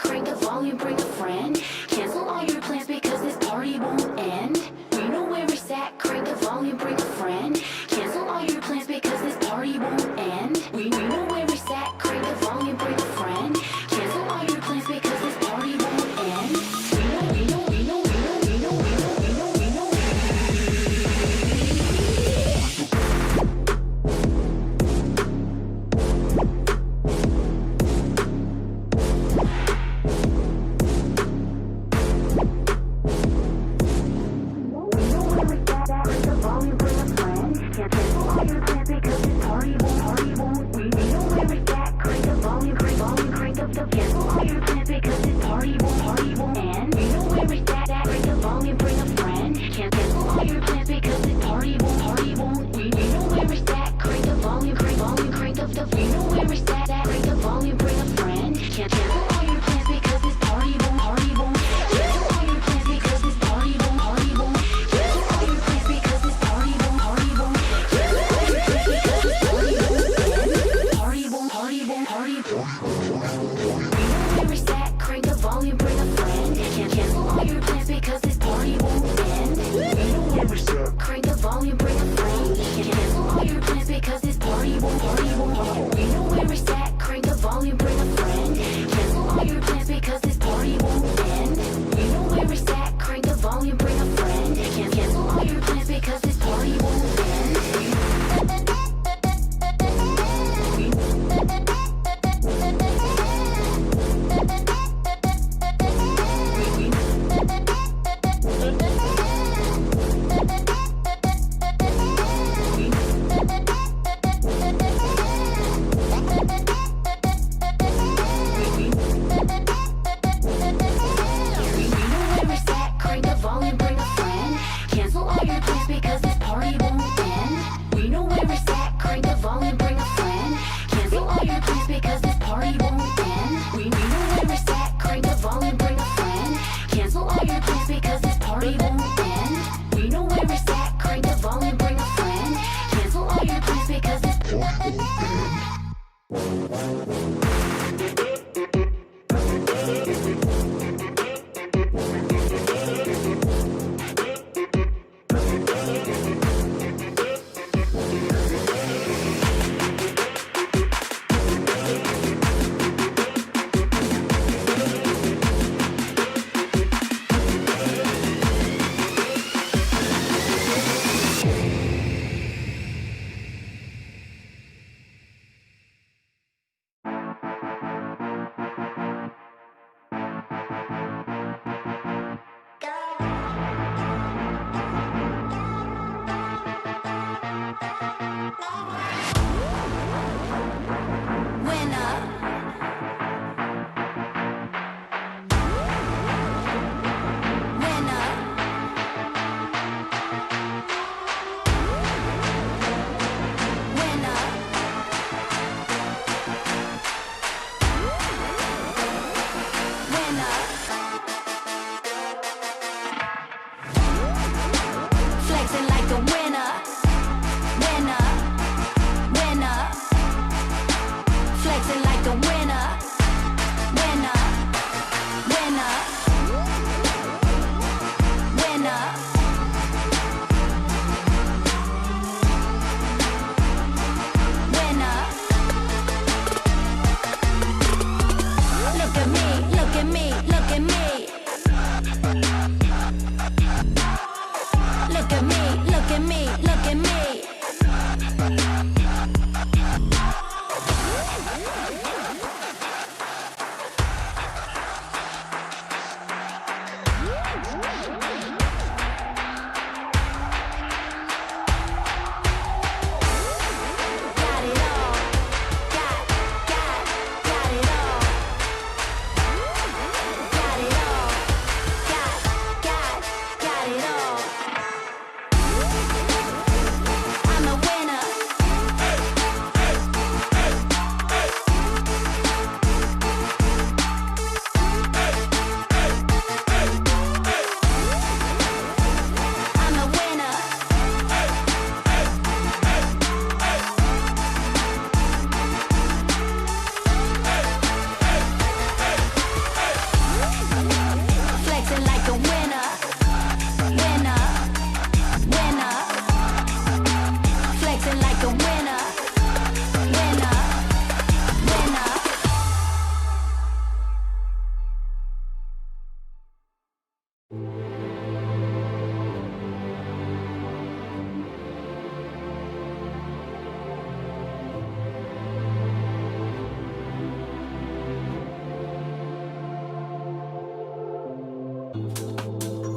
crank the volume, bring a friend. Cancel all your plans because this party won't end. We know where it's at, crank the volume, bring a friend. Cancel all your plans because this party won't end. We know where it's at, crank the volume, bring a friend. Cancel all your plans because this party won't end. We know.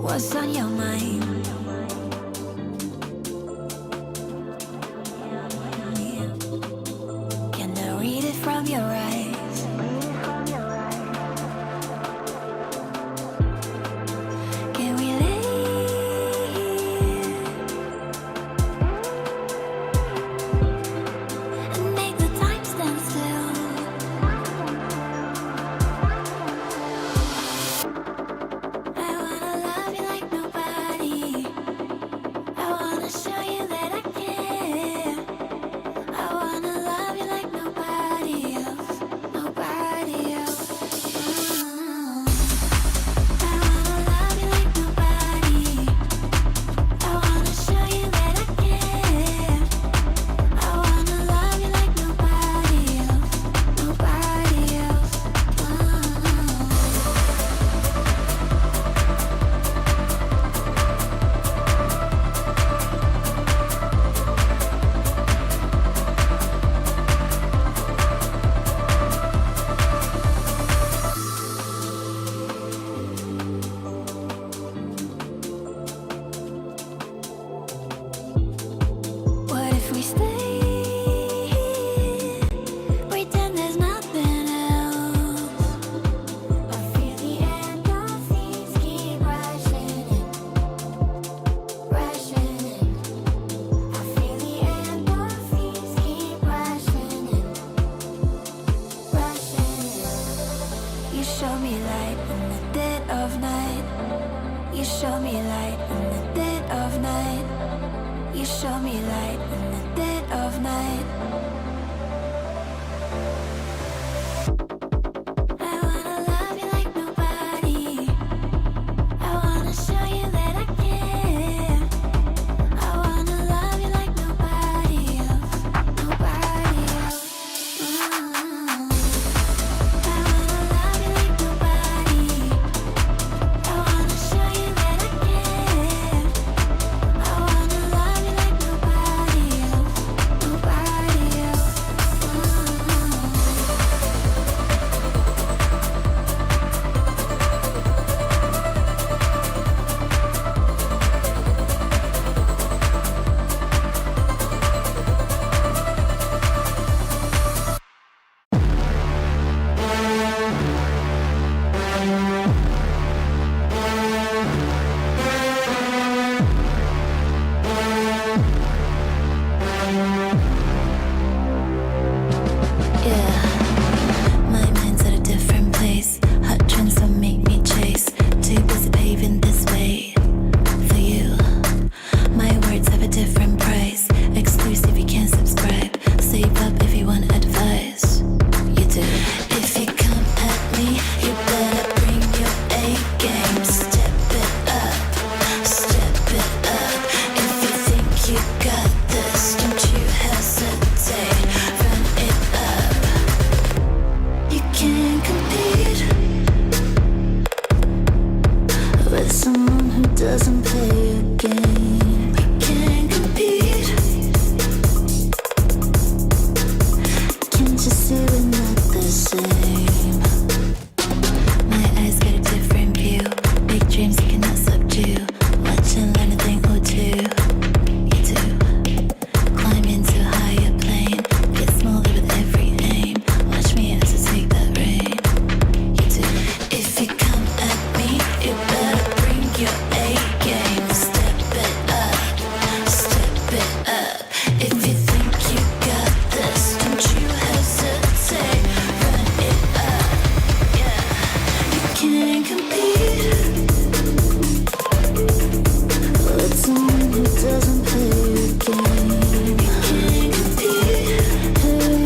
What's on your mind? Can I read it from your eyes? Can we lay and make the time stand still? I wanna love you like nobody. I wanna show you that I care. I wanna love you like nobody else, nobody else. I wanna love you like nobody. I wanna show you that I care. I wanna love you like nobody else, nobody else. What if we stay here, pretend there's nothing else? I feel the endorphins keep rushing in, rushing in. I feel the endorphins keep rushing in, rushing in. You show me light in the dead of night. You show me light in the dead of night. You show me light in the dead of night. I wanna love you like nobody. I wanna show you that I care. I wanna love you like nobody else, nobody else. I wanna love you like nobody. I wanna show you that I care. I wanna love you like nobody else, nobody else. Yeah, my mind's at a different place. Hot trends don't make me chase. Too busy paving this way for you. My words have a different price. Exclusive, you can't subscribe. Save up if you want advice. You do. If you come at me, you better bring your A game. Step it up, step it up. If you think you got this, don't you hesitate. Run it up. You can't compete with someone who doesn't play your game. You can't compete. Can't you see we're not the same? My eyes get a different view. Big dreams you cannot subdue. Watch and learn a thing or two. You do. Climb into a higher plane. Get smaller with every aim. Watch me as I take that rain. You do. If you come at me, you better bring your A game. Step it up, step it up. If you think you got this, don't you hesitate. Run it up, yeah. You can't compete with someone who doesn't play your game. You can't compete. Hey,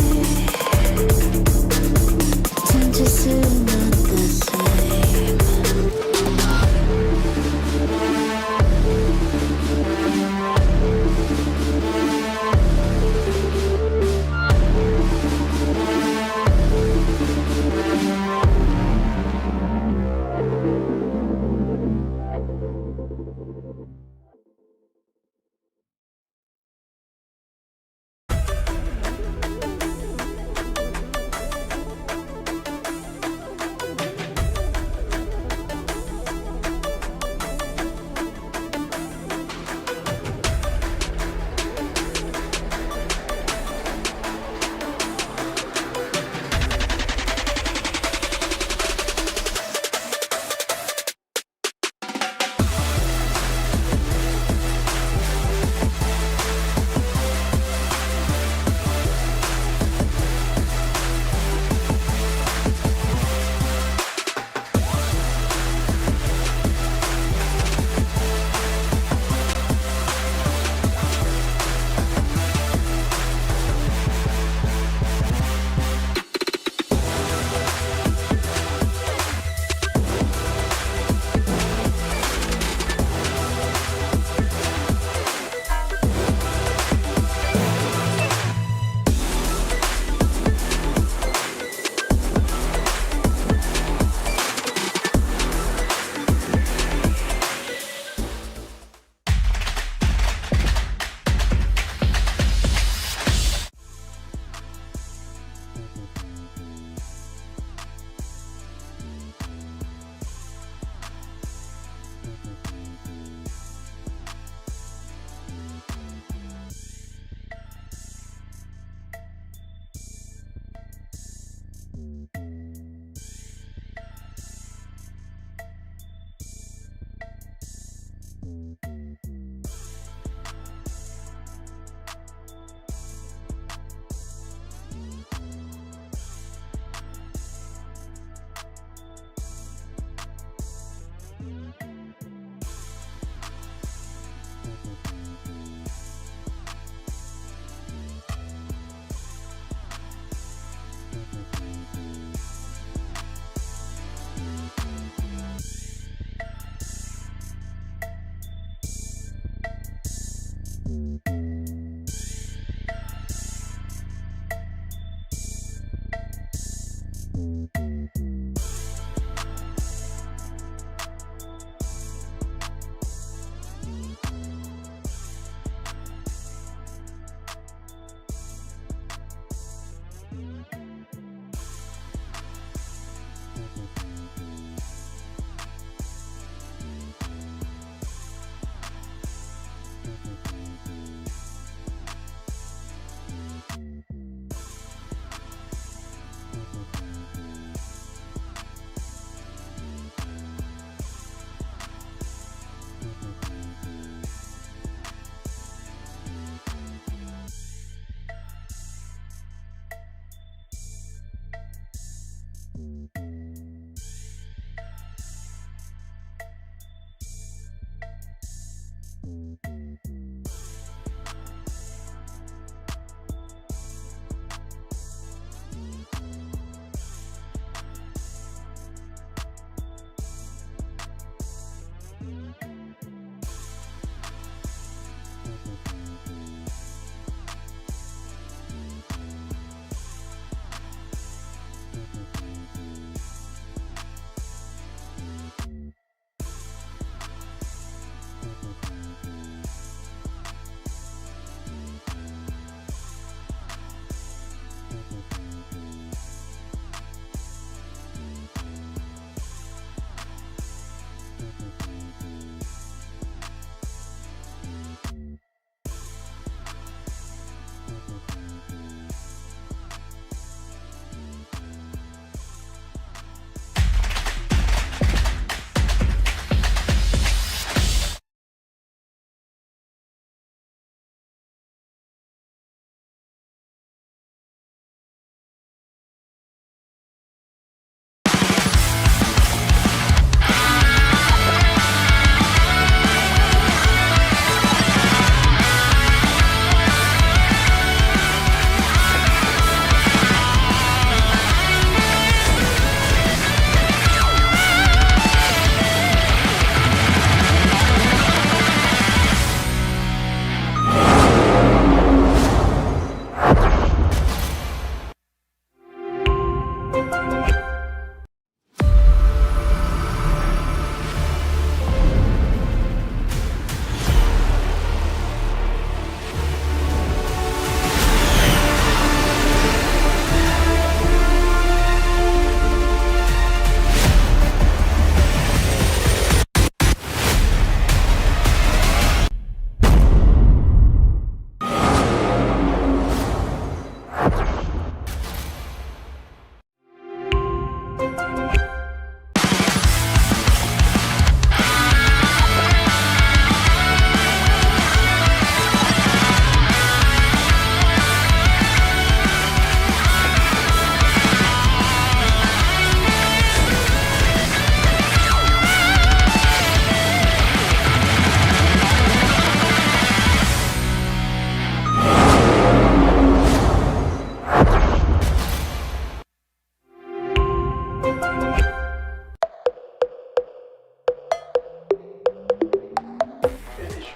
don't you see we're not the same?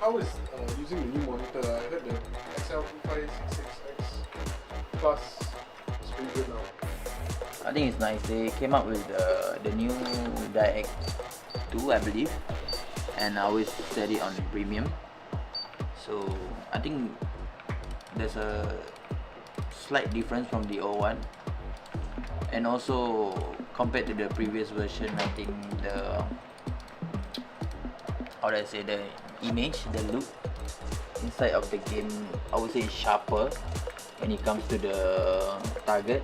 How is using the new monitor? I heard the XL2566X Plus is pretty good now. I think it's nice. They came up with the new DirectX 2, I believe, and I always set it on premium. So I think there's a slight difference from the old one, and also compared to the previous version, I think the the image, the look inside of the game, I would say is sharper when it comes to the target.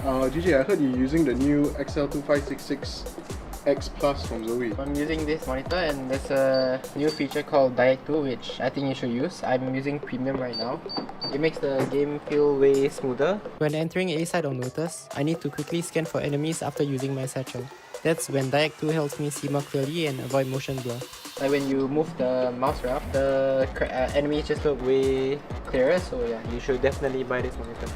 GJ, I heard you're using the new XL2566 X Plus from Zoe. I'm using this monitor and there's a new feature called Direct 2 which I think you should use. I'm using Premium right now. It makes the game feel way smoother. When entering A side of Lotus, I need to quickly scan for enemies after using my satchel. That's when Direct 2 helps me see more clearly and avoid motion blur. Like when you move the mouse around, the enemies just look way clearer, so yeah, you should definitely buy this monitor.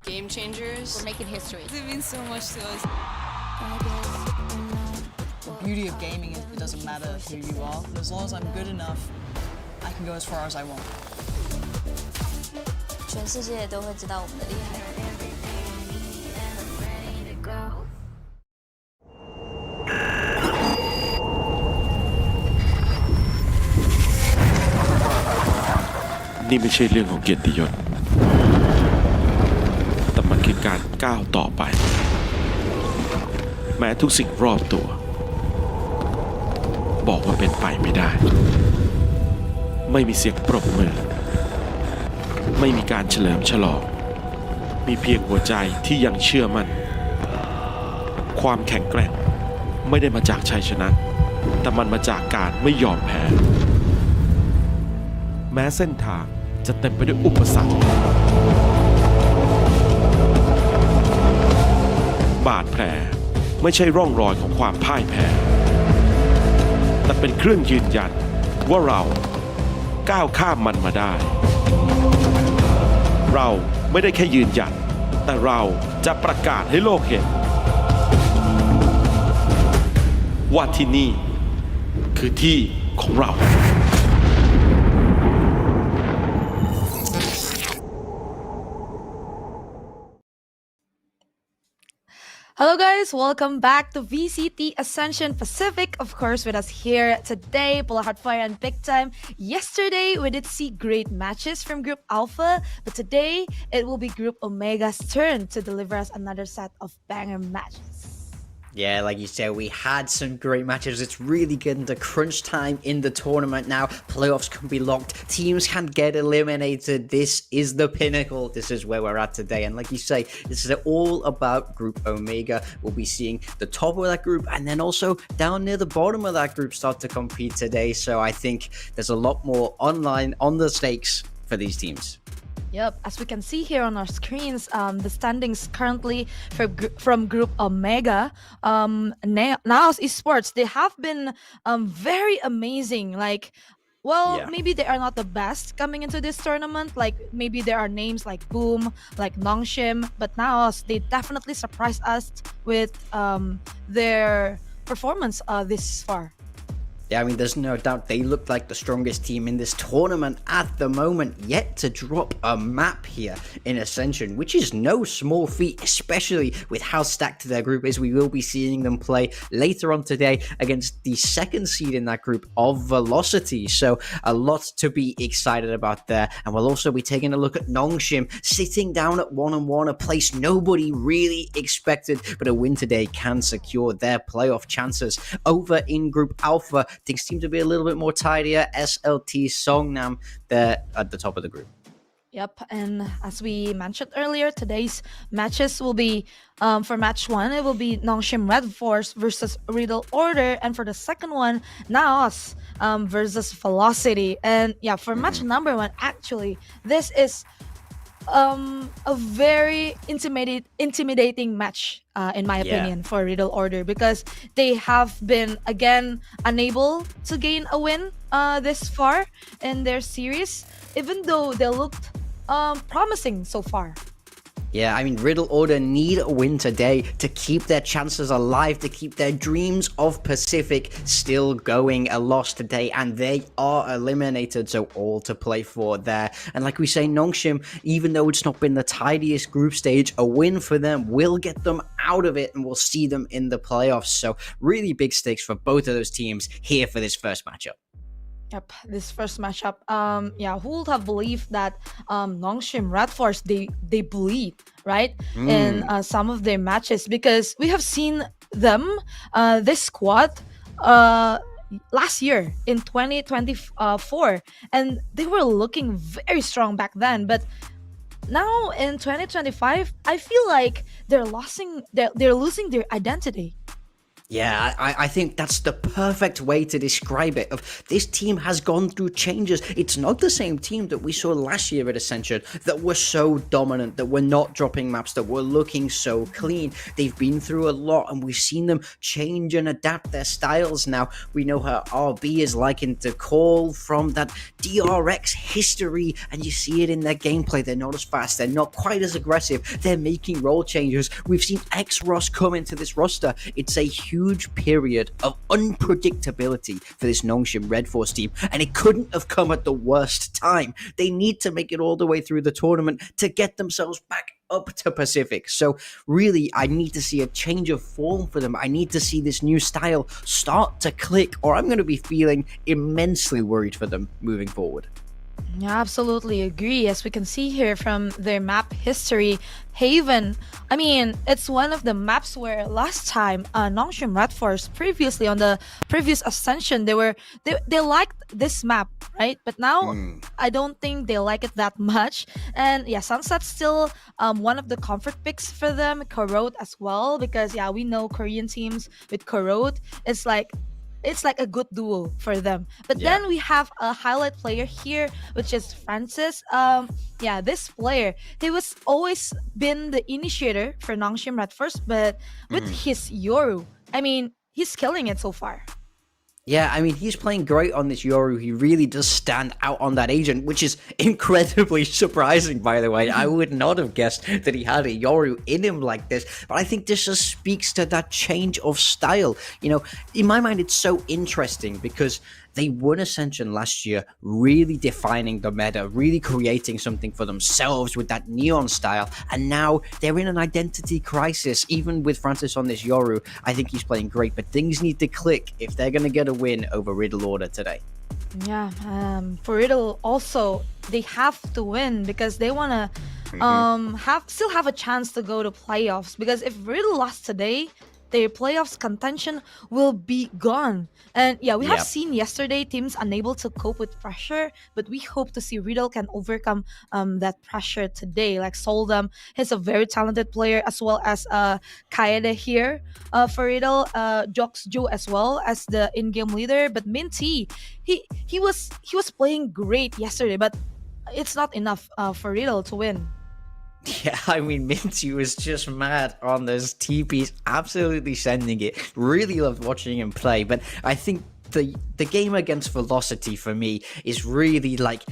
Game changers. We're making history. It means so much to us. The beauty of gaming is it doesn't matter who you are, but as long as I'm good enough, I can go as far as I want. 全世界都会知道我们的厉害。 นี่ไม่ใช่เรื่องของเกียรติยศแต่มันคือการก้าวต่อไป แม้ทุกสิ่งรอบตัว บอกว่าเป็นไปไม่ได้ ไม่มีเสียงปรบมือ ไม่มีการเฉลิมฉลอง มีเพียงหัวใจที่ยังเชื่อมั่น ความแข็งแกร่งไม่ได้มาจากชัยชนะ แต่มันมาจากการไม่ยอมแพ้ แม้เส้นทางจะเต็มไปด้วยอุปสรรค บาดแผลไม่ใช่ร่องรอยของความพ่ายแพ้ แต่เป็นเครื่องยืนยันว่าเราก้าวข้ามมันมาได้ เราไม่ได้แค่ยืนยันแต่เราจะประกาศให้โลกเห็น ว่าที่นี่คือที่ของเรา Hello guys, welcome back to VCT ASCENSION Pacific. Of course, with us here today, Pulahard Fire and Big Time. Yesterday, we did see great matches from Group Alpha, but today, it will be Group Omega's turn to deliver us another set of banger matches. Yeah, like you said, we had some great matches. It's really getting to crunch time in the tournament now. Playoffs can be locked. Teams can get eliminated. This is the pinnacle. This is where we're at today. And like you say, this is all about Group Omega. We'll be seeing the top of that group and then also down near the bottom of that group start to compete today. So I think there's a lot more online on the stakes for these teams. Yep, as we can see here on our screens, the standings currently from Group Omega, NAOS Esports, they have been very amazing. Like, well, Yeah. maybe they are not the best coming into this tournament. Like, maybe there are names like Boom, like Nongshim, but NAOS, they definitely surprised us with their performance this far. Yeah, I mean, there's no doubt they look like the strongest team in this tournament at the moment, yet to drop a map here in Ascension, which is no small feat, especially with how stacked their group is. We will be seeing them play later on today against the second seed in that group of Velocity, so a lot to be excited about there. And we'll also be taking a look at Nongshim sitting down at 1-1, a place nobody really expected, but a win today can secure their playoff chances. Over in Group Alpha, things seem to be a little bit more tidier. SLT Songnam, they're at the top of the group. Yep, and as we mentioned earlier, today's matches will be, for match 1, it will be Nongshim Red Force versus Riddle Order, and for the second one, NAOS versus Velocity. And yeah, for match number 1, actually, this is a very intimidating match, in my opinion, for Riddle Order, because they have been again unable to gain a win this far in their series, even though they looked promising so far. Yeah, I mean, Riddle Order need a win today to keep their chances alive, to keep their dreams of Pacific still going. A loss today, and they are eliminated, so all to play for there. And like we say, Nongshim, even though it's not been the tidiest group stage, a win for them will get them out of it, and we'll see them in the playoffs. So really big stakes for both of those teams here for this first matchup. Yep, this first matchup. Yeah, who would have believed that Nongshim Red Force they bleed, right, in some of their matches, because we have seen them, this squad, last year in 2024, and they were looking very strong back then, but now in 2025, I feel like they're losing they're losing their identity. Yeah, I think that's the perfect way to describe it. Of this team has gone through changes. It's not the same team that we saw last year at Ascension that were so dominant, that were not dropping maps, that were looking so clean. They've been through a lot, and we've seen them change and adapt their styles now. We know how RB is liking to call from that DRX history, and you see it in their gameplay. They're not as fast, they're not quite as aggressive, they're making role changes. We've seen X-Ross come into this roster. It's a huge period of unpredictability for this Nongshim Red Force team, and it couldn't have come at the worst time. They need to make it all the way through the tournament to get themselves back up to Pacific. So really, I need to see a change of form for them. I need to see this new style start to click, or I'm going to be feeling immensely worried for them moving forward. Yeah, absolutely agree. As we can see here from their map history, Haven, I mean, it's one of the maps where last time Nongshim Red Force, previously on the previous Ascension, they liked this map, right? But now I don't think they like it that much. And yeah, Sunset's still one of the comfort picks for them. Corrode as well, because yeah, we know Korean teams with Corrode, it's like a good duo for them. But then we have a highlight player here, which is Francis. Yeah, this player, he was always been the initiator for Nongshim Red Force, but with his Yoru, I mean, he's killing it so far. Yeah, I mean, he's playing great on this Yoru. He really does stand out on that agent, which is incredibly surprising, by the way. I would not have guessed that he had a Yoru in him like this, but I think this just speaks to that change of style. You know, in my mind, it's so interesting because they won Ascension last year, really defining the meta, really creating something for themselves with that neon style, and now they're in an identity crisis, even with Francis on this Yoru. I think he's playing great, but things need to click if they're going to get a win over Riddle Order today. Yeah, for Riddle also, they have to win because they want to still have a chance to go to playoffs, because if Riddle lost today, their playoffs contention will be gone. And yeah, we have seen yesterday teams unable to cope with pressure, but we hope to see Riddle can overcome that pressure today. Like Soldam, he's a very talented player, as well as Kaede here for Riddle, Joxjo as well as the in-game leader. But Minty, he was playing great yesterday, but it's not enough for Riddle to win. Yeah, I mean, Minty was just mad on those TPs, absolutely sending it. Really loved watching him play, but I think the game against Velocity for me is really like,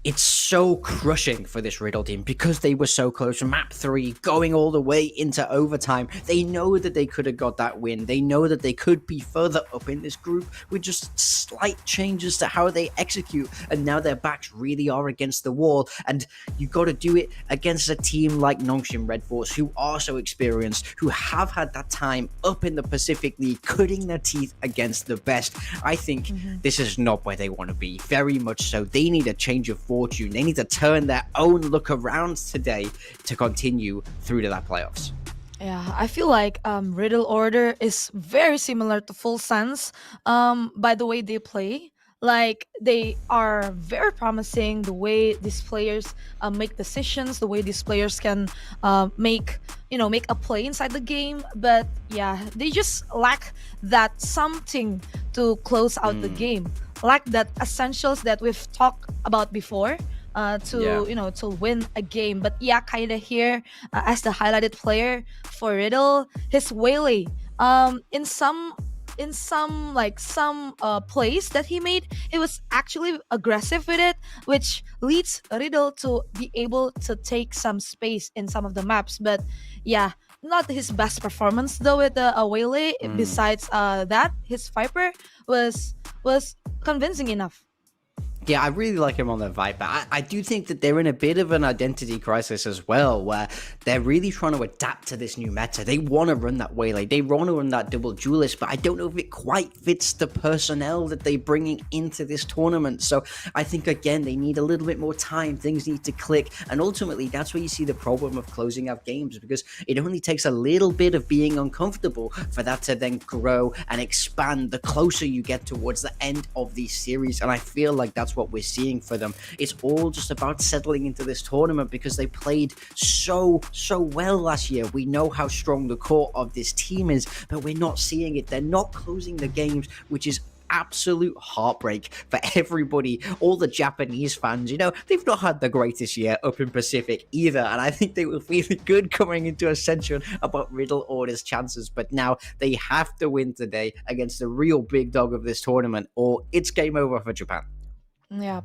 it's so crushing for this Riddle team because they were so close. Map 3 going all the way into overtime. They know that they could have got that win. They know that they could be further up in this group with just slight changes to how they execute. And now their backs really are against the wall. And you got to do it against a team like Nongshim Red Force, who are so experienced, who have had that time up in the Pacific League, cutting their teeth against the best. I think this is not where they want to be. Very much so. They need a change of fortune. They need to turn their own look around today to continue through to that playoffs. Yeah, I feel like Riddle Order is very similar to Full Sense by the way they play. Like, they are very promising, the way these players make decisions, the way these players can make a play inside the game. But yeah, they just lack that something to close out the game. lack that essentials that we've talked about before. To to win a game. But yeah, kinda here as the highlighted player for Riddle, his Waylay in some like some plays that he made, it was actually aggressive with it, which leads Riddle to be able to take some space in some of the maps. But yeah, not his best performance though with the Waylay. Besides that, his Viper was convincing enough. Yeah, I really like him on the Viper. I do think that they're in a bit of an identity crisis as well, where they're really trying to adapt to this new meta. They want to run that Waylay, they want to run that double duelist, but I don't know if it quite fits the personnel that they're bringing into this tournament. So I think, again, they need a little bit more time. Things need to click, and ultimately, that's where you see the problem of closing out games, because it only takes a little bit of being uncomfortable for that to then grow and expand the closer you get towards the end of these series. And I feel like that's what we're seeing for them. It's all just about settling into this tournament, because they played so well last year. We know how strong the core of this team is, but we're not seeing it. They're not closing the games, which is absolute heartbreak for everybody. All the Japanese fans, they've not had the greatest year up in Pacific either, and I think they will feel good coming into Ascension about Riddle or his chances. But now they have to win today against the real big dog of this tournament, or it's game over for Japan. Yeah,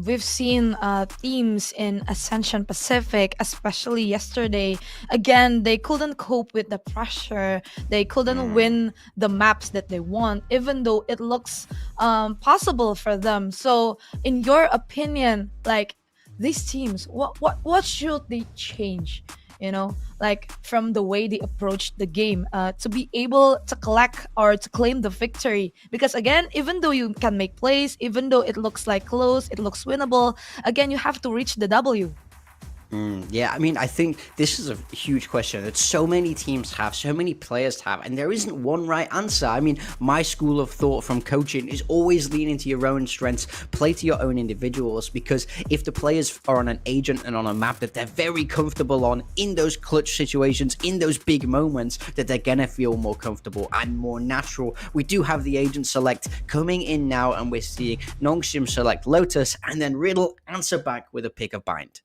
we've seen teams in Ascension Pacific, especially yesterday. Again, they couldn't cope with the pressure. They couldn't win the maps that they want, even though it looks possible for them. So, in your opinion, like these teams, what should they change? Like from the way they approach the game to be able to collect or to claim the victory. Because again, even though you can make plays, even though it looks like close, it looks winnable, again, you have to reach the W. Yeah, I mean, I think this is a huge question that so many teams have, so many players have, and there isn't one right answer. I mean, my school of thought from coaching is always lean into your own strengths, play to your own individuals, because if the players are on an agent and on a map that they're very comfortable on, in those clutch situations, in those big moments, that they're gonna feel more comfortable and more natural. We do have the agent select coming in now, and we're seeing Nongshim select Lotus, and then Riddle answer back with a pick of Bind.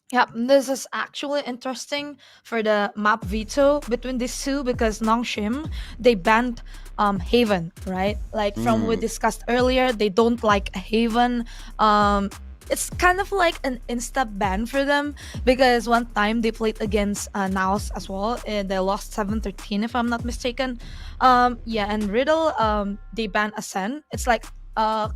Yeah, this is actually interesting for the map veto between these two, because Nongshim, they banned Haven, right? Like from we discussed earlier, they don't like Haven. It's kind of like an insta ban for them, because one time they played against NAOS as well, and they lost 7-13 if I'm not mistaken. Yeah, and Riddle, they banned Ascend. It's like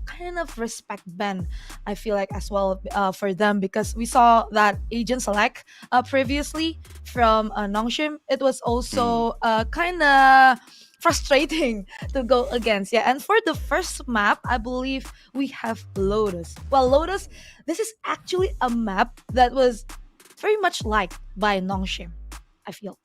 kind of respect ban, I feel like, as well for them, because we saw that agent select previously from Nongshim. It was also kind of frustrating to go against. Yeah, and for the first map, I believe we have Lotus. Well, Lotus, this is actually a map that was very much liked by Nongshim, I feel.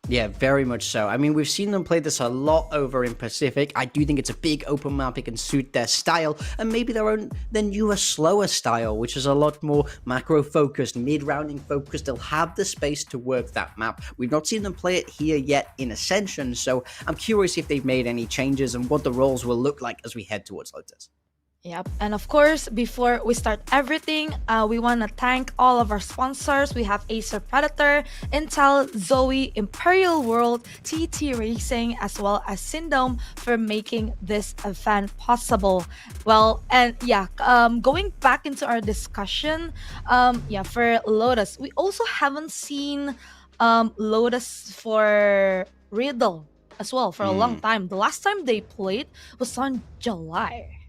Yeah, very much so. I mean, we've seen them play this a lot over in Pacific. I do think it's a big open map. It can suit their style, and maybe their newer, slower style, which is a lot more macro-focused, mid-rounding focused. They'll have the space to work that map. We've not seen them play it here yet in Ascension, so I'm curious if they've made any changes and what the roles will look like as we head towards Lotus. Yep. And of course, before we start everything, we want to thank all of our sponsors. We have Acer Predator, Intel, Zoe, Imperial World, TT Racing, as well as Syndome for making this event possible. Well, and yeah, going back into our discussion, for Lotus, we also haven't seen Lotus for Riddle as well for a long time. The last time they played was on July.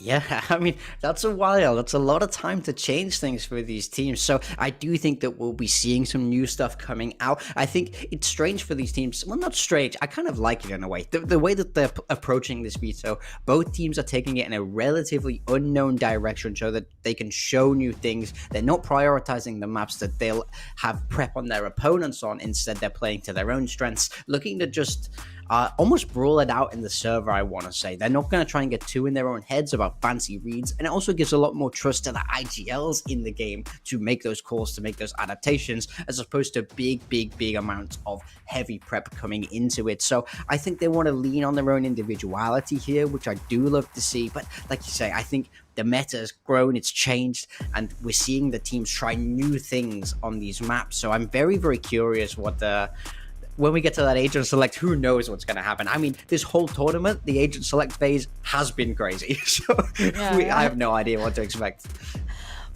Yeah, I mean, that's a while. That's a lot of time to change things for these teams. So I do think that we'll be seeing some new stuff coming out. I think it's strange for these teams. Well, not strange. I kind of like it in a way. The way that they're approaching this veto, both teams are taking it in a relatively unknown direction so that they can show new things. They're not prioritizing the maps that they'll have prep on their opponents on. Instead, they're playing to their own strengths, looking to just, almost brawl it out in the server, I want to say. They're not going to try and get too in their own heads about fancy reads, and it also gives a lot more trust to the IGLs in the game to make those calls, to make those adaptations, as opposed to big amounts of heavy prep coming into it. So I think they want to lean on their own individuality here, which I do love to see. But like you say, I think the meta has grown, it's changed, and we're seeing the teams try new things on these maps. So I'm very curious what when we get to that agent select, who knows what's going to happen. I mean, this whole tournament, the agent select phase has been crazy. So I have no idea what to expect.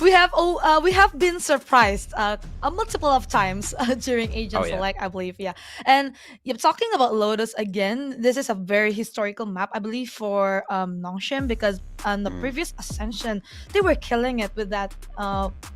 We have been surprised multiple of times during Agent Select, I believe, And you're talking about Lotus again. This is a very historical map, I believe, for Nongshim, because on the previous Ascension, they were killing it with that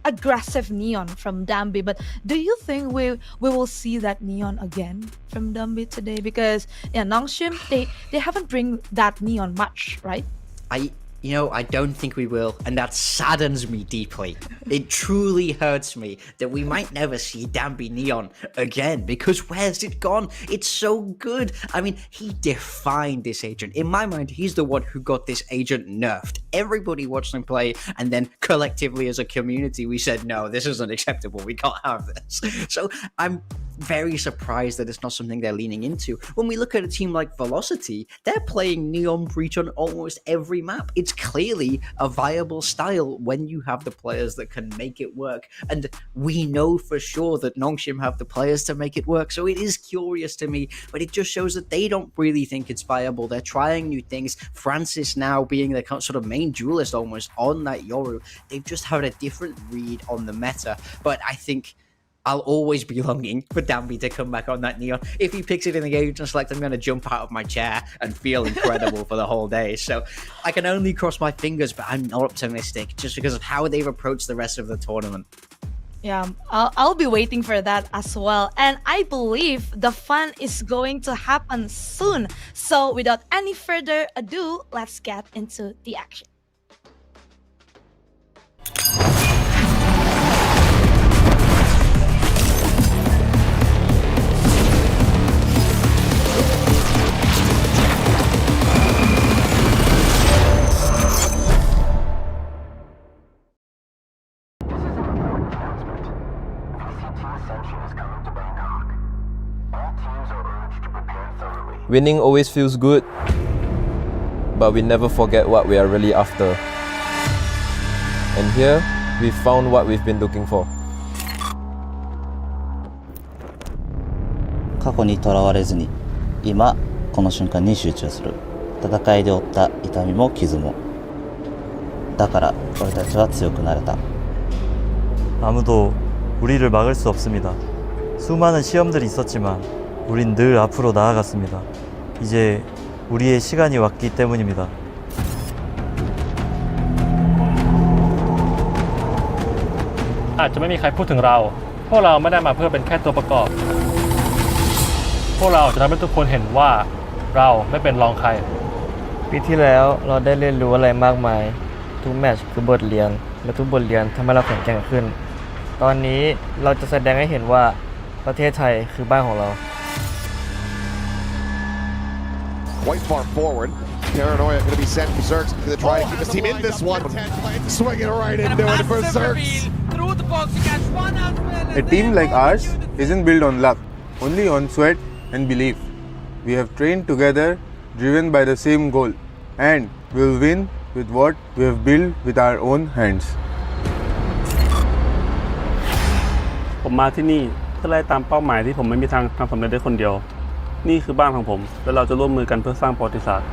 aggressive neon from Dambi. But do you think we will see that neon again from Dambi today? Because Nongshim, they haven't bring that neon much, right? I don't think we will, and that saddens me deeply. It truly hurts me that we might never see Dambi Neon again, because where's it gone? It's so good. I mean, he defined this agent. In my mind, he's the one who got this agent nerfed. Everybody watched him play, and then collectively as a community, we said, no, this isn't acceptable. We can't have this. So I'm very surprised that it's not something they're leaning into. When we look at a team like Velocity, they're playing Neon Breach on almost every map. It's clearly a viable style when you have the players that can make it work, and we know for sure that Nongshim have the players to make it work. So it is curious to me, but it just shows that they don't really think it's viable. They're trying new things. Francis now being the sort of main duelist almost on that Yoru, they've just had a different read on the meta. But I think I'll always be longing for Dambi to come back on that Neon. If he picks it in the agent select, I'm going to jump out of my chair and feel incredible for the whole day. So I can only cross my fingers, but I'm not optimistic just because of how they've approached the rest of the tournament. Yeah, I'll be waiting for that as well. And I believe the fun is going to happen soon. So without any further ado, let's get into the action. Winning always feels good, but we never forget what we are really after. And here, we found what we've been looking for. 過去にとらわれずに、今この瞬間に集中する。戦いで負った痛みも傷も。だから俺たちは強くなれた。 아무도 우리를 막을 수 없습니다. 수많은 시험들이 있었지만 우린 늘 앞으로 나아갔습니다. 이제 우리의 시간이 왔기 때문입니다. อาจจะไม่มีใครพูดถึงเราพวกเราไม่ได้มาเพื่อเป็นแค่ตัวประกอบพวกเราจะทำให้ทุกคนเห็นว่าเราไม่เป็นรองใคร ปีที่แล้วเราได้เรียนรู้อะไรมากมายทุกแมตช์คือบทเรียนและทุกบทเรียนทำให้เราแข็งแกร่งขึ้นตอนนี้เราจะแสดงให้เห็นว่าประเทศไทยคือบ้านของเรา Quite far forward. Paranoia going to be sent berserk to try to keep his team in this one. Swinging right into it, berserk. A team like ours isn't built on luck, only on sweat and belief. We have trained together, driven by the same goal, and will win with what we have built with our own hands. ผมมาที่นี่เพื่อไล่ตามเป้าหมายที่ผมไม่มีทางทำสำเร็จได้คนเดียวนี่คือบ้านของผมและเราจะร่วมมือกันเพื่อสร้างประวัติศาสตร์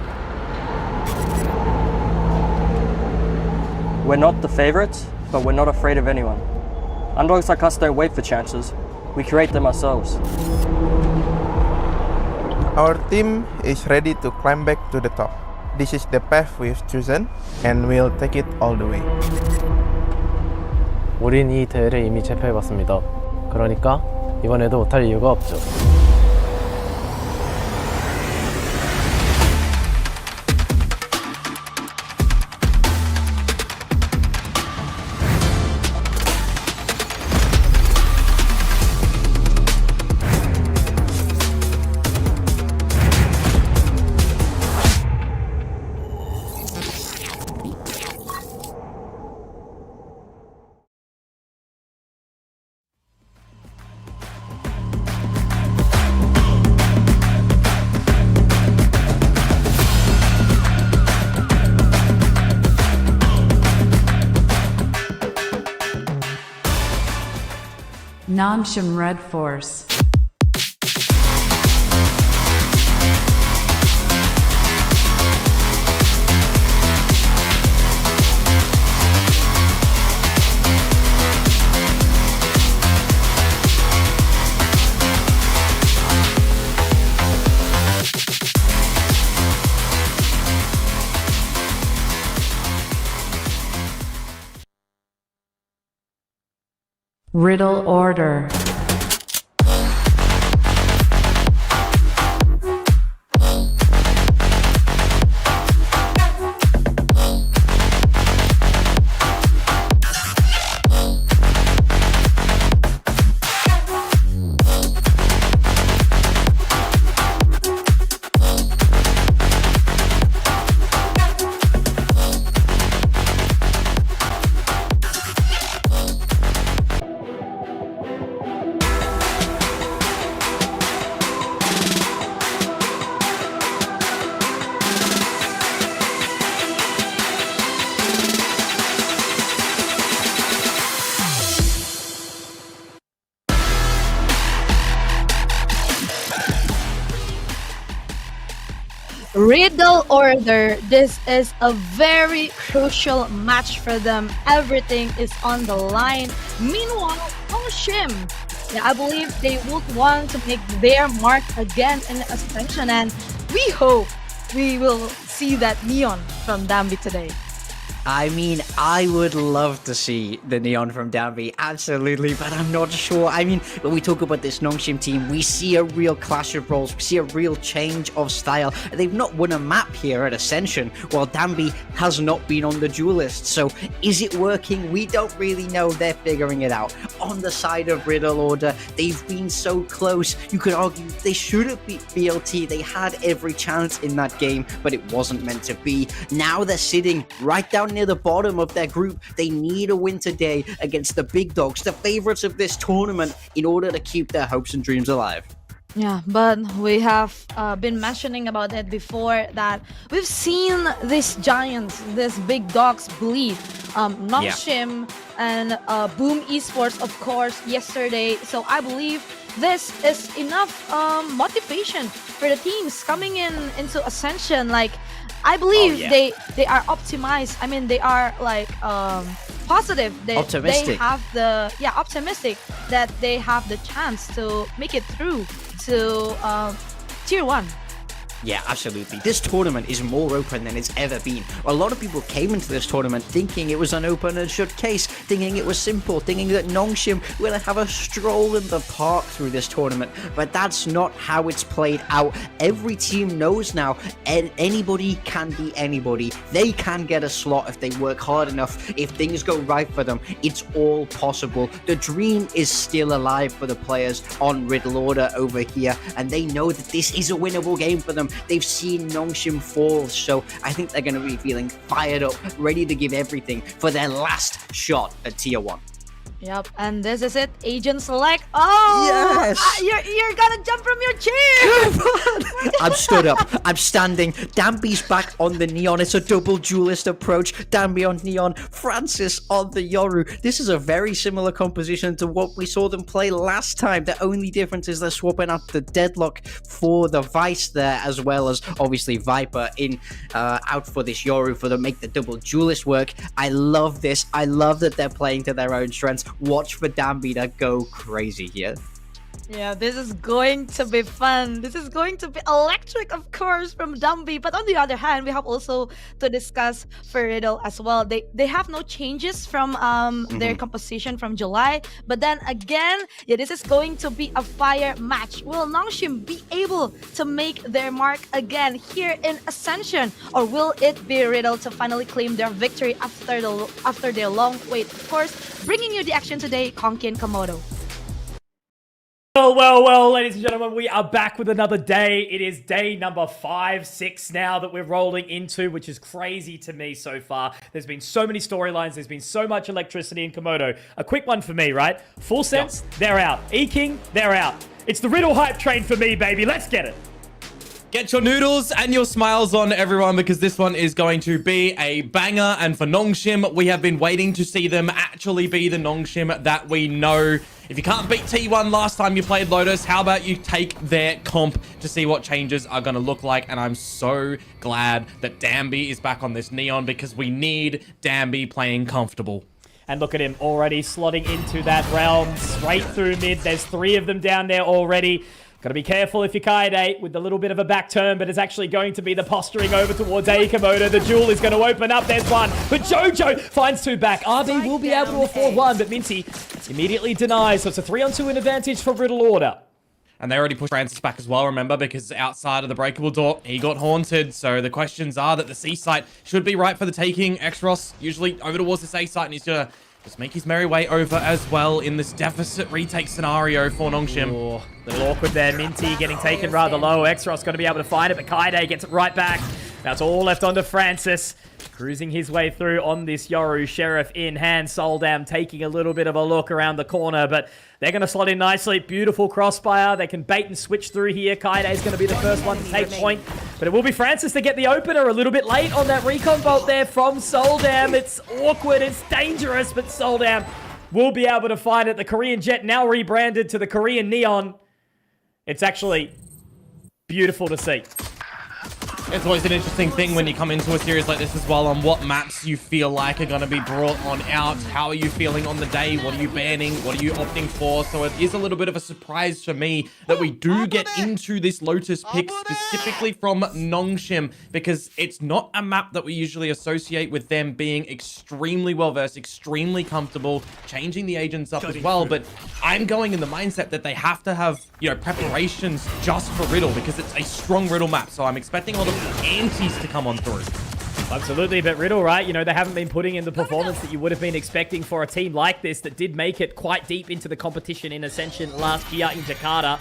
We're not the favorites, but we're not afraid of anyone. Underdogs like us don't wait for chances. We create them ourselves. Our team is ready to climb back to the top. This is the path we've chosen, and we'll take it all the way. 우린 이 대회를 이미 제패해봤습니다. 그러니까 이번에도 못할 이유가 없죠. Namsham Red Force. Riddle Order. Riddle Order. This is a very crucial match for them. Everything is on the line. Meanwhile, Shim, I believe they would want to make their mark again in Ascension, and we hope we will see that neon from Dambi today. I mean, I would love to see the neon from Danby, absolutely, but I'm not sure. I mean, when we talk about this Nongshim team, we see a real clash of roles, we see a real change of style. They've not won a map here at Ascension, while Danby has not been on the duelist. So is it working? We don't really know. They're figuring it out. On the side of Riddle Order, they've been so close. You could argue they should have beat VLT. They had every chance in that game, but it wasn't meant to be. Now they're sitting right down near the bottom of their group. They need a win today against the big dogs, the favorites of this tournament, in order to keep their hopes and dreams alive. Yeah, but we have been mentioning about it before, that we've seen these giants, these big dogs bleed. Nongshim and Boom Esports, of course, yesterday. So I believe this is enough motivation for the teams coming into Ascension. Like, I believe they are optimized. I mean, they are like positive. Optimistic. They have the optimistic that they have the chance to make it through to Tier 1. Yeah, absolutely. This tournament is more open than it's ever been. A lot of people came into this tournament thinking it was an open and shut case, thinking it was simple, thinking that Nongshim will have a stroll in the park through this tournament, but that's not how it's played out. Every team knows now anybody can beat anybody. They can get a slot if they work hard enough. If things go right for them, it's all possible. The dream is still alive for the players on Riddle Order over here, and they know that this is a winnable game for them. They've seen Nongshim fall, so I think they're going to be feeling fired up, ready to give everything for their last shot at Tier 1. Yep, and this is it. Agent select. Oh, yes! You're gonna jump from your chair. Come on! I'm stood up. I'm standing. Danby's back on the Neon. It's a double duelist approach. Danby on Neon. Francis on the Yoru. This is a very similar composition to what we saw them play last time. The only difference is they're swapping out the Deadlock for the Vice there, as well as obviously Viper in out for this Yoru for to make the double duelist work. I love this. I love that they're playing to their own strengths. Watch for Danby to go crazy here. Yeah, this is going to be fun. This is going to be electric, of course, from Danby. But on the other hand, we have also to discuss for Riddle as well. They have no changes from their composition from July. But then again, this is going to be a fire match. Will Nongshim be able to make their mark again here in Ascension? Or will it be Riddle to finally claim their victory after their long wait? Of course, bringing you the action today, Konki and Komodo. Well, ladies and gentlemen, we are back with another day. It is day number 5, 6 now that we're rolling into, which is crazy to me so far. There's been so many storylines. There's been so much electricity in Komodo. A quick one for me, right? Full Sense, they're out. E-King, they're out. It's the Riddle hype train for me, baby. Let's get it. Get your noodles and your smiles on, everyone, because this one is going to be a banger. And for Nongshim, we have been waiting to see them actually be the Nongshim that we know. If you can't beat T1 last time you played Lotus, how about you take their comp to see what changes are going to look like? And I'm so glad that Danby is back on this Neon, because we need Danby playing comfortable. And look at him already slotting into that realm straight through mid. There's 3 of them down there already. Got to be careful if you're Kaede with a little bit of a back turn, but it's actually going to be the posturing over towards A Komodo. The duel is going to open up. There's one, but Jojo finds 2 back. RB will be able to afford 1, but Minty immediately denies. So it's a 3-on-2 in advantage for Riddle Order. And they already pushed Francis back as well, remember, because outside of the breakable door, he got haunted. So the questions are that the C site should be right for the taking. Xros usually over towards this A site, and he's going to just make his merry way over as well in this deficit retake scenario for Nongshim. Oh, a little awkward there. Minty getting taken rather low. Xros going to be able to find it, but Kaede gets it right back. That's all left onto Francis. Cruising his way through on this Yoru. Sheriff in hand. Soldam taking a little bit of a look around the corner, but they're going to slot in nicely. Beautiful crossfire. They can bait and switch through here. Kaede is going to be the first one to take point, but it will be Francis to get the opener a little bit late on that recon bolt there from Soldam. It's awkward. It's dangerous, but Soldam will be able to find it. The Korean Jet now rebranded to the Korean Neon. It's actually beautiful to see. It's always an interesting thing when you come into a series like this as well, on what maps you feel like are going to be brought on out. How are you feeling on the day? What are you banning? What are you opting for? So it is a little bit of a surprise for me that we do get into this Lotus pick specifically from Nongshim, because it's not a map that we usually associate with them being extremely well-versed, extremely comfortable, changing the agents up as well. But I'm going in the mindset that they have to have, you know, preparations just for Riddle, because it's a strong Riddle map. So I'm expecting a lot of antis to come on through. Absolutely, but Riddle, right? You know, they haven't been putting in the performance that you would have been expecting for a team like this that did make it quite deep into the competition in Ascension last year in Jakarta.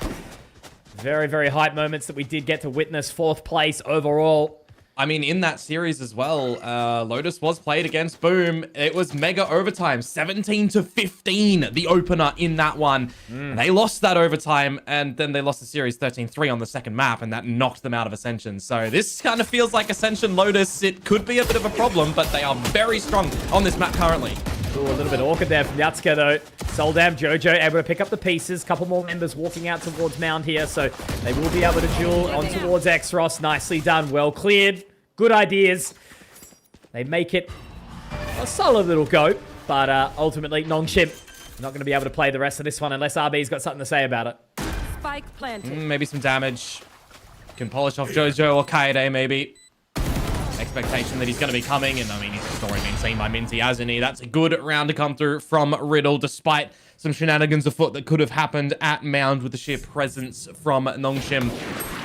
Very, very hype moments that we did get to witness. 4th place overall. I mean, in that series as well, Lotus was played against Boom. It was mega overtime, 17-15, the opener in that one. They lost that overtime, and then they lost the series 13-3 on the second map, and that knocked them out of Ascension. So this kind of feels like Ascension Lotus. It could be a bit of a problem, but they are very strong on this map currently. Ooh, a little bit awkward there from Yatsuka, though. Soldam, Jojo able to pick up the pieces. Couple more members walking out towards Mound here, so they will be able to duel on towards Xros. Nicely done, well cleared. Good ideas. They make it a solid little go, but ultimately, Nongshim not going to be able to play the rest of this one unless RB's got something to say about it. Spike planted. Maybe some damage. Can polish off Jojo or Kaede, maybe. Expectation that he's going to be coming, and I mean, he's already been seen by Minty, hasn't he? That's a good round to come through from Riddle, despite some shenanigans afoot that could have happened at Mound with the sheer presence from Nongshim.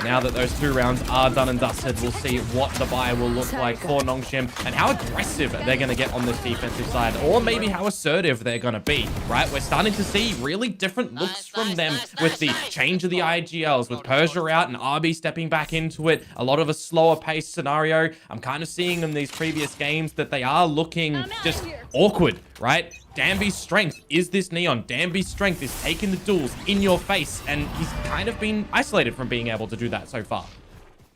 Now that those 2 rounds are done and dusted, we'll see what the buy will look like for Nongshim and how aggressive they're going to get on this defensive side, or maybe how assertive they're going to be, right? We're starting to see really different looks from them with the change of the IGLs, with Persia out and RB stepping back into it. A lot of a slower paced scenario. I'm kind of seeing in these previous games that they are looking just awkward, right? Danby's strength is this Neon. Danby's strength is taking the duels in your face, and he's kind of been isolated from being able to do that so far.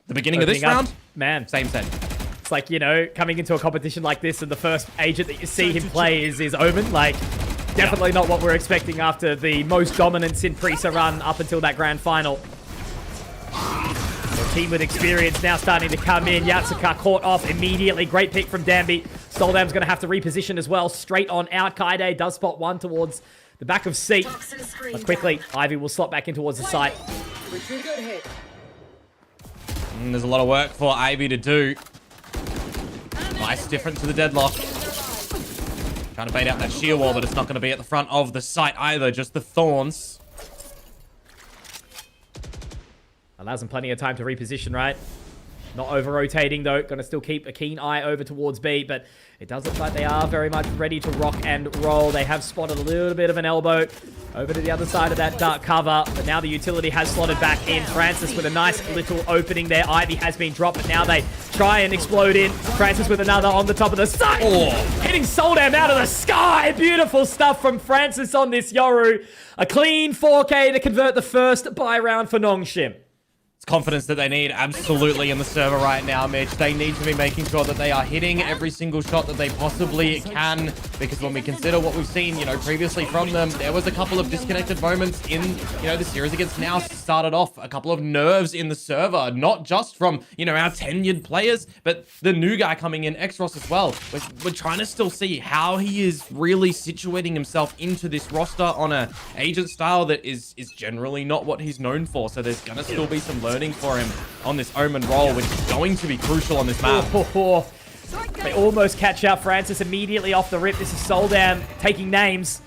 The beginning of this round, man, same thing. It's like, you know, coming into a competition like this and the first agent that you see him play is Omen. Like, definitely not what we're expecting after the most dominance in Prisa run up until that grand final. The team with experience now starting to come in. Yatsuka caught off immediately. Great pick from Danby. Soldam's going to have to reposition as well. Straight on out. Kaede does spot 1 towards the back of C. But quickly, Ivy will slot back in towards the site. There's a lot of work for Ivy to do. Nice difference to the deadlock. Trying to bait out that sheer wall, but it's not going to be at the front of the site either. Just the thorns. Allows them plenty of time to reposition, right? Not over-rotating, though. Going to still keep a keen eye over towards B, but it does look like they are very much ready to rock and roll. They have spotted a little bit of an elbow over to the other side of that dark cover, but now the utility has slotted back in. Francis with a nice little opening there. Ivy has been dropped, but now they try and explode in. Francis with another on the top of the site. Oh, hitting Soldam out of the sky. Beautiful stuff from Francis on this Yoru. A clean 4K to convert the first buy round for Nongshim. It's confidence that they need absolutely in the server right now, Mitch. They need to be making sure that they are hitting every single shot that they possibly can, because when we consider what we've seen, you know, previously from them, there was a couple of disconnected moments in, you know, the series against NAOS started off, a couple of nerves in the server, not just from, you know, our tenured players, but the new guy coming in, Xros as well. We're trying to still see how he is really situating himself into this roster on a agent style that is generally not what he's known for. So there's gonna still be some learning for him on this Omen role, which is going to be crucial on this map. They almost catch up. Francis immediately off the rip. This is Soldam taking names.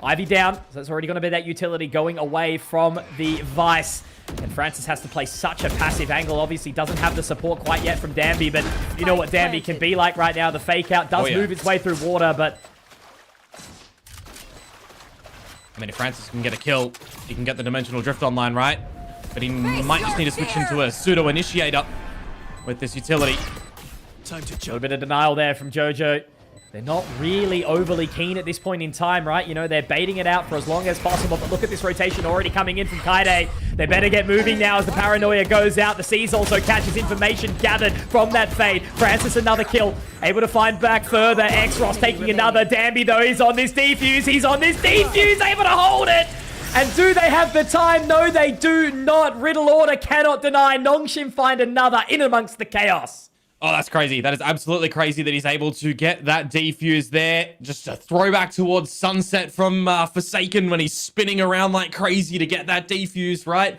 Ivy down, so it's already going to be that utility going away from the Vice. And Francis has to play such a passive angle. Obviously doesn't have the support quite yet from Danby, but you know what Danby can be like right now. The fake out does move its way through water, but... I mean, if Francis can get a kill, he can get the Dimensional Drift online, right? But he might just need to switch into a pseudo-initiator with this utility. A little bit of denial there from Jojo. They're not really overly keen at this point in time, right? You know, they're baiting it out for as long as possible, but look at this rotation already coming in from Kaide. They better get moving now as the paranoia goes out. The Seas also catches information gathered from that fade. Francis, another kill. Able to find back further. Xros taking another. Danby, though, he's on this defuse. He's on this defuse, able to hold it. And do they have the time? No, they do not. Riddle Order cannot deny. Nongshim find another in amongst the chaos. Oh, that's crazy. That is absolutely crazy that he's able to get that defuse there. Just a throwback towards Sunset from Forsaken when he's spinning around like crazy to get that defuse, right?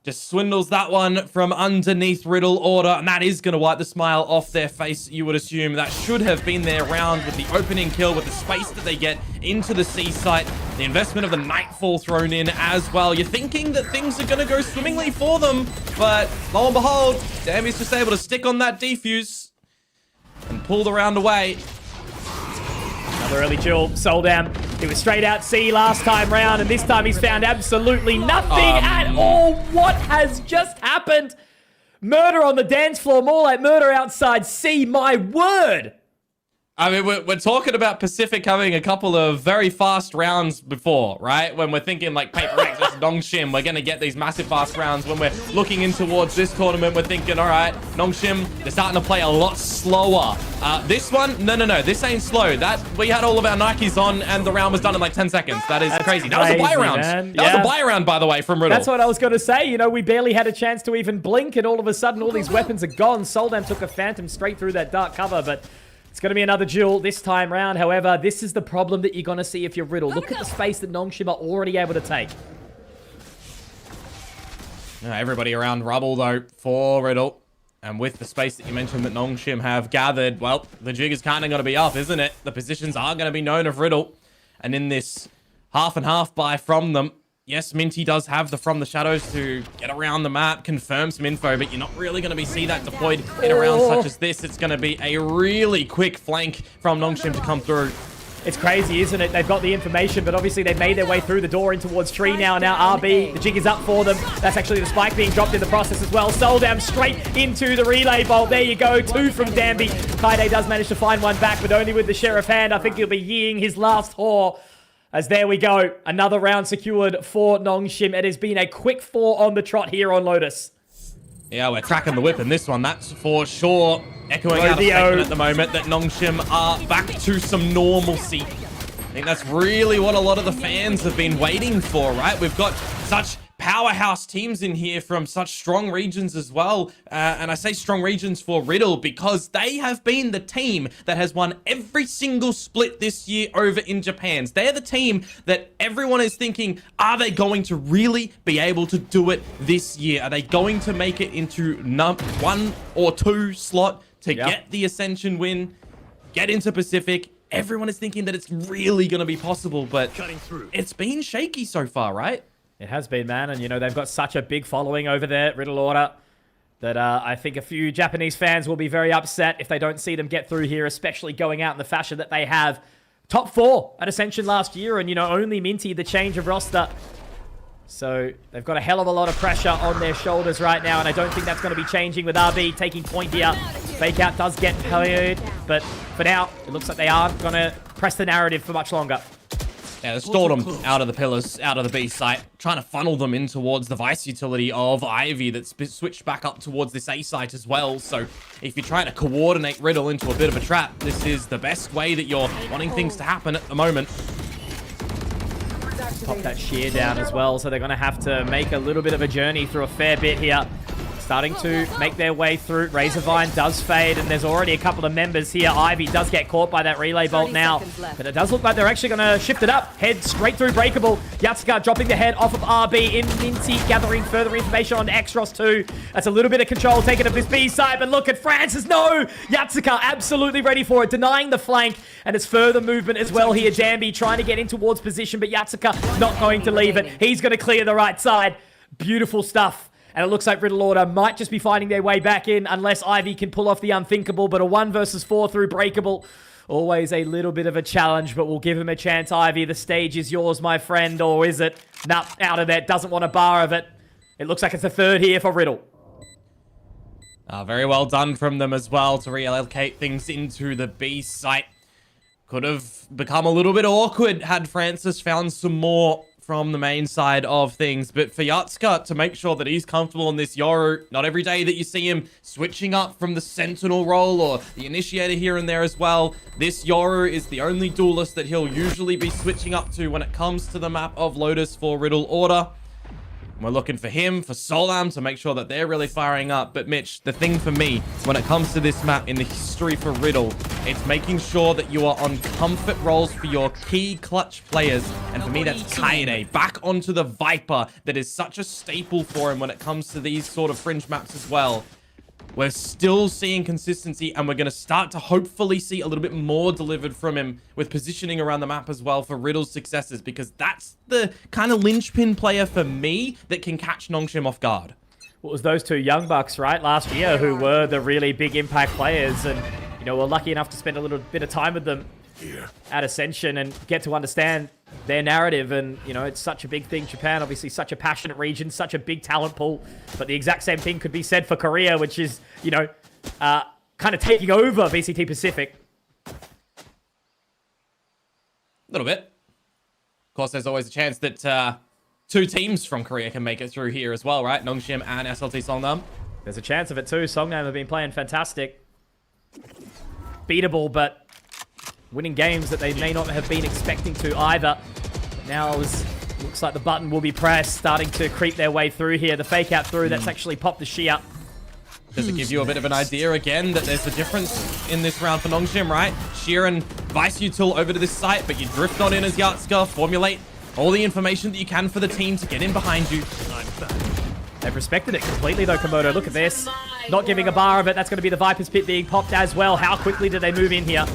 Just swindles that one from underneath Riddle Order, and that is going to wipe the smile off their face, you would assume. That should have been their round with the opening kill, with the space that they get into the C site. The investment of the Nightfall thrown in as well. You're thinking that things are going to go swimmingly for them, but lo and behold, Danby's just able to stick on that defuse and pull the round away. Another early duel. Soldam. He was straight out C last time round, and this time he's found absolutely nothing at all. What has just happened? Murder on the dance floor, more like murder outside C. My word. I mean, we're talking about Pacific having a couple of very fast rounds before, right? When we're thinking like Paper X versus Nongshim, we're going to get these massive fast rounds. When we're looking in towards this tournament, we're thinking, all right, Nongshim, they're starting to play a lot slower. This one, no, this ain't slow. That we had all of our Nikes on and the round was done in like 10 seconds. That's crazy. That was a buy round. Man. That was a buy round, by the way, from Riddle. That's what I was going to say. You know, we barely had a chance to even blink, and all of a sudden, all these weapons are gone. Soldam took a Phantom straight through that dark cover, but it's going to be another duel this time round. However, this is the problem that you're going to see if you're Riddle. Look at the space that Nongshim are already able to take. Everybody around rubble, though, for Riddle. And with the space that you mentioned that Nongshim have gathered, well, the jig is kind of going to be up, isn't it? The positions are going to be known of Riddle. And in this half and half buy from them, yes, Minty does have the From the Shadows to get around the map, confirm some info, but you're not really going to be see that deployed in a round such as this. It's going to be a really quick flank from Nongshim to come through. It's crazy, isn't it? They've got the information, but obviously they've made their way through the door in towards Tree now. Now RB, the jig is up for them. That's actually the spike being dropped in the process as well. Soldam straight into the relay bolt. There you go, 2 from Danby. Kaide does manage to find one back, but only with the Sheriff hand. I think he'll be yeeing his last whore. As there we go, another round secured for Nongshim. It has been a quick 4 on the trot here on Lotus. Yeah, we're tracking the whip in this one, that's for sure. Echoing out a statement at the moment that Nongshim are back to some normalcy. I think that's really what a lot of the fans have been waiting for, right? We've got such powerhouse teams in here from such strong regions as well. And I say strong regions for Riddle because they have been the team that has won every single split this year over in Japan. They're the team that everyone is thinking, are they going to really be able to do it this year? Are they going to make it into 1 or 2 slot to get the Ascension win, get into Pacific? Everyone is thinking that it's really going to be possible, but it's been shaky so far, right? It has been, man, and you know, they've got such a big following over there, Riddle Order, that I think a few Japanese fans will be very upset if they don't see them get through here, especially going out in the fashion that they have. Top 4 at Ascension last year, and you know, only Minty the change of roster. So they've got a hell of a lot of pressure on their shoulders right now, and I don't think that's going to be changing with RB taking point here. Fake out does get played, but for now, it looks like they aren't going to press the narrative for much longer. Yeah, they stalled them out of the pillars, out of the B site, trying to funnel them in towards the Vice utility of Ivy that's switched back up towards this A site as well. So if you're trying to coordinate Riddle into a bit of a trap, this is the best way that you're wanting things to happen at the moment. Pop that shear down as well, so they're going to have to make a little bit of a journey through a fair bit here. Starting to make their way through. Razorvine does fade, and there's already a couple of members here. Ivy does get caught by that relay bolt now, but it does look like they're actually going to shift it up. Head straight through Breakable. Yatsuka dropping the head off of RB. In Minty gathering further information on Extros too. That's a little bit of control taken of this B side, but look at Francis. No! Yatsuka absolutely ready for it, denying the flank, and it's further movement as well here. Danby trying to get in towards position, but Yatsuka not going to leave it. He's going to clear the right side. Beautiful stuff. And it looks like Riddle Order might just be finding their way back in unless Ivy can pull off the unthinkable. But a 1 versus 4 through Breakable, always a little bit of a challenge, but we'll give him a chance. Ivy, the stage is yours, my friend, or is it? Nah, out of there. Doesn't want a bar of it. It looks like it's a third here for Riddle. Very well done from them as well to reallocate things into the B site. Could have become a little bit awkward had Francis found some more from the main side of things, but for Yatsuka to make sure that he's comfortable in this Yoru, not every day that you see him switching up from the Sentinel role or the Initiator here and there as well. This Yoru is the only duelist that he'll usually be switching up to when it comes to the map of Lotus for Riddle Order. We're looking for him, for Solam, to make sure that they're really firing up. But Mitch, the thing for me, when it comes to this map in the history for Riddle, it's making sure that you are on comfort rolls for your key clutch players. And for me, that's Kaede. Back onto the Viper that is such a staple for him when it comes to these sort of fringe maps as well. We're still seeing consistency, and we're going to start to hopefully see a little bit more delivered from him with positioning around the map as well for Riddle's successes, because that's the kind of linchpin player for me that can catch Nongshim off guard. Well, it was those two young bucks, right, last year who were the really big impact players, and, you know, we're lucky enough to spend a little bit of time with them at Ascension and get to understand their narrative. And, you know, it's such a big thing. Japan, obviously such a passionate region, such a big talent pool, but the exact same thing could be said for Korea, which is, you know, kind of taking over VCT Pacific. A little bit. Of course, there's always a chance that two teams from Korea can make it through here as well, right? Nongshim and SLT Songnam. There's a chance of it too. Songnam have been playing fantastic. Beatable, but winning games that they may not have been expecting to either. But now looks like the button will be pressed, starting to creep their way through here. The fake out through, that's actually popped the Shia. Does it give you a bit of an idea again that there's a difference in this round for Nongshim, right? Sheer and Vice Util over to this site, but you drift on in as Yatsuka, formulate all the information that you can for the team to get in behind you. They've respected it completely though, Komodo. Look at this. Not giving a bar of it. That's going to be the Viper's Pit being popped as well. How quickly do they move in here?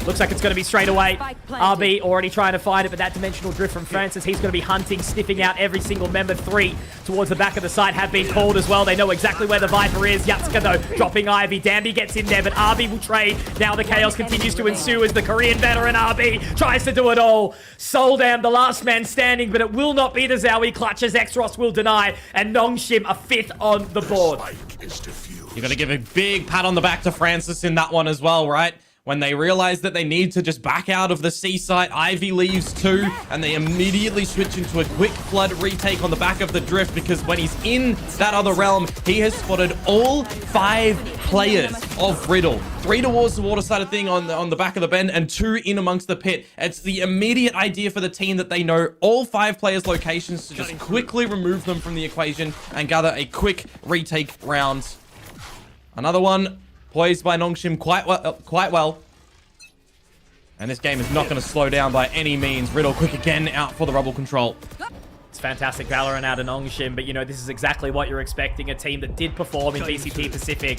Looks like it's going to be straight away. RB already trying to find it, but that dimensional drift from Francis, he's going to be hunting, sniffing out every single member. 3 towards the back of the site have been called as well. They know exactly where the Viper is. Yatsuka, though, dropping Ivy. Danby gets in there, but RB will trade. Now the chaos continues to ensue as the Korean veteran RB tries to do it all. Soldam, the last man standing, but it will not be the Zowie clutches. Extros will deny, and Nongshim are 5th on the board. You're going to give a big pat on the back to Francis in that one as well, right? When they realize that they need to just back out of the C site, Ivy leaves too, and they immediately switch into a quick flood retake on the back of the drift, because when he's in that other realm, he has spotted all 5 players of Riddle. 3 towards the water side of thing on the back of the bend, and 2 in amongst the pit. It's the immediate idea for the team that they know all 5 players' locations to just quickly remove them from the equation and gather a quick retake round. Another one poised by Nongshim quite well. And this game is not going to slow down by any means. Riddle quick again out for the rubble control. It's fantastic VALORANT out of Nongshim, but you know, this is exactly what you're expecting. A team that did perform in VCT Pacific.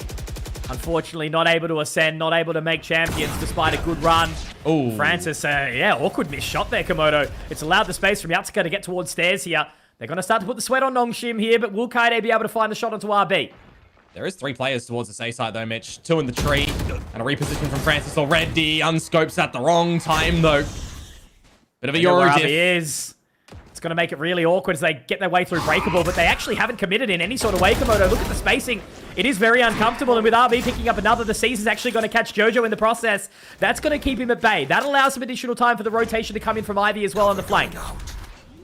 Unfortunately, not able to ascend, not able to make champions despite a good run. Oh, Francis, yeah, awkward missed shot there, Komodo. It's allowed the space from Yatsuka to get towards stairs here. They're going to start to put the sweat on Nongshim here, but will Kaede be able to find the shot onto RB? There is 3 players towards the C side though, Mitch. 2 in the tree. And a reposition from Francis already. Unscopes at the wrong time though. Bit of a Yoru diff. Is. It's going to make it really awkward as they get their way through Breakable, but they actually haven't committed in any sort of way, Komodo. Look at the spacing. It is very uncomfortable, and with RB picking up another, the C's is actually going to catch Jojo in the process. That's going to keep him at bay. That allows some additional time for the rotation to come in from Ivy as well on the flank.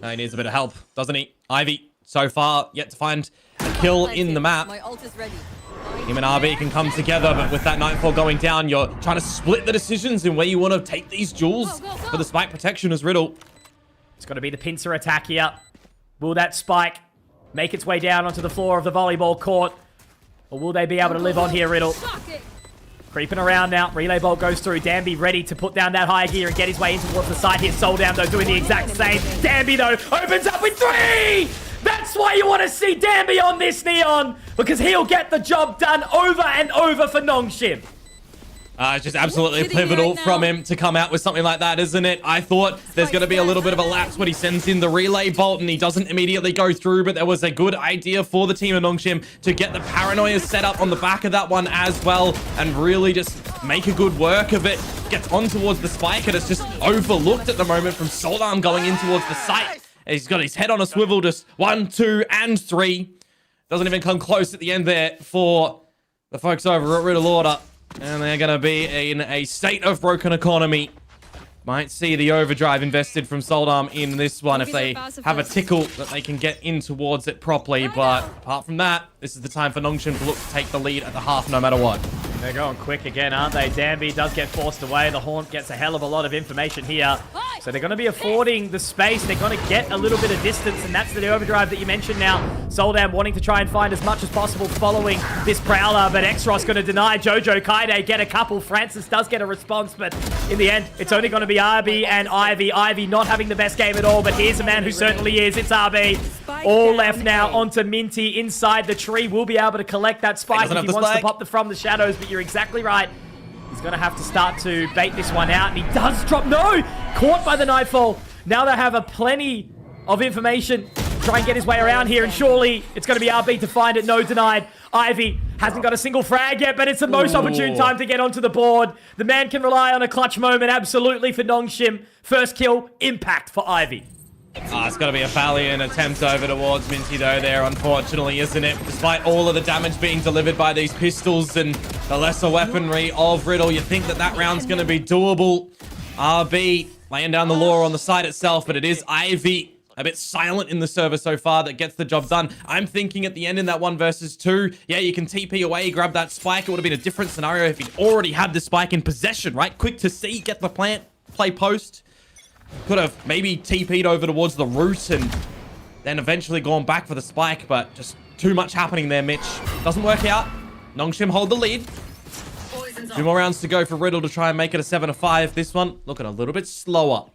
He needs a bit of help, doesn't he? Ivy, so far, yet to find a kill in the map. Him and RB can come together, but with that Nightfall going down, you're trying to split the decisions in where you want to take these duels for the spike protection as Riddle. It's going to be the pincer attack here. Will that spike make its way down onto the floor of the volleyball court? Or will they be able to live on here, Riddle? Creeping around now. Relay bolt goes through. Danby ready to put down that high gear and get his way in towards the side here. Souldown, though, doing the exact same. Danby, though, opens up with 3! That's why you want to see Danby on this, Neon, because he'll get the job done over and over for Nongshim. It's just absolutely pivotal from him to come out with something like that, isn't it? I thought there's going to be a little bit of a lapse when he sends in the relay bolt and he doesn't immediately go through, but there was a good idea for the team of Nongshim to get the paranoia set up on the back of that one as well and really just make a good work of it. Gets on towards the spike and it's just overlooked at the moment from Solarm going in towards the site. He's got his head on a swivel, just 1, 2, and 3. Doesn't even come close at the end there for the folks over at Riddle Order. And they're going to be in a state of broken economy. Might see the overdrive invested from Soldarm in this one if they have a tickle that they can get in towards it properly. But apart from that, this is the time for Nongshim to look to take the lead at the half no matter what. They're going quick again, aren't they? Danby does get forced away. The Haunt gets a hell of a lot of information here. So they're going to be affording the space. They're going to get a little bit of distance, and that's the overdrive that you mentioned now. Soldam wanting to try and find as much as possible following this Prowler, but Xros going to deny. Jojo, Kaide get a couple. Francis does get a response, but in the end, it's only going to be RB and Ivy. Ivy not having the best game at all, but here's a man who certainly is. It's RB. All left now onto Minty inside the tree. Will be able to collect that spike if he wants to pop from the shadows, but you're exactly right. He's going to have to start to bait this one out, and he does drop. No! Caught by the Nightfall. Now they have a plenty of information to try and get his way around here, and surely it's going to be RB to find it. No, denied. Ivy hasn't got a single frag yet, but it's the most opportune time to get onto the board. The man can rely on a clutch moment, absolutely, for Nongshim. First kill, impact for Ivy. It's got to be a valiant attempt over towards Minty, though, there, unfortunately, isn't it? Despite all of the damage being delivered by these pistols and the lesser weaponry of Riddle, you think that that round's going to be doable. RB laying down the law on the side itself, but it is Ivy, a bit silent in the server so far, that gets the job done. I'm thinking at the end in that 1 versus 2, yeah, you can TP away, grab that spike. It would have been a different scenario if he'd already had the spike in possession, right? Quick to see, get the plant, play post. Could have maybe TP'd over towards the root and then eventually gone back for the spike, but just too much happening there, Mitch. Doesn't work out. Nongshim hold the lead. 2 more rounds to go for Riddle to try and make it a 7-5. This one looking a little bit slower.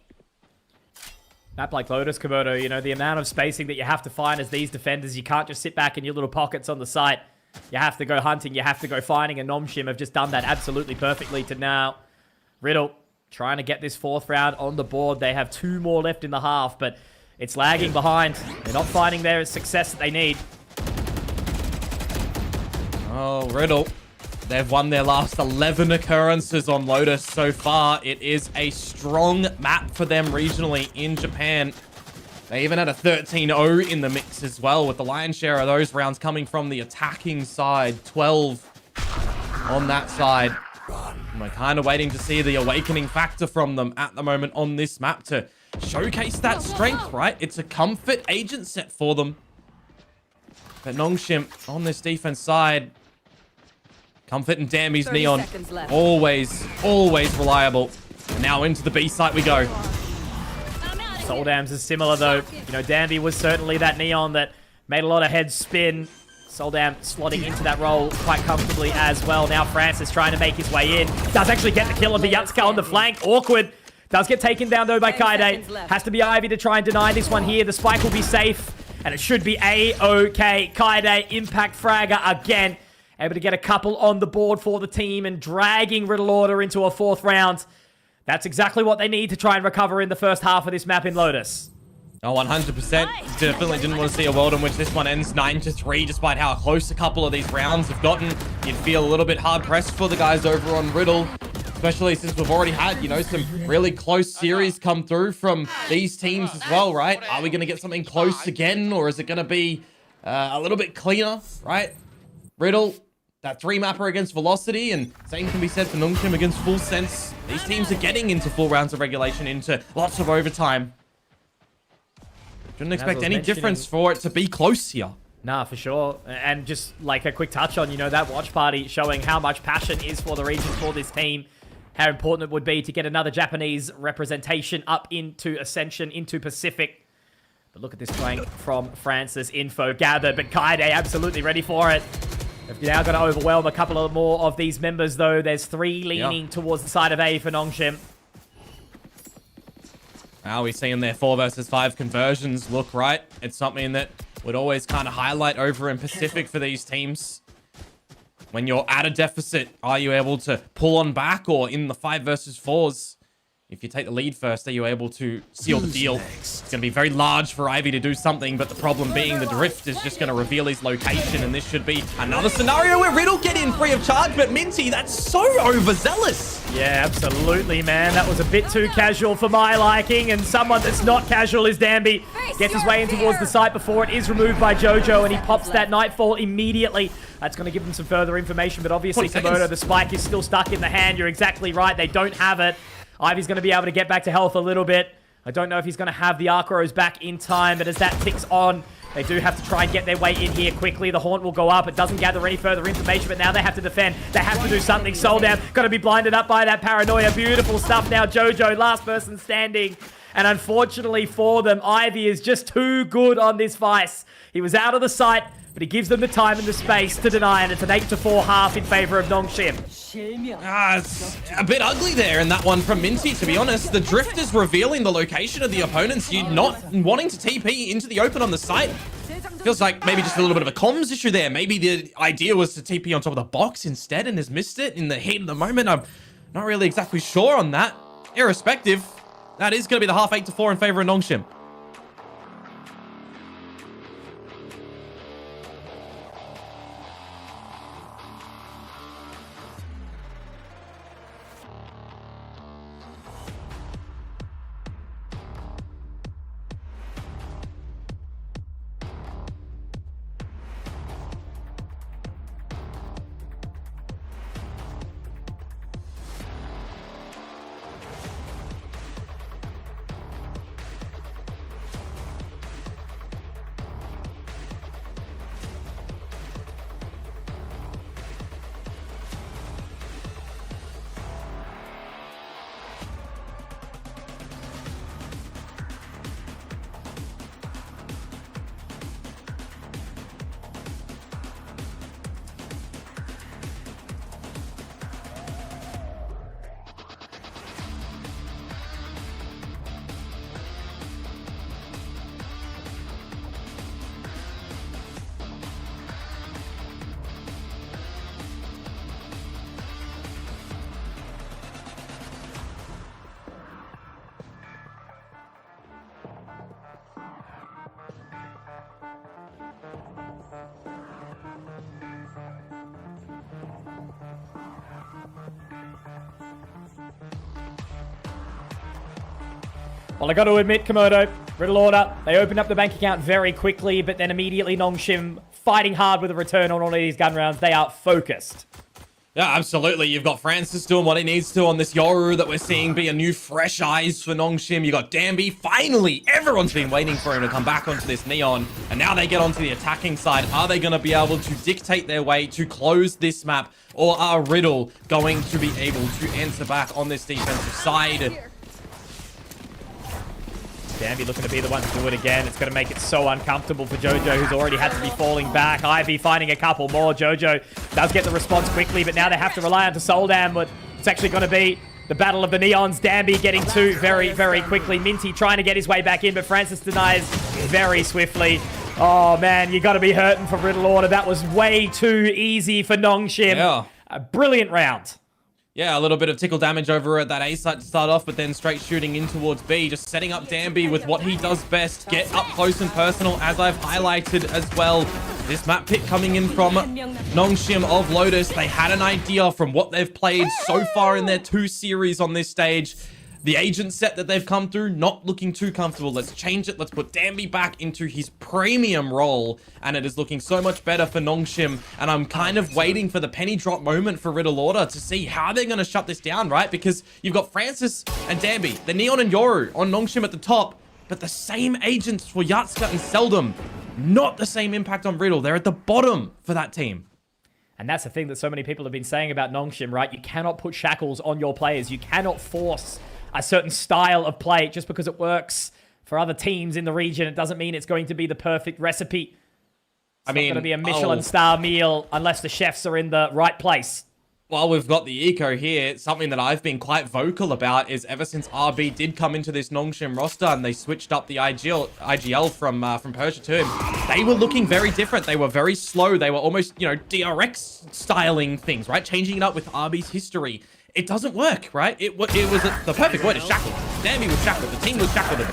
Map like Lotus, Komodo, you know, the amount of spacing that you have to find as these defenders, you can't just sit back in your little pockets on the site. You have to go hunting, you have to go finding, and Nongshim have just done that absolutely perfectly to now. Riddle trying to get this 4th round on the board. They have 2 more left in the half, but it's lagging behind. They're not finding their success that they need. Oh, Riddle. They've won their last 11 occurrences on Lotus so far. It is a strong map for them regionally in Japan. They even had a 13-0 in the mix as well, with the lion's share of those rounds coming from the attacking side. 12 on that side. And we're kind of waiting to see the awakening factor from them at the moment on this map to showcase that strength, right? It's a comfort agent set for them. But Nongshim on this defense side, Comfort and Damby's Neon, always reliable. And now into the B site we go. Soldam's is similar though. You know, Danby was certainly that Neon that made a lot of heads spin. Soldam slotting into that role quite comfortably as well. Now Francis trying to make his way in. Does actually get the kill on Vyatska on the flank. Awkward. Does get taken down though by Kaide. Has to be Ivy to try and deny this one here. The spike will be safe. And it should be A-OK. Kaide, impact fragger again. Able to get a couple on the board for the team and dragging Riddle Order into a 4th round. That's exactly what they need to try and recover in the first half of this map in Lotus. Oh, 100%. Definitely didn't want to see a world in which this one ends 9-3, despite how close a couple of these rounds have gotten. You'd feel a little bit hard-pressed for the guys over on Riddle, especially since we've already had, you know, some really close series come through from these teams as well, right? Are we going to get something close again, or is it going to be a little bit cleaner, right? Riddle that 3-mapper against Velocity, and same can be said for Nongshim against Full Sense. These teams are getting into full rounds of regulation, into lots of overtime. Shouldn't expect any difference for it to be close here. Nah, for sure. And just like a quick touch on, that watch party showing how much passion is for the region, for this team. How important it would be to get another Japanese representation up into Ascension, into Pacific. But look at this flank from Francis. Info gathered, but Kaede absolutely ready for it. They've now got to overwhelm a couple of more of these members, though. There's 3 leaning towards the side of A for Nongshim. Now we're seeing their 4 versus 5 conversions look right. It's something that would always kind of highlight over in Pacific for these teams. When you're at a deficit, are you able to pull on back, or in the 5 versus 4s? If you take the lead first, are you able to seal the deal? It's going to be very large for Ivy to do something, but the problem being the drift is just going to reveal his location, and this should be another scenario where Riddle get in free of charge, but Minty, that's so overzealous. Yeah, absolutely, man. That was a bit too casual for my liking, and someone that's not casual is Danby. Gets his way in towards the site before it is removed by Jojo, and he pops that Nightfall immediately. That's going to give him some further information, but obviously, Komodo, the spike is still stuck in the hand. You're exactly right. They don't have it. Ivy's going to be able to get back to health a little bit. I don't know if he's going to have the Archeros back in time, but as that ticks on, they do have to try and get their way in here quickly. The Haunt will go up. It doesn't gather any further information, but now they have to defend. They have to do something. Soldown going to be blinded up by that paranoia. Beautiful stuff now. Jojo, last person standing. And unfortunately for them, Ivy is just too good on this Vice. He was out of the sight, but he gives them the time and the space to deny, and it's an 8-4 half in favor of Nongshim. It's a bit ugly there in that one from Minty, to be honest. The drift is revealing the location of the opponents. You're not wanting to TP into the open on the site. Feels like maybe just a little bit of a comms issue there. Maybe the idea was to TP on top of the box instead and has missed it in the heat of the moment. I'm not really exactly sure on that. Irrespective, that is going to be the half 8-4 in favor of Nongshim. Well, I got to admit, Komodo, Riddle Order, they opened up the bank account very quickly, but then immediately Nongshim fighting hard with a return on all of these gun rounds. They are focused. Yeah, absolutely. You've got Francis doing what he needs to on this Yoru that we're seeing be a new fresh eyes for Nongshim. You got Danby. Finally, everyone's been waiting for him to come back onto this Neon. And now they get onto the attacking side. Are they going to be able to dictate their way to close this map? Or are Riddle going to be able to answer back on this defensive side? Danby looking to be the one to do it again. It's going to make it so uncomfortable for Jojo, who's already had to be falling back. Ivy finding a couple more. Jojo does get the response quickly, but now they have to rely on to Soldan, but it's actually going to be the battle of the Neons. Danby getting two very, very quickly. Minty trying to get his way back in, but Francis denies very swiftly. Oh, man, you got to be hurting for Riddle Order. That was way too easy for Nongshim. Yeah. A brilliant round. Yeah, a little bit of tickle damage over at that A site to start off, but then straight shooting in towards B, just setting up Danby with what he does best, get up close and personal, as I've highlighted as well. This map pick coming in from Nongshim of Lotus. They had an idea from what they've played so far in their 2 series on this stage, The agent set that they've come through, not looking too comfortable. Let's change it. Let's put Danby back into his premium role. And it is looking so much better for Nongshim. And I'm kind of waiting for the penny drop moment for Riddle Order to see how they're going to shut this down, right? Because you've got Francis and Danby, the Neon and Yoru on Nongshim at the top. But the same agents for Yatska and Seldom. Not the same impact on Riddle. They're at the bottom for that team. And that's the thing that so many people have been saying about Nongshim, right? You cannot put shackles on your players. You cannot force a certain style of play just because it works for other teams in the region. It doesn't mean it's going to be the perfect recipe. It's not going to be a Michelin star meal unless the chefs are in the right place. While we've got the eco here, something that I've been quite vocal about is ever since RB did come into this Nongshim roster and they switched up the IGL from Persia to him, they were looking very different. They were very slow. They were almost, you know, DRX styling things, right? Changing it up with RB's history. It doesn't work, right? It was the perfect word is shackled. Danby was shackled. The team was shackled.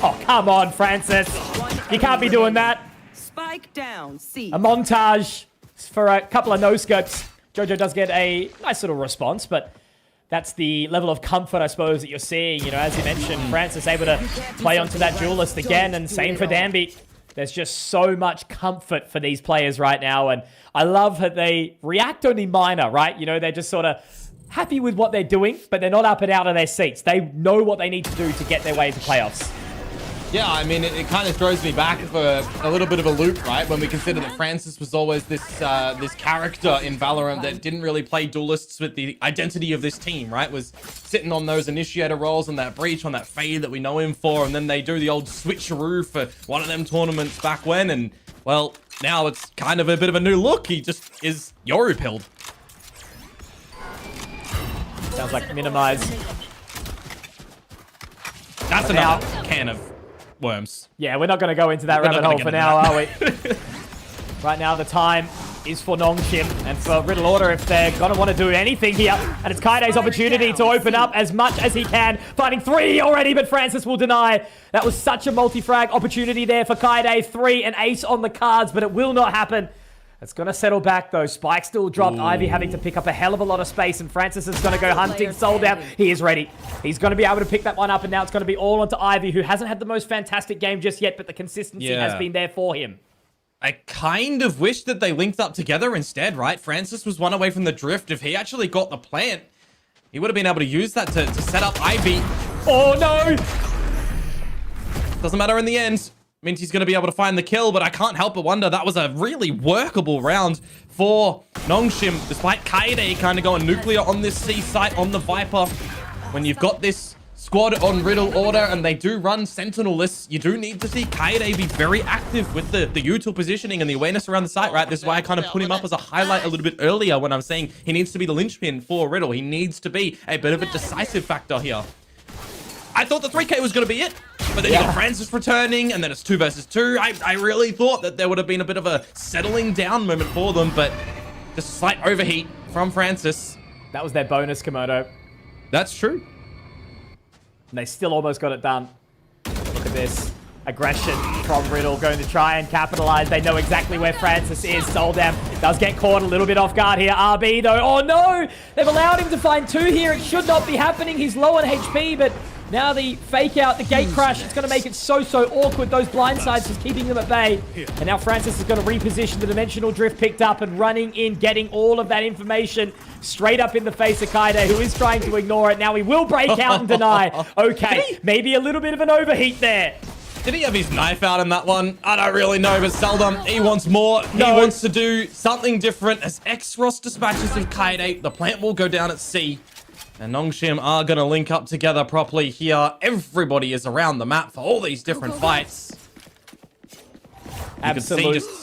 Oh, come on, Francis. You can't be doing that. Spike down, C. A montage for a couple of no-scopes. Jojo does get a nice little response, but that's the level of comfort, I suppose, that you're seeing. You know, as you mentioned, Francis able to play onto that duelist again, and same for Danby. There's just so much comfort for these players right now, and I love that they react only minor, right? You know, they're just sort of happy with what they're doing, but they're not up and out of their seats. They know what they need to do to get their way into playoffs. Yeah, I mean, it kind of throws me back for a little bit of a loop, right? When we consider that Francis was always this this character in Valorant that didn't really play duelists with the identity of this team, right? Was sitting on those initiator roles on that breach, on that fade that we know him for, and then they do the old switcheroo for one of them tournaments back when, and, well, now it's kind of a bit of a new look. He just is Yoru-pilled. Sounds like minimize. That's another can of worms. Yeah, we're not going to go into that rabbit hole for now, are we? Right now, the time is for Nongshim and for Riddle Order if they're going to want to do anything here. And it's Kaide's opportunity to open up as much as he can. Finding 3 already, but Francis will deny. That was such a multi-frag opportunity there for Kaide. 3, an ace on the cards, but it will not happen. It's going to settle back, though. Spike still dropped. Ooh. Ivy having to pick up a hell of a lot of space, and Francis is going to go hunting. Sold out. He is ready. He's going to be able to pick that one up, and now it's going to be all onto Ivy, who hasn't had the most fantastic game just yet, but the consistency has been there for him. I kind of wish that they linked up together instead, right? Francis was one away from the drift. If he actually got the plant, he would have been able to use that to set up Ivy. Oh, no! Doesn't matter in the end. Means he's going to be able to find the kill, but I can't help but wonder that was a really workable round for Nongshim, despite Kaede kind of going nuclear on this C site on the Viper. When you've got this squad on Riddle Order and they do run Sentinel lists, you do need to see Kaede be very active with the util positioning and the awareness around the site, right? This is why I kind of put him up as a highlight a little bit earlier when I'm saying he needs to be the linchpin for Riddle. He needs to be a bit of a decisive factor here. I thought the 3K was going to be it, but then you got Francis returning, and then it's 2 versus 2. I really thought that there would have been a bit of a settling down moment for them, but just a slight overheat from Francis. That was their bonus, Komodo. That's true. And they still almost got it done. Look at this. Aggression from Riddle, going to try and capitalize. They know exactly where Francis is. Soldam does get caught a little bit off guard here. RB, though. Oh, no! They've allowed him to find 2 here. It should not be happening. He's low on HP, but now the fake out, the gate crash, it's going to make it so awkward. Those blind sides just keeping them at bay. And now Francis is going to reposition. The dimensional drift picked up and running in, getting all of that information straight up in the face of Kaide, who is trying to ignore it. Now he will break out and deny. Okay, maybe a little bit of an overheat there. Did he have his knife out in that one? I don't really know, but Seldom, he wants more. He wants to do something different. As X-Ross dispatches of Kaide, the plant will go down at C. And Nongshim are going to link up together properly here. Everybody is around the map for all these different fights. Absolutely. You can see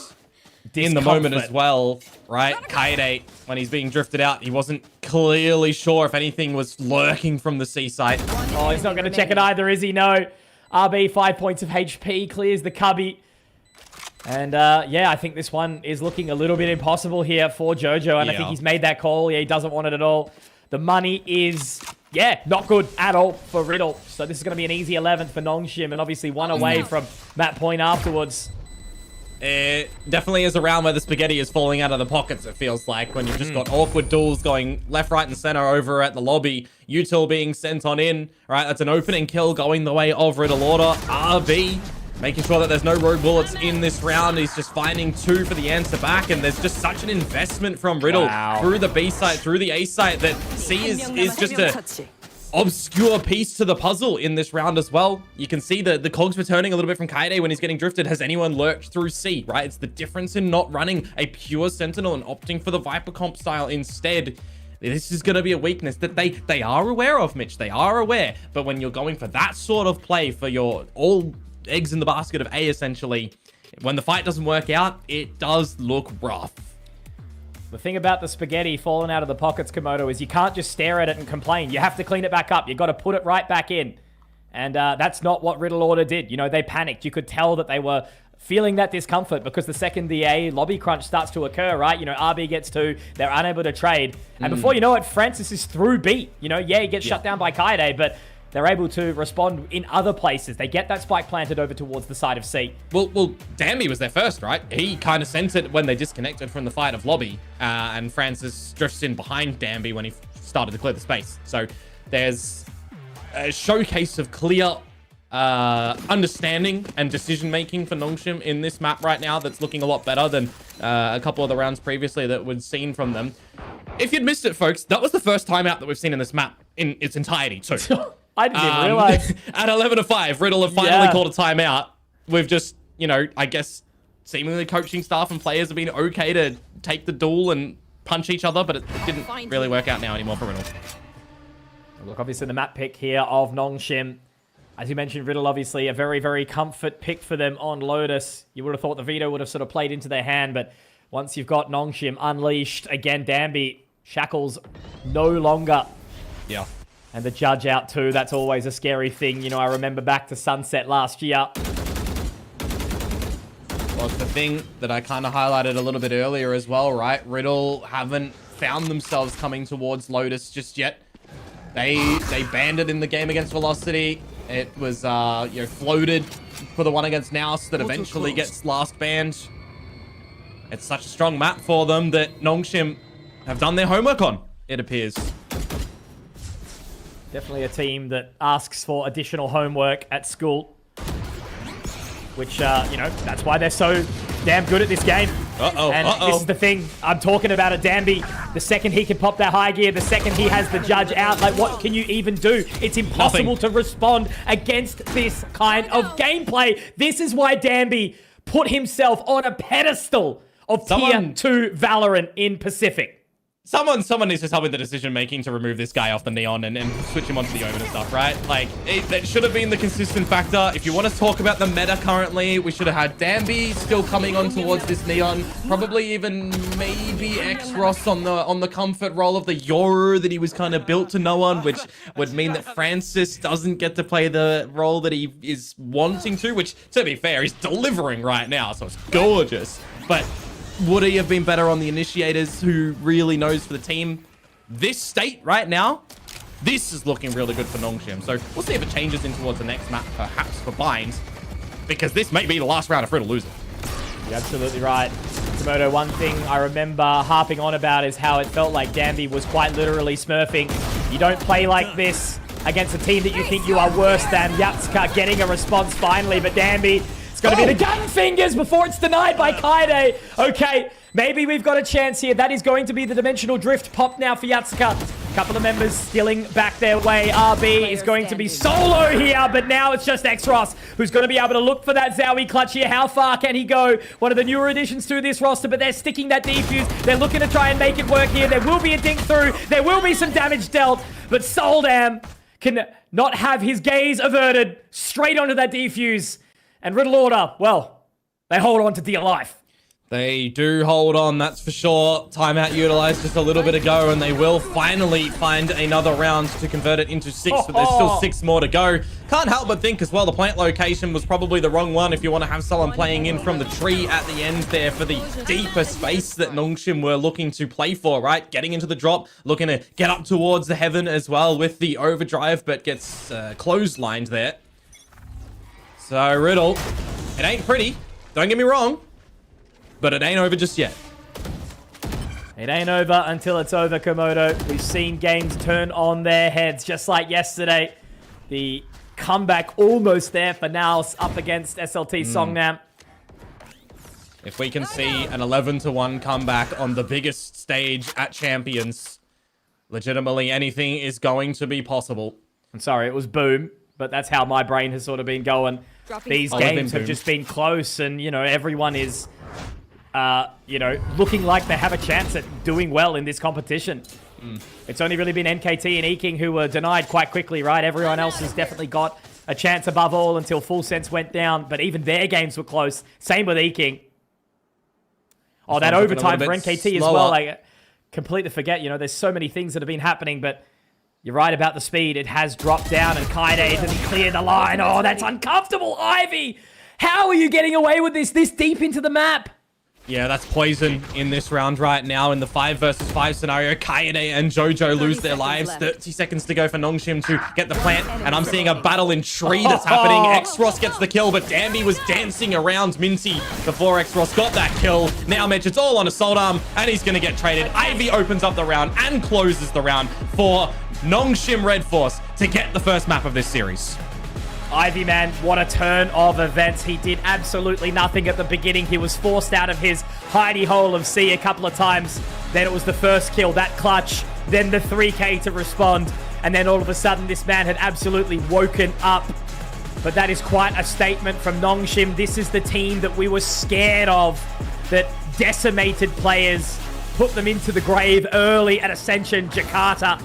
just in the moment as well, right? Kaide, when he's being drifted out, he wasn't clearly sure if anything was lurking from the C site. Oh, he's not going to check it either, is he? No. RB, 5 points of HP, clears the cubby. And, yeah, I think this one is looking a little bit impossible here for Jojo. And I think he's made that call. Yeah, he doesn't want it at all. The money is, not good at all for Riddle. So this is going to be an easy 11th for Nongshim. And obviously 1 away from that point afterwards. It definitely is a round where the spaghetti is falling out of the pockets, it feels like, when you've just got awkward duels going left, right, and center over at the lobby. Util being sent on in, right? That's an opening kill going the way of Riddle Order. RB making sure that there's no rogue bullets in this round. He's just finding 2 for the answer back, and there's just such an investment from Riddle through the B site, through the A site, that C is just a obscure piece to the puzzle in this round as well. You can see the cogs returning a little bit from Kaede when he's getting drifted. Has anyone lurked through C, right? It's the difference in not running a pure Sentinel and opting for the Viper comp style instead. This is going to be a weakness that they are aware of, Mitch. They are aware. But when you're going for that sort of play for your all eggs in the basket of A, essentially, when the fight doesn't work out, it does look rough. The thing about the spaghetti falling out of the pockets, Komodo, is you can't just stare at it and complain. You have to clean it back up. You've got to put it right back in. And that's not what Riddle Order did. You know, they panicked. You could tell that they were feeling that discomfort because the second the A lobby crunch starts to occur, right? You know, RB gets 2. They're unable to trade. And before you know it, Francis is through B. You know, yeah, he gets shut down by Kaede, but they're able to respond in other places. They get that spike planted over towards the side of C. Well, Danby was there first, right? He kind of sent it when they disconnected from the fight of lobby, and Francis drifts in behind Danby when he started to clear the space. So there's a showcase of clear understanding and decision-making for Nongshim in this map right now that's looking a lot better than a couple of the rounds previously that we'd seen from them. If you'd missed it, folks, that was the first timeout that we've seen in this map in its entirety, too. I didn't even realize. At 11-5, Riddle have finally called a timeout. We've just, you know, I guess seemingly coaching staff and players have been okay to take the duel and punch each other, but it didn't really work out now anymore for Riddle. Look, obviously the map pick here of Nongshim. As you mentioned, Riddle, obviously a very, very comfort pick for them on Lotus. You would have thought the veto would have sort of played into their hand, but once you've got Nongshim unleashed, again, Danby, shackles no longer. Yeah. And the judge out too. That's always a scary thing. You know, I remember back to Sunset last year. Well, it's the thing that I kind of highlighted a little bit earlier as well, right? Riddle haven't found themselves coming towards Lotus just yet. They banned it in the game against Velocity. It was, you know, floated for the one against NAOS that eventually gets last banned. It's such a strong map for them that Nongshim have done their homework on, it appears. Definitely a team that asks for additional homework at school. Which, you know, that's why they're so damn good at this game. This is the thing. I'm talking about a Danby. The second he can pop that high gear, the second he has the judge out, like, what can you even do? It's impossible to respond against this kind of gameplay. This is why Danby put himself on a pedestal of Tier 2 Valorant in Pacific. Someone needs to tell me the decision-making to remove this guy off the Neon and switch him onto the Omen and stuff, right? Like, that should have been the consistent factor. If you want to talk about the meta currently, we should have had Danby still coming on towards this Neon. Probably even maybe X-Ross on the comfort role of the Yoru that he was kind of built to know on, which would mean that Francis doesn't get to play the role that he is wanting to, which, to be fair, he's delivering right now, so it's gorgeous. But would he have been better on the initiators who really knows for the team? This state right now, this is looking really good for Nongshim. So we'll see if it changes in towards the next map, perhaps for Binds, because this may be the last round if Riddle loses. You're absolutely right. Komodo, one thing I remember harping on about is how it felt like Danby was quite literally smurfing. You don't play like this against a team that you think you are worse than. Yatsuka getting a response finally, but Danby, it's going to be the gun fingers before it's denied by Kaede. Okay, maybe we've got a chance here. That is going to be the dimensional drift pop now for Yatsuka. A couple of members stealing back their way. RB is going to be solo here, but now it's just X-Ross who's going to be able to look for that Zowie clutch here. How far can he go? One of the newer additions to this roster, but they're sticking that defuse. They're looking to try and make it work here. There will be a dink through. There will be some damage dealt, but Soldam can not have his gaze averted straight onto that defuse. And Riddle Order, well, they hold on to dear life. They do hold on, that's for sure. Timeout utilized just a little bit ago, and they will finally find another round to convert it into 6, but there's still 6 more to go. Can't help but think as well, the plant location was probably the wrong one if you want to have someone playing in from the tree at the end there for the deeper space that Nongshim were looking to play for, right? Getting into the drop, looking to get up towards the heaven as well with the overdrive, but gets clotheslined there. So Riddle, it ain't pretty, don't get me wrong, but it ain't over just yet. It ain't over until it's over, Komodo. We've seen games turn on their heads, just like yesterday. The comeback almost there for NAOS up against SLT Songnam. If we can see an 11-1 comeback on the biggest stage at Champions, legitimately anything is going to be possible. I'm sorry, it was Boom, but that's how my brain has sort of been going. These games have just been close, and, you know, everyone is, you know, looking like they have a chance at doing well in this competition. It's only really been NKT and Eking who were denied quite quickly, right? Everyone else has definitely got a chance above all until Full Sense went down, but even their games were close. Same with Eking. Oh, that overtime for NKT as well. I completely forget, you know, there's so many things that have been happening, but you're right about the speed. It has dropped down, and Kaide doesn't clear the line. Oh, that's uncomfortable, Ivy! How are you getting away with this deep into the map? Yeah, that's poison in this round right now in the 5 versus 5 scenario. Kaede and Jojo lose their lives. 30 seconds to go for Nongshim to get the plant, and I'm seeing a battle in tree that's happening. X-Ross gets the kill, but Danby was dancing around Minty before X-Ross got that kill. Now Mitch, it's all on Assault Arm, and he's going to get traded. Ivy opens up the round and closes the round for Nongshim Red Force to get the first map of this series. Ivy, man, what a turn of events. He did absolutely nothing at the beginning. He was forced out of his hidey hole of C a couple of times. Then it was the first kill, that clutch. Then the 3K to respond. And then all of a sudden, this man had absolutely woken up. But that is quite a statement from Nongshim. This is the team that we were scared of, that decimated players, put them into the grave early at Ascension Jakarta,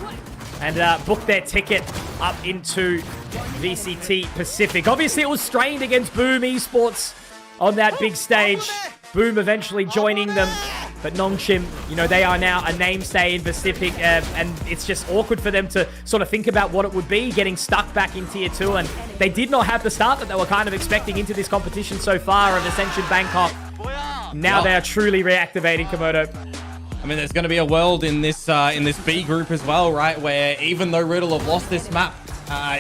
and booked their ticket up into VCT Pacific. Obviously, it was strained against Boom Esports on that big stage. Boom eventually joining them, but Nongshim, you know, they are now a namestay in Pacific, and it's just awkward for them to sort of think about what it would be getting stuck back in Tier 2, and they did not have the start that they were kind of expecting into this competition so far of Ascension Bangkok. Now they are truly reactivating, Komodo. I mean, there's going to be a world in this B group as well, right? Where even though Riddle have lost this map,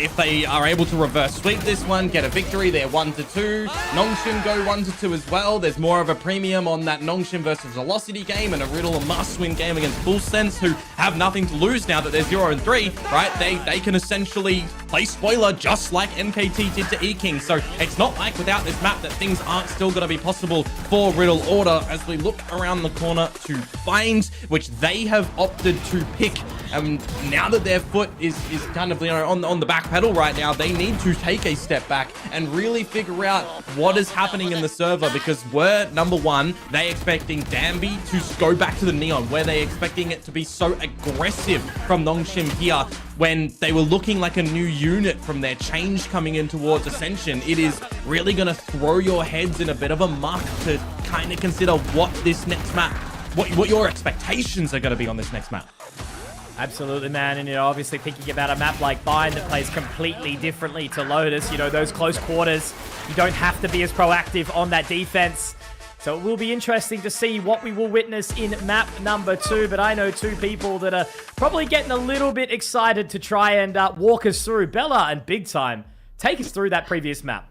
if they are able to reverse sweep this one, get a victory, they're 1-2. Nongshim go 1-2 as well. There's more of a premium on that Nongshim versus Velocity game, and a Riddle a must-win game against Full Sense, who have nothing to lose now that they're 0-3, right? They can essentially play spoiler just like NKT did to Eking. So it's not like without this map that things aren't still going to be possible for Riddle Order as we look around the corner to find, which they have opted to pick. And now that their foot is kind of, you know, on the back pedal right now, they need to take a step back and really figure out what is happening in the server, because were number one, they expecting Danby to go back to the Neon? Were they expecting it to be so aggressive from Nongshim here when they were looking like a new unit from their change coming in towards Ascension? It is really going to throw your heads in a bit of a muck to kind of consider what this next map, what your expectations are going to be on this next map. Absolutely, man. And, you know, obviously thinking about a map like Bind that plays completely differently to Lotus, you know, those close quarters, you don't have to be as proactive on that defense. So it will be interesting to see what we will witness in map number 2. But I know two people that are probably getting a little bit excited to try and walk us through. Bella and Big Time, take us through that previous map.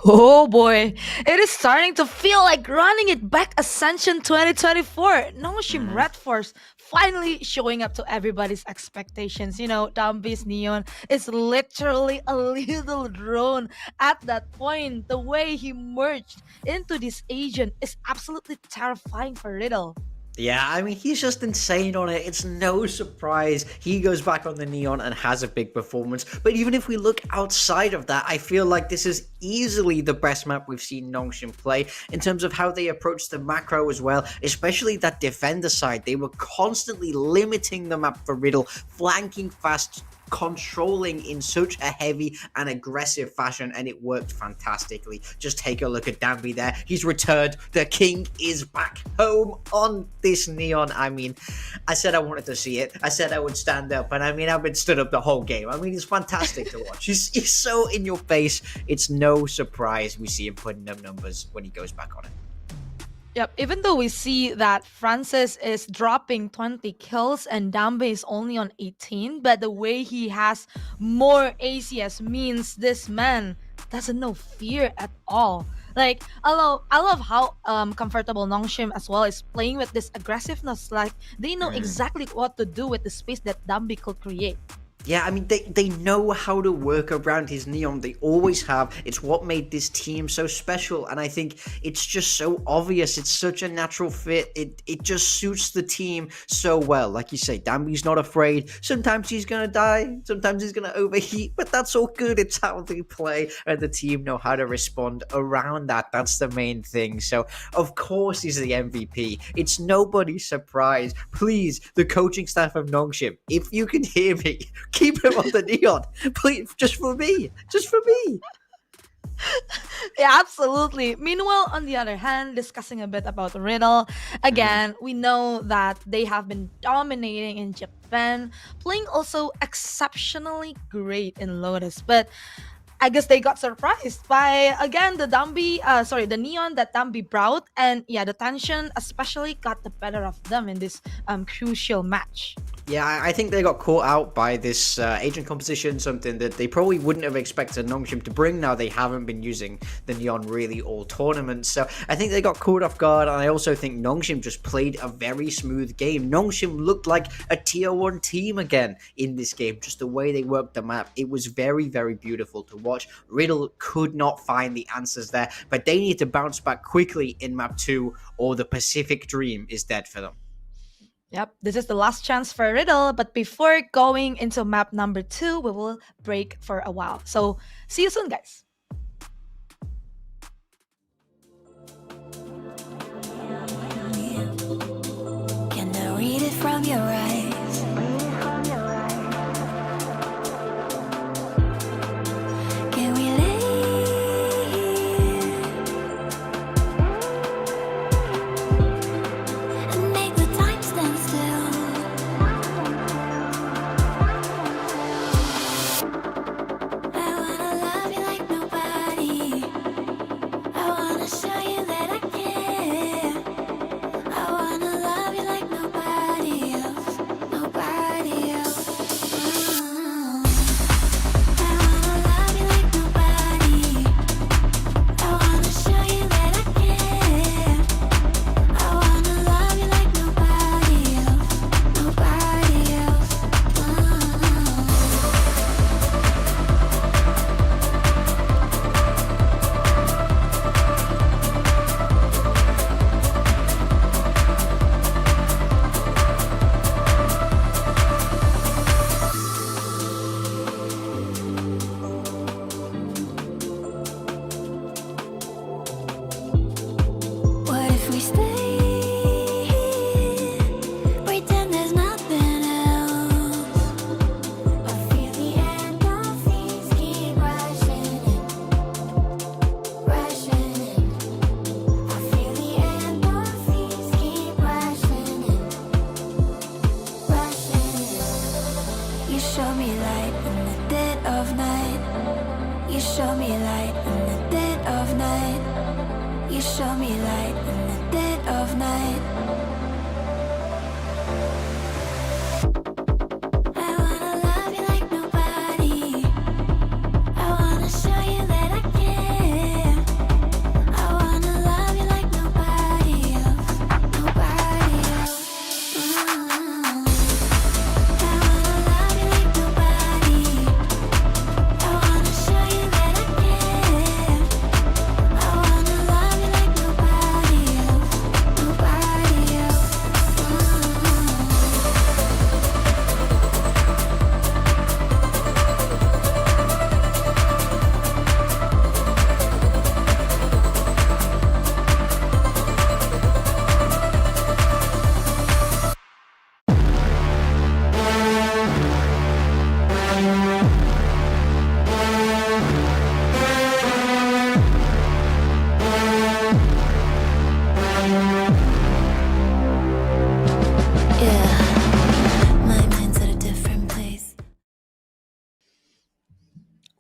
Oh boy, it is starting to feel like running it back Ascension 2024. Nongshim Red Force finally showing up to everybody's expectations. You know, Damby's Neon is literally a little drone at that point. The way he merged into this agent is absolutely terrifying for Riddle. Yeah, I mean, he's just insane on it. It's no surprise he goes back on the Neon and has a big performance. But even if we look outside of that, I feel like this is easily the best map we've seen Nongshim play in terms of how they approach the macro as well, especially that defender side. They were constantly limiting the map for Riddle, flanking fast, controlling in such a heavy and aggressive fashion, and it worked fantastically. Just take a look at Danby there. He's returned. The king is back home on this Neon. I mean, I said I wanted to see it. I said I would stand up, and I mean, I've been stood up the whole game. I mean, it's fantastic to watch. He's so in your face. It's no surprise we see him putting up numbers when he goes back on it. Yep, even though we see that Francis is dropping 20 kills and Dambe is only on 18, but the way he has more ACS means this man doesn't know fear at all. Like I love how comfortable Nongshim as well is playing with this aggressiveness. Like they know exactly what to do with the space that Dambi could create. Yeah, I mean, they know how to work around his Neon. They always have. It's what made this team so special. And I think it's just so obvious. It's such a natural fit. It just suits the team so well. Like you say, Dambi's not afraid. Sometimes he's going to die. Sometimes he's going to overheat. But that's all good. It's how they play. And the team know how to respond around that. That's the main thing. So, of course, he's the MVP. It's nobody's surprise. Please, the coaching staff of Nongshim, if you can hear me, keep him on the Neon, please, just for me. Yeah, absolutely. Meanwhile, on the other hand, discussing a bit about Riddle, again, we know that they have been dominating in Japan, playing also exceptionally great in Lotus, but I guess they got surprised by, again, the Neon that Dambi brought, and yeah, the tension especially got the better of them in this crucial match. Yeah, I think they got caught out by this agent composition, something that they probably wouldn't have expected Nongshim to bring. Now they haven't been using the Neon really all tournament, so I think they got caught off guard, and I also think Nongshim just played a very smooth game. Nongshim looked like a tier 1 team again in this game, just the way they worked the map. It was very, very beautiful to watch. Riddle could not find the answers there, but they need to bounce back quickly in map 2 or the Pacific dream is dead for them. Yep, this is the last chance for Riddle, but before going into map number 2, we will break for a while. So, see you soon, guys. Can I read it from your eyes? Can we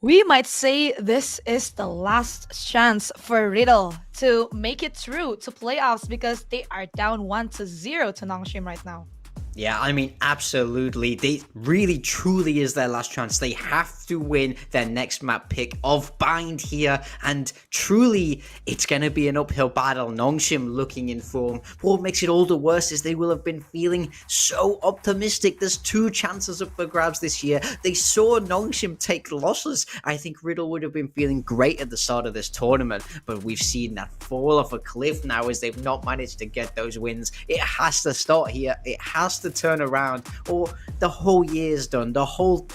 We might say this is the last chance for Riddle to make it through to playoffs because they are down 1-0 to Nongshim right now. Yeah, I mean, absolutely. They really, truly is their last chance. They have to win their next map pick of Bind here, and truly, it's going to be an uphill battle. Nongshim looking in form. But what makes it all the worse is they will have been feeling so optimistic. There's 2 chances up for grabs this year. They saw Nongshim take losses. I think Riddle would have been feeling great at the start of this tournament, but we've seen that fall off a cliff now as they've not managed to get those wins. It has to start here. It has to turn around, or the whole year's done. The whole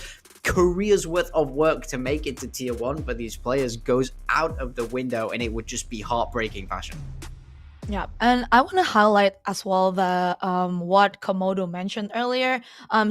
career's worth of work to make it to tier 1 for these players goes out of the window, and it would just be heartbreaking fashion. Yeah, and I want to highlight as well the what Komodo mentioned earlier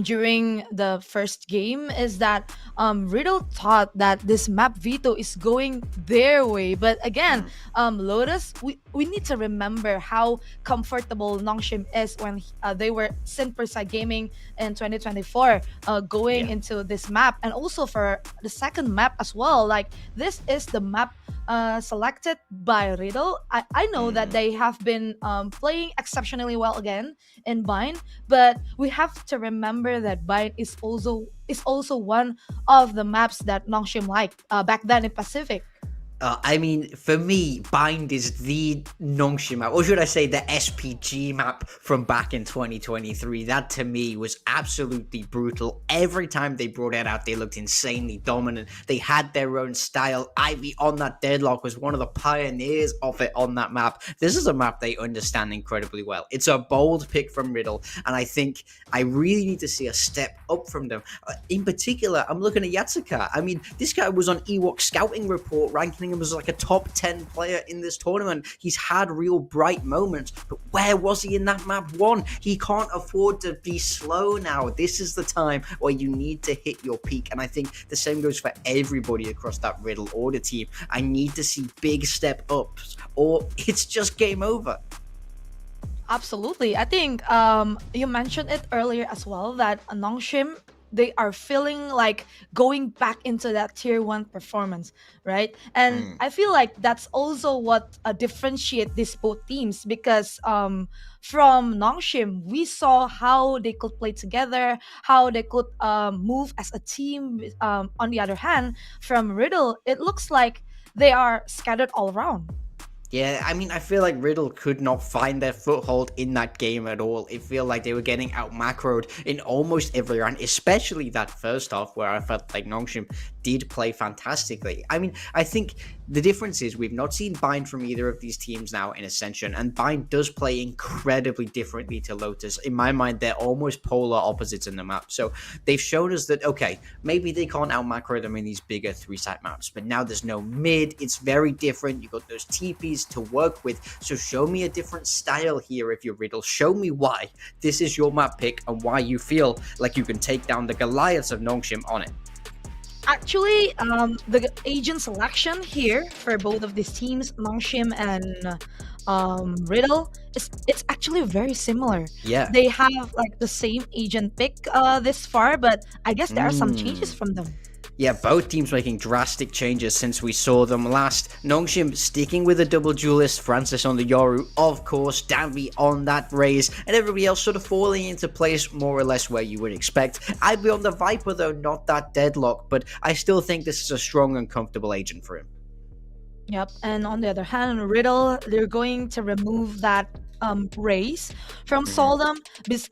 during the first game is that Riddle thought that this map veto is going their way, but again, Lotus, we need to remember how comfortable Nongshim is when they were Sin Gaming in 2024 going into this map, and also for the second map as well. Like, this is the map selected by Riddle. I know that they have been playing exceptionally well again in Bind, but we have to remember that Bind is also one of the maps that Nongshim liked back then in Pacific. I mean, for me, Bind is the Nongshim map, or should I say the SPG map from back in 2023. That, to me, was absolutely brutal. Every time they brought it out, they looked insanely dominant. They had their own style. Ivy on that deadlock was one of the pioneers of it on that map. This is a map they understand incredibly well. It's a bold pick from Riddle, and I think I really need to see a step up from them. In particular, I'm looking at Yatsuka. I mean, this guy was on Ewok Scouting Report, ranking him as like a top 10 player in this tournament. He's had real bright moments, but where was he in that map 1? He can't afford to be slow now. This is the time where you need to hit your peak, and I think the same goes for everybody across that Riddle Order team. I need to see big step ups, or it's just game over. Absolutely. I think you mentioned it earlier as well that Nongshim, they are feeling like going back into that tier 1 performance, right? And I feel like that's also what differentiate these both teams, because from Nongshim, we saw how they could play together, how they could move as a team. On the other hand, from Riddle, it looks like they are scattered all around. Yeah, I mean, I feel like Riddle could not find their foothold in that game at all. It felt like they were getting out macroed in almost every round, especially that first half where I felt like Nongshim did play fantastically. I mean, I think the difference is we've not seen Bind from either of these teams now in Ascension, and Bind does play incredibly differently to Lotus. In my mind, they're almost polar opposites in the map. So they've shown us that, okay, maybe they can't out macro them in these bigger 3-side maps, but now there's no mid. It's very different. You've got those TPs to work with. So show me a different style here if you're Riddle. Show me why this is your map pick and why you feel like you can take down the Goliaths of Nongshim on it. Actually, the agent selection here for both of these teams, Nongshim and Riddle, it's actually very similar. Yeah. They have like the same agent pick this far, but I guess there are some changes from them. Yeah, both teams making drastic changes since we saw them last. Nongshim sticking with a double duelist, Francis on the Yoru, of course, Danby on that Raze, and everybody else sort of falling into place more or less where you would expect. I'd be on the Viper though, not that deadlock, but I still think this is a strong and comfortable agent for him. Yep, and on the other hand, Riddle, they're going to remove that Raze from Soldom because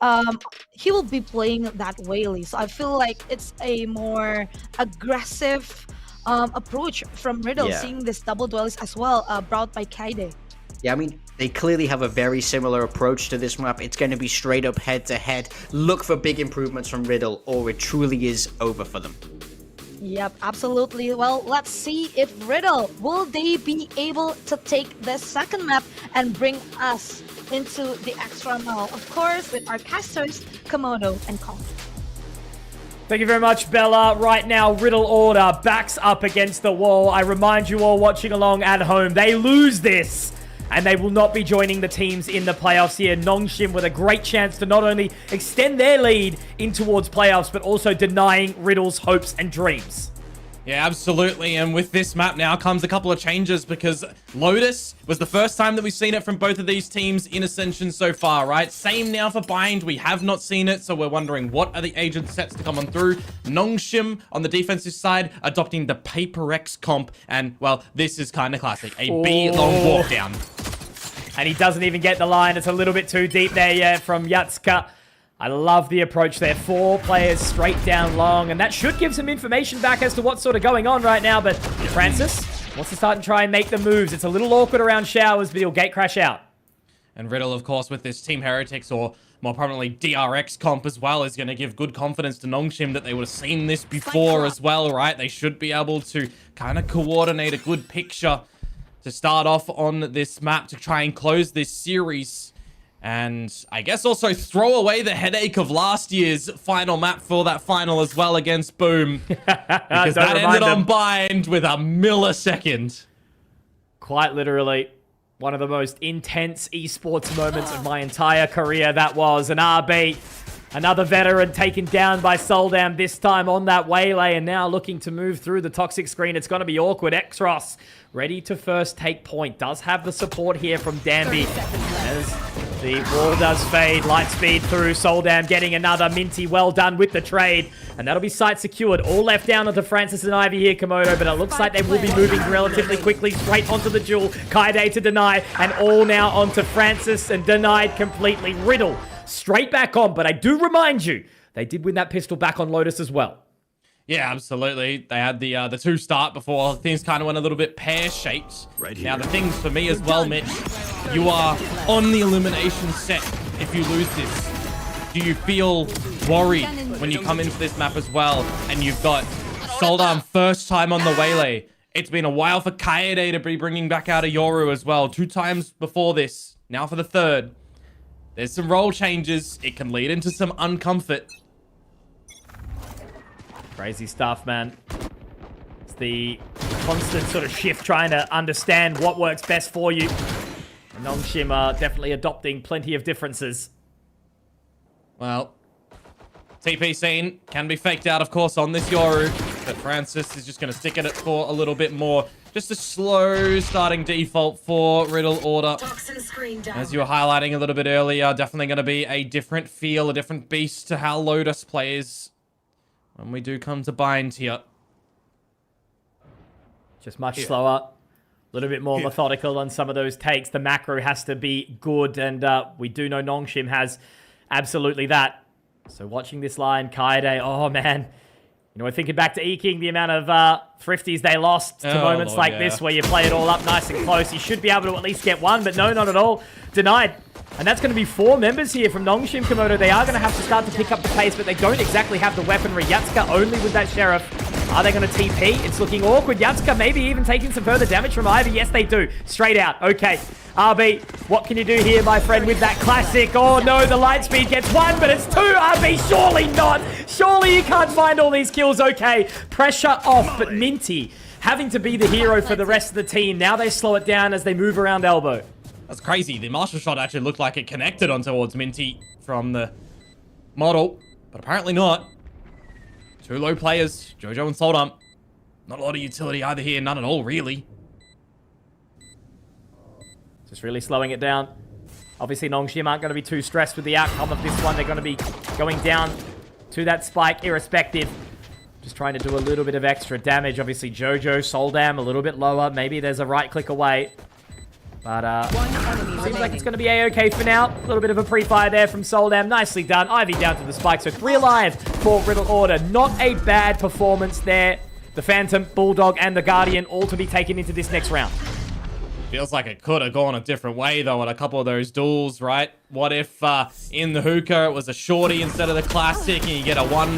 he will be playing that Whaley. So I feel like it's a more aggressive approach from Riddle, seeing this double duelist as well, brought by Kaide. Yeah, I mean, they clearly have a very similar approach to this map. It's going to be straight up head-to-head. Look for big improvements from Riddle, or it truly is over for them. Yep, absolutely. Well, let's see if Riddle, will they be able to take this second map and bring us into the extra mile, of course, with our casters, Komodo and Kong. Thank you very much, Bella. Right now, Riddle Order backs up against the wall. I remind you all watching along at home, they lose this, and they will not be joining the teams in the playoffs here. Nongshim with a great chance to not only extend their lead in towards playoffs, but also denying Riddle's hopes and dreams. Yeah, absolutely. And with this map now comes a couple of changes because Lotus was the first time that we've seen it from both of these teams in Ascension so far, right? Same now for Bind. We have not seen it, so we're wondering what are the agent sets to come on through. Nongshim on the defensive side adopting the Paper X comp. And, well, this is kind of classic. A B long walk down. And he doesn't even get the line. It's a little bit too deep there, yeah, from Yatska. I love the approach there. 4 players straight down long, and that should give some information back as to what's sort of going on right now. But Francis wants to start and try and make the moves. It's a little awkward around Showers, but he'll gate crash out. And Riddle, of course, with this Team Heretics, or more prominently DRX comp as well, is going to give good confidence to Nongshim that they would have seen this before as well, right? They should be able to kind of coordinate a good picture to start off on this map to try and close this series. And I guess also throw away the headache of last year's final map for that final as well against Boom. Because that ended on Bind with a millisecond. Quite literally, one of the most intense esports moments of my entire career, that was. An RB, another veteran taken down by Soldam, this time on that waylay, and now looking to move through the toxic screen. It's going to be awkward. Xros ready to first take point. Does have the support here from Danby. As the wall does fade. Light speed through. Soldam getting another. Minty well done with the trade. And that'll be site secured. All left down onto Francis and Ivy here, Komodo. But it looks like they will be moving relatively quickly straight onto the duel. Kaide to deny. And all now onto Francis and denied completely. Riddle straight back on. But I do remind you, they did win that pistol back on Lotus as well. Yeah, absolutely. They had the 2 start before things kind of went a little bit pear-shaped. Now, the things for me as well, Mitch, you are on the elimination set if you lose this. Do you feel worried when you come into this map as well and you've got Soldam first time on the waylay? It's been a while for Kaede to be bringing back out a Yoru as well. 2 times before this, now for the 3rd. There's some role changes. It can lead into some uncomfort. Crazy stuff, man. It's the constant sort of shift trying to understand what works best for you. And Nongshim are definitely adopting plenty of differences. Well, TP scene can be faked out, of course, on this Yoru. But Francis is just going to stick at it for a little bit more. Just a slow starting default for Riddle Order. As you were highlighting a little bit earlier, definitely going to be a different feel, a different beast to how Lotus plays when we do come to Bind here. Just much slower. A little bit more methodical on some of those takes. The macro has to be good, and we do know Nongshim has absolutely that. So watching this line, Kaede, oh man. You know, we're thinking back to E-King, the amount of thrifties they lost to moments like this where you play it all up nice and close. You should be able to at least get one, but no, not at all. Denied. And that's going to be 4 members here from Nongshim, Komodo. They are going to have to start to pick up the pace, but they don't exactly have the weaponry. Yatska only with that Sheriff. Are they going to TP? It's looking awkward. Yatska maybe even taking some further damage from Ivy. Yes, they do. Straight out. Okay. RB, what can you do here, my friend, with that classic? Oh, no, the light speed gets 1, but it's 2. RB, surely not. Surely you can't find all these kills. Okay. Pressure off, but Minty having to be the hero for the rest of the team. Now they slow it down as they move around elbow. That's crazy. The martial shot actually looked like it connected on towards Minty from the model, but apparently not. 2 low players, Jojo and Soldam. Not a lot of utility either here, none at all, really. Just really slowing it down. Obviously, Nongshim aren't going to be too stressed with the outcome of this one. They're going to be going down to that spike irrespective. Just trying to do a little bit of extra damage. Obviously, Jojo, Soldam a little bit lower. Maybe there's a right click away. But seems like it's going to be A-okay for now. A little bit of a pre-fire there from Soldam. Nicely done. Ivy down to the spike. So 3 alive for Riddle Order. Not a bad performance there. The Phantom, Bulldog, and the Guardian all to be taken into this next round. Feels like it could have gone a different way, though, at a couple of those duels, right? What if in the hookah it was a shorty instead of the classic and you get a 1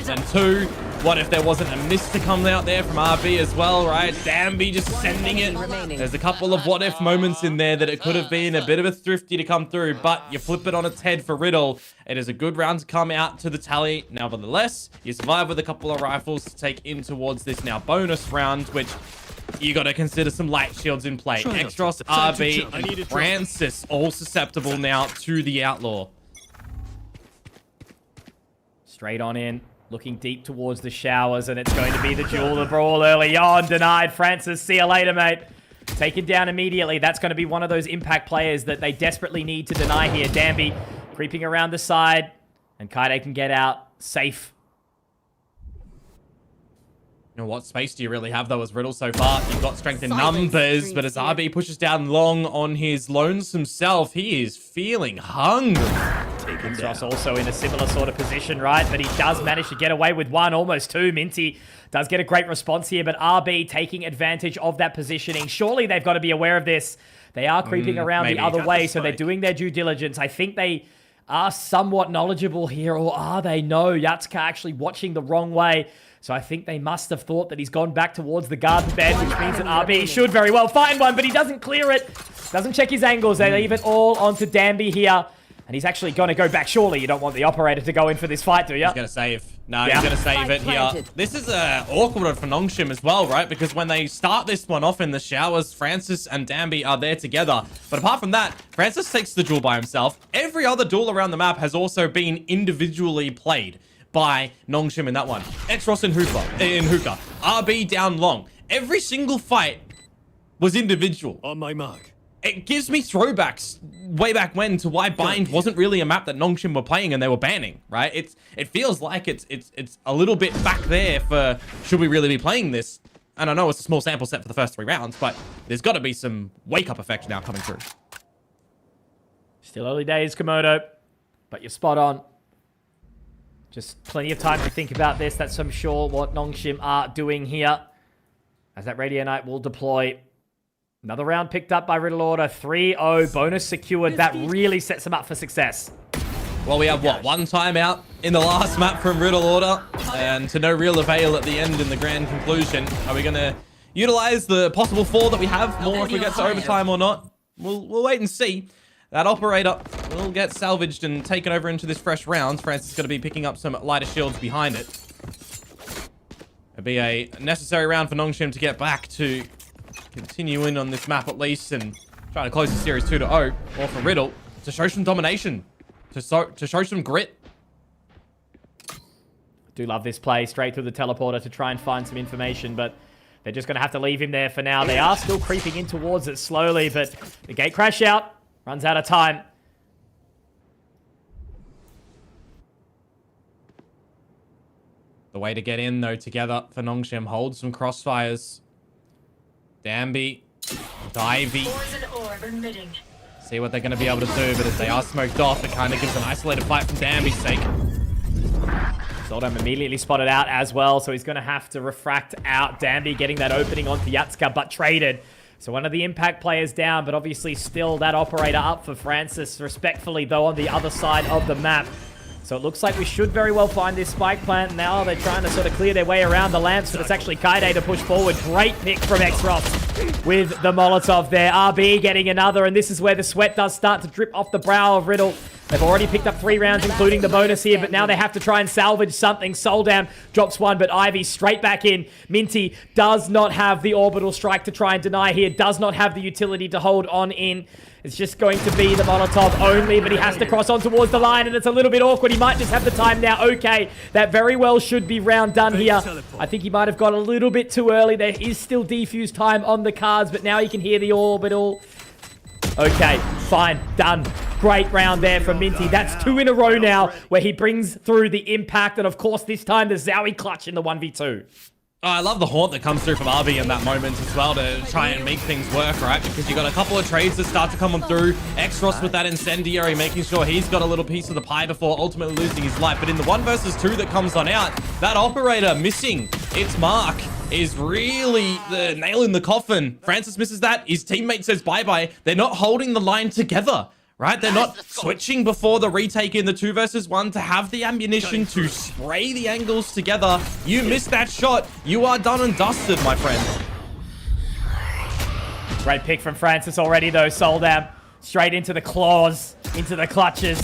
and 2? What if there wasn't a miss to come out there from RB as well, right? Danby just sending it. There's a couple of what if moments in there that it could have been a bit of a thrifty to come through, but you flip it on its head for Riddle. It is a good round to come out to the tally. Nevertheless, you survive with a couple of rifles to take in towards this now bonus round, which you got to consider some light shields in play. Xros, RB, and Francis all susceptible now to the Outlaw. Straight on in. Looking deep towards the showers, and it's going to be the duel, the brawl early on. Denied. Francis, see you later, mate. Taken down immediately. That's going to be one of those impact players that they desperately need to deny here. Danby creeping around the side, and Kaide can get out safe. You know, what space do you really have, though, as Riddle so far? You've got strength in numbers, but as RB pushes down long on his lonesome self, he is feeling hungry. Ross also in a similar sort of position, right? But he does manage to get away with one, almost two. Minty does get a great response here, but RB taking advantage of that positioning. Surely they've got to be aware of this. They are creeping around the other way, so they're doing their due diligence. I think they are somewhat knowledgeable here, or are they? No, Yatsuka actually watching the wrong way. So I think they must have thought that he's gone back towards the garden bed, which means that RB should very well find one, but he doesn't clear it. Doesn't check his angles. They leave it all onto Danby here. And he's actually going to go back. Surely you don't want the operator to go in for this fight, do you? He's going to save. No, he's going to save it here. This is awkward for Nongshim as well, right? Because when they start this one off in the showers, Francis and Danby are there together. But apart from that, Francis takes the duel by himself. Every other duel around the map has also been individually played by Nongshim in that one. X-Ross in hookah. RB down long. Every single fight was individual. On my mark. It gives me throwbacks way back when to why Bind wasn't really a map that Nongshim were playing and they were banning, right? It feels like it's a little bit back there for should we really be playing this? And I know it's a small sample set for the first 3 rounds, but there's got to be some wake-up effect now coming through. Still early days, Komodo, but you're spot on. Just plenty of time to think about this. That's, I'm sure, what Nongshim are doing here. As that Radio Knight will deploy. Another round picked up by Riddle Order. 3-0. Bonus secured. That really sets them up for success. Well, we have, what, 1 timeout in the last map from Riddle Order. And to no real avail at the end in the grand conclusion. Are we going to utilize the possible 4 that we have more if we get to overtime or not? We'll wait and see. That operator will get salvaged and taken over into this fresh round. Francis is going to be picking up some lighter shields behind it. It'll be a necessary round for Nongshim to get back to continue in on this map at least and try to close the series 2-0. Or for Riddle to show some domination, to show some grit. Do love this play straight through the teleporter to try and find some information, but they're just going to have to leave him there for now. They are still creeping in towards it slowly, but the gate crash out runs out of time. The way to get in though together for Nongshim, hold some crossfires. Danby, Divey. See what they're going to be able to do, but as they are smoked off, it kind of gives an isolated fight from Danby's sake. Soldam immediately spotted out as well, so he's going to have to refract out. Danby getting that opening onto Yatsuka, but traded. So one of the impact players down, but obviously still that operator up for Francis, respectfully though, on the other side of the map. So it looks like we should very well find this spike plant. Now they're trying to sort of clear their way around the lamps, but it's actually Kaide to push forward. Great pick from X-Ross with the Molotov there. RB getting another, and this is where the sweat does start to drip off the brow of Riddle. They've already picked up 3 rounds, including the bonus here, but now they have to try and salvage something. Soldam drops 1, but Ivy straight back in. Minty does not have the orbital strike to try and deny here, does not have the utility to hold on in. It's just going to be the Molotov only, but he has to cross on towards the line, and it's a little bit awkward. He might just have the time now. Okay, that very well should be round done here. I think he might have got a little bit too early. There is still defuse time on the cards, but now you can hear the orbital. Okay, fine, done. Great round there from Minty. That's 2 in a row now where he brings through the impact, and of course this time the Zowie clutch in the 1v2. Oh, I love the haunt that comes through from RB in that moment as well to try and make things work, right? Because you got a couple of trades that start to come on through. X-Ross with that incendiary, making sure he's got a little piece of the pie before ultimately losing his life. But in the 1 versus 2 that comes on out, that operator missing its mark is really the nail in the coffin. Francis misses that. His teammate says bye-bye. They're not holding the line together. Right? They're not switching before the retake in the 2 versus 1 to have the ammunition to spray the angles together. You missed that shot. You are done and dusted, my friend. Great pick from Francis already, though. Soldam straight into the claws, into the clutches.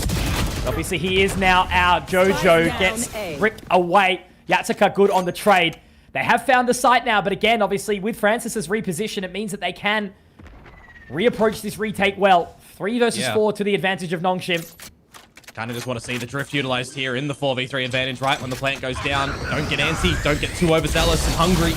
Obviously, he is now out. Jojo gets ripped away. Yatsuka good on the trade. They have found the site now, but again, obviously, with Francis's reposition, it means that they can reapproach this retake well. 3 versus 4 to the advantage of Nongshim. Kind of just want to see the drift utilized here in the 4v3 advantage, right? When the plant goes down, don't get antsy, don't get too overzealous and hungry.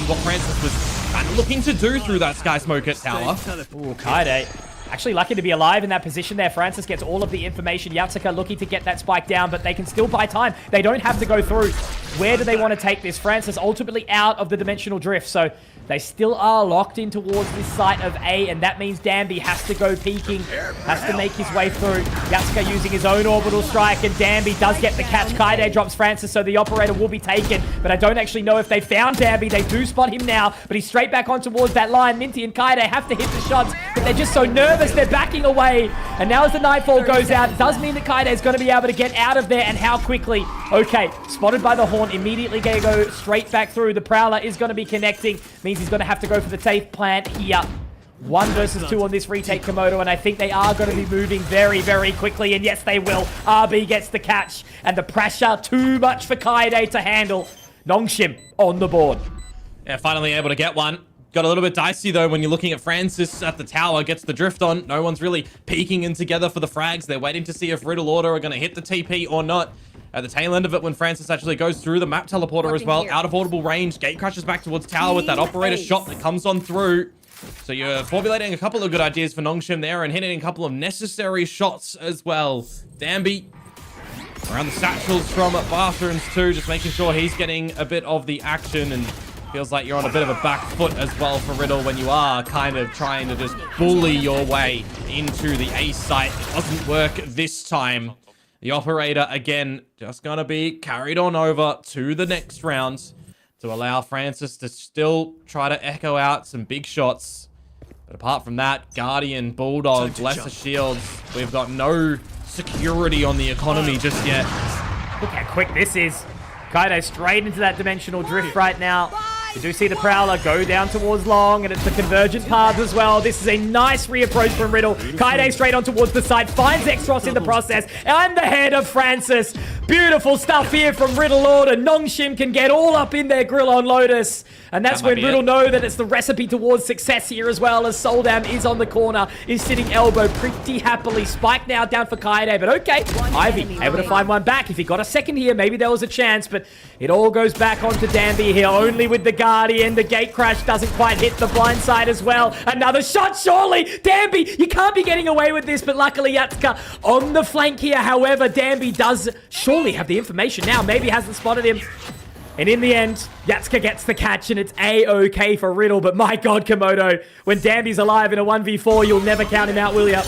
What Francis was kind of looking to do through that Sky Smoke at tower. Ooh, Kaide. Actually lucky to be alive in that position there. Francis gets all of the information. Yatsuka looking to get that spike down, but they can still buy time. They don't have to go through. Where do they want to take this? Francis ultimately out of the dimensional drift, so they still are locked in towards this site of A, and that means Danby has to go peeking, has to make his way through. Yatsuka using his own orbital strike, and Danby does get the catch. Kaide drops Francis, so the operator will be taken, but I don't actually know if they found Danby. They do spot him now, but he's straight back on towards that line. Minty and Kaide have to hit the shots, but they're just so nervous, they're backing away. And now as the Nightfall goes out, it does mean that Kaide is going to be able to get out of there, and how quickly. Okay, spotted by the Horn, immediately going to go straight back through. The Prowler is going to be connecting, means he's going to have to go for the safe plant here. 1 versus 2 on this retake, Komodo, and I think they are going to be moving very, very quickly, and yes, they will. RB gets the catch, and the pressure too much for Kaide to handle. Nongshim on the board. Yeah, finally able to get one. Got a little bit dicey, though, when you're looking at Francis at the tower, gets the drift on. No one's really peeking in together for the frags. They're waiting to see if Riddle Order are going to hit the TP or not. At the tail end of it, when Francis actually goes through the map teleporter as well, out of audible range, gate crashes back towards tower with that operator shot that comes on through. So you're formulating a couple of good ideas for Nongshim there and hitting a couple of necessary shots as well. Danby around the satchels from Bathrooms too, just making sure he's getting a bit of the action, and feels like you're on a bit of a back foot as well for Riddle when you are kind of trying to just bully your way into the A site. It doesn't work this time. The operator, again, just going to be carried on over to the next round to allow Francis to still try to echo out some big shots. But apart from that, Guardian, Bulldog, Lesser Shields, we've got no security on the economy just yet. Look how quick this is. Kaide straight into that dimensional drift right now. You do see the Prowler go down towards Long, and it's the convergent paths as well. This is a nice reapproach from Riddle. Kaide straight on towards the side, finds Extros in the process, and the head of Francis. Beautiful stuff here from Riddle Order. Nongshim can get all up in their grill on Lotus. And that's when Riddle know that it's the recipe towards success here as well, as Soldam is on the corner, is sitting elbow pretty happily. Spike now down for Kaide, but okay. Ivy able to find one back. If he got a second here, maybe there was a chance, but it all goes back onto Danby here, only with the Guardian. The gate crash doesn't quite hit the blind side as well. Another shot, surely. Danby, you can't be getting away with this, but luckily Yatsuka on the flank here. However, Danby does surely have the information now. Maybe hasn't spotted him. And in the end, Yatsuka gets the catch, and it's A-OK for Riddle. But my God, Komodo, when Danby's alive in a 1v4, you'll never count him out, will ya?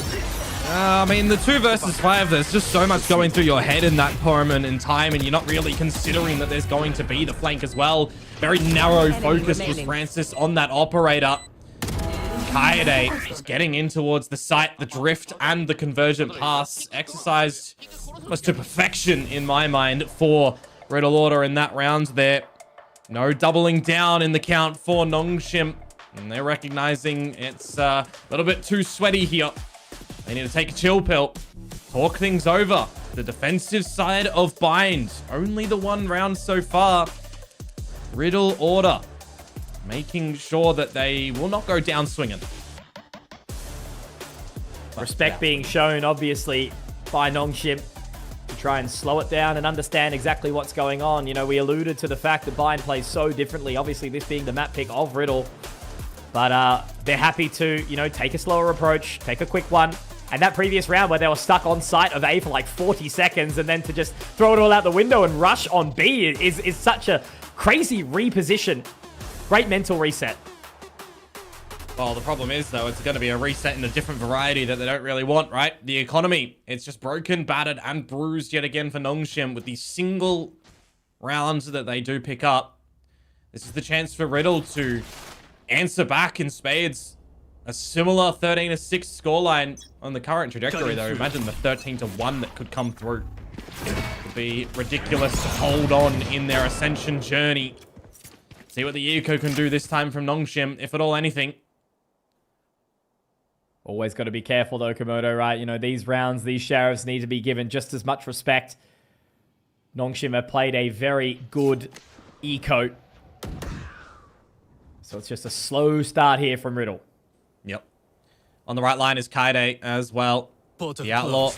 I mean, the 2 versus 5, there's just so much going through your head in that moment in time, and you're not really considering that there's going to be the flank as well. Very narrow focus was Francis on that operator. Kaede just getting in towards the site, the drift, and the convergent pass. Exercised almost to perfection, in my mind, for Riddle Order in that round there. No doubling down in the count for Nongshim. And they're recognizing it's a little bit too sweaty here. They need to take a chill pill. Talk things over. The defensive side of Bind. Only the 1 round so far. Riddle Order making sure that they will not go down swinging. Respect being shown, obviously, by Nongshim to try and slow it down and understand exactly what's going on. You know, we alluded to the fact that Bind plays so differently, obviously this being the map pick of Riddle. But they're happy to, you know, take a slower approach, take a quick one. And that previous round where they were stuck on site of A for like 40 seconds and then to just throw it all out the window and rush on B is such a crazy reposition. Great mental reset. Well, the problem is, though, it's going to be a reset in a different variety that they don't really want, right? The economy, it's just broken, battered, and bruised yet again for Nongshim with these single rounds that they do pick up. This is the chance for Riddle to answer back in spades. A similar 13-6 scoreline on the current trajectory, though. Imagine the 13-1 that could come through. It would be ridiculous to hold on in their ascension journey. See what the Eco can do this time from Nongshim, if at all anything. Always got to be careful, though, Komodo, right? You know, these rounds, these sheriffs need to be given just as much respect. Nongshim have played a very good Eco. So it's just a slow start here from Riddle. Yep. On the right line is Kaede as well. The Outlaw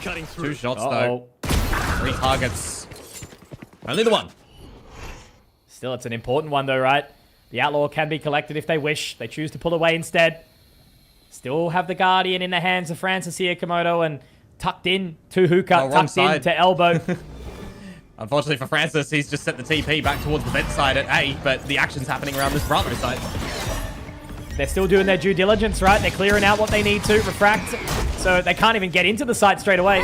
2 shots though. 3 targets. Only the 1. Still, it's an important one though, right? The Outlaw can be collected if they wish. They choose to pull away instead. Still have the Guardian in the hands of Francis here, Komodo, and tucked in to Hookah, tucked in to elbow. Unfortunately for Francis, he's just set the TP back towards the vent side at A, but the action's happening around this Bravo side. They're still doing their due diligence, right? They're clearing out what they need to, refract, so they can't even get into the site straight away.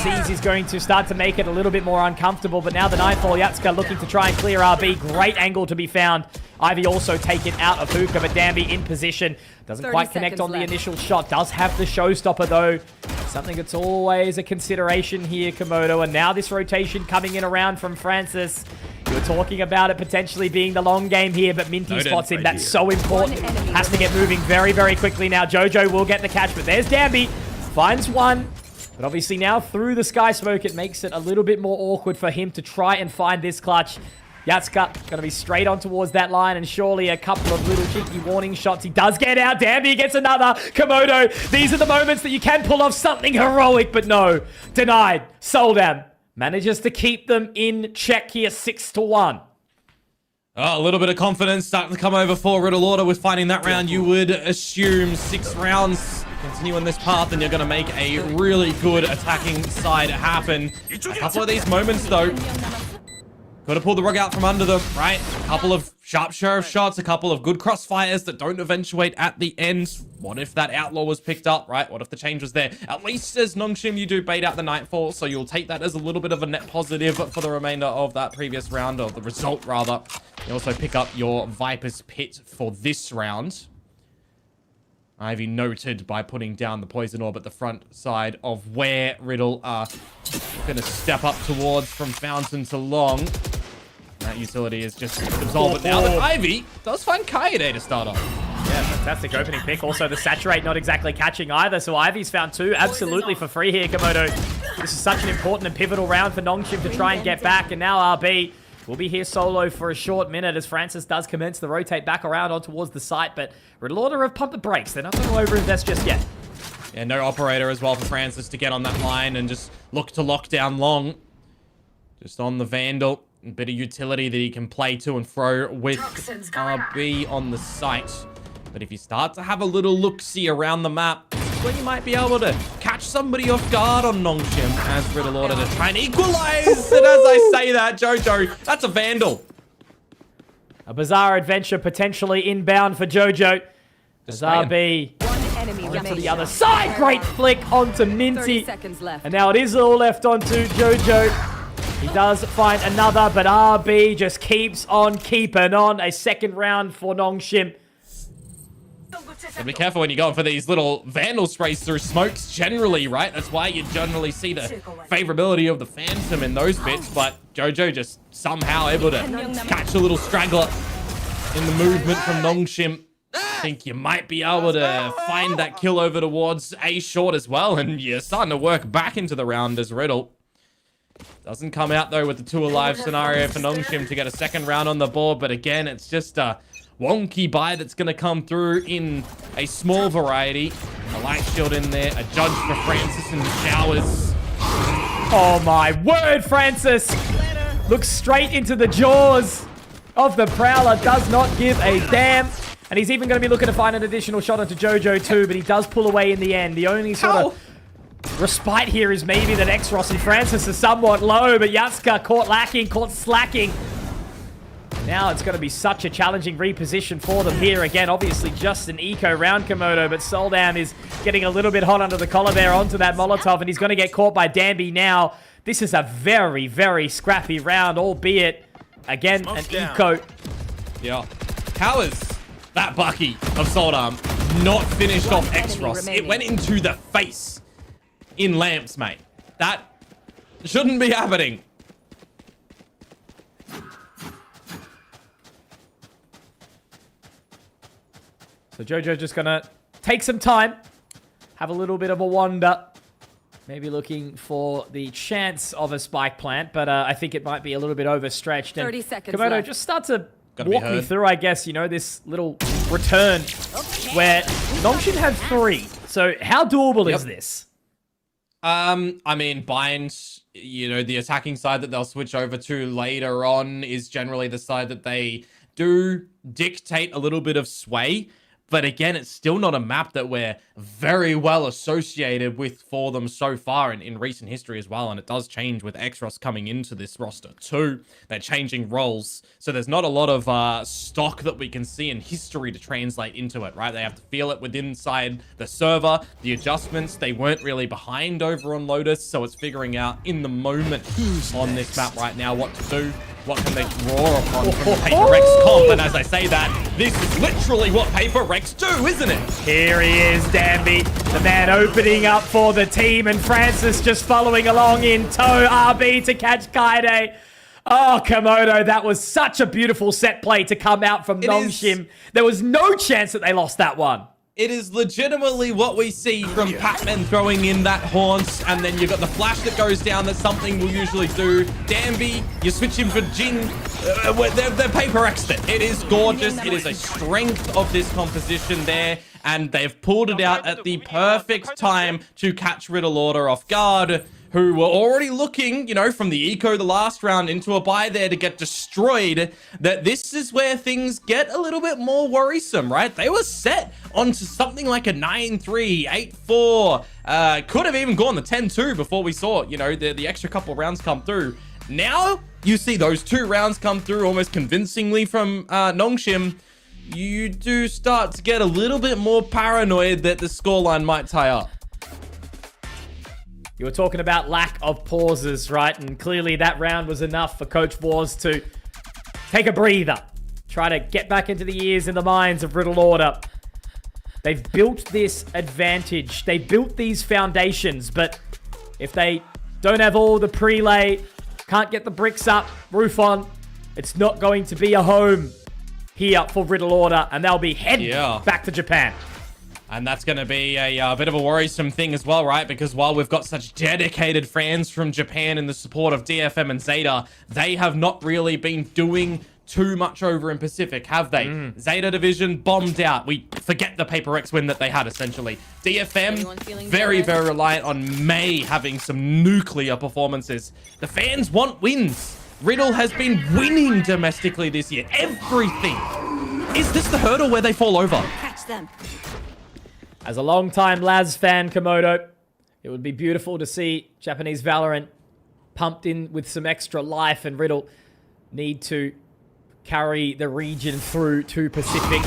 Seas is going to start to make it a little bit more uncomfortable, but now the Nightfall, Yatska looking to try and clear RB. Great angle to be found. Ivy also taken out of Hookah, but Danby in position. Doesn't quite connect on the initial shot. Does have the showstopper, though. Something that's always a consideration here, Komodo. And now this rotation coming in around from Francis. You were talking about it potentially being the long game here, but Minty spots him. That's so important. Has to get moving very, very quickly now. Jojo will get the catch, but there's Danby. Finds one. But obviously now through the sky smoke, it makes it a little bit more awkward for him to try and find this clutch. Yatska going to be straight on towards that line, and surely a couple of little cheeky warning shots. He does get out. Danby gets another. Komodo, these are the moments that you can pull off something heroic, but no. Denied. Soldam manages to keep them in check here, 6-1. Oh, a little bit of confidence starting to come over for Riddle Order with finding that round. You would assume 6 rounds. Continue on this path and you're going to make a really good attacking side happen. A couple of these moments, though, got to pull the rug out from under them, right? A couple of sharp sheriff shots, a couple of good crossfires that don't eventuate at the end. What if that Outlaw was picked up, right? What if the change was there? At least as Nongshim, you do bait out the Nightfall, so you'll take that as a little bit of a net positive for the remainder of that previous round, or the result, rather. You also pick up your Viper's Pit for this round. Ivy noted by putting down the Poison Orb at the front side of where Riddle are going to step up towards from Fountain to Long. That utility is just absolved it now, but Ivy does find Kaede to start off. Yeah, fantastic opening pick. Also, the Saturate not exactly catching either, so Ivy's found 2 absolutely for free here, Komodo. This is such an important and pivotal round for Nongshim to try and get back, and now RB will be here solo for a short minute as Francis does commence to rotate back around on towards the site, but Riddle Order have pumped the brakes. They're not going to overinvest just yet. Yeah, no operator as well for Francis to get on that line and just look to lock down Long. Just on the Vandal. A bit of utility that he can play to and fro with RB on the site. But if you start to have a little look-see around the map, this is where you might be able to catch somebody off guard on Nongshim as Riddle Order to try and equalize. And as I say that, Jojo, that's a Vandal. A bizarre adventure potentially inbound for Jojo. As RB to the other side. Great flick onto Minty. And now it is all left onto Jojo. He does find another, but RB just keeps on keeping on. A second round for Nongshim. So be careful when you're going for these little Vandal sprays through smokes generally, right? That's why you generally see the favorability of the Phantom in those bits, but Jojo just somehow able to catch a little straggler in the movement from Nongshim. I think you might be able to find that kill over towards A short as well, and you're starting to work back into the round as Riddle. Doesn't come out, though, with the 2 alive scenario for Nongshim to get a second round on the board, but again, it's just a wonky buy that's going to come through in a small variety. A light shield in there, a judge for Francis in the showers. Oh my word, Francis! Looks straight into the jaws of the Prowler, does not give a damn. And he's even going to be looking to find an additional shot onto Jojo too, but he does pull away in the end. The only sort of respite here is maybe that X-Ross and Francis are somewhat low, but Yatska caught lacking, caught slacking. Now it's going to be such a challenging reposition for them here. Again, obviously just an eco round, Komodo, but Soldam is getting a little bit hot under the collar there onto that Molotov, and he's going to get caught by Danby now. This is a very, very scrappy round, albeit, again, an eco. Yeah. How is that Bucky of Soldam not finished off X-Ross? It went into the face in lamps, mate. That shouldn't be happening. So Jojo just gonna take some time, have a little bit of a wander, maybe looking for the chance of a spike plant, but I think it might be a little bit overstretched. And 30 seconds Komodo, left. just start to walk me through, I guess, you know, this little return where Nongshim had 3. So how doable is this? I mean, Bind, you know, the attacking side that they'll switch over to later on is generally the side that they do dictate a little bit of sway. But again, it's still not a map that we're very well associated with for them so far in recent history as well. And it does change with Exros coming into this roster too. They're changing roles. So there's not a lot of stock that we can see in history to translate into it, right? They have to feel it within inside the server. The adjustments, they weren't really behind over on Lotus. So it's figuring out in the moment on this map right now what to do. What can they draw upon from the Paper X comp? And as I say that, this is literally what Paper X do, isn't it? Here he is, Danby, the man opening up for the team, and Francis just following along in tow. RB to catch Kaide. Oh, Komodo, that was such a beautiful set play to come out from Nongshim. There was no chance that they lost that one. It is legitimately what we see from Pac-Man throwing in that haunt, and then you've got the flash that goes down. That's something we'll usually do. Danby, you switch him for Jin. They're Paper X'd it. It is gorgeous. It is a strength of this composition there, and they've pulled it out at the perfect time to catch Riddle Order off guard, who were already looking, you know, from the eco the last round into a buy there to get destroyed, that this is where things get a little bit more worrisome, right? They were set onto something like a 9-3, 8-4, could have even gone the 10-2 before we saw, you know, the extra couple rounds come through. Now, you see those 2 rounds come through almost convincingly from Nongshim. You do start to get a little bit more paranoid that the scoreline might tie up. You were talking about lack of pauses, right? And clearly that round was enough for Coach Wars to take a breather. Try to get back into the ears and the minds of Riddle Order. They've built this advantage. They built these foundations, but if they don't have all the prelay, can't get the bricks up, roof on, it's not going to be a home here for Riddle Order, and they'll be heading back to Japan. And that's going to be a bit of a worrisome thing as well, right? Because while we've got such dedicated fans from Japan in the support of DFM and Zeta, they have not really been doing too much over in Pacific, have they? Zeta Division bombed out. We forget the Paper X win that they had, essentially. DFM, very, very reliant on May having some nuclear performances. The fans want wins. Riddle has been winning domestically this year. Everything. Is this the hurdle where they fall over? Catch them. As a long-time Laz fan, Komodo, it would be beautiful to see Japanese Valorant pumped in with some extra life, and Riddle need to carry the region through to Pacific.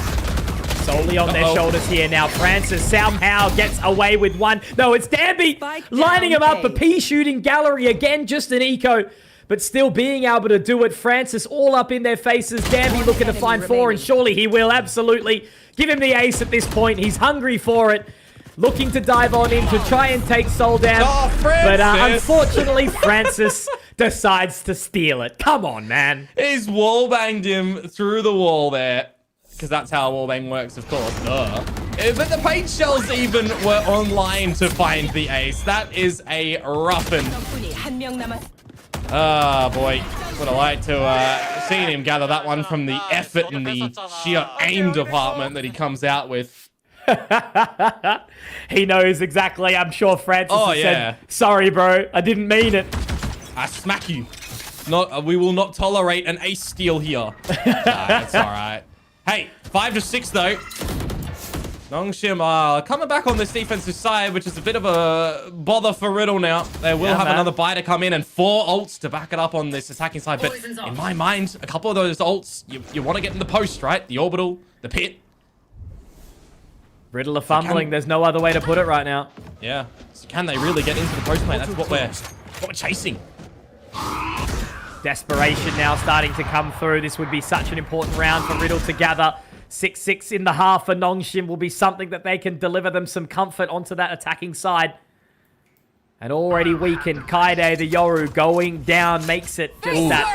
Solely on their shoulders here now. Francis somehow gets away with one. No, it's Danby lining him up. A P shooting gallery again, just an eco, but still being able to do it. Francis all up in their faces. Danby looking to find 4, and surely he will. Absolutely. Give him the ace at this point. He's hungry for it. Looking to dive on in to try and take Soul down. Oh, but unfortunately, Francis decides to steal it. Come on, man. He's wallbanged him through the wall there. Because that's how wallbang works, of course. Duh. But the paint shells even were online to find the ace. That is a roughin'. Ah, boy. Would have liked to seen him gather that one from the effort and the sheer aim department that he comes out with. He knows exactly. I'm sure Francis said, sorry, bro. I didn't mean it. I smack you. We will not tolerate an ace steal here. That's all right. Hey, 5-6, though. Nongshim coming back on this defensive side, which is a bit of a bother for Riddle now. They will have another buy to come in and 4 ults to back it up on this attacking side. But in my mind, a couple of those ults, you want to get in the post, right? The orbital, the pit. Riddle are fumbling. There's no other way to put it right now. Yeah. So can they really get into the post, mate? That's what we're chasing. Desperation now starting to come through. This would be such an important round for Riddle to gather. 6-6 in the half for Nongshim will be something that they can deliver them some comfort onto that attacking side. And already weakened, Kaide, the Yoru, going down, makes it just that.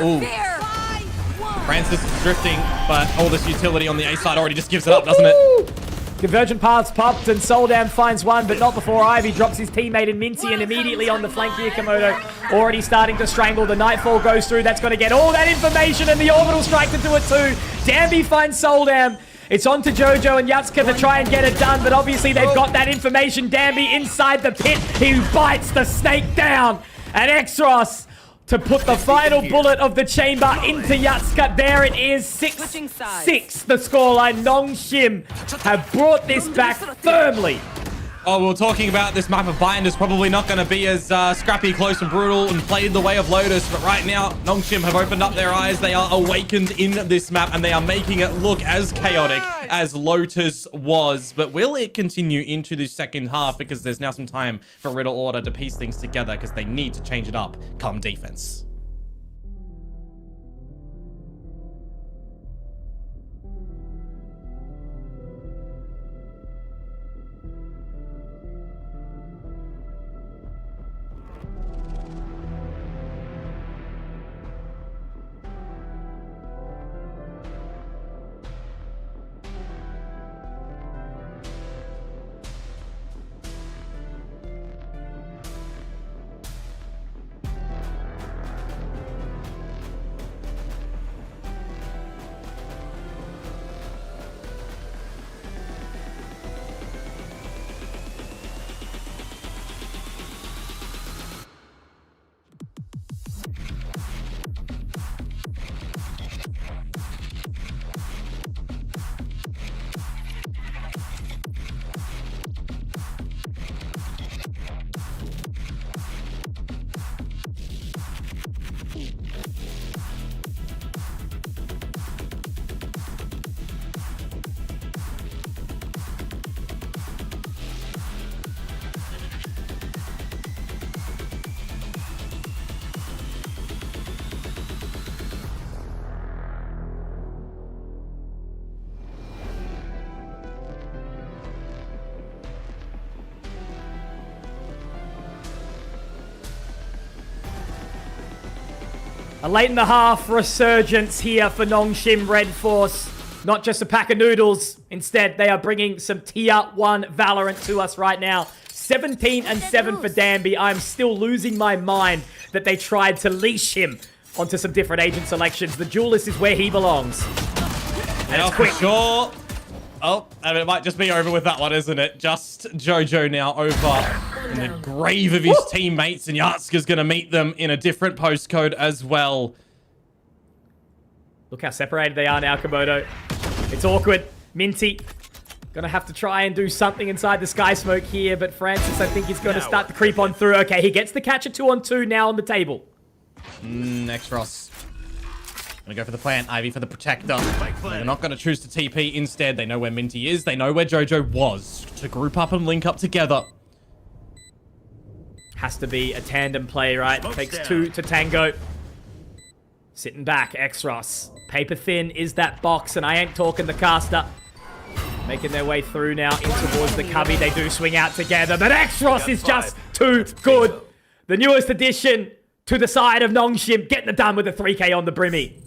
Francis is drifting, but all this utility on the A side already just gives it up, doesn't it? Convergent paths popped, and Soldam finds one, but not before Ivy drops his teammate in Minty, and immediately on the flank here, Komodo already starting to strangle. The Nightfall goes through. That's going to get all that information, and the Orbital Strike to do it too. Danby finds Soldam, It's on to Jojo and Yatsuka to try and get it done, but obviously they've got that information. Danby inside the pit. He bites the snake down. And Exros to put the final bullet of the chamber into Yatsuka. There it is, 6-6 the scoreline. Nongshim have brought this back firmly. Oh, we were talking about this map of Binders probably not going to be as scrappy, close, and brutal and played the way of Lotus. But right now, Nongshim have opened up their eyes. They are awakened in this map, and they are making it look as chaotic as Lotus was. But will it continue into the second half? Because there's now some time for Riddle Order to piece things together because they need to change it up come defense. A late in the half resurgence here for Nongshim Red Force. Not just a pack of noodles. Instead, they are bringing some tier 1 Valorant to us right now. 17-7 for Danby. I'm still losing my mind that they tried to leash him onto some different agent selections. The duelist is where he belongs. And it's quick. Sure. Oh, and it might just be over with that one, isn't it? Just Jojo now over in the grave of his teammates, and Yatsuka's going to meet them in a different postcode as well. Look how separated they are now, Komodo. It's awkward. Minty gonna have to try and do something inside the sky smoke here, but Francis, I think, is going to start to creep on through. Okay, he gets the catch at 2-on-2 now on the table. Next Ross. Gonna go for the plant, Ivy for the protector. They're not gonna choose to TP instead. They know where Minty is. They know where Jojo was. To group up and link up together. Has to be a tandem play, right? Takes two to tango. Sitting back, Exros. Paper thin is that box, and I ain't talking the caster. Making their way through now in towards the cubby. They do swing out together, but Exros is just too good. The newest addition to the side of Nongshim, getting it done with a 3K on the Brimmy.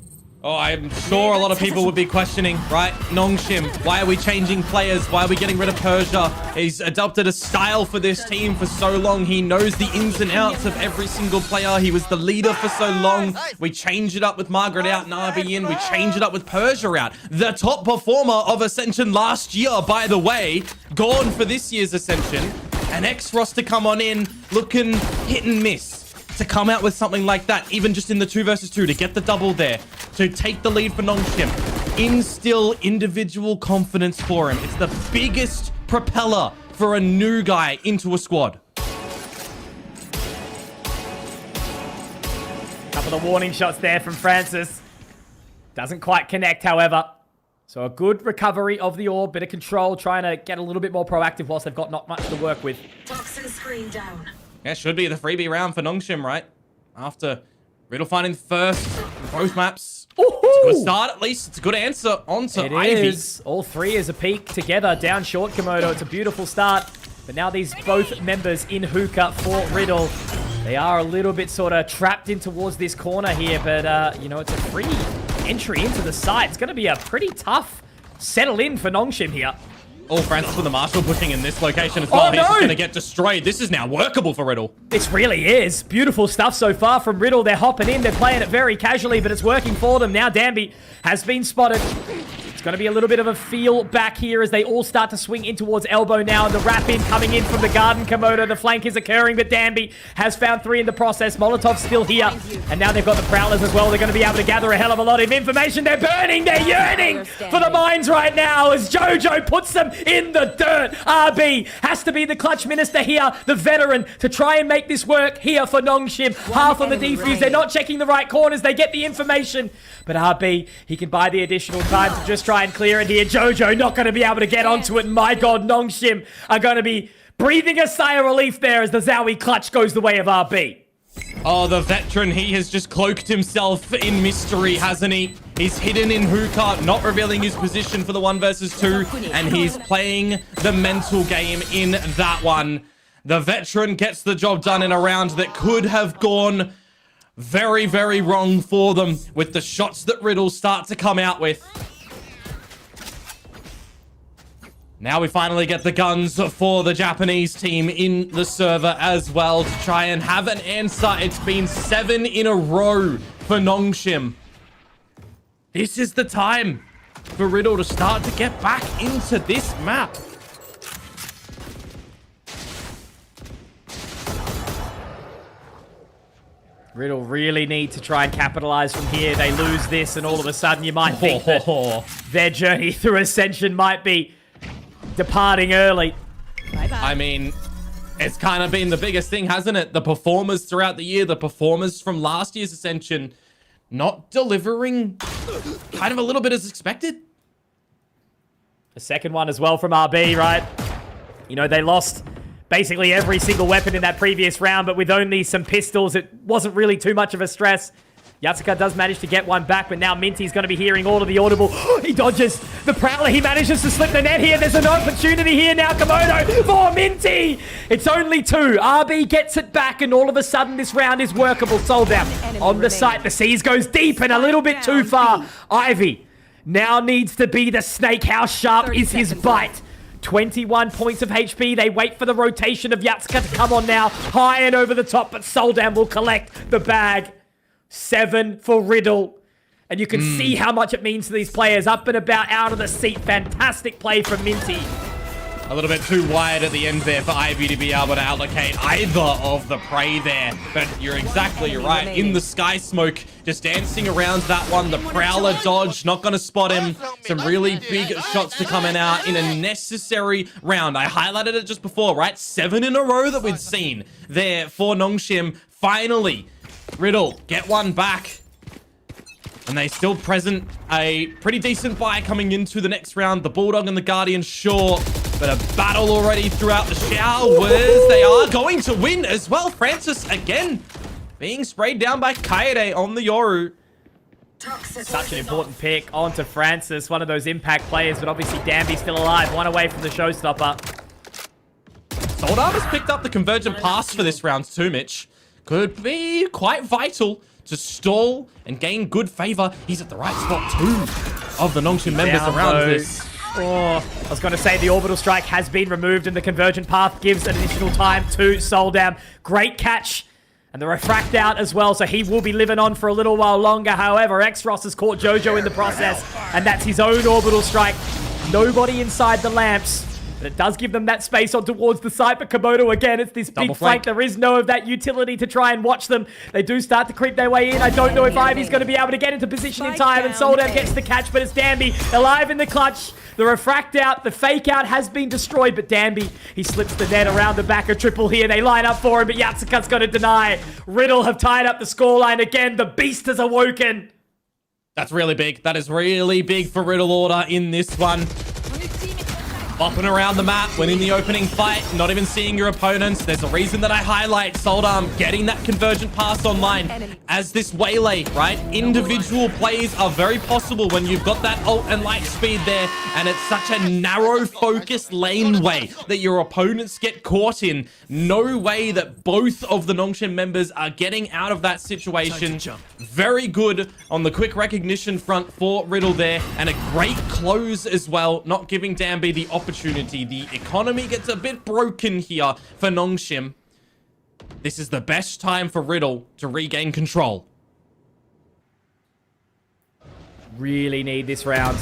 Oh, I'm sure a lot of people would be questioning, right? Nongshim, why are we changing players? Why are we getting rid of Persia? He's adopted a style for this team for so long. He knows the ins and outs of every single player. He was the leader for so long. We changed it up with Margaret out, Navi in. We changed it up with Persia out. The top performer of Ascension last year, by the way, gone for this year's Ascension. And X-Ross to come on in, looking hit and miss. To come out with something like that, even just in the 2 versus 2, to get the double there, to take the lead for Nongshim, instill individual confidence for him. It's the biggest propeller for a new guy into a squad. Couple of warning shots there from Francis. Doesn't quite connect, however. So a good recovery of the orb, bit of control, trying to get a little bit more proactive whilst they've got not much to work with. Toxin screen down. Yeah, should be the freebie round for Nongshim, right? After Riddle finding first both maps. It's a good start, at least. It's a good answer onto Ivy. It is. All three as a peak together. Down short, Komodo. It's a beautiful start. But now these both members in hookah for Riddle. They are a little bit sort of trapped in towards this corner here. But, you know, it's a free entry into the site. It's going to be a pretty tough settle in for Nongshim here. Oh, Francis with the Marshall pushing in this location as well. Oh, no! He's just going to get destroyed. This is now workable for Riddle. This really is. Beautiful stuff so far from Riddle. They're hopping in. They're playing it very casually, but it's working for them. Now Danby has been spotted. It's Going to be a little bit of a feel back here as they all start to swing in towards elbow now. And the wrap in coming in from the garden Komodo. The flank is occurring, but Danby has found 3 in the process. Molotov's still here. And now they've got the Prowlers as well. They're going to be able to gather a hell of a lot of information. They're burning. They're yearning for the mines right now as Jojo puts them in the dirt. RB has to be the clutch minister here, the veteran, to try and make this work here for Nongshim. Half on the defuse. They're not checking the right corners. They get the information. But RB, he can buy the additional time to just try and clear it here. Jojo not going to be able to get onto it. My God, Nongshim are going to be breathing a sigh of relief there as the Zowie clutch goes the way of RB. Oh, the veteran, he has just cloaked himself in mystery, hasn't he? He's hidden in hookah, not revealing his position for the 1 versus 2, and he's playing the mental game in that one. The veteran gets the job done in a round that could have gone very, very wrong for them with the shots that Riddle start to come out with. Now we finally get the guns for the Japanese team in the server as well to try and have an answer. It's been 7 in a row for Nongshim. This is the time for Riddle to start to get back into this map. Riddle really need to try and capitalize from here. They lose this and all of a sudden you might think that their journey through Ascension might be departing early. I mean, it's kind of been the biggest thing, hasn't it? The performers throughout the year, the performers from last year's Ascension, not delivering kind of a little bit as expected. The second one as well from RB, right? You know, they lost basically every single weapon in that previous round, but with only some pistols, it wasn't really too much of a stress. Yatsuka does manage to get one back, but now Minty's going to be hearing all of the audible. He dodges the Prowler. He manages to slip the net here. There's an opportunity here now, Komodo, for Minty. It's only 2. RB gets it back, and all of a sudden, this round is workable. Sold down on the site. The Seas goes deep and a little bit too far. Ivy now needs to be the snake. How sharp is his bite? 21 points of HP. They wait for the rotation of Yatsuka to come on now. High and over the top, but Soldan will collect the bag. 7 for Riddle. And you can see how much it means to these players. Up and about, out of the seat. Fantastic play from Minty. A little bit too wide at the end there for Ivy to be able to allocate either of the prey there. But you're exactly right. In the sky smoke, just dancing around that one. The Prowler dodge, not going to spot him. Some really big shots to coming out in a necessary round. I highlighted it just before, right? 7 in a row that we've seen there for Nongshim. Finally, Riddle, get one back. And they still present a pretty decent buy coming into the next round. The Bulldog and the Guardian, sure. But a battle already throughout the showers. They are going to win as well. Francis, again, being sprayed down by Kaede on the Yoru. Such an important pick onto Francis. One of those impact players, but obviously Danby's still alive. One away from the showstopper. Soldar has picked up the convergent pass for this round too, Mitch. Could be quite vital to stall and gain good favor. He's at the right spot too of the Nongshim members around this. Oh, I was going to say the orbital strike has been removed and the convergent path gives an additional time to Soldam. Great catch. And the refract out as well, so he will be living on for a little while longer. However, X-Ross has caught Jojo in the process, and that's his own orbital strike. Nobody inside the lamps. But it does give them that space on towards the site. But Komodo, again, it's this big flank. There is no of that utility to try and watch them. They do start to creep their way in. I don't know if Ivy's going to be able to get into position in time. And Soldan gets the catch, but it's Danby alive in the clutch. The refract out, the fake out has been destroyed. But Danby, he slips the net around the back of triple here. They line up for him, but Yatsuka's going to deny. Riddle have tied up the scoreline again. The beast has awoken. That's really big. That is really big for Riddle Order in this one. Bopping around the map, winning the opening fight, not even seeing your opponents. There's a reason that I highlight Soldam getting that convergent pass online as this waylay, right? Individual plays are very possible when you've got that ult and light speed there, and it's such a narrow focused laneway that your opponents get caught in. No way that both of the Nongshim members are getting out of that situation. Very good on the quick recognition front for Riddle there, and a great close as well, not giving Danby the opportunity. The economy gets a bit broken here for Nongshim. This is the best time for Riddle to regain control. Really need this round.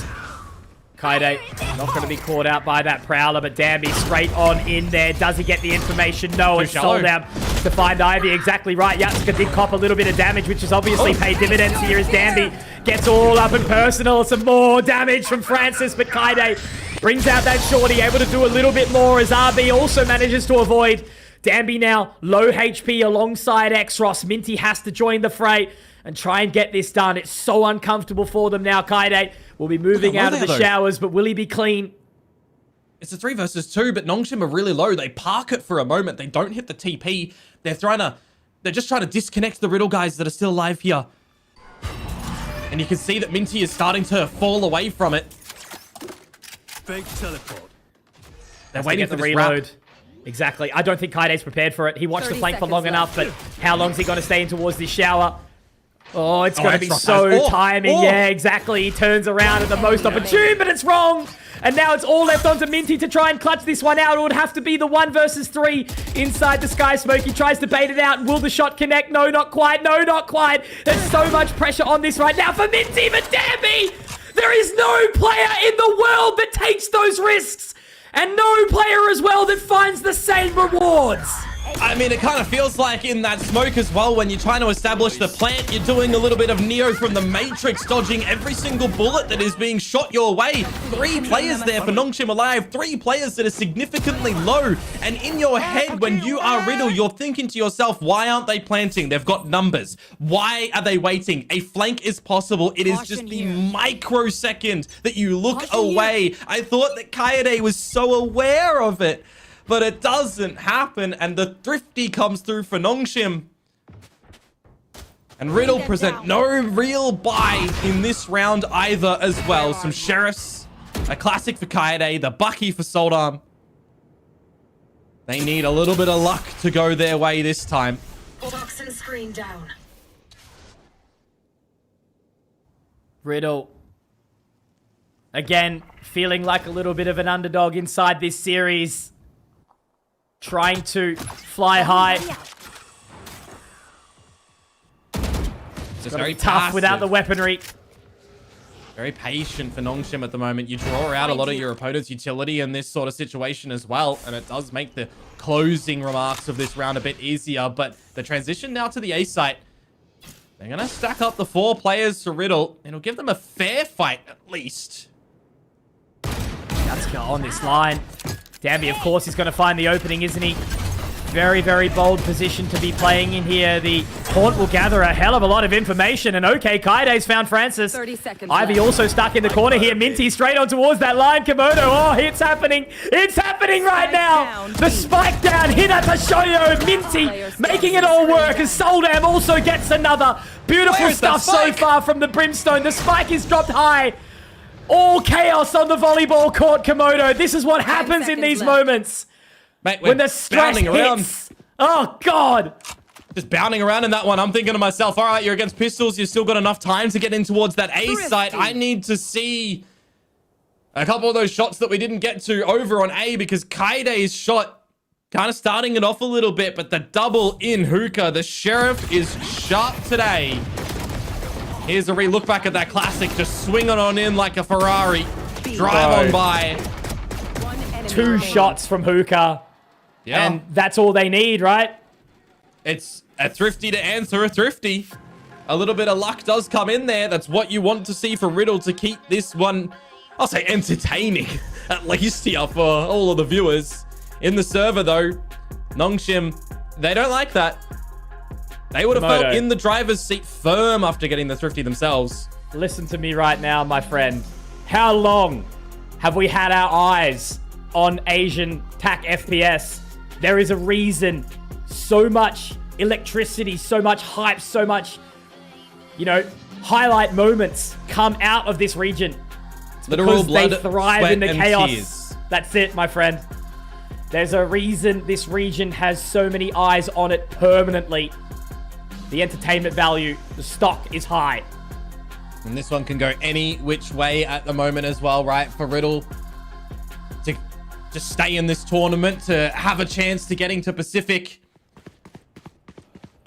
Kaide not going to be caught out by that Prowler, but Danby straight on in there. Does he get the information? No, it's sold out to find Ivy. Exactly right. Yatsuka did cop a little bit of damage, which has obviously paid dividends here as Danby gets all up and personal. Some more damage from Francis, but Kaide brings out that shorty, able to do a little bit more as RB also manages to avoid. Danby now low HP alongside X-Ross. Minty has to join the fray and try and get this done. It's so uncomfortable for them now. Kaide will be moving out of the showers, but will he be clean? It's a 3 versus 2, but Nongshim are really low. They park it for a moment. They don't hit the TP. They're just trying to disconnect the Riddle guys that are still alive here. And you can see that Minty is starting to fall away from it. Fake teleport. They're Has waiting to for get the this wrap. reload. Exactly. I don't think Kaide's prepared for it. He watched the flank for long enough, but how long is he going to stay in towards this shower? Oh, it's going to be so timing. Yeah, exactly. He turns around at the most opportune, but it's wrong. And now it's all left onto Minty to try and clutch this one out. It would have to be the 1 versus 3 inside the Sky Smoke. He tries to bait it out. Will the shot connect? No, not quite. No, not quite. There's so much pressure on this right now for Minty, but Danby! There is no player in the world that takes those risks. And no player as well that finds the same rewards. I mean, it kind of feels like in that smoke as well, when you're trying to establish the plant, you're doing a little bit of Neo from the Matrix, dodging every single bullet that is being shot your way. 3 players there for Nongshim alive, 3 players that are significantly low. And in your head, when you are Riddle, you're thinking to yourself, why aren't they planting? They've got numbers. Why are they waiting? A flank is possible. It is just the microsecond that you look away. I thought that Kaede was so aware of it, but it doesn't happen, and the Thrifty comes through for Nongshim. And Riddle present no real buy in this round either as well. Some Sheriffs, a classic for Kaede, the Bucky for Soldarm. They need a little bit of luck to go their way this time. Box and screen down. Riddle. Again, feeling like a little bit of an underdog inside this series. Trying to fly high. Just very tough without the weaponry. Very patient for Nongshim at the moment. You draw out a lot of your opponent's utility in this sort of situation as well, and it does make the closing remarks of this round a bit easier, but the transition now to the A site. They're going to stack up the 4 players for Riddle. It'll give them a fair fight at least. Yatsuka on this line. Danby, of course, is going to find the opening, isn't he? Very, very bold position to be playing in here. The Haunt will gather a hell of a lot of information. And okay, Kaide's found Francis. 30 seconds Ivy left. also stuck in the corner here. Minty straight on towards that line. Komodo, oh, it's happening. It's happening right now. The spike down. Hinata Shoyo. Minty making it all work as Soldam also gets another. Beautiful stuff so far from the Brimstone. The spike is dropped high. All chaos on the volleyball court, Komodo. This is what happens in these moments. Mate, when the stress hits. Oh, God. Just bounding around in that one. I'm thinking to myself, all right, you're against pistols. You've still got enough time to get in towards that A site. I need to see a couple of those shots that we didn't get to over on A, because Kaide's shot kind of starting it off a little bit, but the double in hookah. The Sheriff is sharp today. Here's a re-look back at that classic. Just swing it on in like a Ferrari. Drive on by. 2 shots from hookah. Yeah. And that's all they need, right? It's a Thrifty to answer a Thrifty. A little bit of luck does come in there. That's what you want to see for Riddle to keep this one, I'll say, entertaining. At least here for all of the viewers. In the server, though, Nongshim, they don't like that. They would have felt in the driver's seat firm after getting the Thrifty themselves. Listen to me right now, my friend. How long have we had our eyes on Asian TAC FPS? There is a reason. So much electricity, so much hype, so much, you know, highlight moments come out of this region. It's because they thrive in the chaos. Tears. That's it, my friend. There's a reason this region has so many eyes on it permanently. The entertainment value, the stock is high. And this one can go any which way at the moment as well, right? For Riddle to just stay in this tournament, to have a chance to getting to Pacific.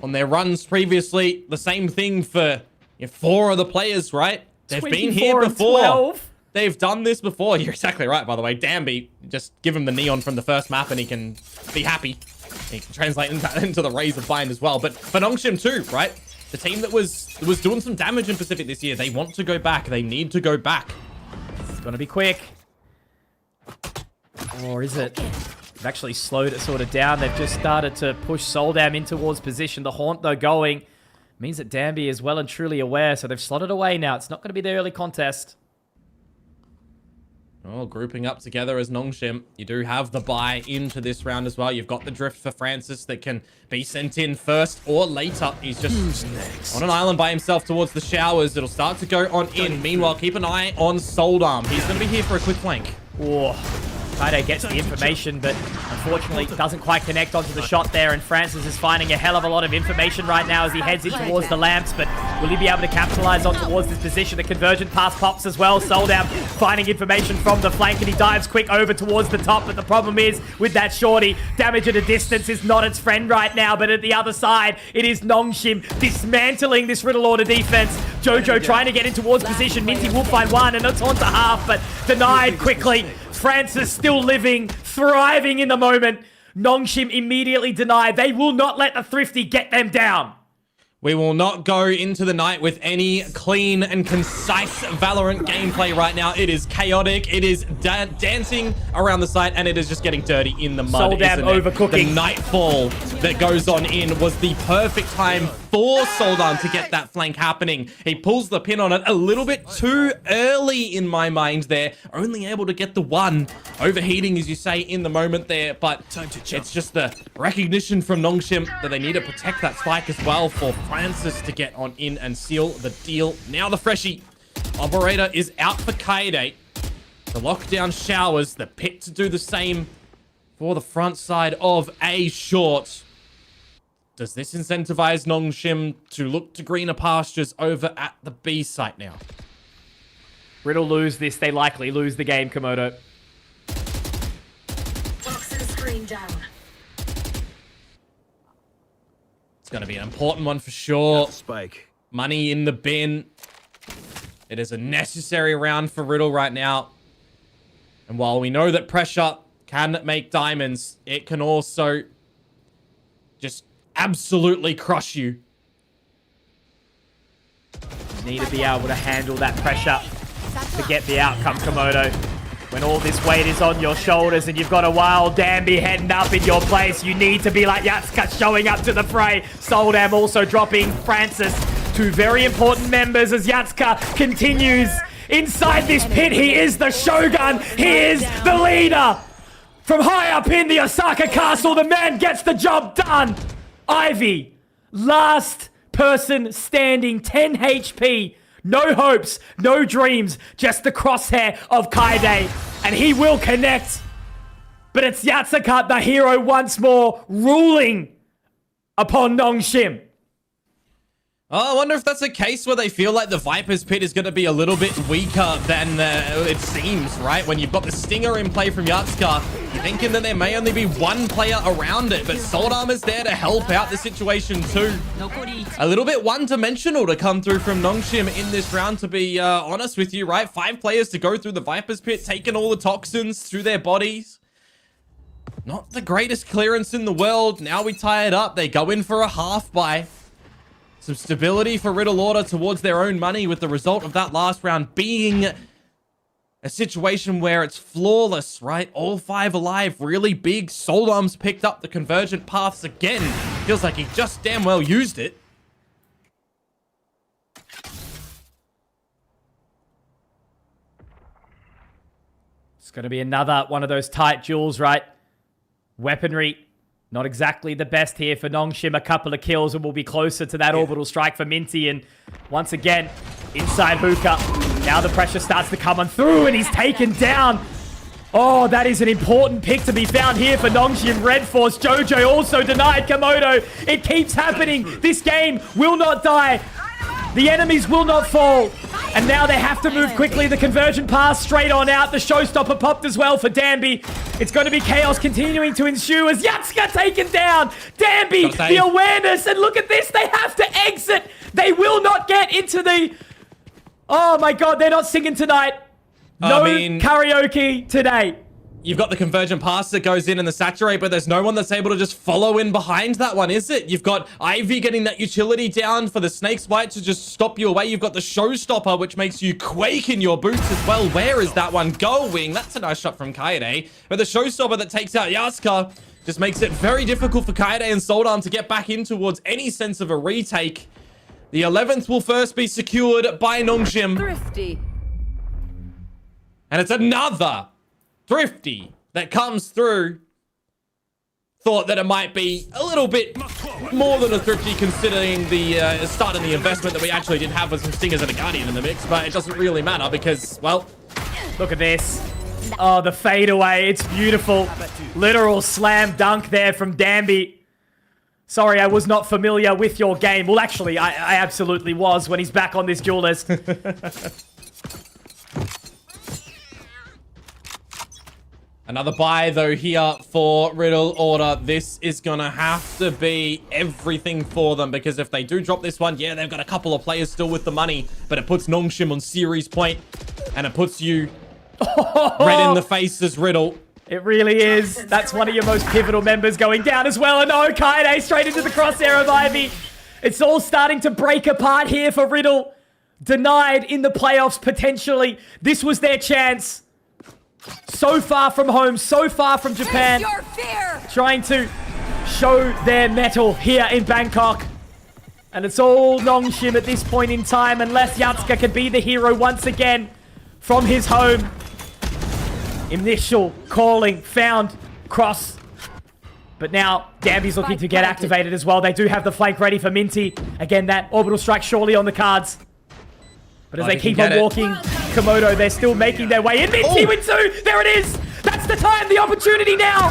On their runs previously, the same thing for 4 of the players, right? They've been here before. 12. they've done this before. You're exactly right, by the way. Danby, just give him the neon from the first map and he can be happy. He can translate into the Razor Bind as well. But for Nongshim too, right? The team that was doing some damage in Pacific this year, they want to go back. They need to go back. It's going to be quick. Or is it? They've actually slowed it sort of down. They've just started to push Soldam in towards position. The Haunt, though, going means that Danby is well and truly aware. So they've slotted away now. It's not going to be the early contest. Oh, grouping up together as Nongshim. You do have the buy into this round as well. You've got the drift for Francis that can be sent in first or later. He's just on an island by himself towards the showers. It'll start to go on in. Meanwhile, keep an eye on Soldarm. He's going to be here for a quick flank. Oh, Kaide gets the information, but unfortunately doesn't quite connect onto the shot there, and Francis is finding a hell of a lot of information right now as he heads in towards the lamps, but will he be able to capitalize on towards this position? The convergent pass pops as well. Soldam finding information from the flank, and he dives quick over towards the top, but the problem is with that shorty, damage at a distance is not its friend right now, but at the other side, it is Nongshim dismantling this Riddle Order defense. Jojo trying to get in towards position. Minty will find one, and it's on to half, but denied quickly. Francis still living, thriving in the moment. Nongshim immediately denied. They will not let the Thrifty get them down. We will not go into the night with any clean and concise Valorant gameplay right now. It is chaotic. It is dancing around the site, and it is just getting dirty in the mud. Soldam overcooking. The nightfall that goes on in was the perfect time for Soldam to get that flank happening. He pulls the pin on it a little bit too early in my mind there. Only able to get the one. Overheating, as you say, in the moment there, but it's just the recognition from Nongshim that they need to protect that spike as well for Francis to get on in and seal the deal. Now the freshie operator is out for Kaide. The lockdown showers, the pit to do the same for the front side of A short. Does this incentivize Nongshim to look to greener pastures over at the B site now? Riddle lose this, they likely lose the game, Komodo. Toxin screen down. It's going to be an important one for sure. Spike. Money in the bin. It is a necessary round for Riddle right now. And while we know that pressure can make diamonds, it can also just absolutely crush you. Need to be able to handle that pressure to get the outcome, Komodo. When all this weight is on your shoulders and you've got a wild Danby heading up in your place, you need to be like Yatska showing up to the fray. Soldam also dropping Francis. Two very important members as Yatska continues inside this pit. He is the Shogun. He is the leader. From high up in the Osaka castle, the man gets the job done. Ivy, last person standing, 10 HP. No hopes, no dreams, just the crosshair of Kaide. And he will connect. But it's Yatsuka, the hero, once more, ruling upon Nongshim. Oh, I wonder if that's a case where they feel like the Viper's Pit is going to be a little bit weaker than it seems, right? When you've got the Stinger in play from Yatsuka, you're thinking that there may only be one player around it, but Soldam is there to help out the situation too. A little bit one-dimensional to come through from Nongshim in this round, to be honest with you, right? 5 players to go through the Viper's Pit, taking all the toxins through their bodies. Not the greatest clearance in the world. Now we tie it up. They go in for a half buy. Some stability for Riddle Order towards their own money, with the result of that last round being a situation where it's flawless, right? All 5 alive, really big. Soldam's picked up the convergent paths again. Feels like he just damn well used it. It's going to be another one of those tight duels, right? Weaponry. Not exactly the best here for Nongshim. A couple of kills and we'll be closer to that orbital strike for Minty. And once again, inside Hookah. Now the pressure starts to come on through and he's taken down. Oh, that is an important pick to be found here for Nongshim. Red Force. Jojo also denied Komodo. It keeps happening. This game will not die. The enemies will not fall. And now they have to move quickly. The conversion pass straight on out. The showstopper popped as well for Danby. It's going to be chaos continuing to ensue as Yatsuka taken down. Danby, the awareness. And look at this. They have to exit. They will not get into the... Oh my God, they're not singing tonight. No I mean, karaoke today. You've got the convergent pass that goes in and the saturate, but there's no one that's able to just follow in behind that one, is it? You've got Ivy getting that utility down for the Snake's Bite to just stop you away. You've got the Showstopper, which makes you quake in your boots as well. Where is that one going? That's a nice shot from Kaede. But the Showstopper that takes out Yasuka just makes it very difficult for Kaede and Soldarm to get back in towards any sense of a retake. The 11th will first be secured by Nongshim. Thrifty. And it's another Thrifty that comes through. Thought that it might be a little bit more than a Thrifty considering the start and the investment that we actually did have with some Stingers and a Guardian in the mix, but it doesn't really matter because, well, look at this. Oh, the fadeaway. It's beautiful. Literal slam dunk there from Danby. Sorry, I was not familiar with your game. Well, actually, I absolutely was when he's back on this duel list. Another buy, though, here for Riddle Order. This is going to have to be everything for them, because if they do drop this one, yeah, they've got a couple of players still with the money, but it puts Nongshim on series point, and it puts you red in the face as Riddle. It really is. That's one of your most pivotal members going down as well. And oh, Kaede straight into the crosshair of Ivy. It's all starting to break apart here for Riddle. Denied in the playoffs, potentially. This was their chance. So far from home, so far from Japan. Face your fear. Trying to show their mettle here in Bangkok. And it's all Nongshim at this point in time, unless Yatsuka can be the hero once again from his home. Initial calling, found, cross. But now, Danby's looking to get activated as well. They do have the flank ready for Minty. Again, that orbital strike surely on the cards. But as they keep on walking, Komodo, they're still making their way in. Minty with two! There it is! That's the time, the opportunity now!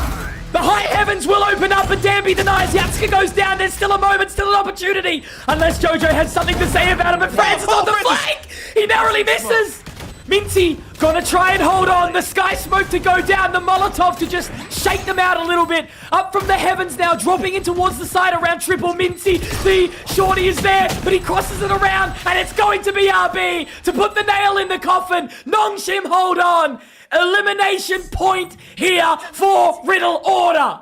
The high heavens will open up, but Danby denies. Yatsuka goes down. There's still a moment, still an opportunity. Unless Jojo has something to say about it, but Francis on the flank! He narrowly misses! Minty gonna try and hold on. The sky smoke to go down. The Molotov to just shake them out a little bit. Up from the heavens now, dropping in towards the side around triple Minty. The shorty is there, but he crosses it around, and it's going to be RB to put the nail in the coffin. Nongshim, hold on. Elimination point here for Riddle Order.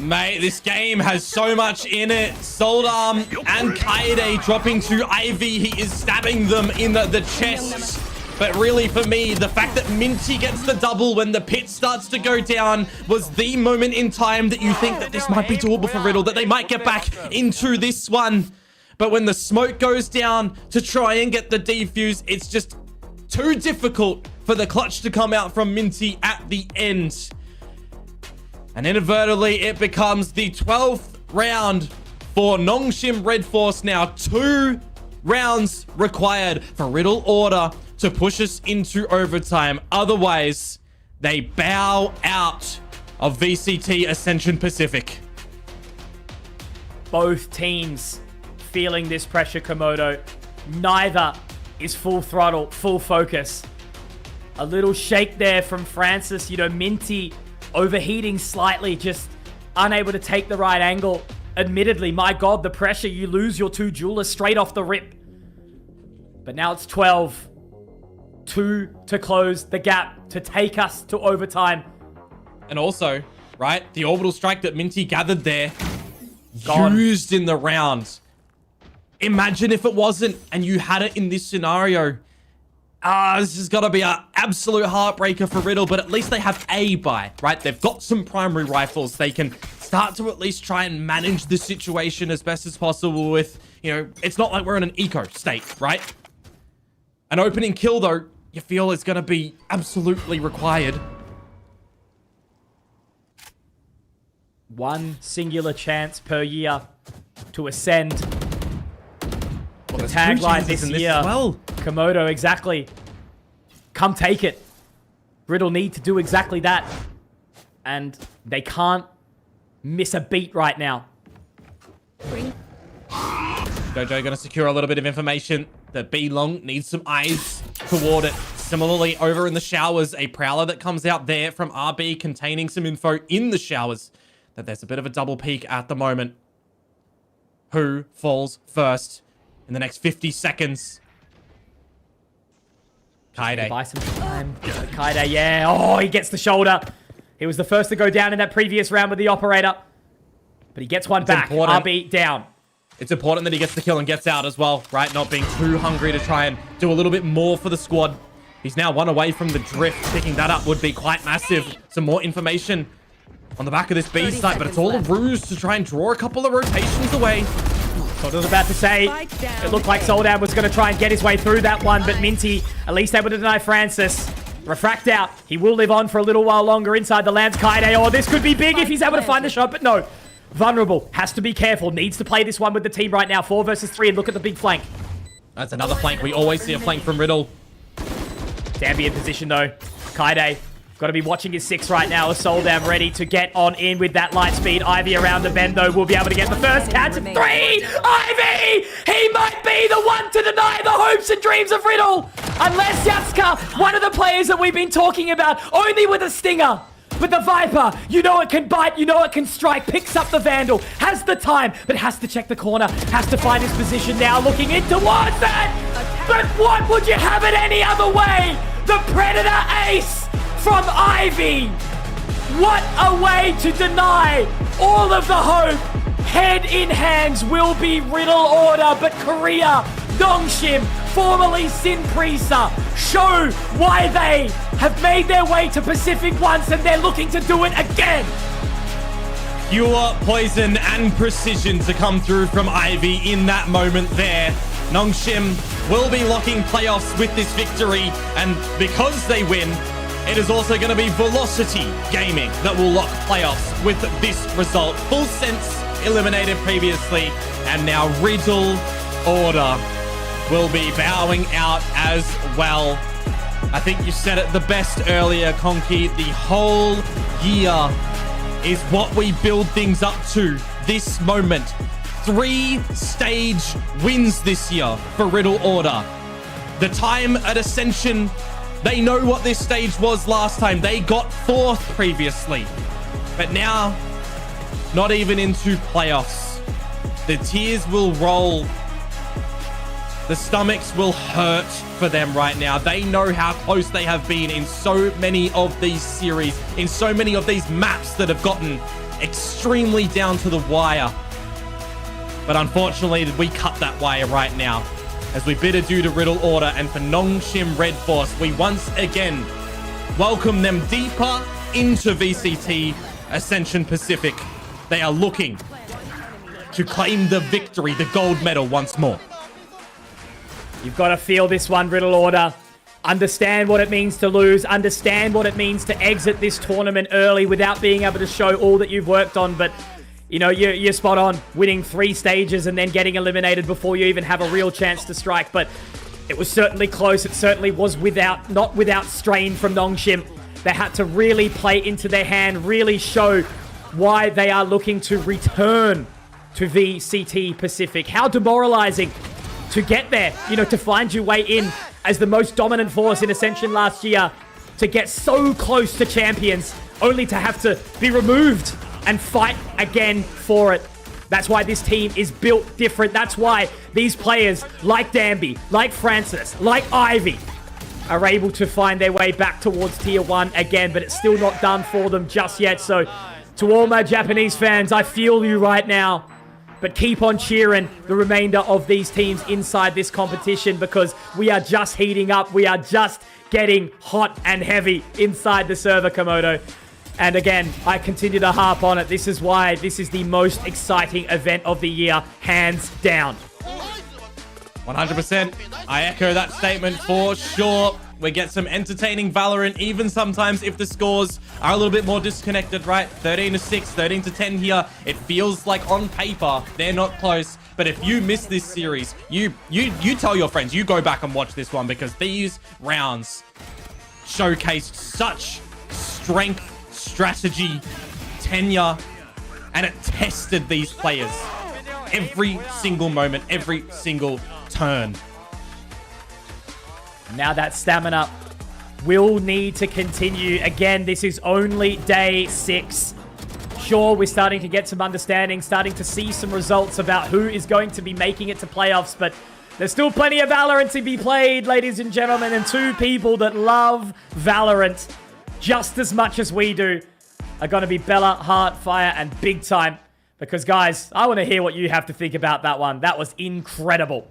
Mate, this game has so much in it. Soldarm and Kaede dropping to Ivy. He is stabbing them in the chest. But really, for me, the fact that Minty gets the double when the pit starts to go down was the moment in time that you think that this might be doable for Riddle, that they might get back into this one. But when the smoke goes down to try and get the defuse, it's just too difficult for the clutch to come out from Minty at the end. And inadvertently, it becomes the 12th round for Nongshim Red Force now. 2 rounds required for Riddle Order to push us into overtime. Otherwise, they bow out of VCT Ascension Pacific. Both teams feeling this pressure, Komodo. Neither is full throttle, full focus. A little shake there from Francis. You know, Minty overheating slightly, just unable to take the right angle. Admittedly, my God, the pressure. You lose your 2 duelists straight off the rip. But now it's 12. 2 to close the gap, to take us to overtime. And also, right, the orbital strike that Minty gathered there, Gone. used in the round. Imagine if it wasn't, and you had it in this scenario. This has got to be an absolute heartbreaker for Riddle, but at least they have a buy, right? They've got some primary rifles. They can start to at least try and manage the situation as best as possible with, you know, it's not like we're in an eco state, right? An opening kill, though, you feel is going to be absolutely required. One singular chance per year to ascend. Well, the tagline this year, as well. Komodo, exactly. Come take it. Riddle need to do exactly that. And they can't miss a beat right now. Jojo going to secure a little bit of information that B Long needs some eyes toward it. Similarly, over in the showers, a Prowler that comes out there from RB containing some info in the showers. That there's a bit of a double peak at the moment. Who falls first in the next 50 seconds? Kaide. Buy some time. Kaide, yeah. Oh, he gets the shoulder. He was the first to go down in that previous round with the operator. But he gets one back. Important. RB down. It's important that he gets the kill and gets out as well, right? Not being too hungry to try and do a little bit more for the squad. He's now one away from the drift. Picking that up would be quite massive. Some more information on the back of this B site, but it's all a ruse to try and draw a couple of rotations away. So I was about to say, it looked like Soldan was going to try and get his way through that one, but Minty at least able to deny Francis. Refract out. He will live on for a little while longer inside the lands. Kaide, oh, this could be big if he's able to find the shot, but no. Vulnerable. Has to be careful. Needs to play this one with the team right now. 4 versus 3, and look at the big flank. That's another flank. We always see a flank from Riddle. Dambi in position, though. Kaide, got to be watching his 6 right now. Soldan ready to get on in with that light speed. Ivy around the bend, though, will be able to get the first catch of 3. Ivy! He might be the one to deny the hopes and dreams of Riddle. Unless Yatska, one of the players that we've been talking about, only with a stinger. With the Viper, you know it can bite, you know it can strike, picks up the Vandal, has the time, but has to check the corner, has to find his position now, looking in towards that. But what would you have it any other way? The Predator Ace from Ivy. What a way to deny all of the hope. Head in hands will be Riddle Order, but Korea, Dongshim, formerly Sin Prisa, show why they have made their way to Pacific once and they're looking to do it again. Pure poison and precision to come through from Ivy in that moment there. Nongshim will be locking playoffs with this victory, and because they win, it is also going to be Velocity Gaming that will lock playoffs with this result. Full Sense eliminated previously, and now Riddle Order will be bowing out as well. I think you said it the best earlier, Conky. The whole year is what we build things up to. This moment. 3 stage wins this year for Riddle Order. The time at Ascension, they know what this stage was last time. They got 4th previously. But now, not even into playoffs. The tears will roll. The stomachs will hurt for them right now. They know how close they have been in so many of these series, in so many of these maps that have gotten extremely down to the wire. But unfortunately, we cut that wire right now. As we bid adieu to Riddle Order, and for Nongshim Red Force, we once again welcome them deeper into VCT Ascension Pacific. They are looking to claim the victory, the gold medal once more. You've got to feel this one, Riddle Order. Understand what it means to lose. Understand what it means to exit this tournament early without being able to show all that you've worked on. But, you know, you're spot on. Winning 3 stages and then getting eliminated before you even have a real chance to strike. But it was certainly close. It certainly was not without strain from Nongshim. They had to really play into their hand, really show why they are looking to return to VCT Pacific. How demoralizing to get there, you know, to find your way in as the most dominant force in Ascension last year, to get so close to champions, only to have to be removed and fight again for it. That's why this team is built different. That's why these players like Dambi, like Francis, like Ivy are able to find their way back towards Tier 1 again, but it's still not done for them just yet. So to all my Japanese fans, I feel you right now. But keep on cheering the remainder of these teams inside this competition, because we are just heating up. We are just getting hot and heavy inside the server, Komodo. And again, I continue to harp on it. This is why this is the most exciting event of the year, hands down. 100%. I echo that statement for sure. We get some entertaining Valorant, even sometimes if the scores are a little bit more disconnected, right? 13-6, 13-10 here. It feels like on paper they're not close. But if you miss this series, you tell your friends, you go back and watch this one, because these rounds showcased such strength, strategy, tenure, and it tested these players every single moment, every single turn. Now that stamina will need to continue. Again, this is only day 6. Sure, we're starting to get some understanding, starting to see some results about who is going to be making it to playoffs, but There's still plenty of Valorant to be played, ladies and gentlemen, and two people that love Valorant just as much as we do are going to be Bella, Heartfire, and Big Time. Because, guys, I want to hear what you have to think about that one. That was incredible.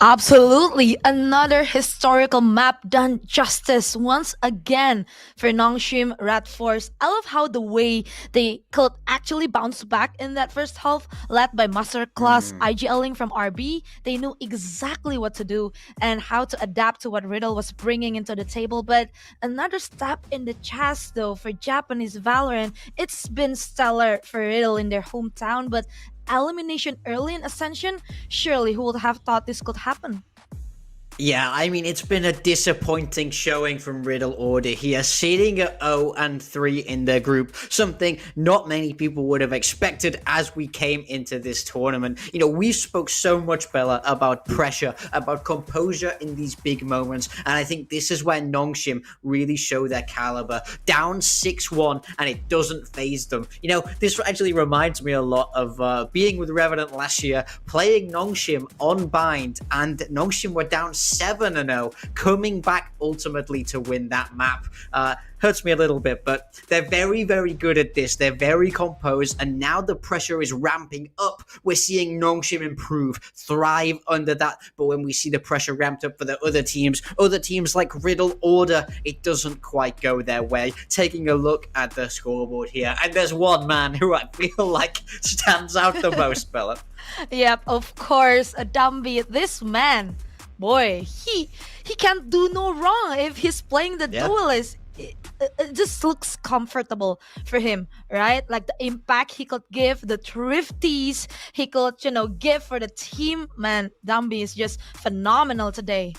Absolutely, another historical map done justice once again for Nongshim Red Force. I love how the way they could actually bounce back in that first half, led by Masterclass IGLing from RB. They knew exactly what to do and how to adapt to what Riddle was bringing into the table. But another step in the chest though for Japanese Valorant. It's been stellar for Riddle in their hometown, but elimination early in Ascension? Surely who would have thought this could happen? Yeah, I mean, it's been a disappointing showing from Riddle Order here, sitting at 0-3 in their group, something not many people would have expected as we came into this tournament. You know, we spoke so much, Bella, about pressure, about composure in these big moments, and I think this is where Nongshim really show their caliber. Down 6-1, and it doesn't phase them. You know, this actually reminds me a lot of being with Revenant last year, playing Nongshim on Bind, and Nongshim were down 7-0, coming back ultimately to win that map. Hurts me a little bit, but they're very, very good at this. They're very composed, and now the pressure is ramping up. We're seeing Nongshim improve, thrive under that, but when we see the pressure ramped up for the other teams like Riddle Order, it doesn't quite go their way. Taking a look at the scoreboard here, and there's one man who I feel like stands out the most, Bella. Yep, of course, Dumby. This man, boy, he can't do no wrong if he's playing the duelist. It just looks comfortable for him, right? Like the impact he could give, the thrifties he could, you know, give for the team. Man, Dumby is just phenomenal today.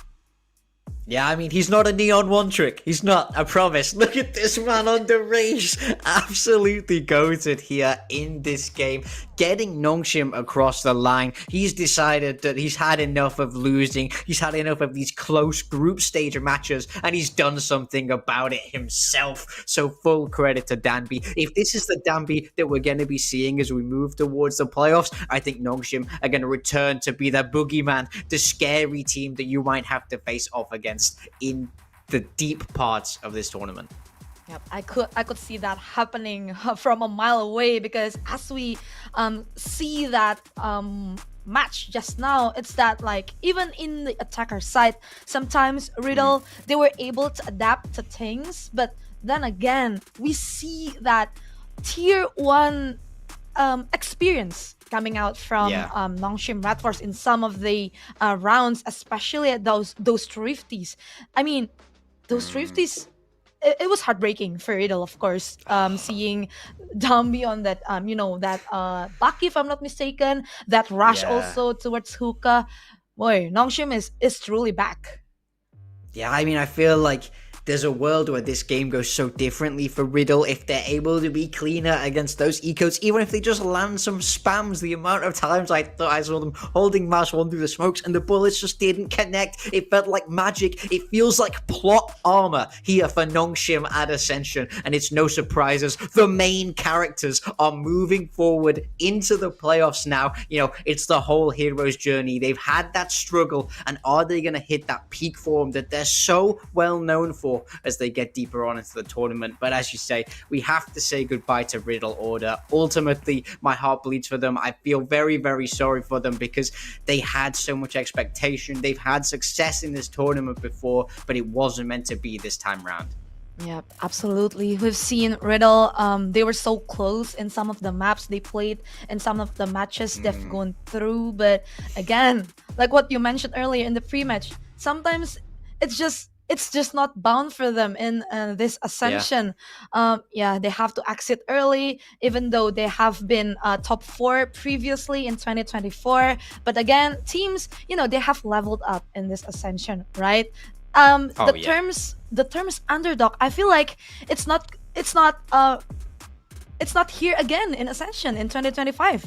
Yeah, I mean, he's not a Neon One Trick. He's not, I promise. Look at this man on the range. Absolutely goated here in this game. Getting Nongshim across the line. He's decided that he's had enough of losing. He's had enough of these close group stage matches, and he's done something about it himself. So full credit to Danby. If this is the Danby that we're going to be seeing as we move towards the playoffs, I think Nongshim are going to return to be the boogeyman, the scary team that you might have to face off against in the deep parts of this tournament. Yep, I could see that happening from a mile away, because as we see that match just now, it's that like even in the attacker side, sometimes Riddle they were able to adapt to things, but then again we see that tier 1 experience coming out from Nongshim Red Force in some of the rounds, especially at those thrifties. I mean, those thrifties, it was heartbreaking for Riddle, of course, seeing Dumby on that, you know, that Bucky, if I'm not mistaken, that rush also towards Hookah. Boy, Nongshim is truly back. Yeah, I mean, I feel like there's a world where this game goes so differently for Riddle if they're able to be cleaner against those ecos, even if they just land some spams. The amount of times I thought I saw them holding Mash 1 through the smokes and the bullets just didn't connect. It felt like magic. It feels like plot armor here for Nongshim at Ascension, and it's no surprises. The main characters are moving forward into the playoffs now. You know, it's the whole hero's journey. They've had that struggle, and are they going to hit that peak form that they're so well known for as they get deeper on into the tournament? But as you say, we have to say goodbye to Riddle Order. Ultimately, my heart bleeds for them. I feel very, very sorry for them because they had so much expectation. They've had success in this tournament before, but it wasn't meant to be this time round. Yeah, absolutely. We've seen Riddle, they were so close in some of the maps they played and some of the matches they've gone through. But again, like what you mentioned earlier in the pre-match, sometimes it's just not bound for them in this Ascension. They have to exit early, even though they have been top 4 previously in 2024. But again, teams, you know, they have leveled up in this Ascension, right? The terms underdog, I feel like it's not here again in Ascension in 2025.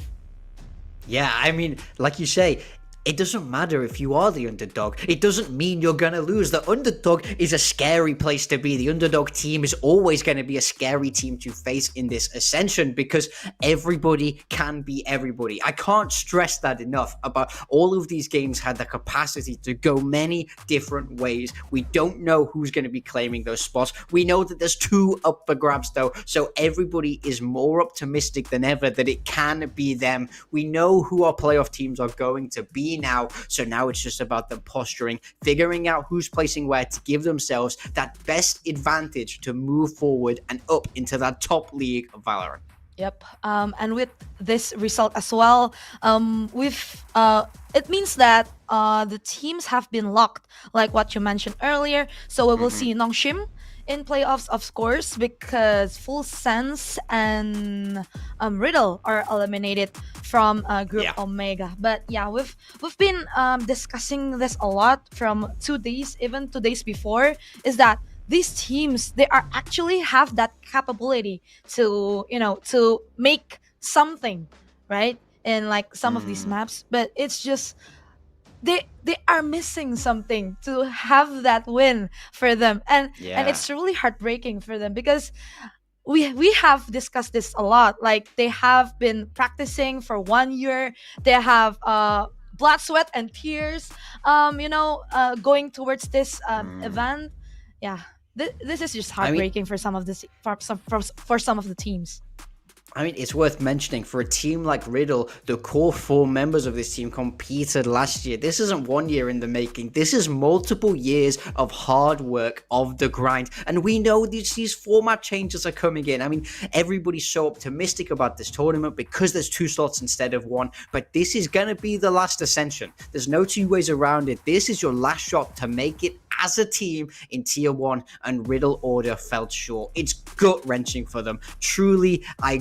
Yeah, I mean, like you say, it doesn't matter if you are the underdog. It doesn't mean you're gonna lose. The underdog is a scary place to be. The underdog team is always going to be a scary team to face in this Ascension because everybody can be everybody. I can't stress that enough about all of these games had the capacity to go many different ways. We don't know who's going to be claiming those spots. We know that there's 2 up for grabs though, so everybody is more optimistic than ever that it can be them. We know who our playoff teams are going to be now, so now it's just about them posturing, figuring out who's placing where to give themselves that best advantage to move forward and up into that top league of Valorant. Yep. And with this result as well, it means that the teams have been locked, like what you mentioned earlier. So we will see Nongshim in playoffs, of course, because Full Sense and Riddle are eliminated from Group Omega. But yeah, we've been discussing this a lot from 2 days, even 2 days before, is that these teams, they are actually have that capability to, to make something, right? In like some of these maps, but it's just they are missing something to have that win for them, and it's really heartbreaking for them because we have discussed this a lot. Like they have been practicing for 1 year. They have blood, sweat, and tears. Going towards this event. Yeah, this is just heartbreaking for some of the for some of the teams. I mean, it's worth mentioning for a team like Riddle, the core 4 members of this team competed last year. This isn't 1 year in the making. This is multiple years of hard work, of the grind. And we know these format changes are coming in. I mean, everybody's so optimistic about this tournament because there's 2 slots instead of 1. But this is going to be the last Ascension. There's no 2 ways around it. This is your last shot to make it as a team in Tier 1, and Riddle Order felt short. It's gut-wrenching for them. Truly, I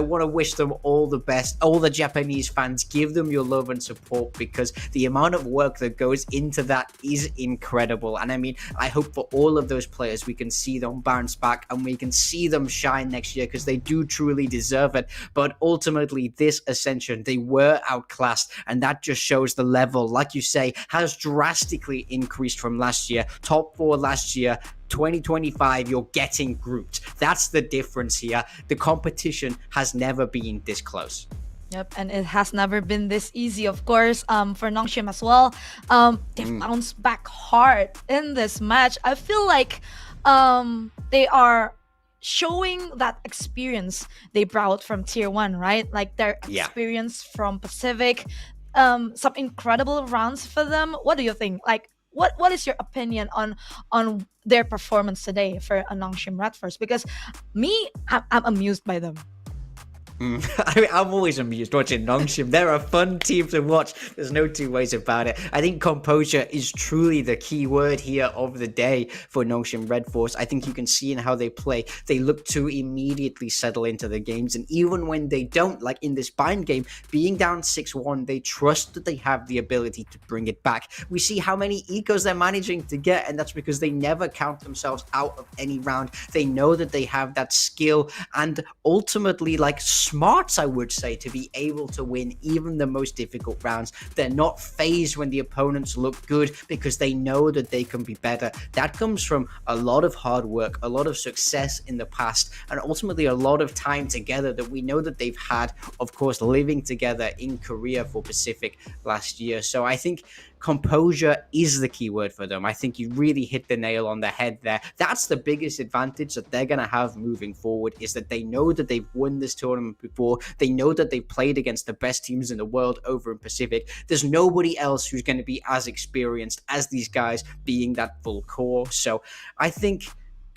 want to wish them all the best. All the Japanese fans, give them your love and support because the amount of work that goes into that is incredible. And I mean, I hope for all of those players, we can see them bounce back and we can see them shine next year because they do truly deserve it. But ultimately, this Ascension, they were outclassed, and that just shows the level, like you say, has drastically increased from last year. Top 4 last year. 2025, you're getting grouped. That's the difference here. The competition has never been this close. Yep, and it has never been this easy, of course, for Nongshim as well. They bounced back hard in this match. I feel like they are showing that experience they brought from Tier 1, right? Like their experience from Pacific. Some incredible rounds for them. What do you think? Like, what is your opinion on their performance today for Nongshim Red Force? Because I'm amused by them. I mean, I'm always amused watching Nongshim. They're a fun team to watch. There's no 2 ways about it. I think composure is truly the key word here of the day for Nongshim Red Force. I think you can see in how they play. They look to immediately settle into the games. And even when they don't, like in this bind game, being down 6-1, they trust that they have the ability to bring it back. We see how many ecos they're managing to get, and that's because they never count themselves out of any round. They know that they have that skill and ultimately, like, smarts, I would say, to be able to win even the most difficult rounds. They're not phased when the opponents look good because they know that they can be better. That comes from a lot of hard work, a lot of success in the past, and ultimately a lot of time together that we know that they've had, of course, living together in Korea for Pacific last year. So I think composure is the key word for them. I think you really hit the nail on the head there. That's the biggest advantage that they're going to have moving forward, is that they know that they've won this tournament before. They know that they've played against the best teams in the world over in Pacific. There's nobody else who's going to be as experienced as these guys, being that full core. So I think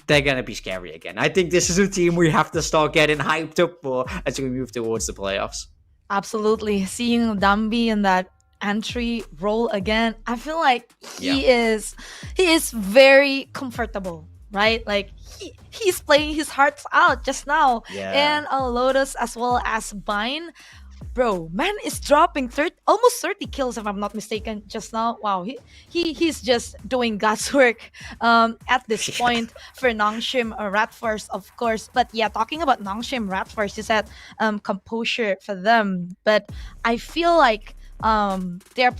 they're going to be scary again. I think this is a team we have to start getting hyped up for as we move towards the playoffs. Absolutely. Seeing Dambi in that entry role again, I feel like he is very comfortable, right? Like he's playing his heart out just now. And Lotus as well as Bind, bro, man is dropping almost 30 kills if I'm not mistaken just now. Wow, he's just doing God's work at this point for Nongshim Red Force, of course. But yeah, talking about Nongshim Red Force, you said composure for them, but I feel like their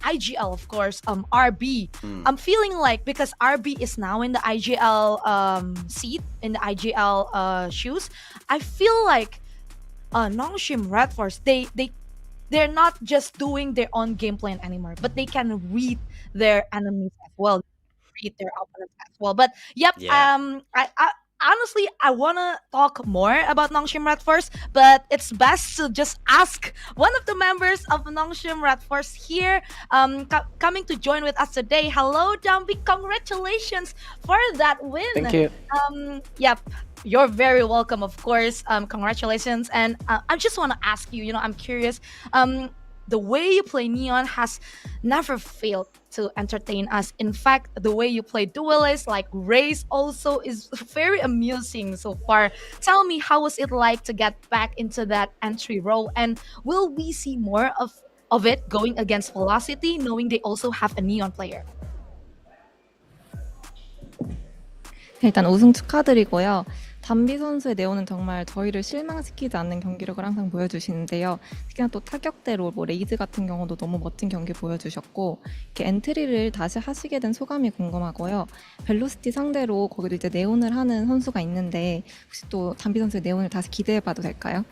IGL, of course, RB. I'm feeling like because RB is now in the IGL seat, in the IGL shoes, I feel like Nongshim Red Force, they're not just doing their own game plan anymore, but they can read their enemies as well, read their opponents as well. But yep, I honestly, I want to talk more about Nongshim Red Force, but it's best to just ask one of the members of Nongshim Red Force here, coming to join with us today. Hello, Dambi. Congratulations for that win. Thank you. Yep. You're very welcome, of course. Congratulations. And I just want to ask you, I'm curious, the way you play Neon has never failed to entertain us. In fact, the way you play duelists like Raze also is very amusing so far. Tell me, how was it like to get back into that entry role? And will we see more of it going against Velocity, knowing they also have a Neon player? 일단 우승 축하드리고요. 담비 선수의 네온은 정말 저희를 실망시키지 않는 경기력을 항상 보여주시는데요. 특히나 또 타격대로 레이즈 같은 경우도 너무 멋진 경기 보여주셨고, 이렇게 엔트리를 다시 하시게 된 소감이 궁금하고요. 벨로시티 상대로 거기도 이제 네온을 하는 선수가 있는데 혹시 또 담비 선수의 네온을 다시 기대해봐도 될까요?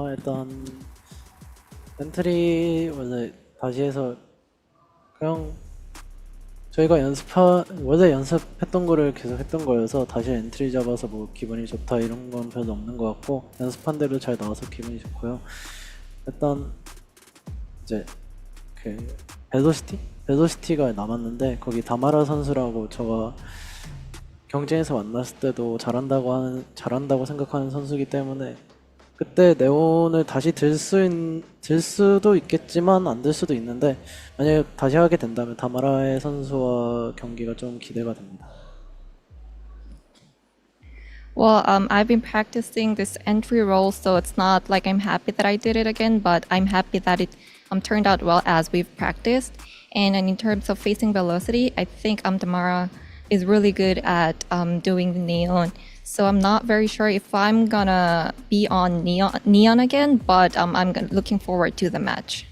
일단 엔트리 원래 다시 해서 그냥 저희가 원래 연습했던 거를 계속 했던 거여서 다시 엔트리 잡아서 뭐 기분이 좋다 이런 건 별로 없는 것 같고, 연습한 대로 잘 나와서 기분이 좋고요. 일단 이제 그 벨로시티가 남았는데 거기 다마라 선수라고 저가 경쟁에서 만났을 때도 잘한다고 생각하는 선수이기 때문에 그때 네온을 다시 들 수도 있겠지만 안 들 수도 있는데, 만약에 다시 하게 된다면 다마라의 선수와 경기가 좀 기대가 됩니다. Well, I've been practicing this entry role, so it's not like I'm happy that I did it again, but I'm happy that it turned out well as we've practiced. And in terms of facing Velocity, I think Damara is really good at doing the Neon. So I'm not very sure if I'm gonna be on Neon again, but I'm looking forward to the match.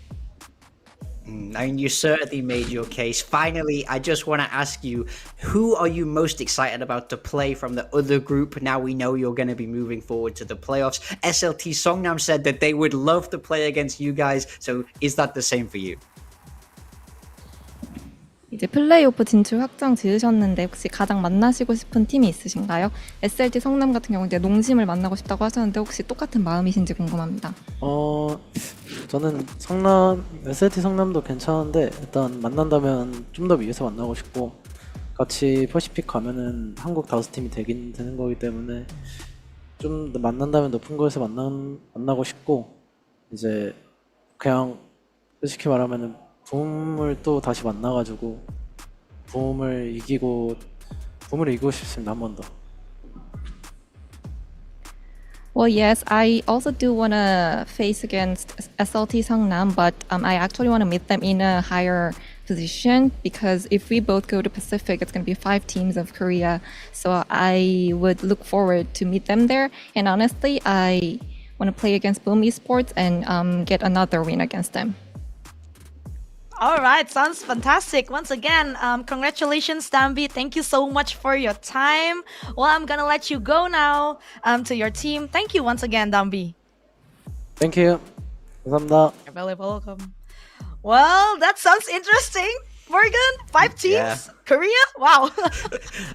I mean, you certainly made your case. Finally, I just want to ask you, who are you most excited about to play from the other group? Now we know you're going to be moving forward to the playoffs. SLT Songnam said that they would love to play against you guys. So is that the same for you? 이제 플레이오프 진출 확정 지으셨는데 혹시 가장 만나시고 싶은 팀이 있으신가요? SLT 성남 같은 경우 이제 농심을 만나고 싶다고 하셨는데 혹시 똑같은 마음이신지 궁금합니다. 저는 SLT 성남도 괜찮은데 일단 만난다면 좀 더 위에서 만나고 싶고, 같이 퍼시픽 가면은 한국 5팀이 되는 거기 때문에 좀 만난다면 높은 곳에서 만나고 싶고, 이제 그냥 솔직히 말하면은 붐을 또 다시 만나가지고 붐을 이기고 싶습니다, 한 번 더. Well, yes, I also do want to face against SLT Songnam, but I actually want to meet them in a higher position, because if we both go to Pacific, it's going to be 5 teams of Korea. So I would look forward to meet them there. And honestly, I want to play against Boom Esports and get another win against them. All right, sounds fantastic. Once again, congratulations, Dambi. Thank you so much for your time. Well, I'm gonna let you go now to your team. Thank you once again, Dambi. Thank you. 감사합니다. You're very welcome. Well, that sounds interesting. Morgan, 5 teams, Yeah. Korea. Wow.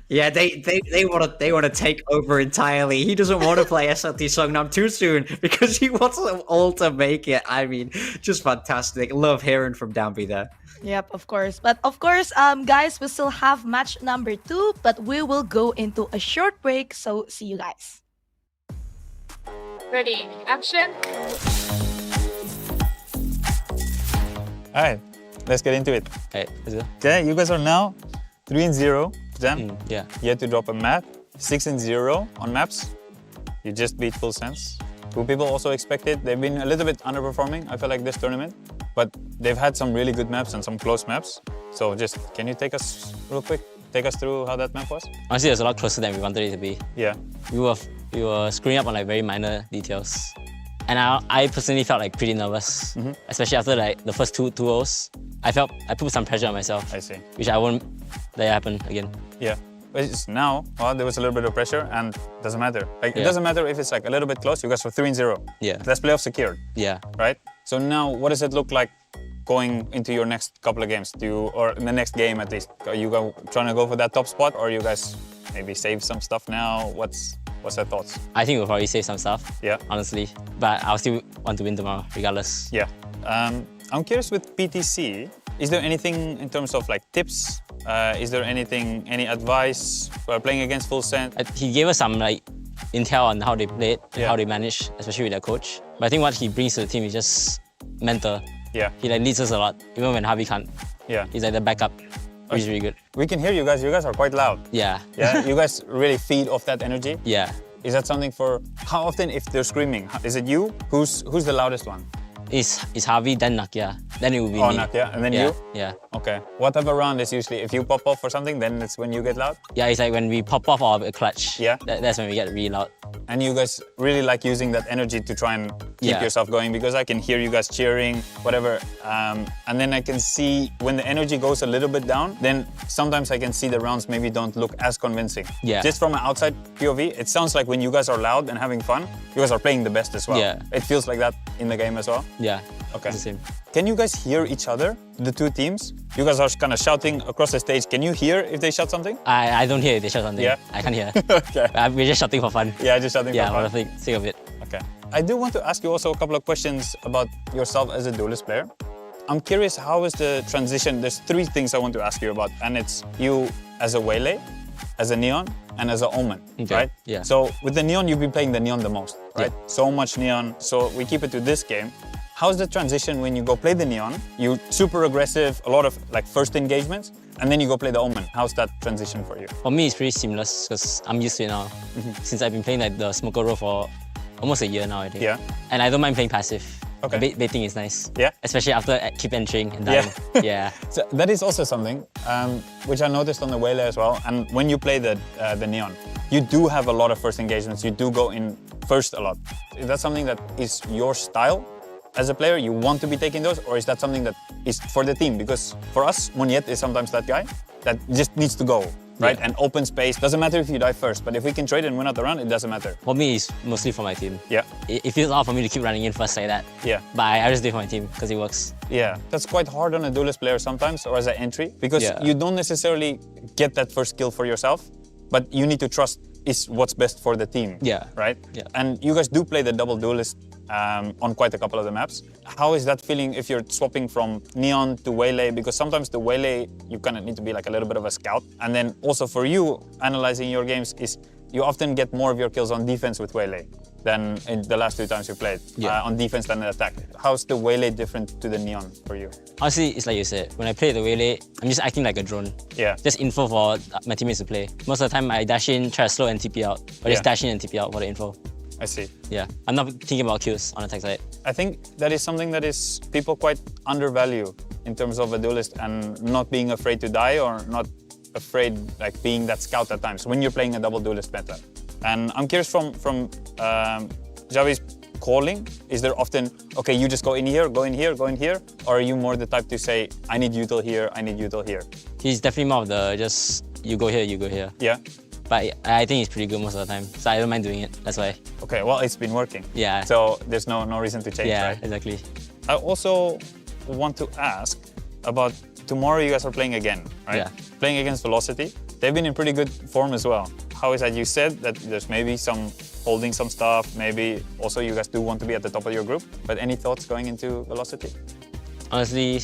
Yeah, they want to take over entirely. He doesn't want to play SLT Songnam too soon because he wants them all to make it. I mean, just fantastic. Love hearing from Dambi there. Yep, of course. But of course, guys, we still have match number 2, but we will go into a short break. So see you guys. Ready, action. Alright, let's get into it. Alright, let's go. Okay, you guys are now 3-0. Jam. Yeah. You had to drop a map. 6-0 on maps. You just beat Full Sense, who people also expected. They've been a little bit underperforming, I feel like, this tournament. But they've had some really good maps and some close maps. So just, can you take us real quick? Take us through how that map was? Honestly, it was a lot closer than we wanted it to be. Yeah. We were screwing up on like very minor details. And I personally felt like pretty nervous, especially after like the first two rows. I put some pressure on myself. I see. Which I won't let it happen again. Yeah. But it's now, well, there was a little bit of pressure and it doesn't matter. Like, it doesn't matter if it's like a little bit close, you guys were 3-0. Yeah. That's playoff secured. Yeah. Right? So now, what does it look like going into your next couple of games? Or in the next game at least? Are you trying to go for that top spot, or you guys maybe save some stuff now? What's the thoughts? I think we'll probably save some stuff, honestly. But I'll still want to win tomorrow, regardless. Yeah. I'm curious with PTC, is there anything in terms of like tips? Is there any advice for playing against Full Send? He gave us some like intel on how they played and how they manage, especially with their coach. But I think what he brings to the team is just mentor. Yeah. He like leads us a lot, even when Harvey can't. Yeah. He's like the backup, which is really good. We can hear you guys. You guys are quite loud. Yeah. Yeah. You guys really feed off that energy. Yeah. Is that something for how often if they're screaming? Is it you? Who's the loudest one? It's Harvey, then Nakia. Then it will be me. Nakia, and then you? Yeah. Okay. What type of round is usually if you pop off or something, then it's when you get loud? Yeah, it's like when we pop off our clutch. Yeah. That's when we get really loud. And you guys really like using that energy to try and keep yourself going, because I can hear you guys cheering, whatever. And then I can see when the energy goes a little bit down, then sometimes I can see the rounds maybe don't look as convincing. Yeah. Just from an outside POV, it sounds like when you guys are loud and having fun, you guys are playing the best as well. Yeah. It feels like that in the game as well? Yeah. Okay. It's the same. Can you guys hear each other, the two teams? You guys are kind of shouting across the stage. Can you hear if they shout something? I don't hear if they shout something. Yeah? I can't hear. Okay. We're just shouting for fun. Yeah, just shouting for fun. Yeah, for the sake of it. Okay. I do want to ask you also a couple of questions about yourself as a duelist player. I'm curious, how is the transition? There's three things I want to ask you about, and it's you as a Waylay, as a Neon, and as a Omen, right? Yeah. So with the Neon, you've been playing the Neon the most, right? Yeah. So much Neon, so we keep it to this game. How's the transition when you go play the Neon? You're super aggressive, a lot of like first engagements, and then you go play the Omen. How's that transition for you? For me, it's pretty seamless because I'm used to it now. Since I've been playing like the Smoker role for almost a year now, I think. Yeah. And I don't mind playing passive. Okay. Baiting is nice. Yeah. Especially after I keep entering and dying. Yeah. So that is also something which I noticed on the Waylay as well. And when you play the Neon, you do have a lot of first engagements. You do go in first a lot. Is that something that is your style? As a player, you want to be taking those, or is that something that is for the team? Because for us, Moniet is sometimes that guy that just needs to go, right? And open space. Doesn't matter if you die first, but if we can trade and win out the round, it doesn't matter. For me, it's mostly for my team. Yeah. It feels odd for me to keep running in first like that. Yeah. But I just do it for my team because it works. Yeah. That's quite hard on a duelist player sometimes, or as an entry, because you don't necessarily get that first kill for yourself, but you need to trust is what's best for the team. Yeah. Right? Yeah. And you guys do play the double duelist on quite a couple of the maps. How is that feeling if you're swapping from Neon to Waylay? Because sometimes the Waylay, you kind of need to be like a little bit of a scout. And then also for you, analyzing your games is you often get more of your kills on defense with Waylay than in the last two times you played. On defense than attack. How's the Waylay different to the Neon for you? Honestly, it's like you said, when I play the Waylay, I'm just acting like a drone. Yeah. Just info for my teammates to play. Most of the time, I dash in, try to slow and TP out. Or just dash in and TP out for the info. I see. Yeah, I'm not thinking about kills on attack side. I think that is something that is people quite undervalue in terms of a duelist and not being afraid to die or not afraid like being that scout at times when you're playing a double duelist meta. And I'm curious from Javi's calling, is there often, okay, you just go in here, go in here, go in here, or are you more the type to say, I need util here, I need util here? He's definitely more of the just, you go here, you go here. Yeah. But I think he's pretty good most of the time, so I don't mind doing it, that's why. Okay, well, it's been working. Yeah. So there's no reason to change, right? Yeah, exactly. I also want to ask about tomorrow you guys are playing again, right? Yeah. Playing against Velocity. They've been in pretty good form as well. How is that? You said that there's maybe some holding some stuff, maybe also you guys do want to be at the top of your group, but any thoughts going into Velocity? Honestly,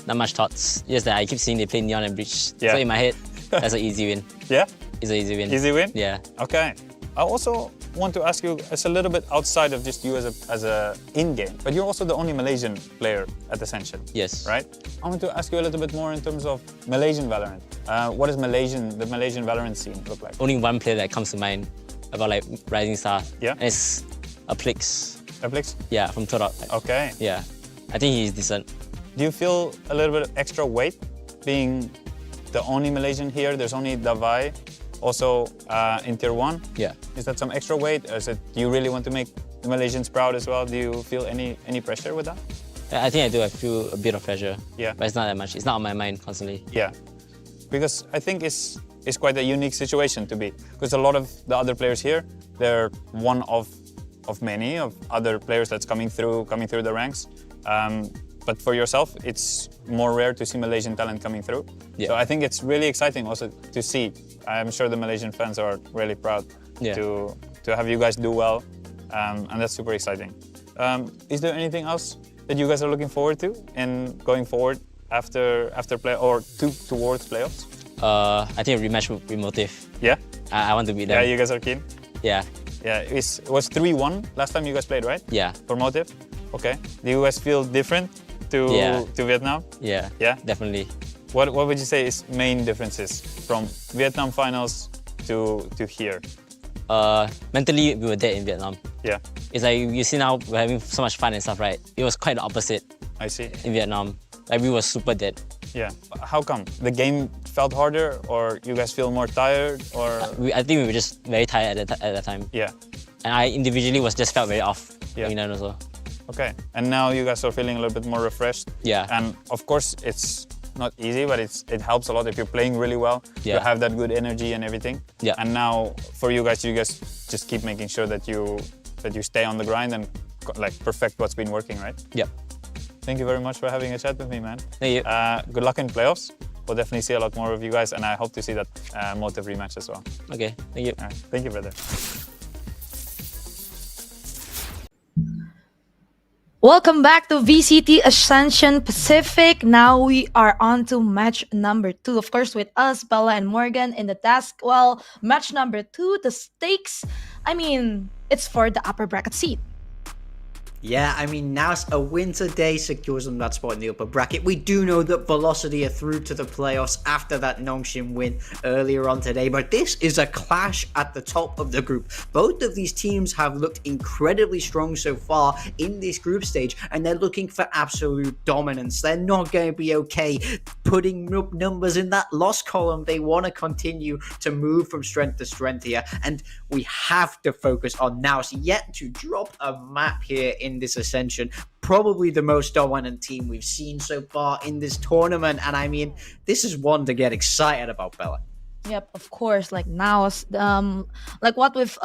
not much thoughts. Just that I keep seeing they play Neon and Breach. Yeah. So in my head, that's an easy win. Yeah? It's an easy win. Easy win? Yeah. Okay. I also want to ask you, it's a little bit outside of just you as a in-game, but you're also the only Malaysian player at Ascension. Yes. Right? I want to ask you a little bit more in terms of Malaysian Valorant. What does the Malaysian Valorant scene look like? Only one player that comes to mind about like Rising Star. Yeah. And it's Aplix. Aplix? Yeah, from Turok. Okay. Yeah. I think he's decent. Do you feel a little bit of extra weight being the only Malaysian here? There's only Davai, also in Tier 1. Yeah. Is that some extra weight? Or is it, do you really want to make the Malaysians proud as well. Do you feel any pressure with that? I think I do. I feel a bit of pressure. Yeah. But it's not that much. It's not on my mind constantly. Yeah. Because I think it's quite a unique situation to be. Because a lot of the other players here, they're one of many of other players that's coming through the ranks. But for yourself, it's more rare to see Malaysian talent coming through. Yeah. So I think it's really exciting also to see. I'm sure the Malaysian fans are really proud to have you guys do well, and that's super exciting. Is there anything else that you guys are looking forward to in going forward after play or towards playoffs? I think a rematch would be motive. Yeah? I want to beat them. Yeah, you guys are keen? Yeah. Yeah, it was 3-1 last time you guys played, right? Yeah. For motive? Okay. Do you guys feel different to Vietnam? Yeah. Yeah? Definitely. What would you say is main differences from Vietnam finals to here? Mentally, we were dead in Vietnam. Yeah. It's like, you see now, we're having so much fun and stuff, right? It was quite the opposite. I see. In Vietnam. Like, we were super dead. Yeah. How come? The game felt harder, or you guys feel more tired, or? I think we were just very tired at that time. Yeah. And I individually just felt very off. Yeah. Also. Okay. And now you guys are feeling a little bit more refreshed. Yeah. And of course, it's not easy, but it helps a lot if you're playing really well. Yeah. You have that good energy and everything. Yeah. And now for you guys just keep making sure that you stay on the grind and like perfect what's been working, right? Yeah. Thank you very much for having a chat with me, man. Thank you. Good luck in playoffs. We'll definitely see a lot more of you guys, and I hope to see that motive rematch as well. Okay, thank you. Thank you, brother. Welcome back to VCT Ascension Pacific. Now we are on to match number 2. Of course, with us, Bella and Morgan in the task. Well, match number 2, the stakes, it's for the upper bracket seat. Yeah, NAOS, a win today secures them that spot in the upper bracket. We do know that Velocity are through to the playoffs after that Nongshim win earlier on today, but this is a clash at the top of the group. Both of these teams have looked incredibly strong so far in this group stage, and they're looking for absolute dominance. They're not going to be okay putting up numbers in that loss column. They want to continue to move from strength to strength here, and we have to focus on NAOS yet to drop a map here in this Ascension. Probably the most dominant team we've seen so far in this tournament, and this is one to get excited about, Bella. Yep, of course, like NAOS, like what we've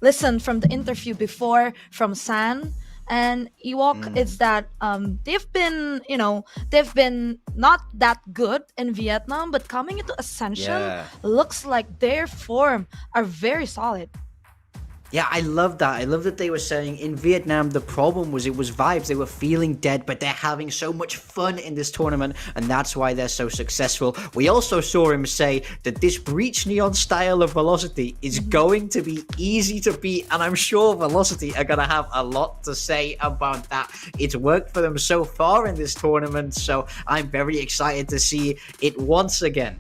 listened from the interview before from San and Ewok, it's that they've been not that good in Vietnam, but coming into Ascension, looks like their form are very solid. Yeah, I love that. I love that they were saying in Vietnam, the problem was it was vibes. They were feeling dead, but they're having so much fun in this tournament, and that's why they're so successful. We also saw him say that this Breach Neon style of Velocity is going to be easy to beat, and I'm sure Velocity are going to have a lot to say about that. It's worked for them so far in this tournament, so I'm very excited to see it once again.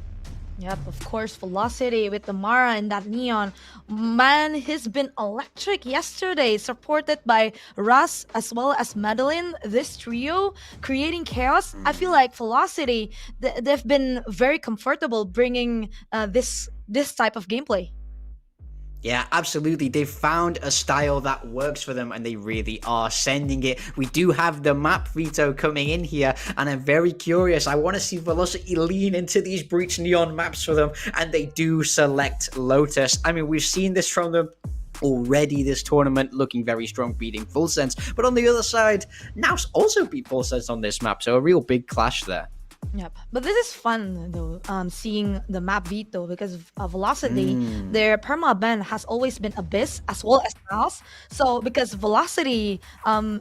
Yep, of course, Velocity with the Mara and that Neon. Man, he's been electric yesterday, supported by Russ as well as Madeline. This trio creating chaos. I feel like Velocity, they've been very comfortable bringing this type of gameplay. Yeah, absolutely. They've found a style that works for them, and they really are sending it. We do have the map veto coming in here, and I'm very curious. I want to see Velocity lean into these Breach Neon maps for them, and they do select Lotus. We've seen this from them already this tournament, looking very strong, beating Full Sense. But on the other side, NAOS also beat Full Sense on this map, so a real big clash there. Yep, but this is fun though, seeing the map veto, because of Velocity, their perma ban has always been Abyss as well as NAOS. So because Velocity,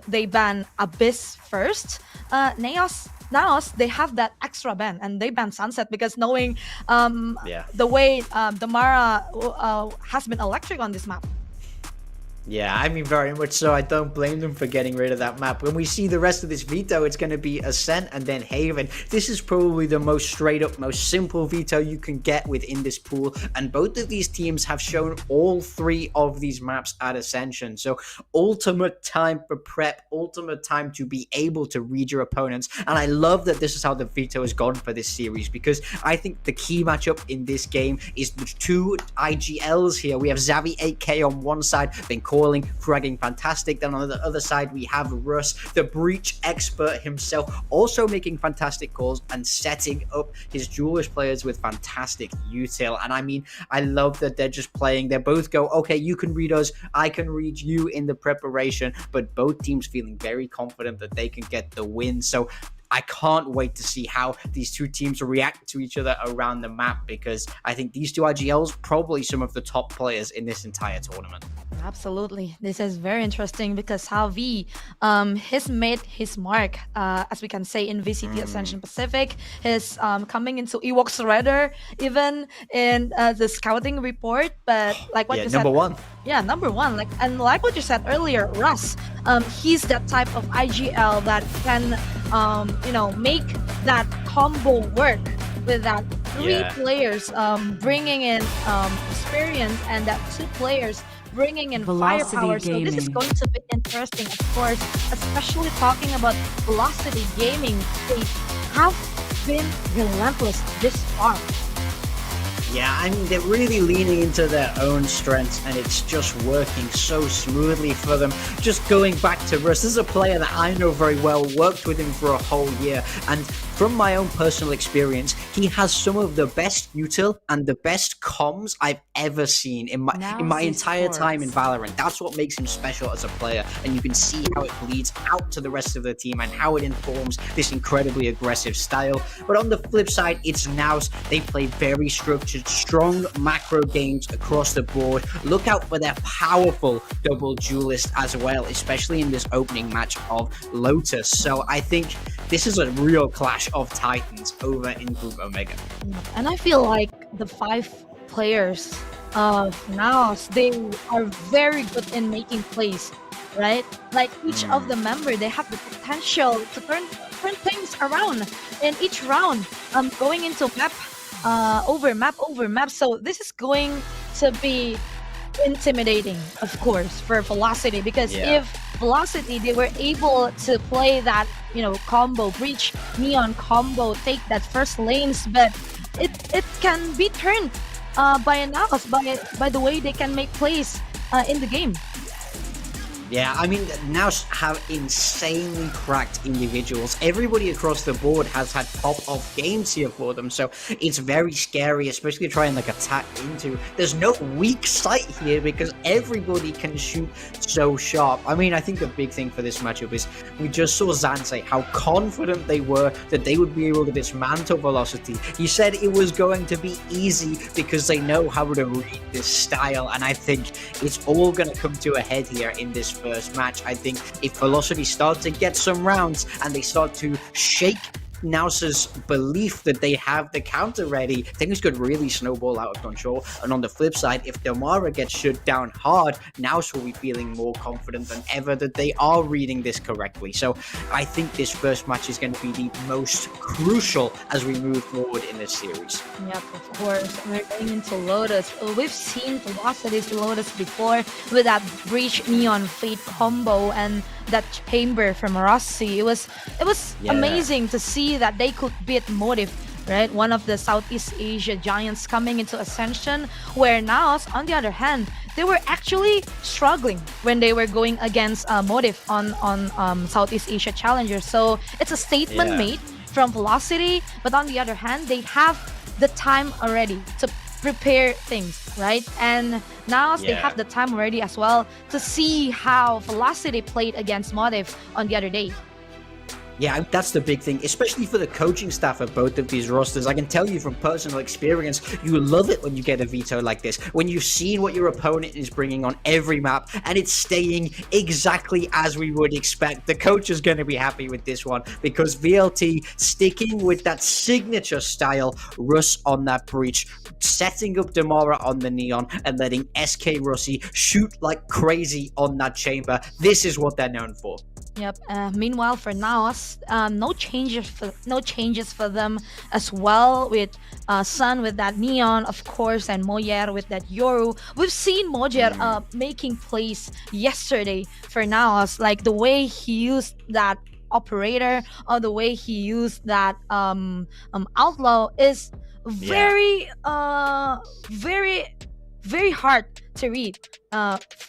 they ban Abyss first, NAOS, they have that extra ban, and they ban Sunset because knowing the way the Mara has been electric on this map. Yeah, very much so. I don't blame them for getting rid of that map. When we see the rest of this veto, it's going to be Ascent and then Haven. This is probably the most straight up, most simple veto you can get within this pool. And both of these teams have shown all 3 of these maps at Ascension. So ultimate time for prep, ultimate time to be able to read your opponents. And I love that this is how the veto has gone for this series, because I think the key matchup in this game is the 2 IGLs here. We have Xavi 8K on one side, then calling, fragging fantastic. Then on the other side, we have Russ, the breach expert himself, also making fantastic calls and setting up his duelist players with fantastic util. And I mean, I love that they're just playing. They both go, okay, you can read us, I can read you in the preparation, but both teams feeling very confident that they can get the win. So I can't wait to see how these two teams react to each other around the map, because I think these two IGLs probably some of the top players in this entire tournament. Absolutely. This is very interesting because how V has made his mark, as we can say, in VCT Ascension Pacific. He's coming into Ewok's radar, even in the scouting report. But like what you said, number one. Yeah, number one. Like what you said earlier, Russ, he's that type of IGL that can, make that combo work with that three players bringing in experience and that two players bringing in Velocity firepower. So this is Gaming. going to be interesting, of course, especially talking about Velocity Gaming. They have been relentless this far. Yeah, I mean, they're really leaning into their own strengths, and it's just working so smoothly for them. Just going back to Russ, this is a player that I know very well, worked with him for a whole year, and from my own personal experience, he has some of the best util and the best comms I've ever seen in my entire time in Valorant. That's what makes him special as a player, and you can see how it bleeds out to the rest of the team and how it informs this incredibly aggressive style. But on the flip side, it's NAOS. They play very structured, strong macro games across the board. Look out for their powerful double duelist as well, especially in this opening match of Lotus. So I think this is a real clash of titans over in Group Omega. And I feel like the 5 players of NAOS, they are very good in making plays, right? Like each of the member, they have the potential to turn things around in each round, going into map over map. So this is going to be intimidating, of course, for Velocity, because if Velocity, they were able to play that, combo, breach, neon combo, take that first lanes, but it can be turned by NAOS, by the way they can make plays in the game. Yeah, I mean, NAOS have insanely cracked individuals. Everybody across the board has had pop-off games here for them, so it's very scary, especially to try and attack into. There's no weak site here because everybody can shoot so sharp. I mean, I think the big thing for this matchup is we just saw Zan say how confident they were that they would be able to dismantle Velocity. He said it was going to be easy because they know how to read this style, and I think it's all going to come to a head here in this first match. I think if Velocity start to get some rounds and they start to shake NAOS's belief that they have the counter ready, things could really snowball out of control. And on the flip side, if Damara gets shut down hard, NAOS will be feeling more confident than ever that they are reading this correctly. So I think this first match is going to be the most crucial as we move forward in this series. Yep, of course. We're going into Lotus. We've seen Velocity's Lotus before with that Breach Neon Fate combo and that chamber from Rossi. It was amazing to see that they could beat Motive, right? One of the Southeast Asia giants coming into Ascension, where NAOS, on the other hand, they were actually struggling when they were going against Motive on Southeast Asia Challengers. So it's a statement made from Velocity, but on the other hand, they have the time already to prepare things, right? And now they have the time already as well to see how Velocity played against Motive on the other day. Yeah, that's the big thing, especially for the coaching staff of both of these rosters. I can tell you from personal experience, you love it when you get a veto like this, when you've seen what your opponent is bringing on every map, and it's staying exactly as we would expect. The coach is going to be happy with this one, because VLT sticking with that signature style, Russ on that breach, setting up Damara on the Neon, and letting SK Rossi shoot like crazy on that chamber. This is what they're known for. Yep. Meanwhile, for NAOS, no changes for them as well. With Sun with that Neon, of course, and Moyer with that Yoru. We've seen Moyer making plays yesterday for NAOS, like the way he used that operator or the way he used that outlaw is very very hard to read,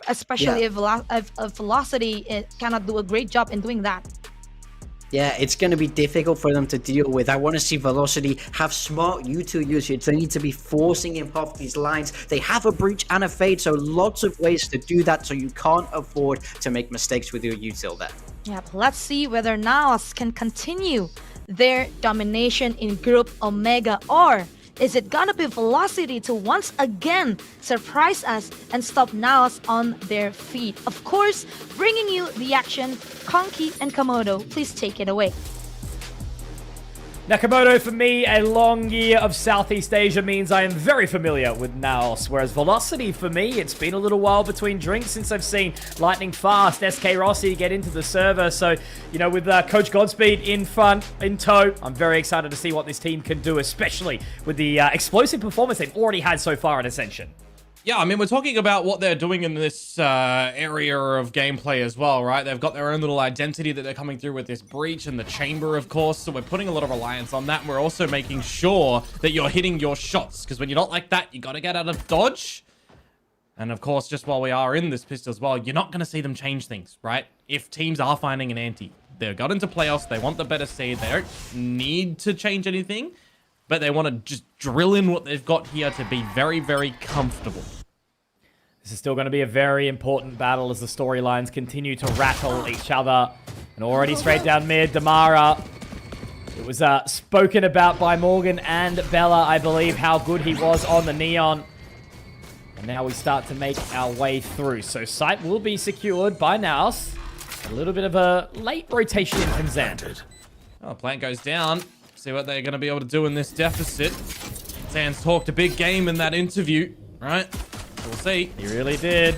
especially if Velocity it cannot do a great job in doing that. Yeah, it's going to be difficult for them to deal with. I want to see Velocity have smart util usage. They need to be forcing him off these lines. They have a breach and a fade, so lots of ways to do that, so you can't afford to make mistakes with your util there. Yep, let's see whether NAOS can continue their domination in Group Omega, or is it gonna be Velocity to once again surprise us and stop NAOS on their feet? Of course, bringing you the action, Conky and Komodo, please take it away. Now, Komodo, for me, a long year of Southeast Asia means I am very familiar with NAOS, whereas Velocity, for me, it's been a little while between drinks since I've seen Lightning Fast, SK Rossi get into the server. So, you know, with Coach Godspeed in front, in tow, I'm very excited to see what this team can do, especially with the explosive performance they've already had so far at Ascension. Yeah, I mean, we're talking about what they're doing in this area of gameplay as well, right? They've got their own little identity that they're coming through with this breach and the chamber, of course, so we're putting a lot of reliance on that, and we're also making sure that you're hitting your shots, because when you're not like that, you got to get out of dodge. And, of course, just while we are in this pistol as well, you're not going to see them change things, right? If teams are finding an anti, they've got into playoffs, they want the better seed, they don't need to change anything, but they want to just drill in what they've got here to be very, very comfortable. This is still going to be a very important battle as the storylines continue to rattle each other. And already straight down mid, Damara. It was spoken about by Morgan and Bella, I believe, how good he was on the Neon. And now we start to make our way through. So site will be secured by NAOS. A little bit of a late rotation from Zan. Oh, plant goes down. See what they're going to be able to do in this deficit. Zan's talked a big game in that interview, right? We'll see. He really did.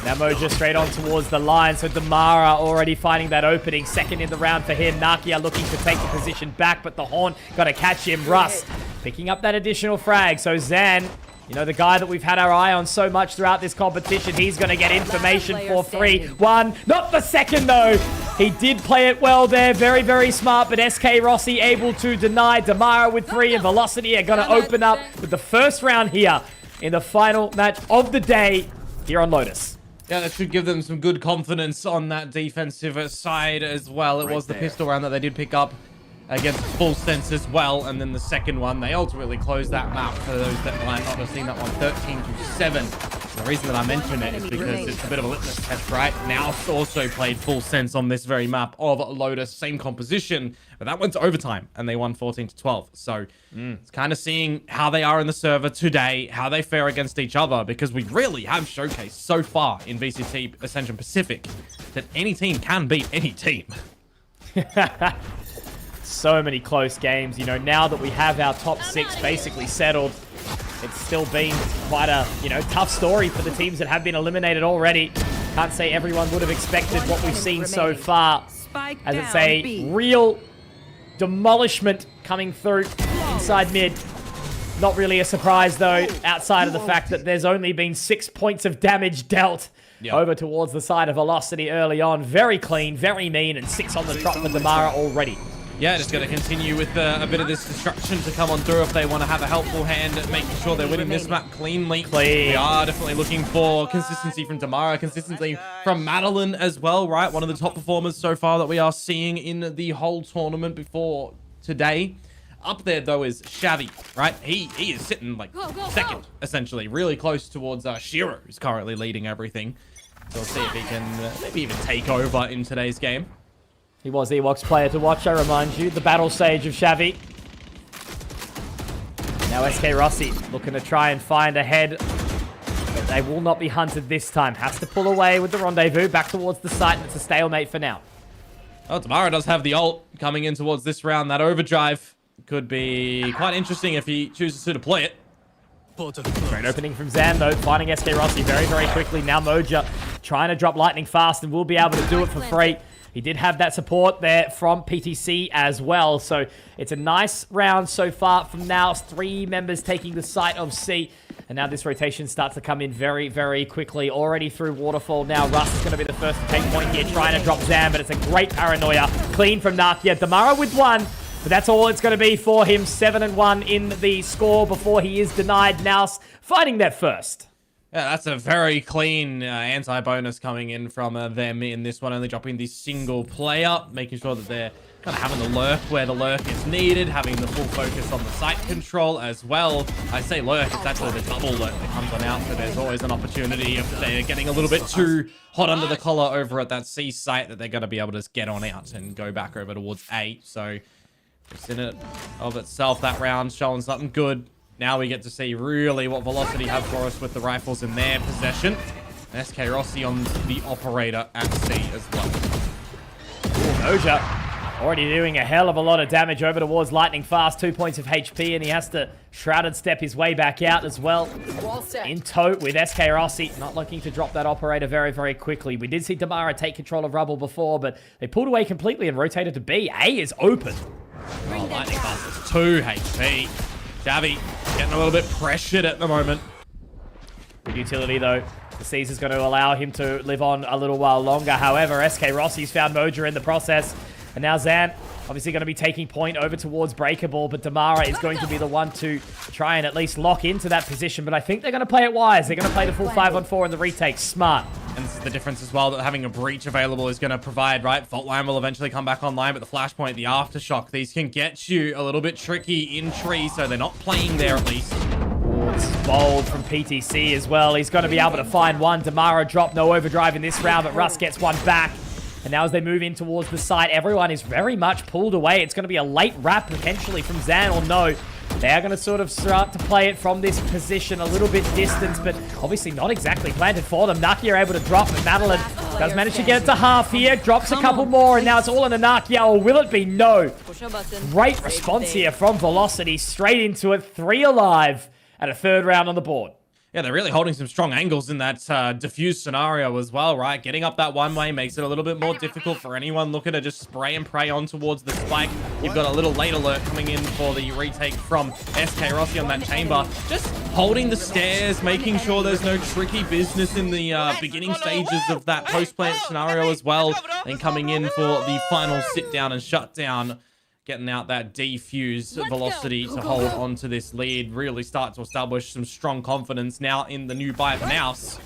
Now Moja straight on towards the line. So Damara already finding that opening. Second in the round for him. Nakia looking to take the position back, but the Horn got to catch him. Russ picking up that additional frag. So Zan, you know, the guy that we've had our eye on so much throughout this competition, he's going to get information for free. One, not the second though. He did play it well there. Very, very smart, but SK Rossi able to deny. Damara with 3 and Velocity are going to open up with the first round here in the final match of the day here on Lotus. Yeah, that should give them some good confidence on that defensive side as well. It was the pistol round that they did pick up against Full Sense as well, and then the second one, they ultimately closed that map for those that might not have seen that one, 13-7. The reason that I mention it is because it's a bit of a litmus test, right? NAOS also played Full Sense on this very map of Lotus, same composition, but that went to overtime, and they won 14-12. So it's kind of seeing how they are in the server today, how they fare against each other, because we really have showcased so far in VCT Ascension Pacific that any team can beat any team. So many close games. You know, now that we have our top 6 basically settled, it's still been quite a, you know, tough story for the teams that have been eliminated already. Can't say everyone would have expected what we've seen so far. As it's a real demolishment coming through inside mid. Not really a surprise though, outside of the fact that there's only been 6 points of damage dealt over towards the side of Velocity early on. Very clean, very mean, and 6 on the trot for Damara already. Yeah, just going to continue with a bit of this destruction to come on through if they want to have a helpful hand at making sure they're winning this map cleanly. We are definitely looking for consistency from Damara, consistency from Madeline as well, right? One of the top performers so far that we are seeing in the whole tournament before today. Up there, though, is Xavi, right? He is sitting, like, second, essentially. Really close towards Shiro, who's currently leading everything. So we'll see if he can maybe even take over in today's game. He was Ewok's player to watch, I remind you. The battle stage of Xavi. Now SK Rossi looking to try and find a head. But they will not be hunted this time. Has to pull away with the rendezvous back towards the site, and it's a stalemate for now. Oh, Damara does have the ult coming in towards this round. That overdrive could be quite interesting if he chooses to deploy it. Great opening from Zan, though, finding SK Rossi very, very quickly. Now Moja trying to drop Lightning Fast and will be able to do it for free. He did have that support there from PTC as well. So it's a nice round so far from NAOS. 3 members taking the site of C. And now this rotation starts to come in very, very quickly. Already through Waterfall. Now Russ is going to be the first to take point here, trying to drop Zan, but it's a great paranoia. Clean from Nakia. Damara with 1. But that's all it's going to be for him. 7-1 in the score before he is denied. NAOS fighting that first. Yeah, that's a very clean anti-bonus coming in from them in this one, only dropping the single player, making sure that they're kind of having the lurk where the lurk is needed, having the full focus on the site control as well. I say lurk, it's actually the double lurk that comes on out, so there's always an opportunity if they're getting a little bit too hot under the collar over at that C site that they're going to be able to get on out and go back over towards A. So it's in it of itself, that round showing something good. Now we get to see really what Velocity have for us with the rifles in their possession. SK Rossi on the operator at C as well. Moja already doing a hell of a lot of damage over towards Lightning Fast. 2 points of HP, and he has to Shrouded step his way back out as well. In tow with SK Rossi, not looking to drop that operator very, very quickly. We did see Damara take control of Rubble before, but they pulled away completely and rotated to B. A is open. Oh, Lightning Fast is 2 HP. Javi getting a little bit pressured at the moment. Good utility, though. The Caesar's going to allow him to live on a little while longer. However, SK Rossi's found Moja in the process. And now Zan, obviously going to be taking point over towards Breakable, but Damara is going to be the one to try and at least lock into that position. But I think they're going to play it wise. They're going to play the full 5-on-4 in the retake. Smart. And this is the difference as well, that having a breach available is going to provide, right? Fault line will eventually come back online, but the flashpoint, the aftershock, these can get you a little bit tricky in tree, so they're not playing there at least. It's bold from PTC as well. He's going to be able to find one. Damara dropped, no overdrive in this round, but Russ gets one back. And now as they move in towards the site, everyone is very much pulled away. It's going to be a late wrap potentially from Zan, or no. They are going to sort of start to play it from this position, a little bit distance, but obviously not exactly planted for them. Naki are able to drop, but Madeline does manage to get it to half here, drops a couple more, and now it's all in a Naki, or will it be? No. Great response here from Velocity, straight into it, 3 alive, and a third round on the board. Yeah, they're really holding some strong angles in that diffuse scenario as well, right? Getting up that one-way makes it a little bit more difficult for anyone looking to just spray and pray on towards the spike. You've got a little late alert coming in for the retake from SK Rossi on that chamber. Just holding the stairs, making sure there's no tricky business in the beginning stages of that post-plant scenario as well. Then coming in for the final sit-down and shutdown. Getting out that defuse Velocity to hold onto this lead. Really start to establish some strong confidence now in the new buy for NAOS.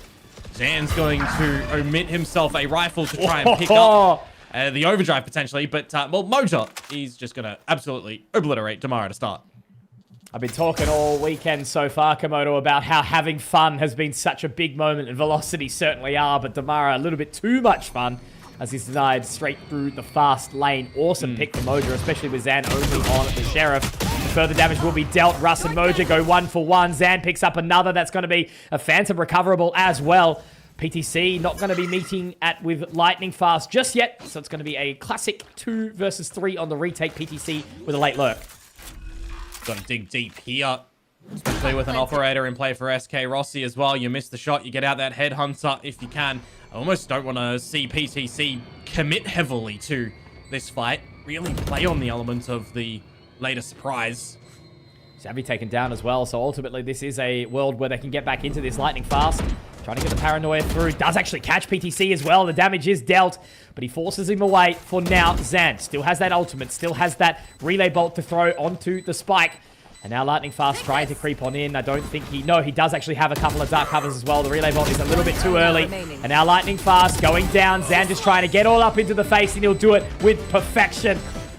Zan's going to omit himself a rifle to try and pick up the overdrive potentially. But, well, Moja, he's just going to absolutely obliterate Damara to start. I've been talking all weekend so far, Komodo, about how having fun has been such a big moment, and Velocity certainly are, but Damara a little bit too much fun, as he's denied straight through the fast lane. Awesome pick for Moja, especially with Zan only on the Sheriff. The further damage will be dealt. Russ and Moja go 1 for 1. Zan picks up another. That's going to be a Phantom recoverable as well. PTC not going to be meeting with Lightning Fast just yet, so it's going to be a classic 2 versus 3 on the retake. PTC with a late lurk. Got to dig deep here, especially with an operator in play for SK Rossi as well. You miss the shot, you get out that headhunter if you can. I almost don't want to see PTC commit heavily to this fight. Really play on the element of the later surprise. Xavi taken down as well, so ultimately this is a world where they can get back into this Lightning Fast. Trying to get the paranoia through. Does actually catch PTC as well. The damage is dealt, but he forces him away for now. Zan still has that ultimate, still has that relay bolt to throw onto the spike. And now Lightning Fast trying to creep on in. I don't think he does actually have a couple of dark covers as well. The relay bolt is a little bit too early. And now Lightning Fast going down. Zan just trying to get all up into the face, and he'll do it with perfection.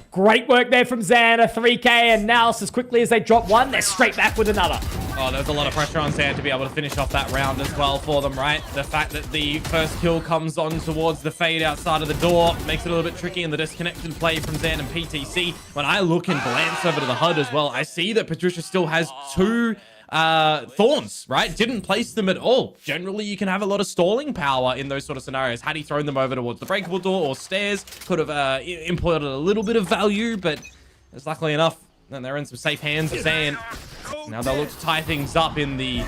Great work there from Zan. A 3K, and now as quickly as they drop one, they're straight back with another. Oh, there's a lot of pressure on Zan to be able to finish off that round as well for them, right? The fact that the first kill comes on towards the fade outside of the door makes it a little bit tricky in the disconnected play from Zan and PTC. When I look and glance over to the HUD as well, I see that Patricia still has 2 thorns, right? Didn't place them at all. Generally, you can have a lot of stalling power in those sort of scenarios. Had he thrown them over towards the breakable door or stairs, could have imported a little bit of value, but it's luckily enough that they're in some safe hands of Zan. Now they'll look to tie things up in the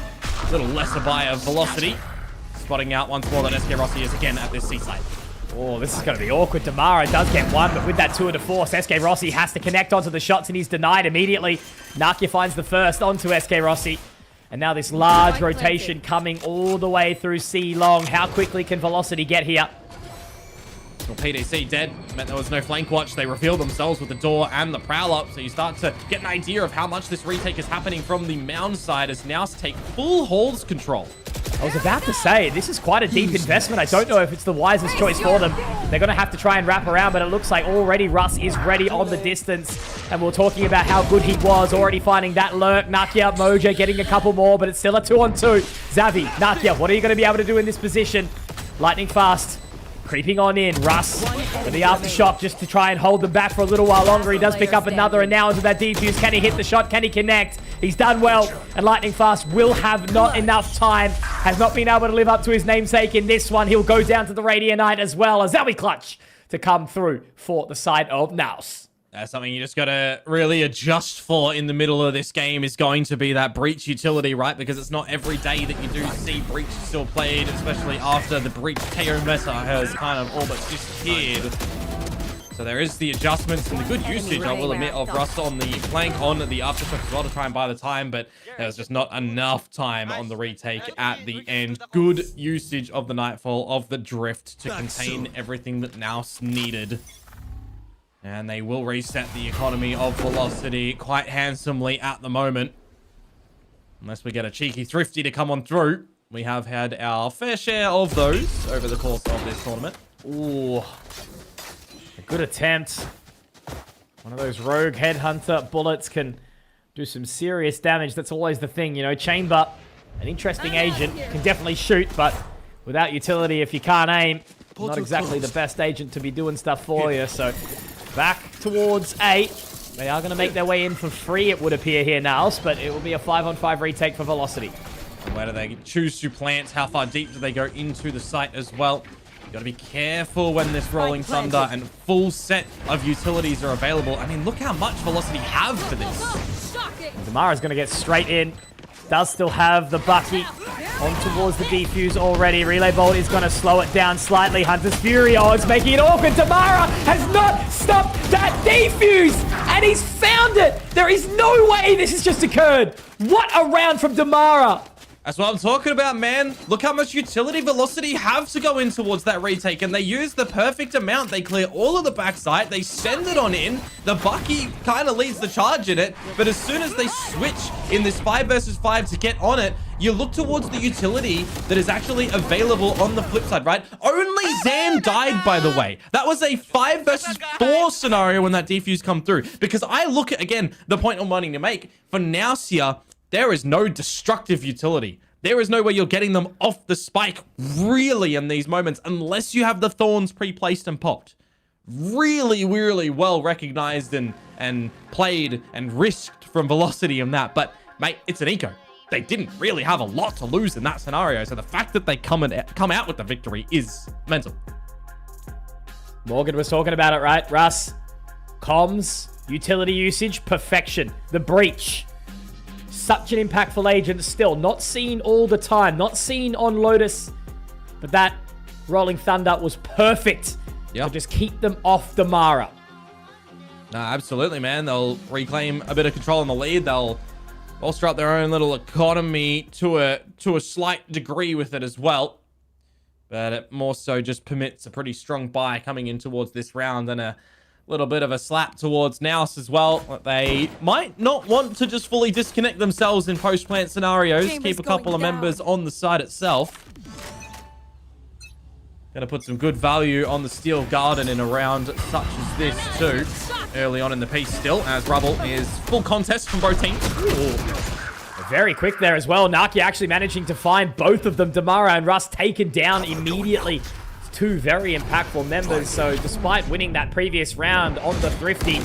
little lesser buy of Velocity. Spotting out once more that SK Rossi is again at this C-site. Oh, this is going to be awkward. Damara does get one, but with that tour de force, SK Rossi has to connect onto the shots, and he's denied immediately. Nakia finds the first onto SK Rossi. And now this large rotation coming all the way through C long. How quickly can Velocity get here? Well, PDC dead meant there was no flank watch. They reveal themselves with the door and the prowl up, so you start to get an idea of how much this retake is happening from the mound side as NAOS take full holds control I was about to say, this is quite a deep investment. I don't know if it's the wisest choice for them. They're going to have to try and wrap around, but it looks like already Russ is ready on the distance. And we're talking about how good he was, already finding that lurk. Nakia, Moja getting a couple more, but it's still a 2-on-2. Xavi, Nakia, what are you going to be able to do in this position? Lightning fast. Creeping on in, Russ with the aftershock just to try and hold them back for a little while longer. He does pick up another, and now into that defuse. Can he hit the shot? Can he connect? He's done well, and Lightning Fast will have not enough time. Has not been able to live up to his namesake in this one. He'll go down to the Radiant as well. A Zowie clutch to come through for the side of NAOS. That's something you just got to really adjust for in the middle of this game is going to be that breach utility, right? Because it's not every day that you do see breach still played, especially after the breach KO meta has kind of all but disappeared. So there is the adjustments and the good usage, I will admit, of Rust on the flank, on the aftershock as well to try and buy the time, but there's just not enough time on the retake at the end. Good usage of the Nightfall, of the Drift to contain everything that NAOS needed. And they will reset the economy of Velocity quite handsomely at the moment. Unless we get a cheeky Thrifty to come on through. We have had our fair share of those over the course of this tournament. Ooh. A good attempt. One of those rogue headhunter bullets can do some serious damage. That's always the thing, you know. Chamber, an interesting agent, can definitely shoot, but without utility, if you can't aim, not exactly the best agent to be doing stuff for you, so... Back towards A. They are going to make their way in for free, it would appear here now, but it will be a 5-on-5 retake for Velocity. Where do they choose to plant? How far deep do they go into the site as well? You got to be careful when this Rolling Thunder and full set of utilities are available. I mean, look how much Velocity have for this. Damara's going to get straight in. Does still have the Bucky on towards the defuse already. Relay Bolt is going to slow it down slightly. Hunter's Fury, oh, it's making it awkward. Damara has not stopped that defuse, and he's found it. There is no way this has just occurred. What a round from Damara. That's what I'm talking about, man. Look how much utility Velocity have to go in towards that retake, and they use the perfect amount. They clear all of the backside. They send it on in. The Bucky kind of leads the charge in it, but as soon as they switch in this 5 versus 5 to get on it, you look towards the utility that is actually available on the flip side, right? Only Zan died, by the way. That was a 5 versus 4 scenario when that defuse come through, because I look at, again, the point I'm wanting to make. For NAOS here, there is no destructive utility. There is no way you're getting them off the spike really in these moments unless you have the thorns pre-placed and popped. Really, really well recognized and played and risked from Velocity in that. But, mate, it's an eco. They didn't really have a lot to lose in that scenario. So the fact that they come out with the victory is mental. Morgan was talking about it, right? Russ, comms, utility usage, perfection. The breach. Such an impactful agent still. Not seen all the time. Not seen on Lotus. But that Rolling Thunder was perfect. Yep. To just keep them off Damara. No, absolutely, man. They'll reclaim a bit of control in the lead. They'll bolster up their own little economy to a slight degree with it as well. But it more so just permits a pretty strong buy coming in towards this round and a little bit of a slap towards NAOS as well. They might not want to just fully disconnect themselves in post-plant scenarios. Keep a couple of members on the side itself. Gonna put some good value on the Steel Garden in a round such as this too. Early on in the piece still, as Rubble is full contest from both teams. Ooh. Very quick there as well. Naki actually managing to find both of them. Damara and Russ taken down immediately. Two very impactful members, so despite winning that previous round on the Thrifty,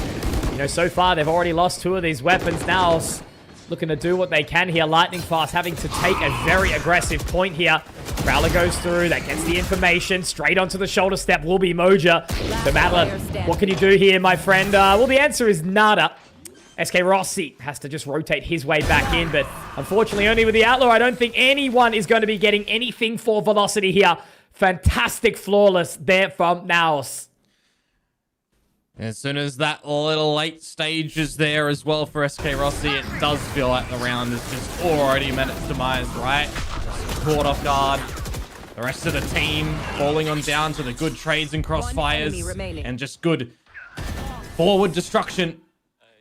you know, so far they've already lost 2 of these weapons. Now looking to do what they can here. Lightning Fast having to take a very aggressive point here. Prowler goes through, that gets the information, straight onto the shoulder step will be Moja. So Madeline, what can you do here, my friend? Well, the answer is nada. SK Rossi has to just rotate his way back in, but unfortunately only with the Outlaw, I don't think anyone is going to be getting anything for Velocity here. Fantastic flawless there from NAOS. As soon as that little late stage is there as well for SK Rossi, it does feel like the round is just already meant its demise, right? Just caught off guard. The rest of the team falling on down to the good trades and crossfires and just good forward destruction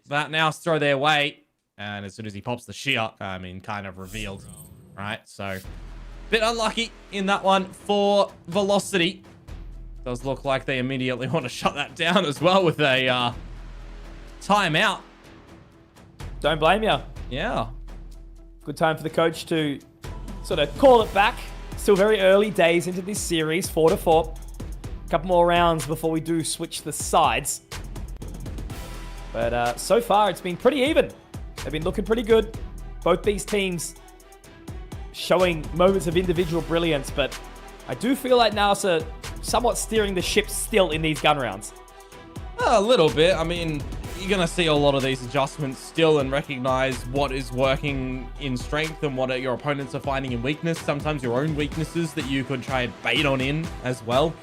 that NAOS throw their way. And as soon as he pops the shear, I mean, kind of revealed, right? So Bit unlucky in that one for Velocity. Does look like they immediately want to shut that down as well with a timeout. Don't blame you. Yeah. Good time for the coach to sort of call it back. Still very early days into this series, 4-4. A couple more rounds before we do switch the sides. But so far, it's been pretty even. They've been looking pretty good. Both these teams showing moments of individual brilliance, but I do feel like NAOS are somewhat steering the ship still in these gun rounds. A little bit. I mean, you're going to see a lot of these adjustments still and recognize what is working in strength and what your opponents are finding in weakness. Sometimes your own weaknesses that you could try and bait on in as well.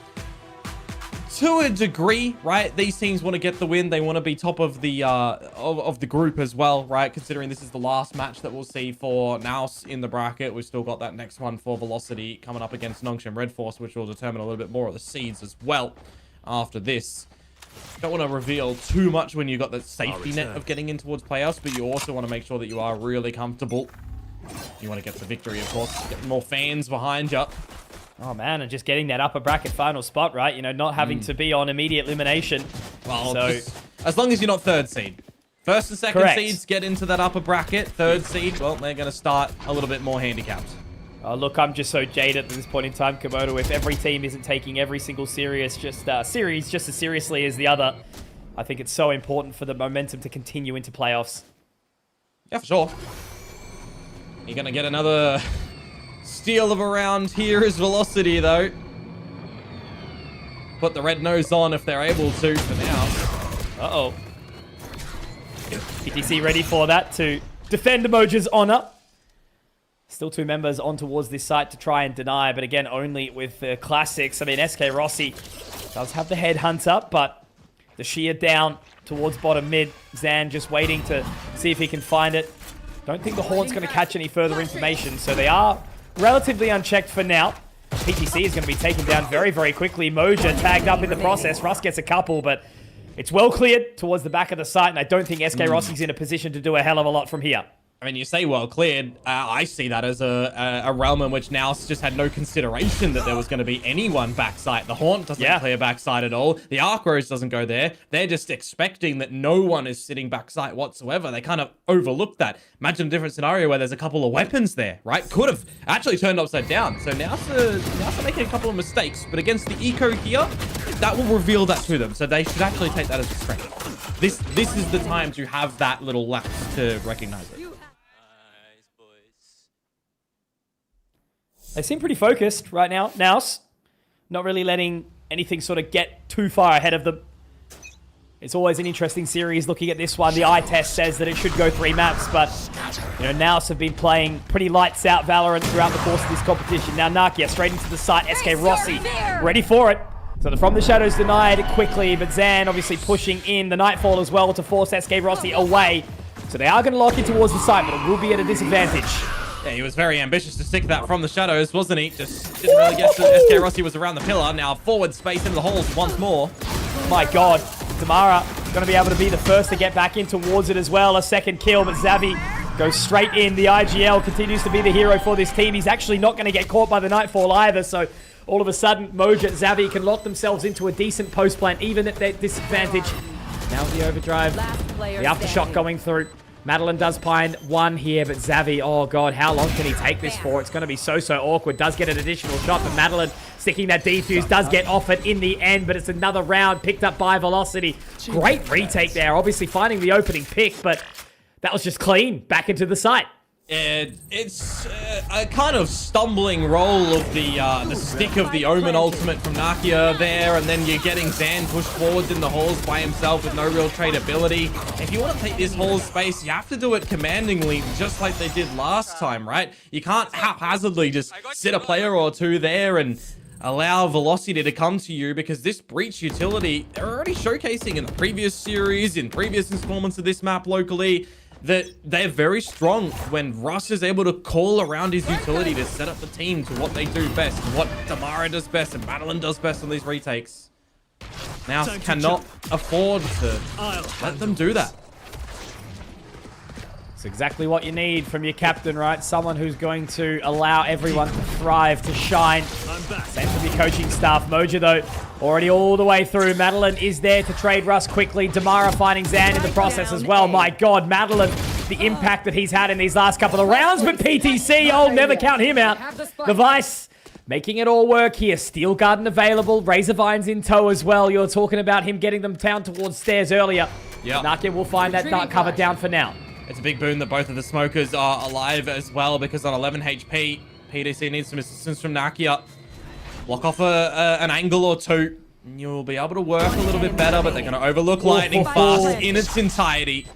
To a degree, right? These teams want to get the win. They want to be top of the group as well, right? Considering this is the last match that we'll see for NAOS in the bracket. We've still got that next one for Velocity coming up against Nongshim Red Force, which will determine a little bit more of the seeds as well after this. Don't want to reveal too much when you've got the safety net of getting in towards playoffs, but you also want to make sure that you are really comfortable. You want to get the victory, of course. Get more fans behind you. Oh, man, and just getting that upper bracket final spot, right? You know, not having to be on immediate elimination. Well, so, as long as you're not third seed. First and second correct. seeds get into that upper bracket. Third seed, well, they're going to start a little bit more handicapped. Look, I'm just so jaded at this point in time, Komodo. If every team isn't taking every single series just as seriously as the other, I think it's so important for the momentum to continue into playoffs. Yeah, for sure. You're going to get another steal of a round here is Velocity, though. Put the red nose on if they're able to for now. Uh-oh. PTC ready for that to defend Emoja's honor. Still two members on towards this site to try and deny, but again, only with the classics. I mean, SK Rossi does have the headhunter, but the sheer down towards bottom mid. Zan just waiting to see if he can find it. Don't think the Horn's going to catch any further information, so they are relatively unchecked for now. PTC is going to be taken down very, very quickly. Moja tagged up in the process. Russ gets a couple, but it's well cleared towards the back of the site, and I don't think SK Rossi's in a position to do a hell of a lot from here. I mean, you say well cleared. I see that as a realm in which NAOS just had no consideration that there was going to be anyone backside. The Haunt doesn't clear backside at all. The Arc Rose doesn't go there. They're just expecting that no one is sitting backside whatsoever. They kind of overlooked that. Imagine a different scenario where there's a couple of weapons there, right? Could have actually turned upside down. So NAOS are making a couple of mistakes, but against the Eco here, that will reveal that to them. So they should actually take that as a strength. This is the time to have that little lapse to recognize it. They seem pretty focused right now. NAOS, not really letting anything sort of get too far ahead of them. It's always an interesting series looking at this one. The eye test says that it should go 3 maps, but you know, NAOS have been playing pretty lights out Valorant throughout the course of this competition. Now Nakia straight into the site. SK Rossi ready for it. So the From the Shadows denied quickly, but Zan obviously pushing in the Nightfall as well to force SK Rossi away. So they are going to lock in towards the site, but it will be at a disadvantage. Yeah, he was very ambitious to stick that From the Shadows, wasn't he? Just didn't really get to SK Rossi was around the pillar. Now forward space into the holes once more. My God, Tamara going to be able to be the first to get back in towards it as well. A second kill, but Xavi goes straight in. The IGL continues to be the hero for this team. He's actually not going to get caught by the Nightfall either, so all of a sudden, Moja, Xavi can lock themselves into a decent post plant, even at their disadvantage. Now the overdrive, the aftershock going through. Madeline does find one here, but Xavi, oh God, how long can he take this for? It's going to be so awkward. Does get an additional shot, but Madeline sticking that defuse does get off it in the end, but it's another round picked up by Velocity. Great retake there, obviously finding the opening pick, but that was just clean back into the site. It's a kind of stumbling roll of the stick of the Omen ultimate from Nakia there, and then you're getting Zan pushed forwards in the halls by himself with no real tradability. If you want to take this hall space, you have to do it commandingly, just like they did last time, right? You can't haphazardly just sit a player or two there and allow Velocity to come to you, because this breach utility, they're already showcasing in the previous series, in previous installments of this map locally, that they're very strong when Russ is able to call around his utility to set up the team to what they do best, what Tamara does best, and Madeline does best on these retakes. Now cannot afford to let them do that. It's exactly what you need from your captain, right? Someone who's going to allow everyone to thrive, to shine. Same from your coaching staff. Moja, though, already all the way through. Madeline is there to trade Russ quickly. Damara finding Zan in the process as well. My God, Madeline, the impact that he's had in these last couple of rounds. But PTC, oh, never count him out. The Vice making it all work here. Steel Garden available. Razor Vines in tow as well. You're talking about him getting them down towards stairs earlier. Yeah. Nakia will find that dark cover down for now. It's a big boon that both of the smokers are alive as well, because on 11 HP, PDC needs some assistance from Nakia. Block off an angle or two, and you'll be able to work a little bit better, but they're going to overlook Lightning Fast in its entirety.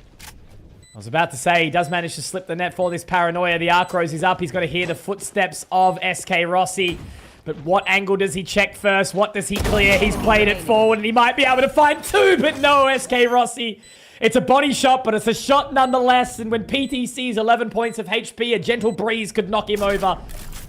I was about to say, he does manage to slip the net for this Paranoia. The Arc Rose is up. He's got to hear the footsteps of SK Rossi. But what angle does he check first? What does he clear? He's played it forward, and he might be able to find two, but no, SK Rossi. It's a body shot, but it's a shot nonetheless. And when PTC's 11 points of HP, a gentle breeze could knock him over.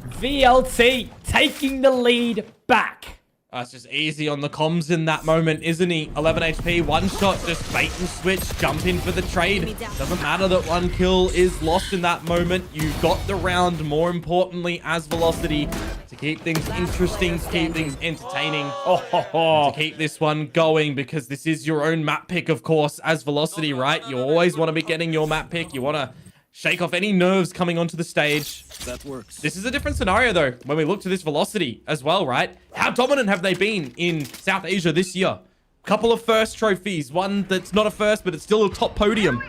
VLT taking the lead back. It's just easy on the comms in that moment, isn't he? 11 HP, one shot, just bait and switch, jump in for the trade. Doesn't matter that one kill is lost in that moment. You got the round, more importantly, as Velocity, to keep things interesting, to keep things entertaining, to keep this one going, because this is your own map pick, of course, as Velocity, right? You always want to be getting your map pick. You want to shake off any nerves coming onto the stage. That works. This is a different scenario, though, when we look to this Velocity as well, right? How dominant have they been in South Asia this year? Couple of first trophies. One that's not a first, but it's still a top podium.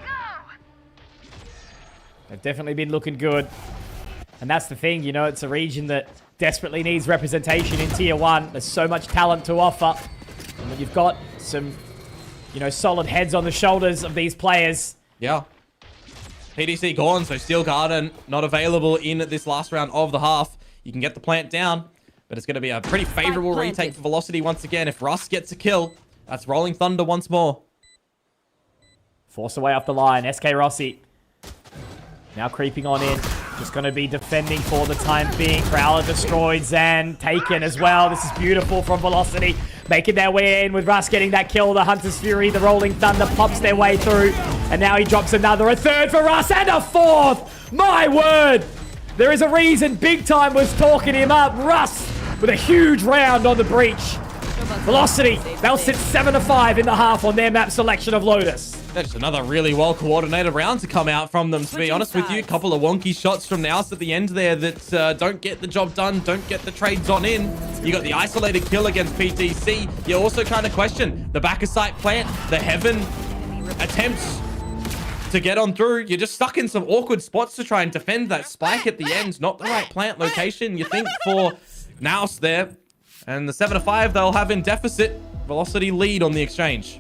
They've definitely been looking good. And that's the thing, you know, it's a region that desperately needs representation in Tier 1. There's so much talent to offer. And when you've got some, you know, solid heads on the shoulders of these players. Yeah. PDC gone, so Steel Garden not available in this last round of the half. You can get the plant down, but it's going to be a pretty favorable retake for Velocity once again. If Russ gets a kill, that's Rolling Thunder once more. Force away off the line. SK Rossi now creeping on in. Just going to be defending for the time being. Prowler destroyed. Zan taken as well. This is beautiful from Velocity. Making their way in with Russ getting that kill. The Hunter's Fury, the Rolling Thunder pops their way through. And now he drops another. A third for Russ and a fourth. My word. There is a reason Big Time was talking him up. Russ with a huge round on the breach. Velocity, they'll sit 7-5 in the half on their map selection of Lotus. That's another really well-coordinated round to come out from them, to be honest with you. A couple of wonky shots from NAOS at the end there that don't get the job done, don't get the trades on in. You got the isolated kill against PTC. You also kind of question the back-of-sight plant, the Heaven attempts to get on through. You're just stuck in some awkward spots to try and defend that spike at the end. Not the right plant location, you think, for NAOS there. And the 7-5 they'll have in deficit. Velocity lead on the exchange.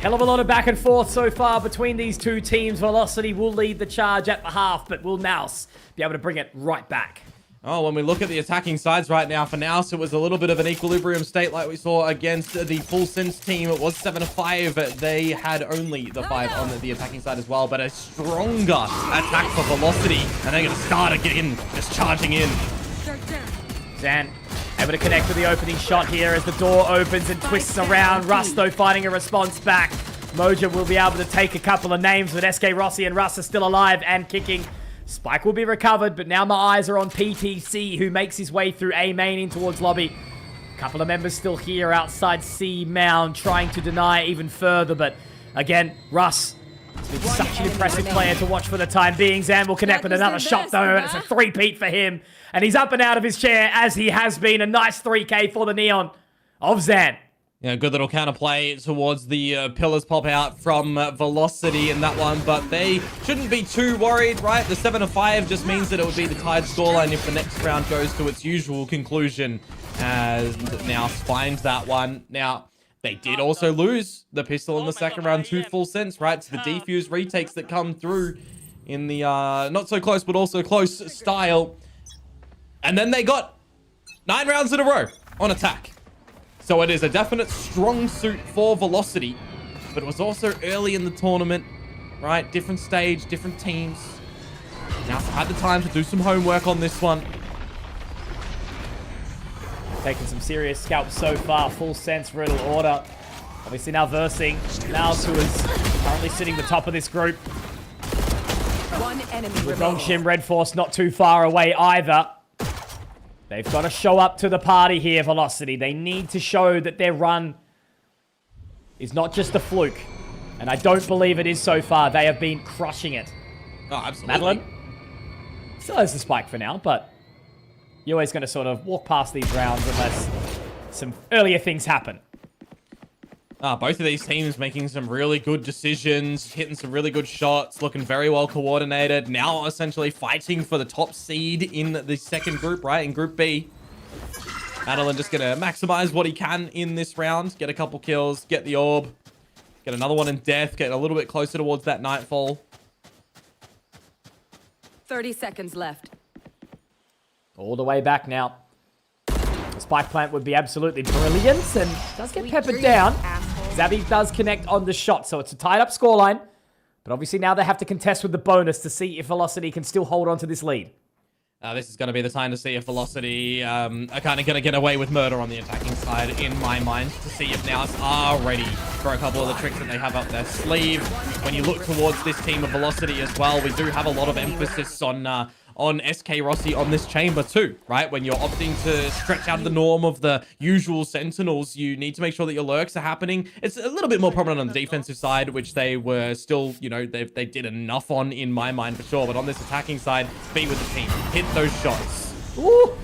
Hell of a lot of back and forth so far between these two teams. Velocity will lead the charge at the half, but will NAOS be able to bring it right back? Oh, when we look at the attacking sides right now, for NAOS, it was a little bit of an equilibrium state like we saw against the Full Sense team. It was 7-5. They had only the 5 on the attacking side as well, but a stronger attack for Velocity. And they're going to start again, just charging in. Zan able to connect with the opening shot here as the door opens and twists around. Russ, though, finding a response back. Moja will be able to take a couple of names, but SK Rossi and Russ are still alive and kicking. Spike will be recovered, but now my eyes are on PTC, who makes his way through A main in towards lobby. A couple of members still here outside C mound, trying to deny even further, but again, Russ has been such an impressive player to watch for the time being. Zan will connect with another shot, though, and it's a 3-peat for him. And he's up and out of his chair, as he has been. A nice 3K for the Neon of Zan. Yeah, good little counterplay towards the pillars pop out from Velocity in that one, but they shouldn't be too worried, right? The 7-5 just means that it would be the tied scoreline if the next round goes to its usual conclusion, as NAOS finds that one. Now, they did also lose the pistol in the second round to Full Sense, right? To the defuse retakes that come through in the not so close, but also close style. And then they got 9 rounds in a row on attack. So it is a definite strong suit for Velocity, but it was also early in the tournament, right? Different stage, different teams. Now I've had the time to do some homework on this one. Taking some serious scalps so far. Full Sense, Riddle, Order. Obviously now versing NAOS, who is currently sitting the top of this group. One enemy With remains. Dongshim Red Force not too far away either. They've got to show up to the party here, Velocity. They need to show that their run is not just a fluke. And I don't believe it is so far. They have been crushing it. Oh, absolutely. Madeline still has the spike for now, but you're always going to sort of walk past these rounds unless some earlier things happen. Both of these teams making some really good decisions, hitting some really good shots, looking very well coordinated. Now essentially fighting for the top seed in the second group, right? In Group B. Madeline just going to maximize what he can in this round. Get a couple kills, get the orb. Get another one in death, get a little bit closer towards that nightfall. 30 seconds left. All the way back now. The spike plant would be absolutely brilliant and does get peppered down. Xavi does connect on the shot, so it's a tied up scoreline. But obviously now they have to contest with the bonus to see if Velocity can still hold on to this lead. This is going to be the time to see if Velocity are kind of going to get away with murder on the attacking side, in my mind, to see if NAOS are ready for a couple of the tricks that they have up their sleeve. When you look towards this team of Velocity as well, we do have a lot of emphasis on SK Rossi on this chamber too, right? When you're opting to stretch out of the norm of the usual Sentinels, you need to make sure that your lurks are happening. It's a little bit more prominent on the defensive side, which they were still, you know, they did enough on, in my mind, for sure. But on this attacking side, be with the team. Hit those shots. Ooh!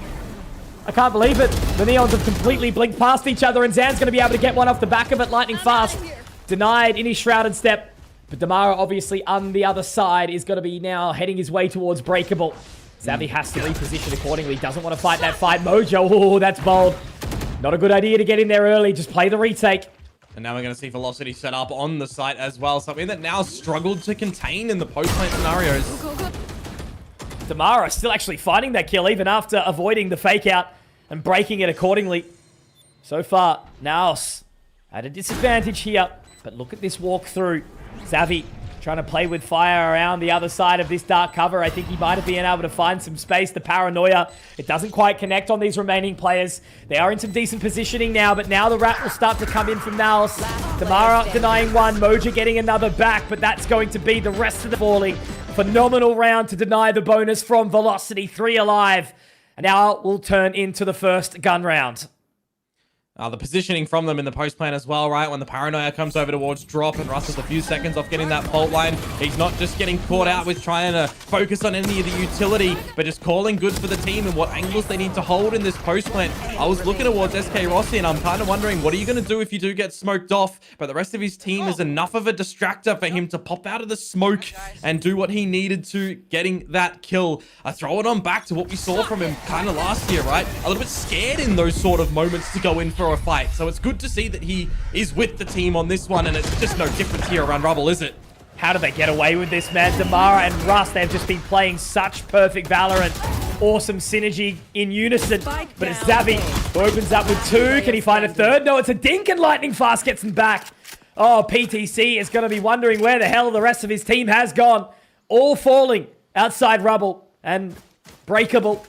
I can't believe it. The Neons have completely blinked past each other, and Zan's going to be able to get one off the back of it lightning fast. Denied in his shrouded step. But Damara, obviously, on the other side, is going to be now heading his way towards Breakable. Xavi has to reposition accordingly. Doesn't want to fight that fight. Mojo, oh, that's bold. Not a good idea to get in there early. Just play the retake. And now we're going to see Velocity set up on the site as well. Something that now struggled to contain in the post-play scenarios. Damara still actually finding that kill, even after avoiding the fake out and breaking it accordingly. So far, NAOS at a disadvantage here. But look at this walkthrough. Xavi trying to play with fire around the other side of this dark cover. I think he might have been able to find some space. The paranoia, it doesn't quite connect on these remaining players. They are in some decent positioning now, but now the rat will start to come in from NAOS. Damara denying one, Moja getting another back, but that's going to be the rest of the falling. Phenomenal round to deny the bonus from Velocity, 3 alive. And now we'll turn into the first gun round. The positioning from them in the post plan as well, right? When the paranoia comes over towards drop and Russ is a few seconds off getting that fault line. He's not just getting caught out with trying to focus on any of the utility, but just calling good for the team and what angles they need to hold in this post plan. I was looking towards SK Rossi and I'm kind of wondering, what are you going to do if you do get smoked off? But the rest of his team is enough of a distractor for him to pop out of the smoke and do what he needed to, getting that kill. I throw it on back to what we saw from him kind of last year, right? A little bit scared in those sort of moments to go in for a fight. So it's good to see that he is with the team on this one, and it's just no difference here around Rubble, is it? How do they get away with this, man? Damara and Russ, they've just been playing such perfect Valorant. awesome synergy in unison. But it's Xavi who opens up with 2. Can he find a third? No, it's a Dink, and Lightning Fast gets him back. Oh, PTC is going to be wondering where the hell the rest of his team has gone. All falling outside rubble and breakable.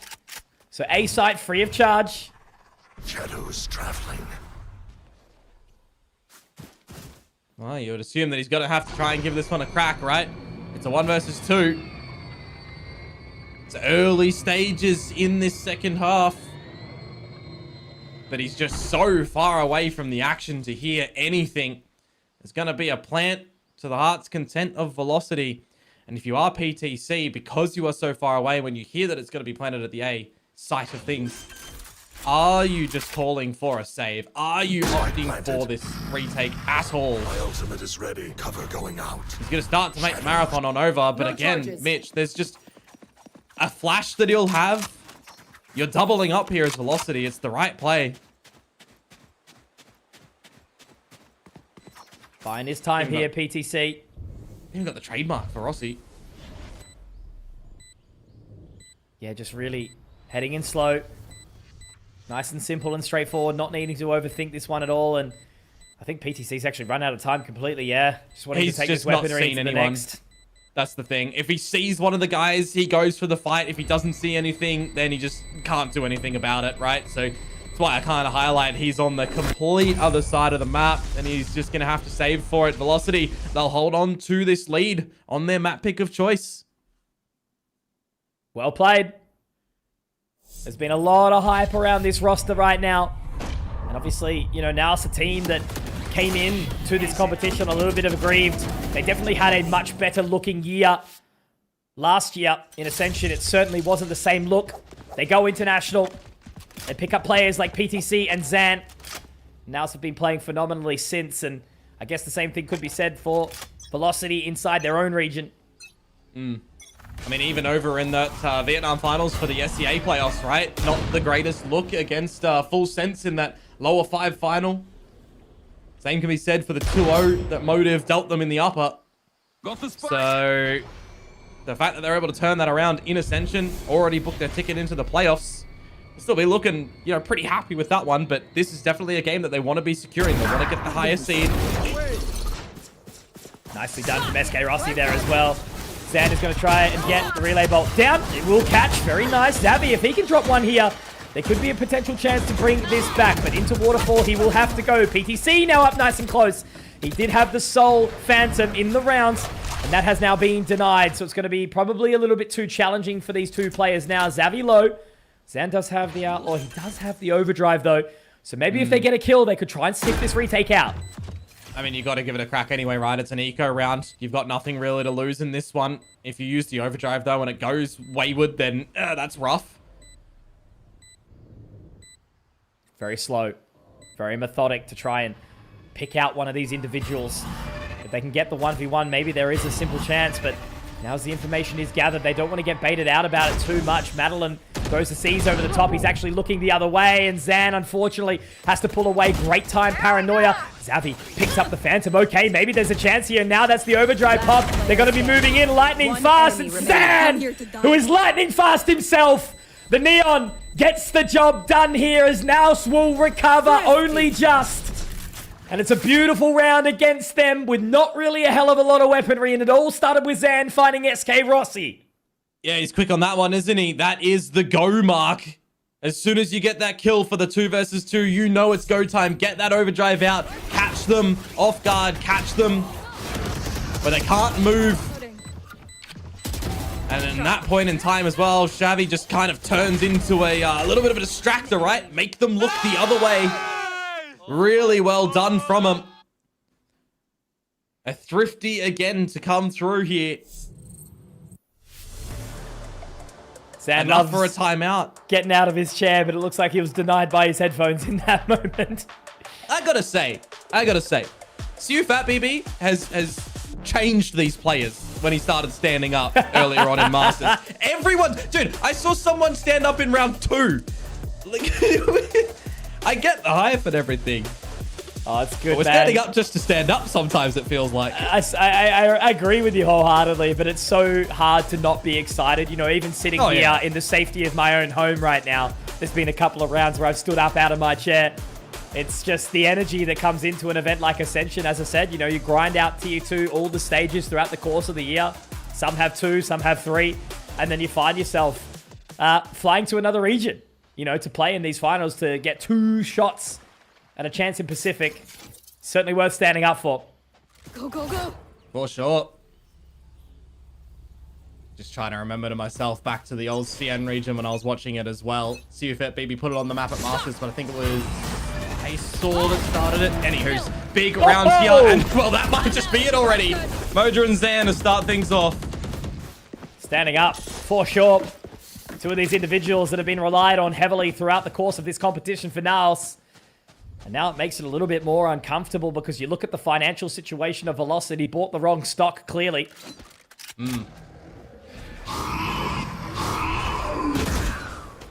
So A site free of charge. Shadows traveling. Well, you would assume that he's going to have to try and give this one a crack, right? It's a 1 versus 2. It's early stages in this second half. But he's just so far away from the action to hear anything. There's going to be a plant to the heart's content of Velocity. And if you are PTC, because you are so far away, when you hear that it's going to be planted at the A site of things, are you just calling for a save? Are you opting for this retake at all? My ultimate is ready. Cover going out. He's going to start to make the marathon on over. But again, Mitch, there's just a flash that he'll have. You're doubling up here as Velocity. It's the right play. Buying his time here, PTC. Even got the trademark for Rossi. Yeah, just really heading in slow. Nice and simple and straightforward, not needing to overthink this one at all. And I think PTC's actually run out of time completely, yeah. Just wanting to take this weaponry into the next. That's the thing. If he sees one of the guys, he goes for the fight. If he doesn't see anything, then he just can't do anything about it, right? So that's why I kind of highlight he's on the complete other side of the map, and he's just going to have to save for it. Velocity, they'll hold on to this lead on their map pick of choice. Well played. There's been a lot of hype around this roster right now. And obviously, you know, now it's a team that came in to this competition a little bit aggrieved. They definitely had a much better looking year last year in Ascension. It certainly wasn't the same look. They go international. They pick up players like PTC and Zan. NAOS have been playing phenomenally since, and I guess the same thing could be said for Velocity inside their own region. I mean, even over in that Vietnam finals for the SCA playoffs, right? Not the greatest look against Full Sense in that lower 5 final. Same can be said for the 2-0 that Motive dealt them in the upper. So the fact that they're able to turn that around in Ascension, already booked their ticket into the playoffs, they'll still be looking, you know, pretty happy with that one. But this is definitely a game that they want to be securing. They want to get the highest seed. Nicely done from SK Rossi there as well. Zan is going to try and get the relay bolt down. It will catch. Very nice. Xavi, if he can drop one here, there could be a potential chance to bring this back. But into Waterfall, he will have to go. PTC now up nice and close. He did have the Soul Phantom in the rounds, and that has now been denied. So it's going to be probably a little bit too challenging for these two players now. Xavi low. Zan does have the outlaw. He does have the overdrive, though. So maybe if they get a kill, they could try and sniff this retake out. I mean, you got to give it a crack anyway, right? It's an eco round. You've got nothing really to lose in this one. If you use the overdrive, though, and it goes wayward, then that's rough. Very slow. Very methodic to try and pick out one of these individuals. If they can get the 1v1, maybe there is a simple chance, but now as the information is gathered, they don't want to get baited out about it too much. Madeline goes to seize over the top. He's actually looking the other way, and Zan, unfortunately, has to pull away. Great time, Paranoia. Xavi picks up the Phantom. Okay, maybe there's a chance here. Now that's the overdrive pop. They're going to be moving in lightning fast, and Zan, who is lightning fast himself, the Neon, gets the job done here as NAOS will recover only just. And it's a beautiful round against them with not really a hell of a lot of weaponry, and it all started with Zan finding SK Rossi. Yeah, he's quick on that one, isn't he? That is the go mark. As soon as you get that kill for the 2 versus 2, you know it's go time. Get that overdrive out. Catch them off guard. Catch them. But they can't move. And in that point in time as well, Xavi just kind of turns into a little bit of a distractor, right? Make them look the other way. Really well done from him. A thrifty again to come through here. Zan Enough loves for a timeout. Getting out of his chair, but it looks like he was denied by his headphones in that moment. I gotta say, Siu Fat BB has changed these players when he started standing up earlier on in Masters. Everyone, dude, I saw someone stand up in round 2. Like, I get the hype and everything. Oh, it's good, We're man. standing up just to stand up sometimes, it feels like. I agree with you wholeheartedly, but it's so hard to not be excited. You know, even sitting here in the safety of my own home right now, there's been a couple of rounds where I've stood up out of my chair. It's just the energy that comes into an event like Ascension. As I said, you know, you grind out Tier 2 all the stages throughout the course of the year. Some have 2, some have 3. And then you find yourself flying to another region, you know, to play in these finals, to get 2 shots and a chance in Pacific. Certainly worth standing up for. Go, go, go. For sure. Just trying to remember to myself back to the old CN region when I was watching it as well. CUFET BB put it on the map at Masters, but I think it was Aesor that started it. Anywho's big rounds here, and well, that might just be it already. Moja and Zan to start things off. Standing up, for sure. 2 of these individuals that have been relied on heavily throughout the course of this competition for NAOS. And now it makes it a little bit more uncomfortable because you look at the financial situation of Velocity, bought the wrong stock, clearly.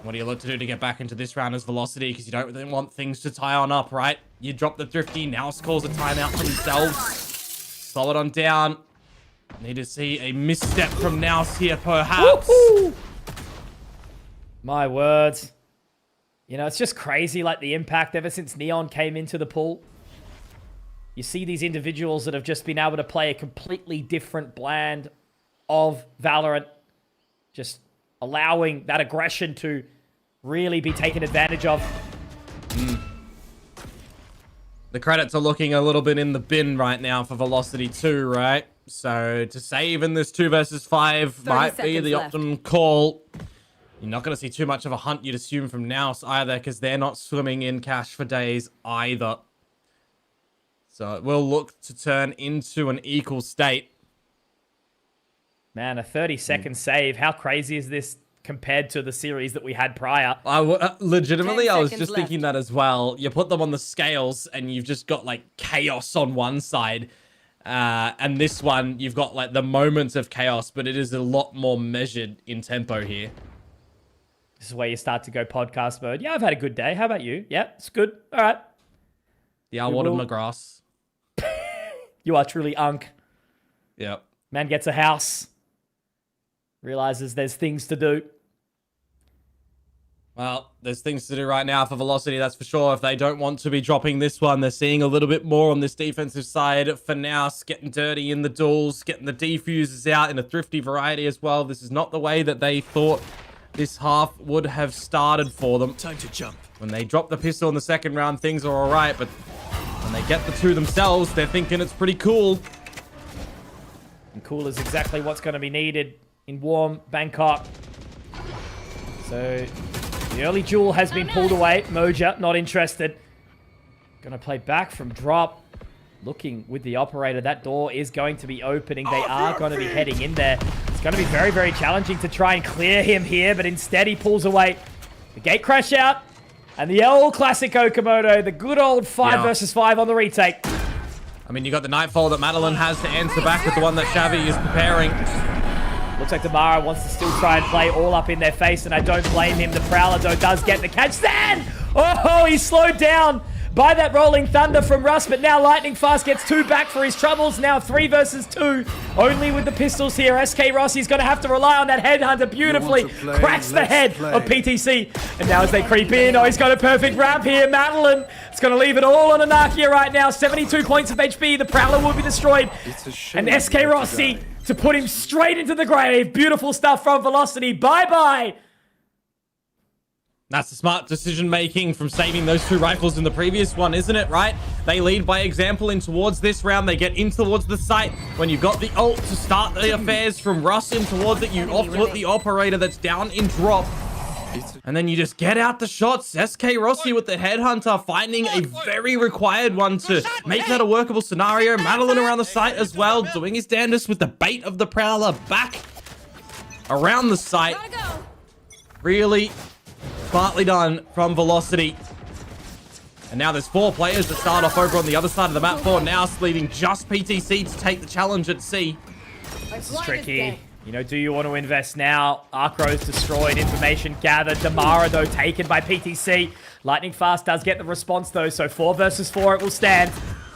What do you look to do to get back into this round as Velocity? Because you don't really want things to tie on up, right? You drop the Thrifty, NAOS calls a timeout for themselves. Solid on down. Need to see a misstep from NAOS here, perhaps. My words. You know, it's just crazy, like, the impact ever since Neon came into the pool. You see these individuals that have just been able to play a completely different blend of Valorant. Just allowing that aggression to really be taken advantage of. The credits are looking a little bit in the bin right now for Velocity 2, right? So to save in this 2 versus 5 might be the optimum call. You're not going to see too much of a hunt, you'd assume, from NAOS either, because they're not swimming in cash for days either. So it will look to turn into an equal state. Man, a 30-second save. How crazy is this compared to the series that we had prior? Legitimately, I was just thinking that as well. You put them on the scales, and you've just got, like, chaos on one side. And this one, you've got, like, the moments of chaos, but it is a lot more measured in tempo here. This is where you start to go podcast mode. Yeah, I've had a good day. How about you? Yeah, it's good. All right. Yeah, I watered my grass. You are truly Unk. Yep. Man gets a house. Realizes there's things to do. Well, there's things to do right now for Velocity, that's for sure. If they don't want to be dropping this one, they're seeing a little bit more on this defensive side for now. Getting dirty in the duels, getting the defusers out in a thrifty variety as well. This is not the way that they thought this half would have started for them. Time to jump. When they drop the pistol in the second round, things are all right, but when they get the 2 themselves, they're thinking it's pretty cool. And cool is exactly what's going to be needed in warm Bangkok. So the early duel has been pulled away. Moja, not interested. Gonna play back from drop. Looking with the operator. That door is going to be opening. They are going to be heading in there. It's going to be very, very challenging to try and clear him here, but instead he pulls away. The gate crash out. And the old classic Okamoto, the good old 5 versus 5 on the retake. I mean, you got the Nightfall that Madeline has to answer back with the one that Xavi is preparing. Looks like Damara wants to still try and play all up in their face, and I don't blame him. The Prowler, though, does get the catch. Stan! Oh, he's slowed down by that Rolling Thunder from Russ, but now Lightning Fast gets 2 back for his troubles. Now 3 versus 2, only with the pistols here. SK Rossi's going to have to rely on that Headhunter beautifully. Cracks the head of PTC. And now as they creep in, oh, he's got a perfect wrap here. Madeline, it's going to leave it all on Anakia right now. 72 points of HP. The Prowler will be destroyed. And SK Rossi to put him straight into the grave. Beautiful stuff from Velocity. Bye-bye. That's the smart decision-making from saving those 2 rifles in the previous one, isn't it, right? They lead by example in towards this round. They get in towards the site. When you've got the ult to start the affairs from Russ in towards it, you off-put the operator that's down in drop. And then you just get out the shots. SK Rossi with the Headhunter, finding a very required one to make that a workable scenario. Madeline around the site as well, doing his damnedest with the bait of the Prowler back around the site. Really smartly done from Velocity. And now there's 4 players that start off over on the other side of the map for NAOS, leaving just PTC to take the challenge at C. This is tricky. You know, do you want to invest now? Arcro's destroyed, information gathered. Damara, though, taken by PTC. Lightning Fast does get the response, though, so 4 versus 4 it will stand.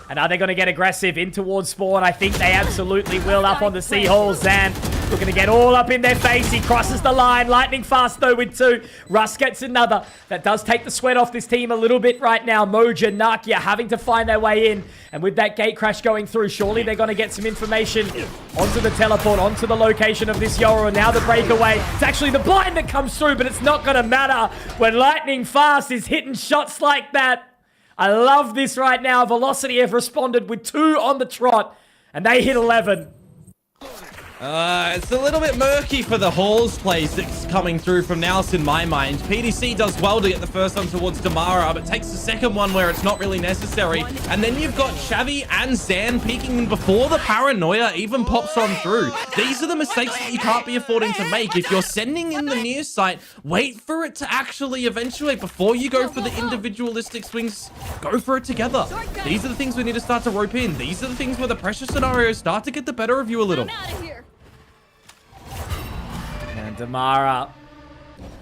And are they going to get aggressive in towards spawn? I think they absolutely will. Up on the Seahall, Zan looking to get all up in their face. He crosses the line. Lightning Fast, though, with 2. Russ gets another. That does take the sweat off this team a little bit right now. Moja, Nakia having to find their way in. And with that gate crash going through, surely they're going to get some information onto the teleport, onto the location of this Yoru. Now the breakaway. It's actually the blind that comes through, but it's not going to matter when Lightning Fast is hitting shots like that. I love this right now. Velocity have responded with 2 on the trot, and they hit 11. It's a little bit murky for the Halls plays that's coming through from NAOS in my mind. PDC does well to get the first one towards Damara, but takes the second one where it's not really necessary. And then you've got Xavi and Zan peeking in before the paranoia even pops on through. These are the mistakes that you can't be affording to make. If you're sending in the near site, wait for it to actually eventuate before you go for the individualistic swings. Go for it together. These are the things we need to start to rope in. These are the things where the pressure scenarios start to get the better of you a little. And Damara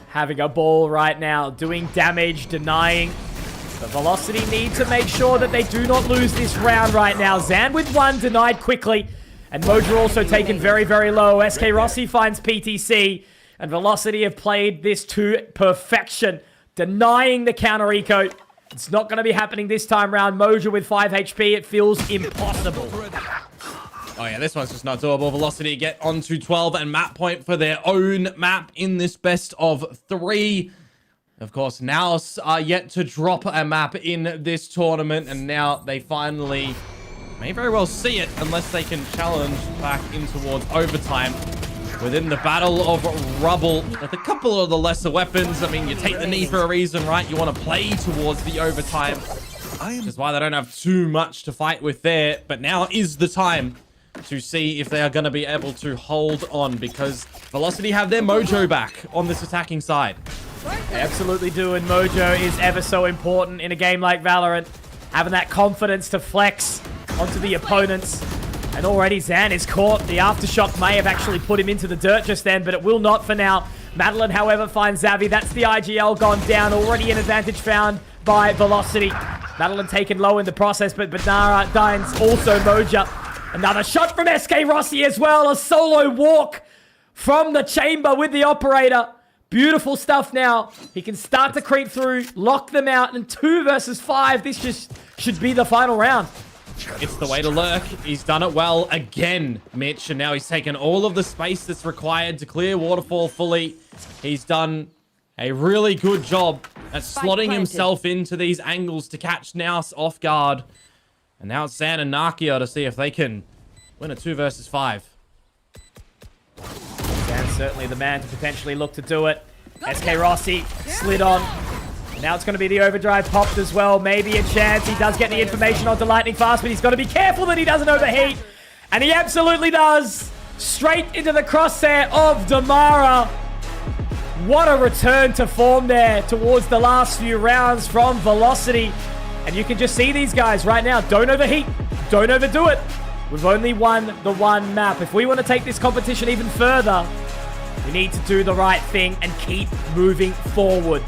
having a ball right now, doing damage, denying. The Velocity need to make sure that they do not lose this round right now. Zan with 1, denied quickly. And Moja also taken very, very low. SK Rossi finds PTC. And Velocity have played this to perfection, denying the counter eco. It's not going to be happening this time round. Moja with 5 HP. It feels impossible. Oh yeah, this one's just not doable. Velocity get onto 12 and map point for their own map in this best of 3. Of course, NAOS are yet to drop a map in this tournament, and now they finally may very well see it unless they can challenge back in towards overtime. Within the Battle of Rubble, with a couple of the lesser weapons, I mean, you take the knee for a reason, right? You want to play towards the overtime, which is why they don't have too much to fight with there. But now is the time to see if they are going to be able to hold on, because Velocity have their mojo back on this attacking side. They absolutely do, and mojo is ever so important in a game like Valorant. Having that confidence to flex onto the opponents. And already Zan is caught. The aftershock may have actually put him into the dirt just then, but it will not for now. Madeline, however, finds Xavi. That's the IGL gone down. Already an advantage found by Velocity. Madeline taken low in the process, but Banara dines also Moja. Another shot from SK Rossi as well. A solo walk from the chamber with the operator. Beautiful stuff now. He can start to creep through, lock them out, and 2 versus 5. This just should be the final round. It's the way to lurk. He's done it well again, Mitch, and now he's taken all of the space that's required to clear Waterfall fully. He's done a really good job at slotting himself into these angles to catch NAOS off guard. And now it's Zan and Nakia to see if they can win a 2 versus 5. Zan's certainly the man to potentially look to do it. SK Rossi slid on. Now it's going to be the overdrive popped as well. Maybe a chance. He does get the information onto Lightning Fast, but he's got to be careful that he doesn't overheat. And he absolutely does. Straight into the crosshair of Damara. What a return to form there towards the last few rounds from Velocity. And you can just see these guys right now. Don't overheat. Don't overdo it. We've only won the 1 map. If we want to take this competition even further, we need to do the right thing and keep moving forward.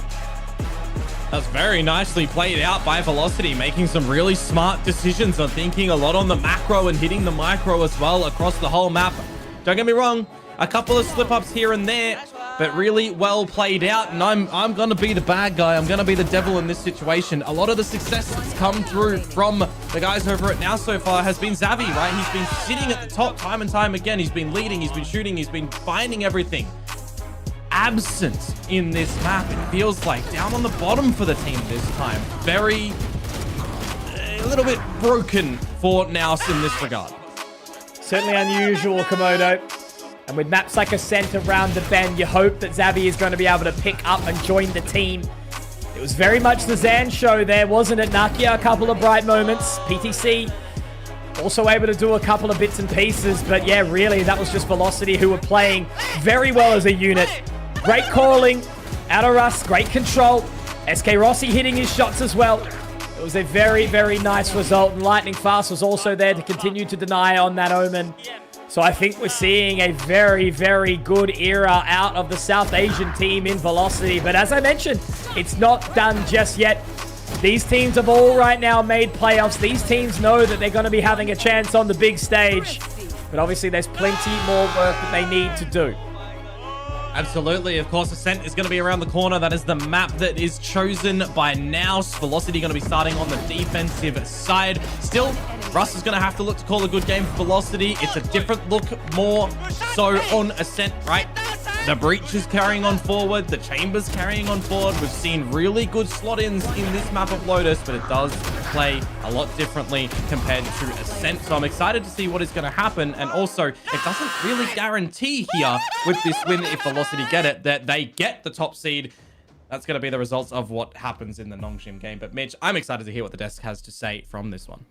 That's very nicely played out by Velocity, making some really smart decisions on thinking a lot on the macro and hitting the micro as well across the whole map. Don't get me wrong, a couple of slip-ups here and there, but really well played out, and I'm going to be the bad guy. I'm going to be the devil in this situation. A lot of the success that's come through from the guys over at NAOS so far has been Xavi, right? He's been sitting at the top time and time again. He's been leading, he's been shooting, he's been finding everything. Absent in this map, it feels like, down on the bottom for the team this time. A little bit broken for NAOS in this regard. Certainly unusual, Komodo. And with maps like Ascent around the bend, you hope that Xavi is going to be able to pick up and join the team. It was very much the Zan show there, wasn't it? Nakia, a couple of bright moments. PTC also able to do a couple of bits and pieces. But yeah, really, that was just Velocity who were playing very well as a unit. Great calling out of Russ, great control. SK Rossi hitting his shots as well. It was a very, very nice result. And Lightning Fast was also there to continue to deny on that Omen. So I think we're seeing a very, very good era out of the South Asian team in Velocity. But as I mentioned, it's not done just yet. These teams have all right now made playoffs. These teams know that they're going to be having a chance on the big stage. But obviously there's plenty more work that they need to do. Absolutely. Of course, Ascent is going to be around the corner. That is the map that is chosen by NAOS. Velocity going to be starting on the defensive side. Still, Russ is going to have to look to call a good game for Velocity. It's a different look, more so on Ascent, right? The Breach is carrying on forward. The Chamber's carrying on forward. We've seen really good slot-ins in this map of Lotus, but it does play a lot differently compared to Ascent. So I'm excited to see what is going to happen. And also, it doesn't really guarantee here with this win, if Velocity get it, that they get the top seed. That's going to be the results of what happens in the Nongshim game. But Mitch, I'm excited to hear what the desk has to say from this one.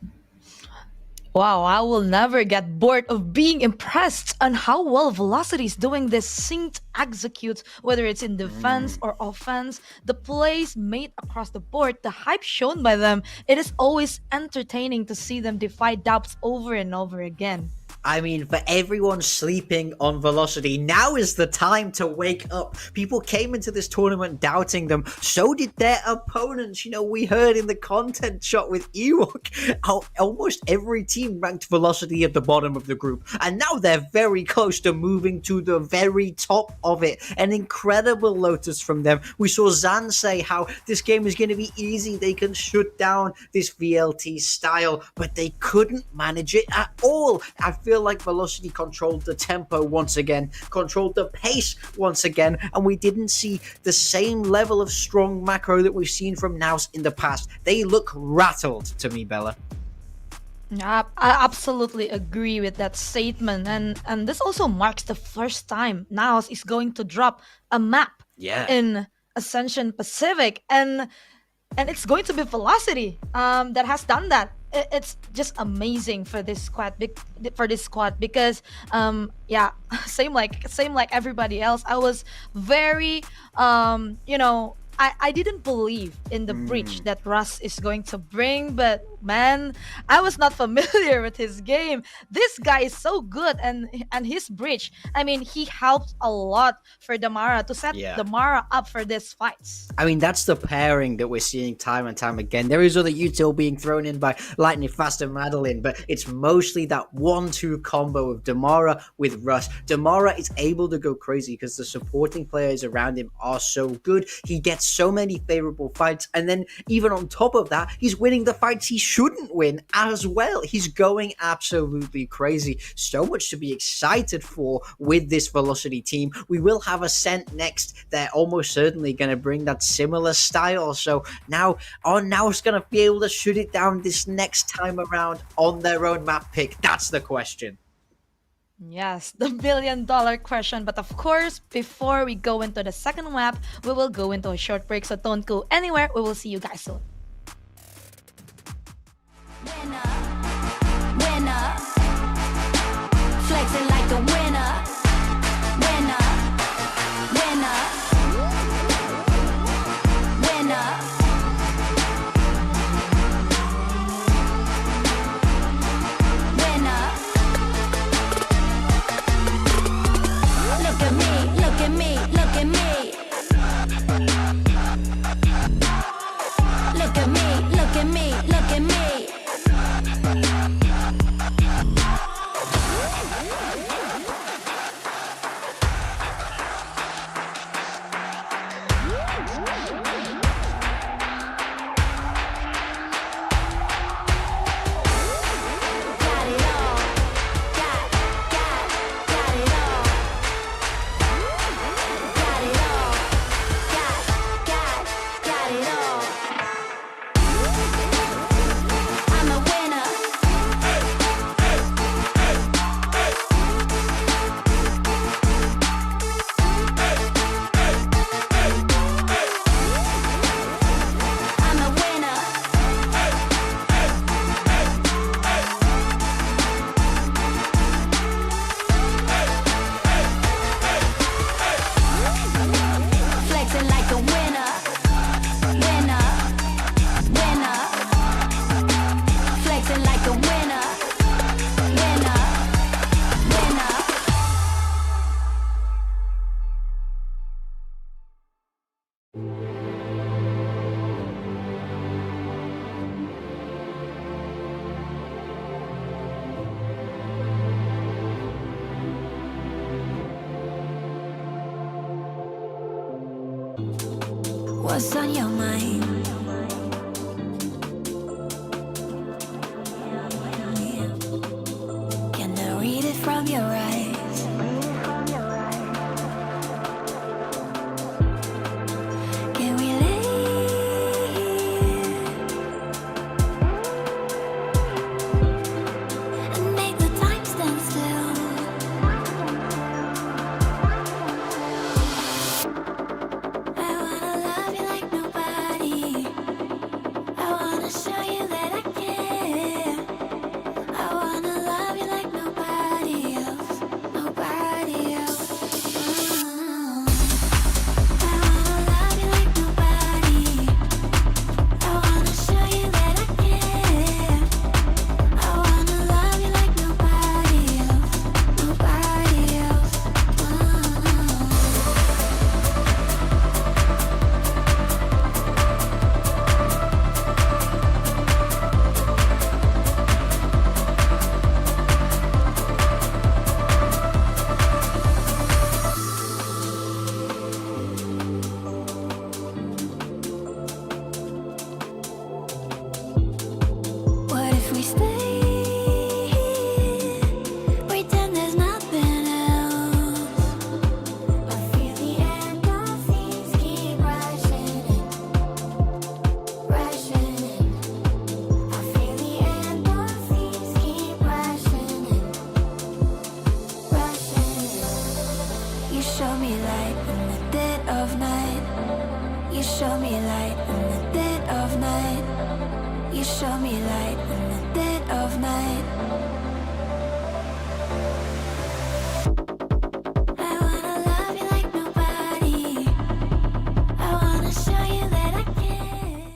Wow, I will never get bored of being impressed on how well Velocity is doing this synced execute, whether it's in defense or offense. The plays made across the board, the hype shown by them, it is always entertaining to see them defy doubts over and over again. I mean, for everyone sleeping on Velocity, now is the time to wake up. People came into this tournament doubting them. So did their opponents. You know, we heard in the content shot with Ewok how almost every team ranked Velocity at the bottom of the group. And now they're very close to moving to the very top of it. An incredible Lotus from them. We saw Zan say how this game is going to be easy. They can shut down this VLT style, but they couldn't manage it at all. I feel like Velocity controlled the tempo once again, controlled the pace once again, and we didn't see the same level of strong macro that we've seen from NAOS in the past. They look rattled to me, Bella. Yeah, I absolutely agree with that statement, and this also marks the first time NAOS is going to drop a map in Ascension Pacific, and it's going to be Velocity that has done that. It's just amazing for this squad, because yeah, same like everybody else. I was very you know, I didn't believe in the breach that Russ is going to bring, but man, I was not familiar with his game. This guy is so good, and his breach, I mean, he helped a lot for Damara to set Damara up for these fights. I mean, that's the pairing that we're seeing time and time again. There is other util being thrown in by Lightning Fast and Madeline, but it's mostly that 1-2 combo of Damara with Russ. Damara is able to go crazy because the supporting players around him are so good. He gets so many favorable fights, and then even on top of that, he's winning the fights he shouldn't win as well. He's going absolutely crazy. So much to be excited for with this Velocity team. We will have Ascent next. They're almost certainly going to bring that similar style. So now it's going to be able to shoot it down this next time around on their own map pick. That's the question. Yes, the $1 question. But of course, before we go into the second map, we will go into a short break. So don't go anywhere. We will see you guys soon. Winner, flexing like a winner, winner, winner, winner, winner. Look at me, look at me, look at me. Look at me, look at me, look at me. What's on your mind? Can I read it from your eyes? Can we lay here and make the time stand still? I wanna love you like nobody. I wanna show you that I care. I wanna love you like nobody else, nobody else. I wanna love you like nobody. I wanna show you that I care. I wanna love you like nobody else, nobody else. What if we stay here, pretend there's nothing else? I feel the endorphins keep rushing in, rushing in. I feel the endorphins keep rushing in, rushing in. You show me light in the dead of night. You show me light in the dead of night. You show me light in the dead of night. I wanna love you like nobody. I wanna show you that I can.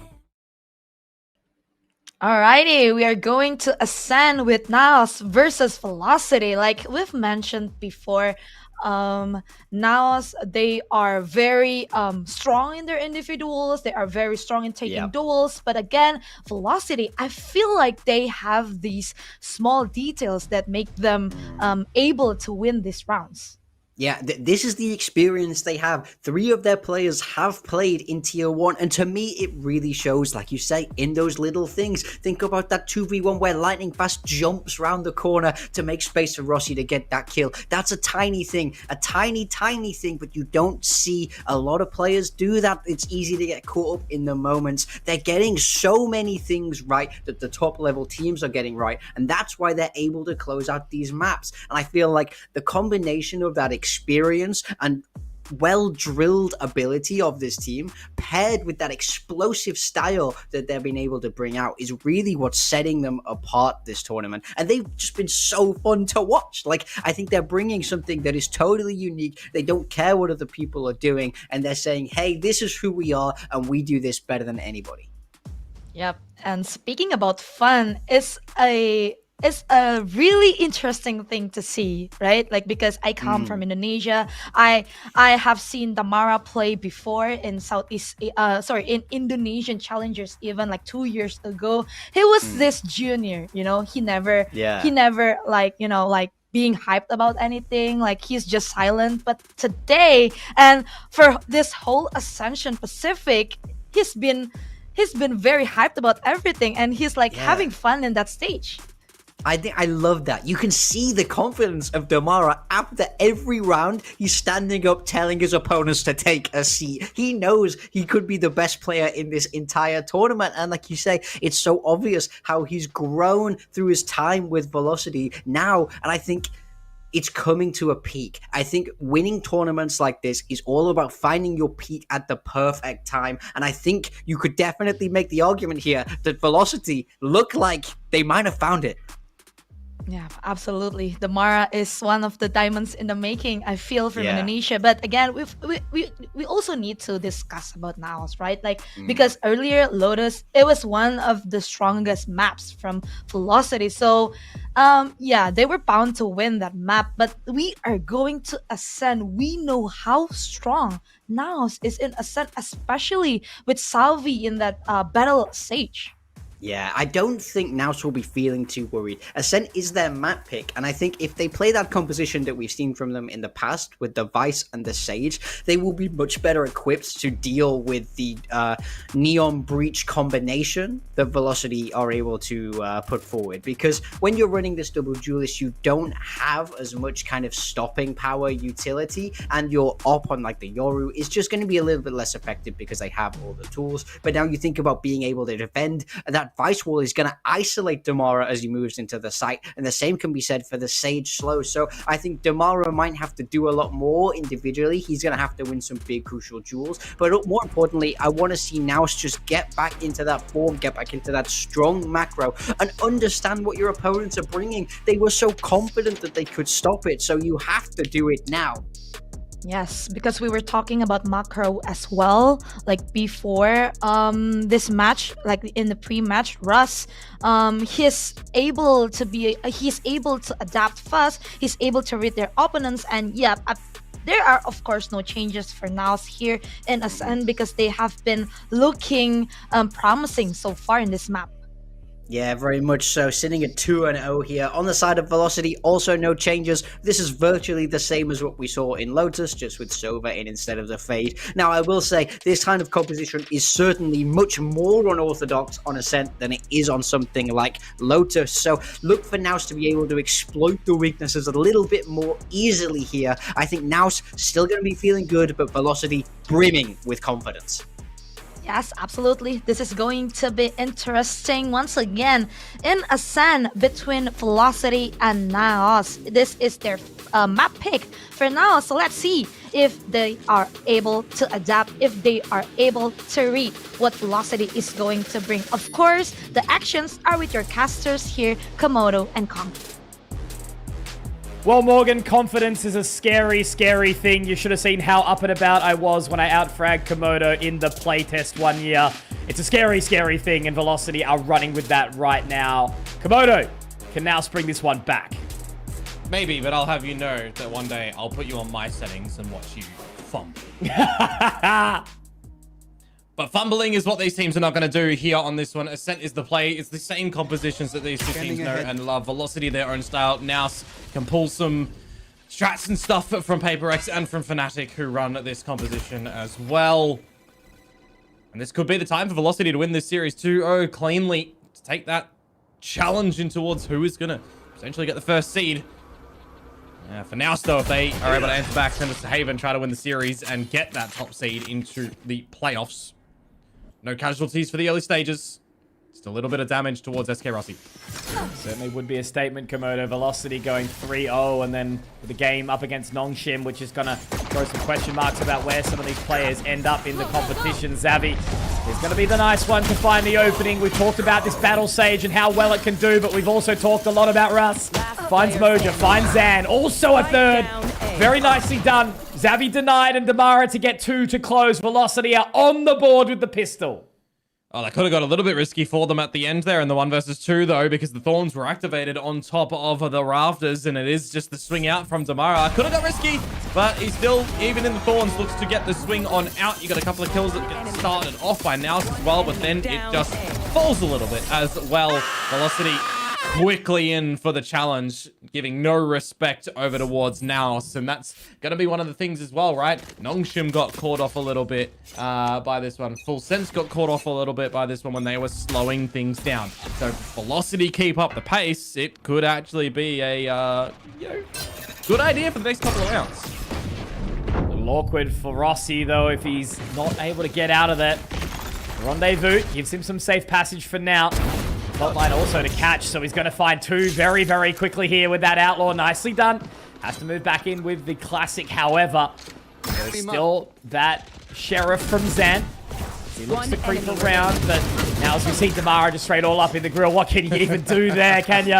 Alrighty, we are going to ascend with NAOS versus Velocity. Like we've mentioned before, NAOS, they are very strong in their individuals. They are very strong in taking duels. But again, Velocity, I feel like they have these small details that make them able to win these rounds. Yeah, this is the experience they have. 3 of their players have played in Tier 1, and to me, it really shows, like you say, in those little things. Think about that 2v1 where Lightning Fast jumps round the corner to make space for Rossi to get that kill. That's a tiny thing, a tiny, tiny thing, but you don't see a lot of players do that. It's easy to get caught up in the moments. They're getting so many things right that the top level teams are getting right, and that's why they're able to close out these maps. And I feel like the combination of that experience and well-drilled ability of this team paired with that explosive style that they've been able to bring out is really what's setting them apart this tournament, and they've just been so fun to watch. Like, I think they're bringing something that is totally unique. They don't care what other people are doing, and they're saying, hey, this is who we are and we do this better than anybody. Yep. And speaking about fun, it's a really interesting thing to see, right? Like, because I come from Indonesia, I have seen Damara play before in in Indonesian challengers, even like 2 years ago. He was this junior, you know, he never like, you know, like being hyped about anything, like he's just silent. But today, and for this whole Ascension Pacific, he's been very hyped about everything, and he's like having fun in that stage. I love that. You can see the confidence of Damara after every round. He's standing up telling his opponents to take a seat. He knows he could be the best player in this entire tournament. And like you say, it's so obvious how he's grown through his time with Velocity now. And I think it's coming to a peak. I think winning tournaments like this is all about finding your peak at the perfect time. And I think you could definitely make the argument here that Velocity look like they might have found it. Yeah, absolutely. Damara is one of the diamonds in the making, I feel, from Indonesia. But again, we also need to discuss about NAOS, right? Like, because earlier Lotus, it was one of the strongest maps from Velocity. So yeah, they were bound to win that map. But we are going to Ascend. We know how strong NAOS is in Ascend, especially with Salvi in that battle stage. Yeah, I don't think NAOS will be feeling too worried. Ascent is their map pick, and I think if they play that composition that we've seen from them in the past with the Vice and the Sage, they will be much better equipped to deal with the Neon Breach combination that Velocity are able to put forward. Because when you're running this double duelist, you don't have as much kind of stopping power utility, and your op on like the Yoru is just going to be a little bit less effective because they have all the tools. But now you think about being able to defend, that Vice Wall is going to isolate Damara as he moves into the site, and the same can be said for the Sage slow. So I think Damara might have to do a lot more individually. He's going to have to win some big crucial duels, but more importantly, I want to see NAOS just get back into that form, get back into that strong macro, and understand what your opponents are bringing. They were so confident that they could stop it, so you have to do it now. Yes, because we were talking about macro as well, like before this match, like in the pre-match, Russ, he's able to adapt fast, he's able to read their opponents, and yeah, there are of course no changes for NAOS here in Ascend because they have been looking promising so far in this map. Yeah, very much so. Sitting at 2-0 here. On the side of Velocity, also no changes. This is virtually the same as what we saw in Lotus, just with Sova in instead of the Fade. Now, I will say, this kind of composition is certainly much more unorthodox on Ascent than it is on something like Lotus. So look for NAOS to be able to exploit the weaknesses a little bit more easily here. I think NAOS still going to be feeling good, but Velocity brimming with confidence. Yes, absolutely. This is going to be interesting once again in Ascend between Velocity and NAOS. This is their map pick for NAOS. So let's see if they are able to adapt, if they are able to read what Velocity is going to bring. Of course, the actions are with your casters here, Komodo and Kong. Well, Morgan, confidence is a scary, scary thing. You should have seen how up and about I was when I outfragged Komodo in the playtest 1 year. It's a scary, scary thing, and Velocity are running with that right now. Komodo can now bring this one back. Maybe, but I'll have you know that one day I'll put you on my settings and watch you fumble. But fumbling is what these teams are not going to do here on this one. Ascent is the play. It's the same compositions that these two teams know and love. Velocity, their own style. NAOS can pull some strats and stuff from PaperX and from Fnatic, who run this composition as well. And this could be the time for Velocity to win this series 2-0 cleanly, to take that challenge in towards who is going to potentially get the first seed. For NAOS, though, if they are able to enter back, send us to Haven, try to win the series and get that top seed into the playoffs. No casualties for the early stages. Just a little bit of damage towards SK Rossi. Certainly would be a statement, Komodo. Velocity going 3-0, and then with the game up against Nongshim, which is going to throw some question marks about where some of these players end up in the competition. Xavi is going to be the nice one to find the opening. We've talked about this Battle Sage and how well it can do, but we've also talked a lot about Russ. Finds Moja, finds Zan, also a third. Very nicely done. Xavi denied, and Damara to get 2 to close. Velocity are on the board with the pistol. Oh, that could have got a little bit risky for them at the end there in the 1 versus 2, though, because the Thorns were activated on top of the rafters, and it is just the swing out from Damara. Could have got risky, but he still, even in the Thorns, looks to get the swing on out. You got a couple of kills that get started off by NAOS as well, but then it just falls a little bit as well. Velocity quickly in for the challenge, giving no respect over towards NAOS, and that's going to be one of the things as well, right? Nongshim got caught off a little bit by this one. Full Sense got caught off a little bit by this one when they were slowing things down. So if Velocity keep up the pace, it could actually be a good idea for the next couple of rounds. A little awkward for Rossi, though, if he's not able to get out of that. Rendezvous gives him some safe passage for now. Line also to catch, so he's going to find 2 very, very quickly here with that Outlaw. Nicely done. Has to move back in with the Classic, however. There's still that Sheriff from Zan. He looks to creep around, but now as we see Damara just straight all up in the grill, what can you even do there, can you?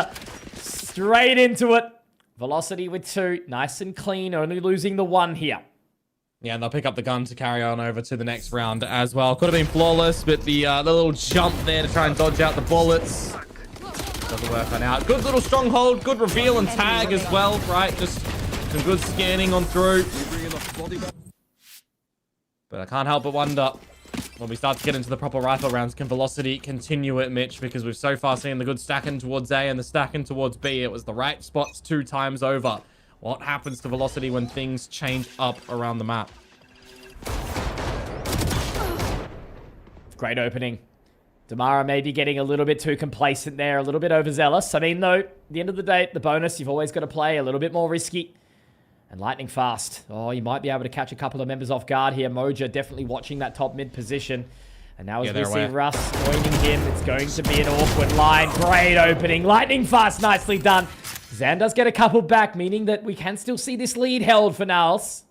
Straight into it. Velocity with 2. Nice and clean, only losing the 1 here. Yeah, and they'll pick up the gun to carry on over to the next round as well. Could have been flawless, but the little jump there to try and dodge out the bullets doesn't work on out. Good little stronghold, good reveal and tag as well, right? Just some good scanning on through. But I can't help but wonder, when we start to get into the proper rifle rounds, can Velocity continue it, Mitch? Because we've so far seen the good stacking towards A and the stacking towards B. It was the right spots 2 times over. What happens to Velocity when things change up around the map? Great opening. Damara may be getting a little bit too complacent there, a little bit overzealous. I mean, though, at the end of the day, the bonus, you've always got to play a little bit more risky. And lightning fast. Oh, you might be able to catch a couple of members off guard here. Moja definitely watching that top mid position. And now as we see Russ joining him, it's going to be an awkward line. Great opening. Lightning fast. Nicely done. Zan does get a couple back, meaning that we can still see this lead held for NAOS.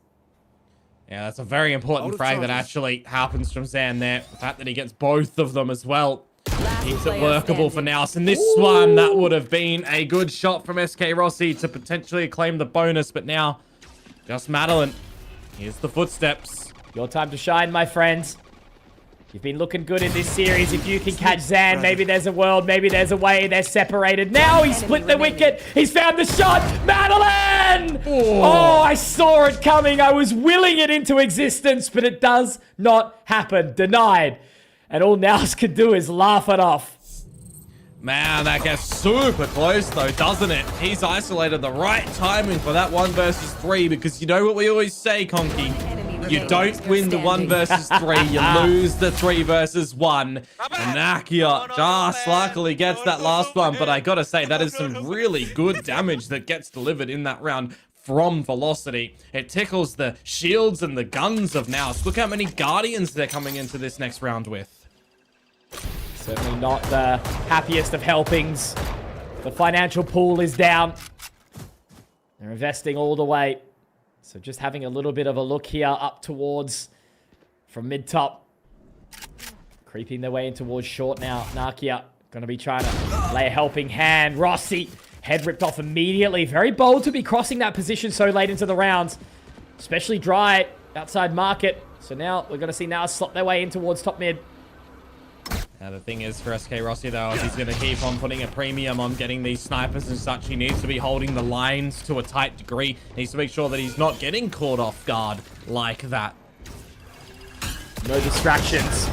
Yeah, that's a very important frag that actually happens from Zan there. The fact that he gets both of them as well keeps it workable for NAOS. And this one, that would have been a good shot from SK Rossi to potentially claim the bonus. But now, just Madeline. Here's the footsteps. Your time to shine, my friends. You've been looking good in this series. If you can catch Zan, maybe there's a world, maybe there's a way. They're separated. Now he's split the wicket. He's found the shot. Madeline! Oh, I saw it coming. I was willing it into existence, but it does not happen. Denied. And all NAOS can do is laugh it off. Man, that gets super close though, doesn't it? He's isolated the right timing for that 1 versus 3, because you know what we always say, Conky? You don't win the 1 versus 3, you lose the 3 versus 1. And Nakia just luckily gets that last one, but I gotta say, that is some really good damage that gets delivered in that round from Velocity. It tickles the shields and the guns of NAOS. Look how many Guardians they're coming into this next round with. Certainly not the happiest of helpings. The financial pool is down. They're investing all the way. So just having a little bit of a look here up towards from mid-top. Creeping their way in towards short now. Nakia going to be trying to lay a helping hand. Rossi, head ripped off immediately. Very bold to be crossing that position so late into the rounds. Especially dry outside market. So now we're going to see NAOS slot their way in towards top mid. Now the thing is for SK Rossi though, if he's going to keep on putting a premium on getting these snipers and such, he needs to be holding the lines to a tight degree. He needs to make sure that he's not getting caught off guard like that. No distractions.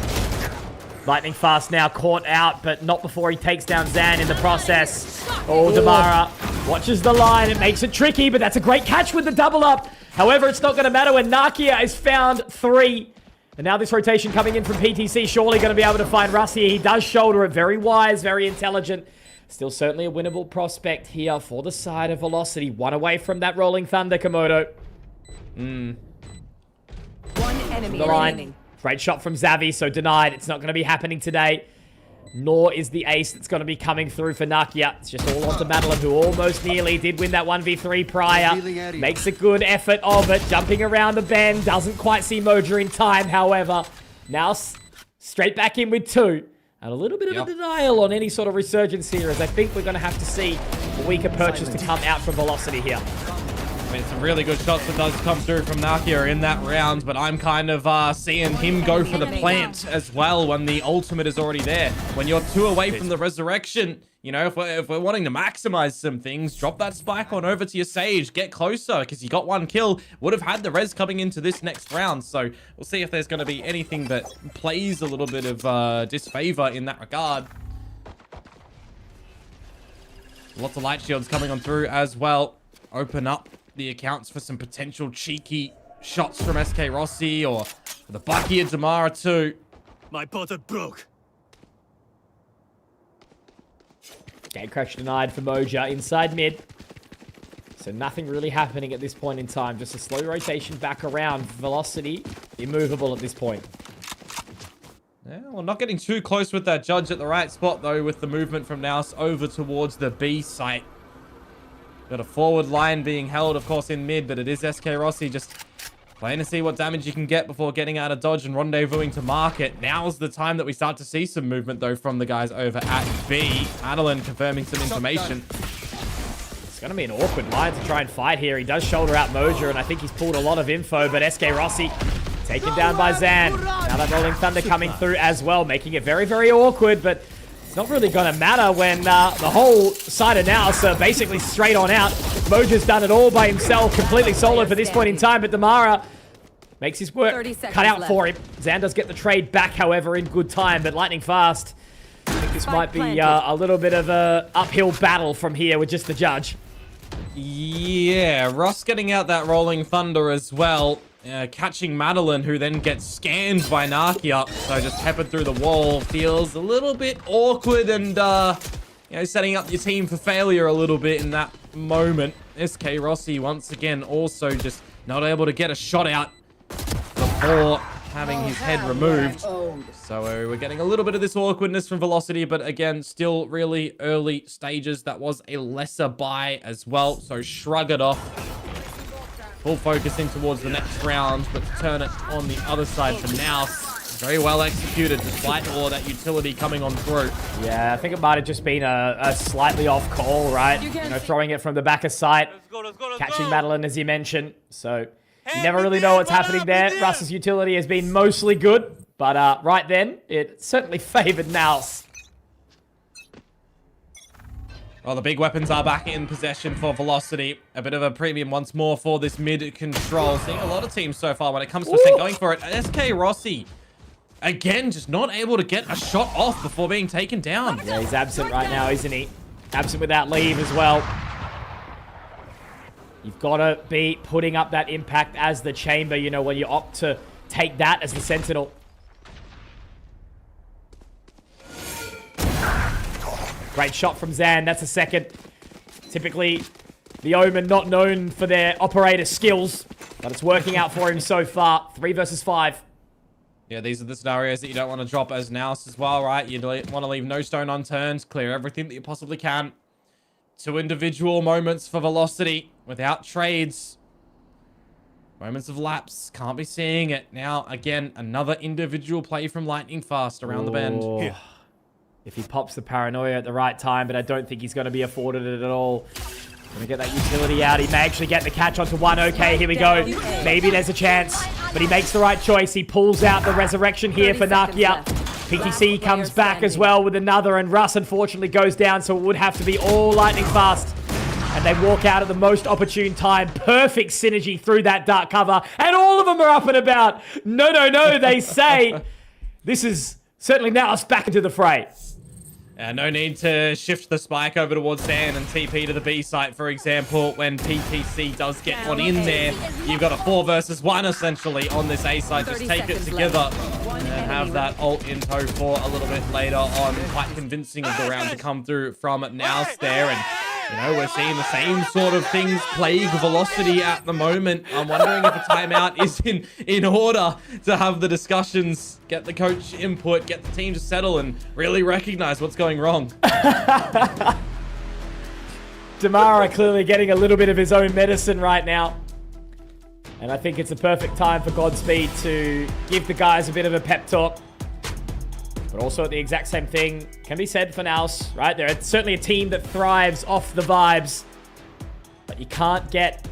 Lightning fast now, caught out, but not before he takes down Zan in the process. Oh, Damara watches the line. It makes it tricky, but that's a great catch with the double up. However, it's not going to matter when Nakia is found 3. And now this rotation coming in from PTC, surely going to be able to find Russ here. He does shoulder it. Very wise, very intelligent. Still certainly a winnable prospect here for the side of Velocity. 1 away from that Rolling Thunder, Komodo. 1 enemy The line. remaining. Great shot from Xavi, so denied. It's not going to be happening today. Nor is the ace that's going to be coming through for Nakia. It's just all onto Madeline, who almost nearly did win that 1v3 prior. Makes a good effort of it. Jumping around the bend. Doesn't quite see Moja in time, however. Now straight back in with 2. And a little bit of a denial on any sort of resurgence here, as I think we're going to have to see a weaker purchase to come out from Velocity here. I mean, some really good shots that does come through from Nakia in that round, but I'm kind of seeing him go for the plant as well when the ultimate is already there. When you're 2 away from the resurrection, you know, if we're wanting to maximize some things, drop that spike on over to your Sage, get closer, because you got 1 kill, would have had the res coming into this next round. So we'll see if there's going to be anything that plays a little bit of disfavor in that regard. Lots of light shields coming on through as well. Open up the accounts for some potential cheeky shots from SK Rossi or the Bucky and Damara too. My butter broke. Gate crash denied for Moja inside mid. So nothing really happening at this point in time. Just a slow rotation back around. Velocity immovable at this point. Yeah, well, not getting too close with that judge at the right spot though, with the movement from NAOS over towards the B site. Got a forward line being held, of course, in mid, but it is SK Rossi just playing to see what damage you can get before getting out of dodge and rendezvousing to market. Now's the time that we start to see some movement, though, from the guys over at B. Adeline confirming some information. It's going to be an awkward line to try and fight here. He does shoulder out Moja, and I think he's pulled a lot of info, but SK Rossi taken down by Zan. Now that Rolling Thunder coming through as well, making it very, very awkward, but it's not really going to matter when the whole side of NAOS are basically straight on out. Moja's done it all by himself, completely solo for this point in time, but Damara Makes his work 30 seconds cut out left. for him. Zan does get the trade back, however, in good time, but lightning fast. I think this might be a little bit of a uphill battle from here with just the judge. Yeah, Ross getting out that rolling thunder as well. Catching Madeline, who then gets scanned by Nakia. So just peppered through the wall. Feels a little bit awkward and, you know, setting up your team for failure a little bit in that moment. SK Rossi, once again, also just not able to get a shot out before having his head removed. So we're getting a little bit of this awkwardness from Velocity, but again, still really early stages. That was a lesser buy as well. So shrug it off. Full focus in towards the next round, but turn it on the other side for now. Very well executed, despite all that utility coming on through. Yeah, I think it might have just been a slightly off call, right? You know, throwing it from the back of sight. Catching Madeline, as you mentioned. So you never really know what's happening there. Russ's utility has been mostly good, but right then, it certainly favored NAOS. Well, the big weapons are back in possession for Velocity. A bit of a premium once more for this mid control. Seeing a lot of teams so far when it comes to percent going for it. SK Rossi, again, just not able to get a shot off before being taken down. Yeah, he's absent right now, isn't he? Absent without leave as well. You've got to be putting up that impact as the chamber, you know, when you opt to take that as the Sentinel. Great shot from Zan. That's a second. Typically, the Omen not known for their operator skills, but it's working out for him so far. 3 versus 5. Yeah, these are the scenarios that you don't want to drop as NAOS as well, right? You want to leave no stone unturned, clear everything that you possibly can. 2 individual moments for Velocity without trades. Moments of lapse. Can't be seeing it. Now, again, another individual play from Lightning Fast around the bend. Here. If he pops the paranoia at the right time, but I don't think he's going to be afforded it at all. Going to get that utility out. He may actually get the catch onto one. Okay, here we go. Maybe there's a chance, but he makes the right choice. He pulls out the resurrection here for Nakia. PTC comes back as well with another, and Russ unfortunately goes down, so it would have to be all Lightning Fast. And they walk out at the most opportune time. Perfect synergy through that dark cover, and all of them are up and about. No, no, no, they say. This is certainly NAOS back into the fray. No need to shift the spike over towards Zan and TP to the B site, for example. When PTC does get one in there, you've got a 4 versus 1 essentially on this A site. Just take it together and have that ult in tow for a little bit later on. Quite convincing of the round to come through from NAOS there. And, you know, we're seeing the same sort of things plague Velocity at the moment. I'm wondering if a timeout is in order to have the discussions, get the coach input, get the team to settle and really recognize what's going wrong. Damara clearly getting a little bit of his own medicine right now. And I think it's a perfect time for Godspeed to give the guys a bit of a pep talk. But also the exact same thing can be said for NAOS, right? They're certainly a team that thrives off the vibes. But you can't get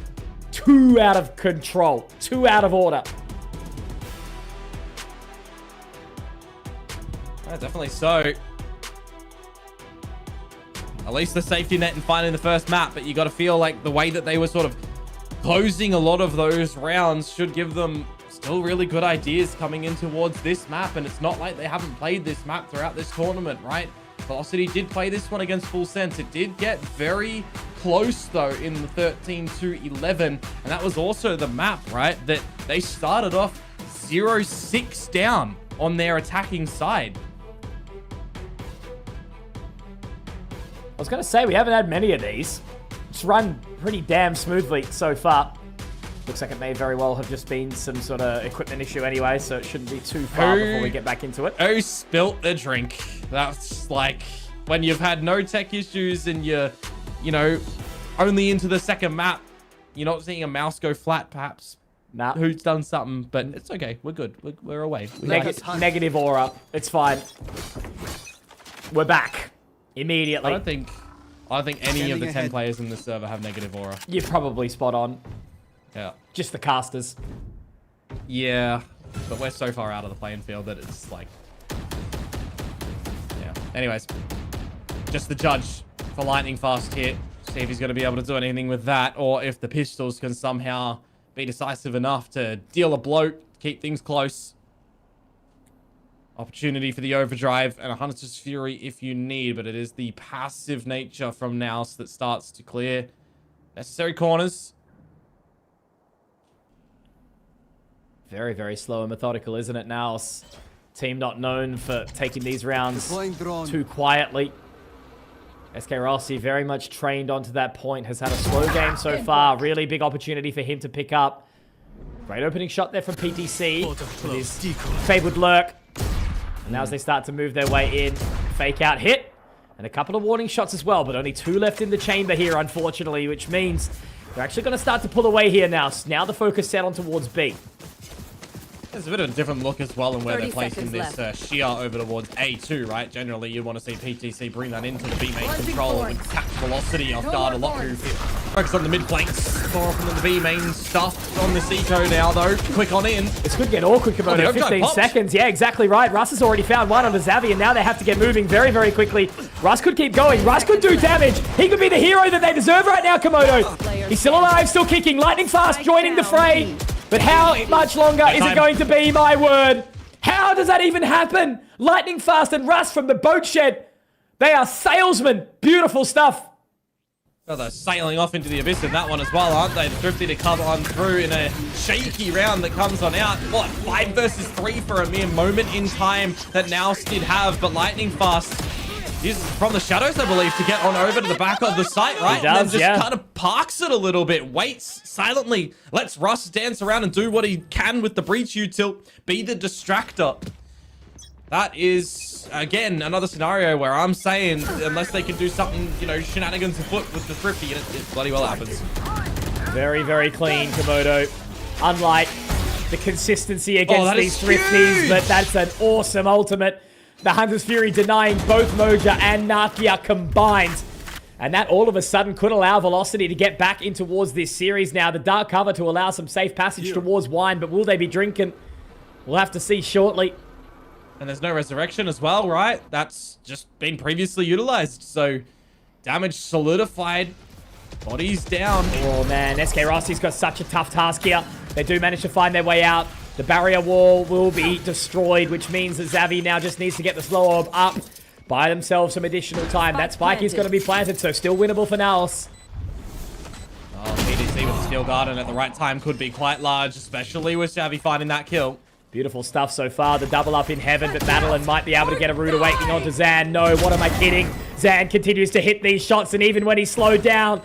too out of control, too out of order. Definitely so. At least the safety net in finding the first map, but you got to feel like the way that they were sort of closing a lot of those rounds should give them still really good ideas coming in towards this map. And it's not like they haven't played this map throughout this tournament, right? Velocity did play this one against Full Sense. It did get very close though in the 13-11, and that was also the map, right, that they started off 0-6 down on their attacking side. I was going to say, we haven't had many of these. It's run pretty damn smoothly so far. Looks like it may very well have just been some sort of equipment issue anyway, so it shouldn't be too far before we get back into it. Who spilt the drink? That's like when you've had no tech issues and you're, you know, only into the second map. You're not seeing a mouse go flat, perhaps. Nah. Who's done something, but it's okay. We're good. We're away. Negative aura. It's fine. We're back immediately. I don't think any of the 10 players in this server have negative aura. You're probably spot on. Yeah. Just the casters. Yeah. But we're so far out of the playing field that it's like... Yeah. Anyways. Just the judge for Lightning Fast here. See if he's going to be able to do anything with that, or if the pistols can somehow be decisive enough to deal a blow, keep things close. Opportunity for the overdrive and a Hunter's Fury if you need, but it is the passive nature from NAOS that starts to clear necessary corners. Very, very slow and methodical, isn't it, NAOS? Team not known for taking these rounds too quietly. SK Rossi very much trained onto that point, has had a slow game so far. Really big opportunity for him to pick up. Great opening shot there from PTC with his fabled lurk. And now as they start to move their way in, fake out hit. And a couple of warning shots as well, but only 2 left in the chamber here, unfortunately, which means they're actually going to start to pull away here now. Now the focus set on towards B. There's a bit of a different look as well in where they're placing this shear over towards A2, right? Generally, you'd want to see PTC bring that into the B main control with catch velocity off guard a lot. Focus on the mid flanks, more often than the B main stuff on this eco now, though. Quick on in. This could get awkward, Komodo. 15 seconds. Yeah, exactly right. Russ has already found one on the Xavi, and now they have to get moving very, very quickly. Russ could keep going. Russ could do damage. He could be the hero that they deserve right now, Komodo. He's still alive, still kicking. Lightning Fast joining the fray. But how much longer is it going to be, my word? How does that even happen? Lightning Fast and Russ from the boat shed. They are salesmen. Beautiful stuff. Well, they're sailing off into the abyss in that one as well, aren't they? Thrifty to come on through in a shaky round that comes on out. What, 5 versus 3 for a mere moment in time that NAOS did have, but Lightning Fast is from the shadows, I believe, to get on over to the back of the site, right? He does, and then just kind of parks it a little bit, waits silently, lets Russ dance around and do what he can with the breach util, be the distractor. That is, again, another scenario where I'm saying, unless they can do something, you know, shenanigans afoot with the Thrifty, and it bloody well happens. Very, very clean, Komodo. Unlike the consistency against these Thrifties, but that's an awesome ultimate. The Hunter's Fury denying both Moja and Nakia combined. And that all of a sudden could allow Velocity to get back in towards this series now. The dark cover to allow some safe passage towards Wine, but will they be drinking? We'll have to see shortly. And there's no resurrection as well, right? That's just been previously utilized. So damage solidified. Bodies down. Oh man, SK Rossi's got such a tough task here. They do manage to find their way out. The barrier wall will be destroyed, which means that Xavi now just needs to get the slow orb up. Buy themselves some additional time. That spike is going to be planted, so still winnable for NAOS. Oh, PDC with the Steel Garden at the right time could be quite large, especially with Xavi finding that kill. Beautiful stuff so far. The double up in heaven, but Madeline might be able to get a rude awakening onto Zan. No, what am I kidding? Zan continues to hit these shots, and even when he's slowed down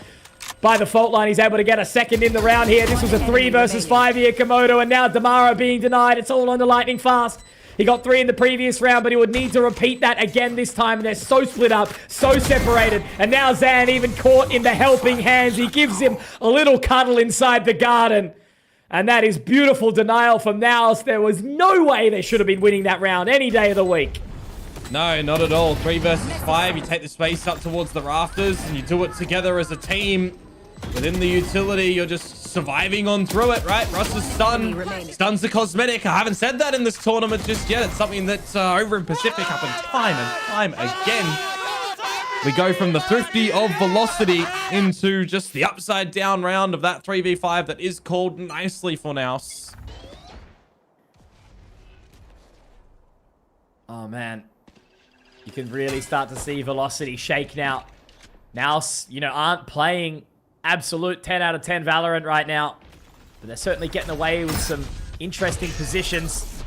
by the fault line, he's able to get a second in the round here. This was a 3 versus 5 here, Komodo, and now Damara being denied. It's all on the Lightning Fast. He got 3 in the previous round, but he would need to repeat that again this time. And they're so split up, so separated. And now Zan even caught in the helping hands. He gives him a little cuddle inside the garden. And that is beautiful denial from NAOS. There was no way they should have been winning that round any day of the week. No, not at all. 3 versus 5. You take the space up towards the rafters and you do it together as a team. Within the utility, you're just surviving on through it, right? Russ's stun. Stun's the cosmetic. I haven't said that in this tournament just yet. It's something that's over in Pacific happened time and time again. We go from the Thrifty of Velocity into just the upside down round of that 3v5 that is called nicely for NAOS. Oh, man. You can really start to see Velocity shake now. NAOS, you know, aren't playing absolute 10 out of 10 Valorant right now. But they're certainly getting away with some interesting positions.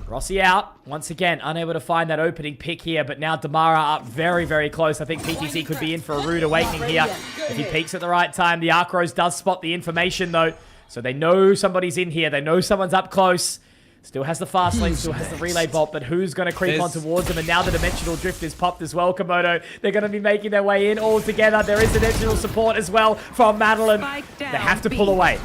Rossi out. Once again, unable to find that opening pick here. But now Damara up very, very close. I think PTC could be in for a rude awakening here. If he peeks at the right time. The Arcros does spot the information, though. So they know somebody's in here. They know someone's up close. Still has the fast lane, still has the relay bot, but who's going to creep on towards them? And now the Dimensional Drift is popped as well, Komodo. They're going to be making their way in all together. There is additional support as well from Madeline. They have to pull away.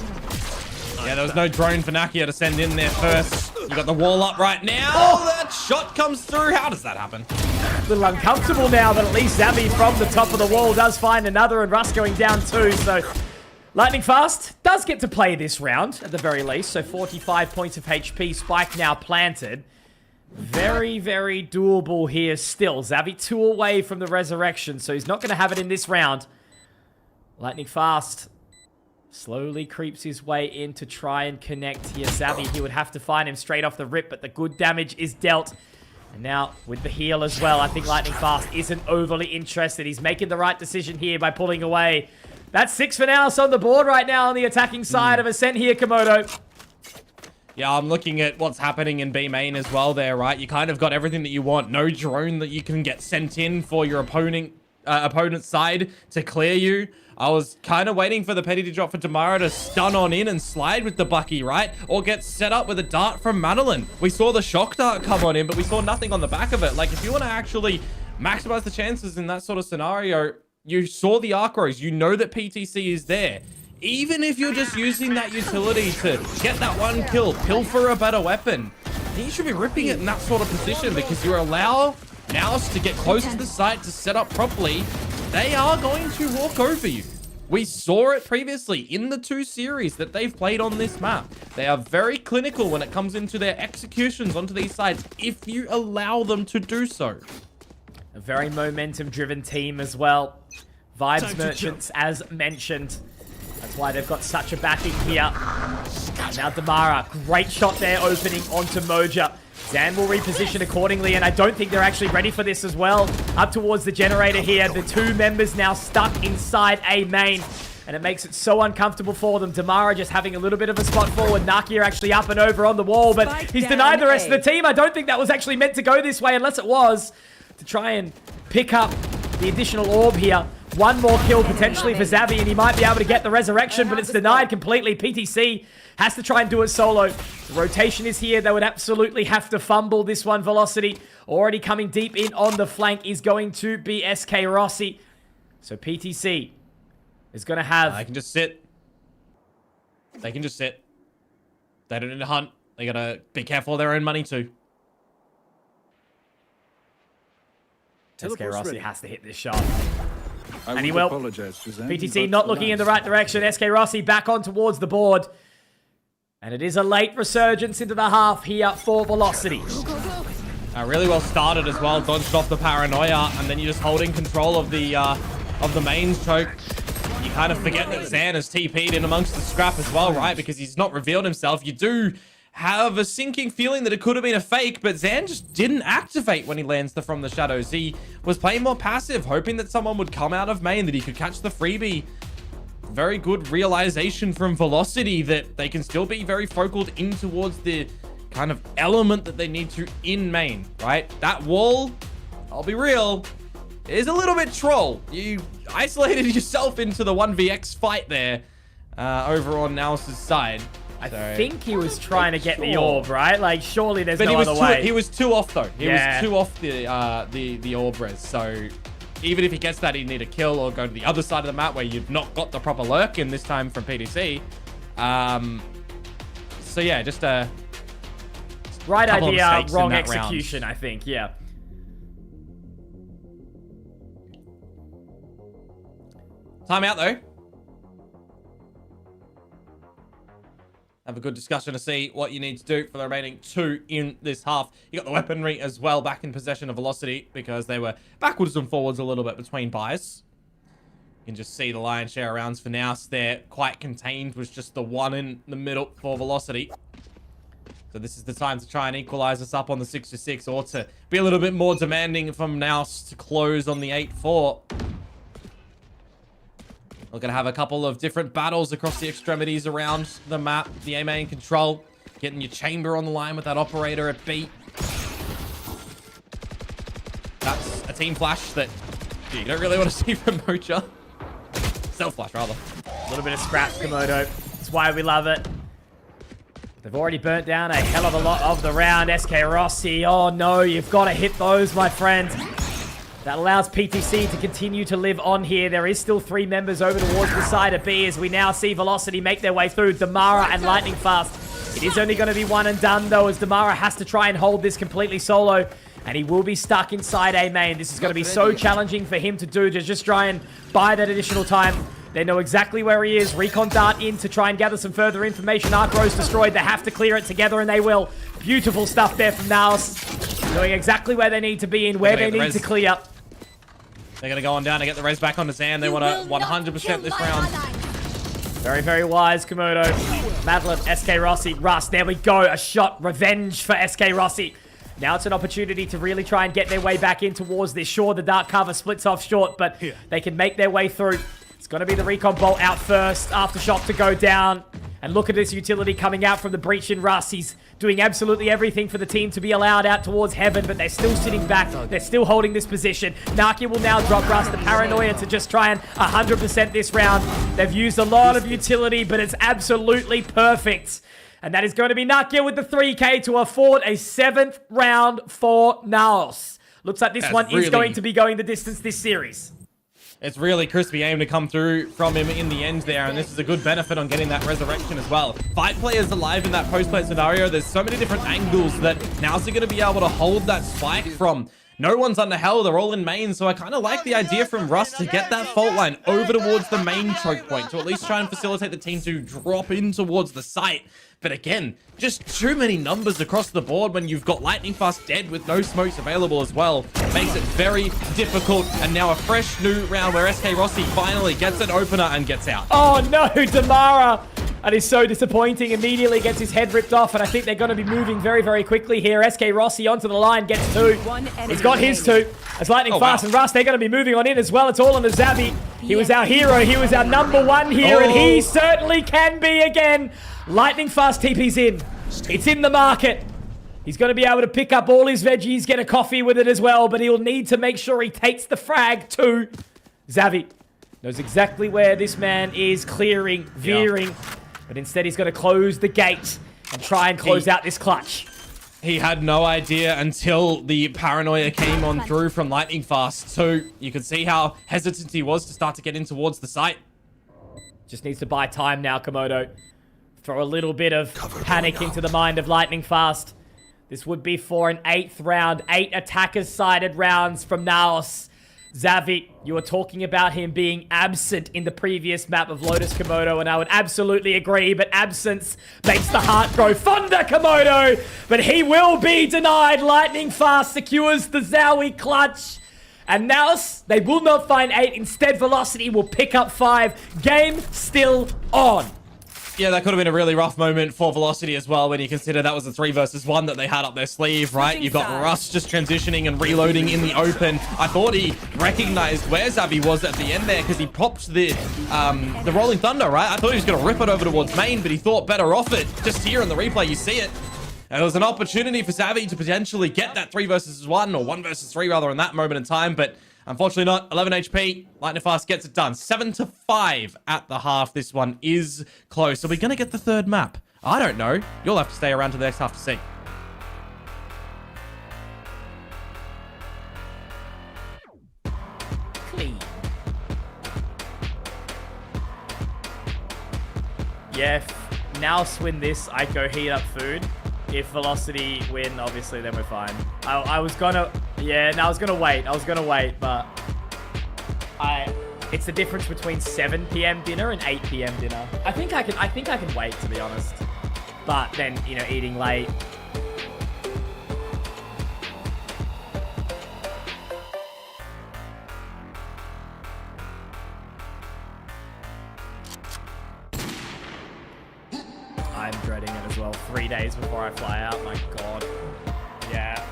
Yeah, there was no drone for Nakia to send in there first. You got the wall up right now. Oh, that shot comes through. How does that happen? A little uncomfortable now, but at least Xavi from the top of the wall does find another, and Russ going down too, so Lightning Fast does get to play this round, at the very least. So 45 points of HP. Spike now planted. Very, very doable here still. Xavi 2 away from the resurrection, so he's not going to have it in this round. Lightning Fast Slowly creeps his way in to try and connect here. Savvy, he would have to find him straight off the rip, but the good damage is dealt. And now with the heal as well, I think Lightning Fast isn't overly interested. He's making the right decision here by pulling away. That's 6 for NAOS on the board right now on the attacking side of Ascent here, Komodo. Yeah, I'm looking at what's happening in B main as well there, right? You kind of got everything that you want. No drone that you can get sent in for your opponent's side to clear you. I was kind of waiting for the petty to drop for Damara to stun on in and slide with the Bucky, right? Or get set up with a dart from Madeline. We saw the shock dart come on in, but we saw nothing on the back of it. Like, if you want to actually maximize the chances in that sort of scenario, you saw the Archros. You know that PTC is there. Even if you're just using that utility to get that one kill, pilfer a better weapon, you should be ripping it in that sort of position because you allow NAOS to get close to the site to set up properly. They are going to walk over you. We saw it previously in the 2 series that they've played on this map. They are very clinical when it comes into their executions onto these sides if you allow them to do so. A very momentum-driven team as well. Vibes Merchants, as mentioned. That's why they've got such a backing here. Now Damara, great shot there opening onto Moja. Zan will reposition accordingly, and I don't think they're actually ready for this as well. Up towards the generator here, the 2 members now stuck inside A main, and it makes it so uncomfortable for them. Damara just having a little bit of a spot forward. Nakia actually up and over on the wall, but he's denied the rest of the team. I don't think that was actually meant to go this way, unless it was to try and pick up the additional orb here. One more kill potentially for Zavi, and he might be able to get the resurrection, but it's denied completely. PTC has to try and do it solo. The rotation is here. They would absolutely have to fumble this one. Velocity already coming deep in on the flank is going to be SK Rossi. So PTC is going to have... They can just sit. They can just sit. They don't need to hunt. They got to be careful of their own money too. SK Rossi has to hit this shot. And he will. PTC not looking in the right direction. SK Rossi back on towards the board. And it is a late resurgence into the half here for Velocity. Really well started as well. Dodged off the paranoia, and then you're just holding control of the mains choke. You kind of forget that Zan has TP'd in amongst the scrap as well, right? Because he's not revealed himself. You do have a sinking feeling that it could have been a fake, but Zan just didn't activate when he lands from the shadows. He was playing more passive, hoping that someone would come out of main, that he could catch the freebie. Very good realization from Velocity that they can still be very focused in towards the kind of element that they need to in main, right? That wall, I'll be real, is a little bit troll. You isolated yourself into the 1vx fight there over on NAOS' side. I think he was trying to get the orb, right? Like, surely there's no other way. He was 2 off, though. He was 2 off the orb res. So even if he gets that, he'd need a kill or go to the other side of the map where you've not got the proper lurk in this time from PTC. So yeah, just a right idea, wrong execution, I think. Yeah. Timeout, though. Have a good discussion to see what you need to do for the remaining 2 in this half. You got the weaponry as well back in possession of Velocity because they were backwards and forwards a little bit between buys. You can just see the lion's share of rounds for NAOS. They're quite contained, was just the one in the middle for Velocity. So this is the time to try and equalize us up on the 6-6 or to be a little bit more demanding from NAOS to close on the 8-4. We're going to have a couple of different battles across the extremities around the map. The A main control. Getting your chamber on the line with that operator at B. That's a team flash that you don't really want to see from Mocha. Self flash, rather. A little bit of scrap, Komodo. That's why we love it. They've already burnt down a hell of a lot of the round. SK Rossi. Oh no, you've got to hit those, my friends. That allows PTC to continue to live on here. There is still 3 members over towards the side of B as we now see Velocity make their way through. Damara and Lightning Fast. It is only going to be one and done, though, as Damara has to try and hold this completely solo. And he will be stuck inside A main. This is going to be so challenging for him to do, to just try and buy that additional time. They know exactly where he is. Recon dart in to try and gather some further information. Archros destroyed. They have to clear it together, and they will. Beautiful stuff there from NAOS. Knowing exactly where they need to be and where they need to clear. They're going to go on down and get the res back onto Zan. They want to 100% this round. Very, very wise, Komodo. Madeline, SK Rossi, Russ. There we go. A shot. Revenge for SK Rossi. Now it's an opportunity to really try and get their way back in towards this. Sure, the dark cover splits off short, but they can make their way through. It's going to be the recon bolt out first. Aftershock to go down. And look at this utility coming out from the breach in Russ. He's doing absolutely everything for the team to be allowed out towards heaven, but they're still sitting back. They're still holding this position. Naki will now drop Russ the paranoia to just try and 100% this round. They've used a lot of utility, but it's absolutely perfect. And that is going to be Naki with the 3K to afford a 7th round for NAOS. Looks like this one is going to be going the distance this series. It's really crispy aim to come through from him in the end there, and this is a good benefit on getting that resurrection as well. Fight players alive in that post-play scenario. There's so many different angles that now's going to be able to hold that spike from. No one's under hell, they're all in main, so I kind of like the idea from Russ to get that fault line over towards the main choke point to at least try and facilitate the team to drop in towards the site. But again, just too many numbers across the board when you've got Lightning Fast dead with no smokes available as well. It makes it very difficult, and now a fresh new round where SK Rossi finally gets an opener and gets out. Oh no, Damara! That is so disappointing. Immediately gets his head ripped off, and I think they're going to be moving very, very quickly here. SK Rossi onto the line, gets 2. He's got his 2. As Lightning Fast and Russ, they're going to be moving on in as well. It's all on the Zabi. He was our hero. He was our #1 here, and he certainly can be again. Lightning Fast TP's in. It's in the market. He's going to be able to pick up all his veggies, get a coffee with it as well, but he'll need to make sure he takes the frag too. Zavi knows exactly where this man is clearing, veering, but instead he's going to close the gate and try and close out this clutch. He had no idea until the paranoia came on through from Lightning Fast, so you could see how hesitant he was to start to get in towards the site. Just needs to buy time now, Komodo. Throw a little bit of panic into the mind of Lightning Fast. This would be for an 8th round. 8 attackers-sided rounds from NAOS. Zavi, you were talking about him being absent in the previous map of Lotus Komodo, and I would absolutely agree, but absence makes the heart grow fonder, Komodo! But he will be denied. Lightning Fast secures the Zowie clutch. And NAOS, they will not find 8. Instead, Velocity will pick up 5. Game still on. Yeah, that could have been a really rough moment for Velocity as well when you consider that was a 3 versus 1 that they had up their sleeve, right? You've got Russ just transitioning and reloading in the open. I thought he recognized where Zavi was at the end there because he popped the Rolling Thunder, right? I thought he was going to rip it over towards main, but he thought better off it. Just here in the replay, you see it. And it was an opportunity for Zavi to potentially get that 3 versus 1 or 1 versus 3 rather in that moment in time, but unfortunately not. 11 HP. Lightning Fast gets it done. 7-5 at the half. This one is close. Are we going to get the 3rd map? I don't know. You'll have to stay around to the next half to see. Clean. Yeah, if NAOS win this, I'd go heat up food. If Velocity win, obviously, then we're fine. I was gonna... Yeah, no, I was gonna wait, but... It's the difference between 7 PM dinner and 8 PM dinner. I think I can wait, to be honest. But then, you know, eating late... I'm dreading it as well. 3 days before I fly out. My God. Yeah.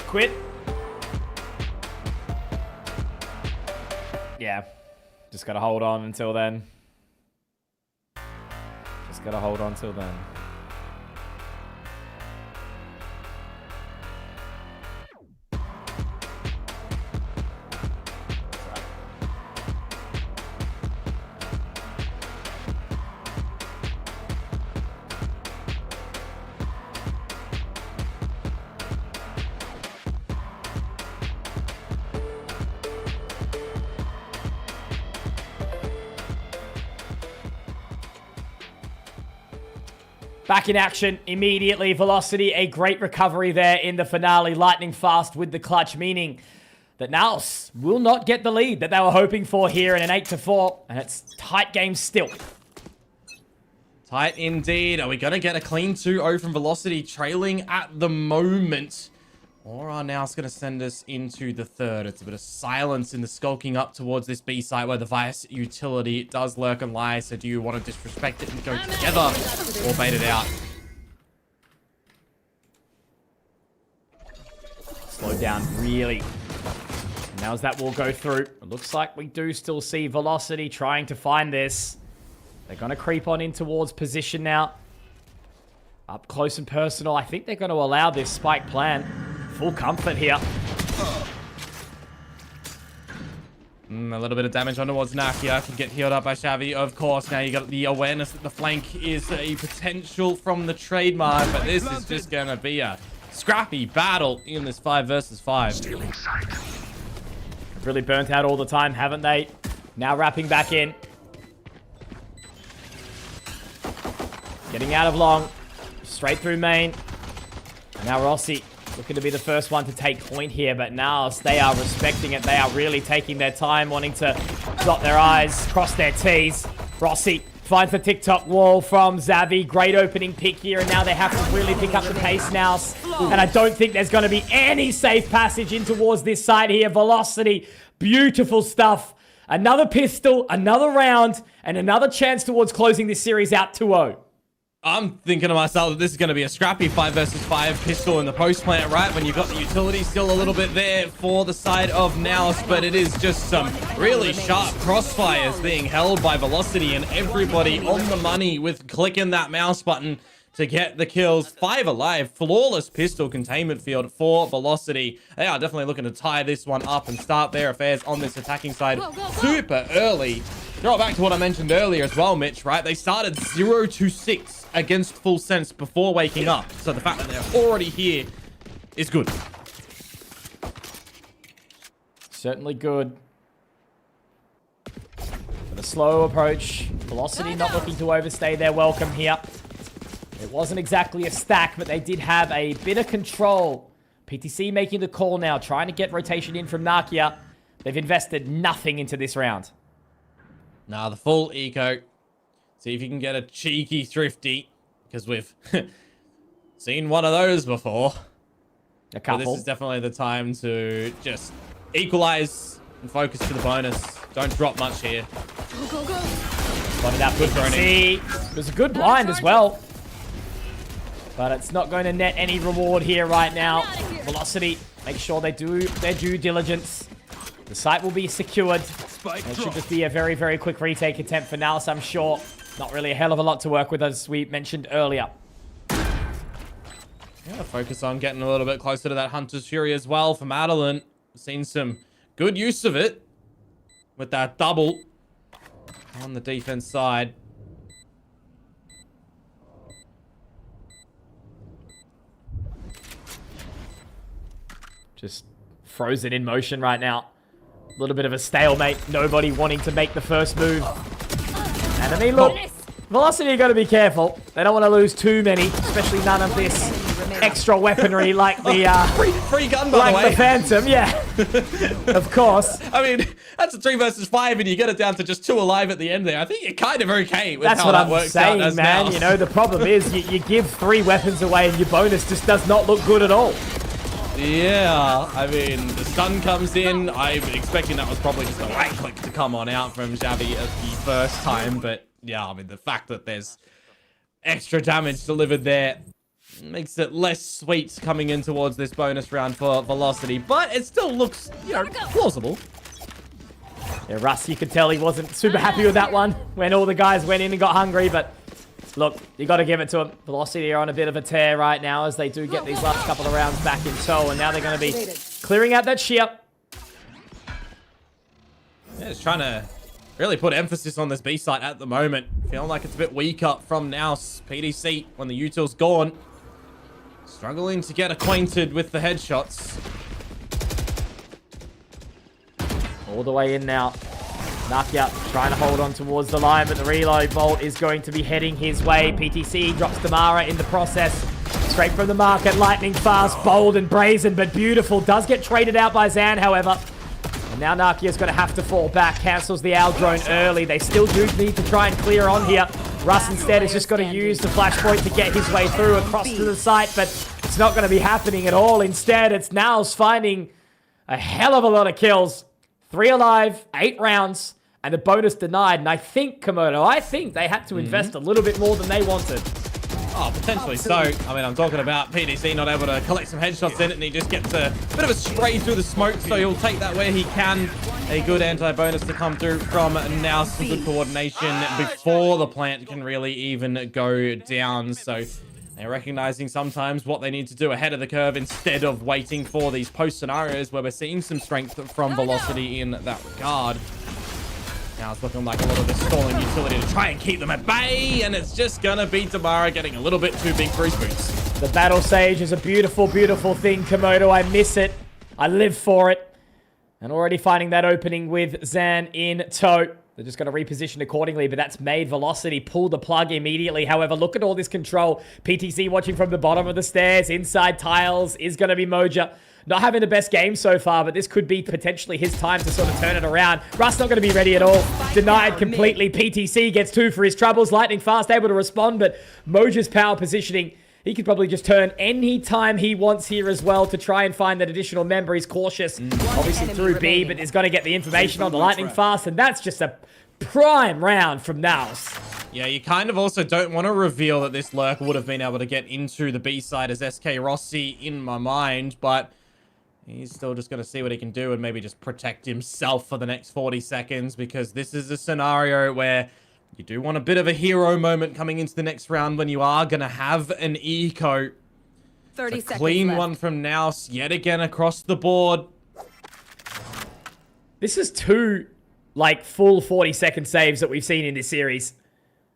Quit. Yeah. Just gotta hold on until then. Just gotta hold on till then. Back in action immediately. Velocity, a great recovery there in the finale. Lightning Fast with the clutch, meaning that NAOS will not get the lead that they were hoping for here in an 8-4. And it's tight game still. Tight indeed. Are we going to get a clean 2-0 from Velocity trailing at the moment? Or now it's going to send us into the third. It's a bit of silence in the skulking up towards this B site where the Vice utility does lurk and lie. So do you want to disrespect it and go together or bait it out? Slow down, really. And now as that will go through, it looks like we do still see Velocity trying to find this. They're going to creep on in towards position now. Up close and personal. I think they're going to allow this spike plan. Full comfort here. A little bit of damage on towards Nakia. Can get healed up by Xavi, of course. Now you got the awareness that the flank is a potential from the trademark, but this is just going to be a scrappy battle in this 5 versus 5. Stealing sight. Really burnt out all the time, haven't they? Now wrapping back in. Getting out of long. Straight through main. And now Rossi looking to be the first one to take point here, but NAOS, they are respecting it. They are really taking their time, wanting to dot their I's, cross their T's. Rossi finds the TikTok wall from Xavi. Great opening pick here, and now they have to really pick up the pace now. And I don't think there's going to be any safe passage in towards this side here. Velocity, beautiful stuff. Another pistol, another round, and another chance towards closing this series out 2-0. I'm thinking to myself that this is going to be a scrappy 5 versus 5 pistol in the post plant, right? When you've got the utility still a little bit there for the side of NAOS, but it is just some really sharp crossfires being held by Velocity, and everybody on the money with clicking that mouse button to get the kills. 5 alive, flawless pistol containment field for Velocity. They are definitely looking to tie this one up and start their affairs on this attacking side super early. Go back to what I mentioned earlier as well, Mitch, right? They started 0-6 against Full Sense before waking up. So the fact that they're already here is good. Certainly good. But a slow approach. Velocity not looking to overstay their welcome here. It wasn't exactly a stack, but they did have a bit of control. PTC making the call now, trying to get rotation in from Nakia. They've invested nothing into this round. Now the full eco. See if you can get a cheeky thrifty, because we've seen one of those before. A couple. But this is definitely the time to just equalize and focus to the bonus. Don't drop much here. Go, go, go. Spotted out good see. There's a good blind as well. But it's not going to net any reward here right now. Velocity, make sure they do their due diligence. The site will be secured. It should just be a very, very quick retake attempt for NAOS, I'm sure. Not really a hell of a lot to work with, as we mentioned earlier. Yeah, focus on getting a little bit closer to that Hunter's Fury as well for Madeline. Seen some good use of it with that double on the defense side. Just frozen in motion right now. A little bit of a stalemate. Nobody wanting to make the first move. And I mean, look, Velocity got to be careful. They don't want to lose too many, especially none of this extra weaponry like the free gun, by the way. The Phantom, yeah. Of course. I mean, that's a 3 versus 5, and you get it down to just 2 alive at the end there. I think you're kind of okay with that's how what that I'm works saying, out as man. NAOS. You know, the problem is you give 3 weapons away, and your bonus just does not look good at all. Yeah, I mean, the stun comes in. I'm expecting that was probably just a right click to come on out from Xavi at the first time. But yeah, I mean, the fact that there's extra damage delivered there makes it less sweet coming in towards this bonus round for Velocity. But it still looks, you know, plausible. Yeah, Russ, you could tell he wasn't super happy with that one when all the guys went in and got hungry. But look, you got to give it to them. Velocity are on a bit of a tear right now as they do get these last couple of rounds back in tow. And now they're going to be clearing out that shear. Yeah, it's trying to really put emphasis on this B site at the moment. Feeling like it's a bit weaker from NAOS. PDC, when the util's gone, struggling to get acquainted with the headshots. All the way in now. Nakia trying to hold on towards the line, but the reload bolt is going to be heading his way. PTC drops Damara in the process. Straight from the market, lightning fast, bold and brazen, but beautiful. Does get traded out by Zan, however. And now Nakia's going to have to fall back. Cancels the owl drone early. They still do need to try and clear on here. Russ instead is just going to use the flashpoint to get his way through across to the site, but it's not going to be happening at all. Instead, it's NAOS finding a hell of a lot of kills. 3 alive, 8 rounds, and the bonus denied. And I think, Komodo, they had to invest a little bit more than they wanted. Oh, potentially so. I mean, I'm talking about PDC not able to collect some headshots in it, and he just gets a bit of a spray through the smoke, so he'll take that where he can. A good anti-bonus to come through from now. Some good coordination before the plant can really even go down. So they're recognizing sometimes what they need to do ahead of the curve instead of waiting for these post scenarios where we're seeing some strength from Velocity in that regard. Now it's looking like a lot of the stalling utility to try and keep them at bay, and it's just gonna be Damara getting a little bit too big for his boots. The Battle Sage is a beautiful, beautiful thing, Komodo. I miss it. I live for it. And already finding that opening with Zan in tow. They're just going to reposition accordingly, but that's made Velocity pull the plug immediately. However, look at all this control. PTC watching from the bottom of the stairs. Inside tiles is going to be Moja. Not having the best game so far, but this could be potentially his time to sort of turn it around. Russ not going to be ready at all. Denied completely. PTC gets 2 for his troubles. Lightning fast, able to respond, but Moja's power positioning, he could probably just turn any time he wants here as well to try and find that additional member. He's cautious, obviously through B, but is going to get the information on the Lightning fast, and that's just a prime round from NAOS. Yeah, you kind of also don't want to reveal that this lurk would have been able to get into the B side as SK Rossi in my mind, but he's still just going to see what he can do and maybe just protect himself for the next 40 seconds, because this is a scenario where you do want a bit of a hero moment coming into the next round when you are going to have an eco. 30 seconds clean left. one from NAOS yet again across the board. This is 2, like, full 40-second saves that we've seen in this series.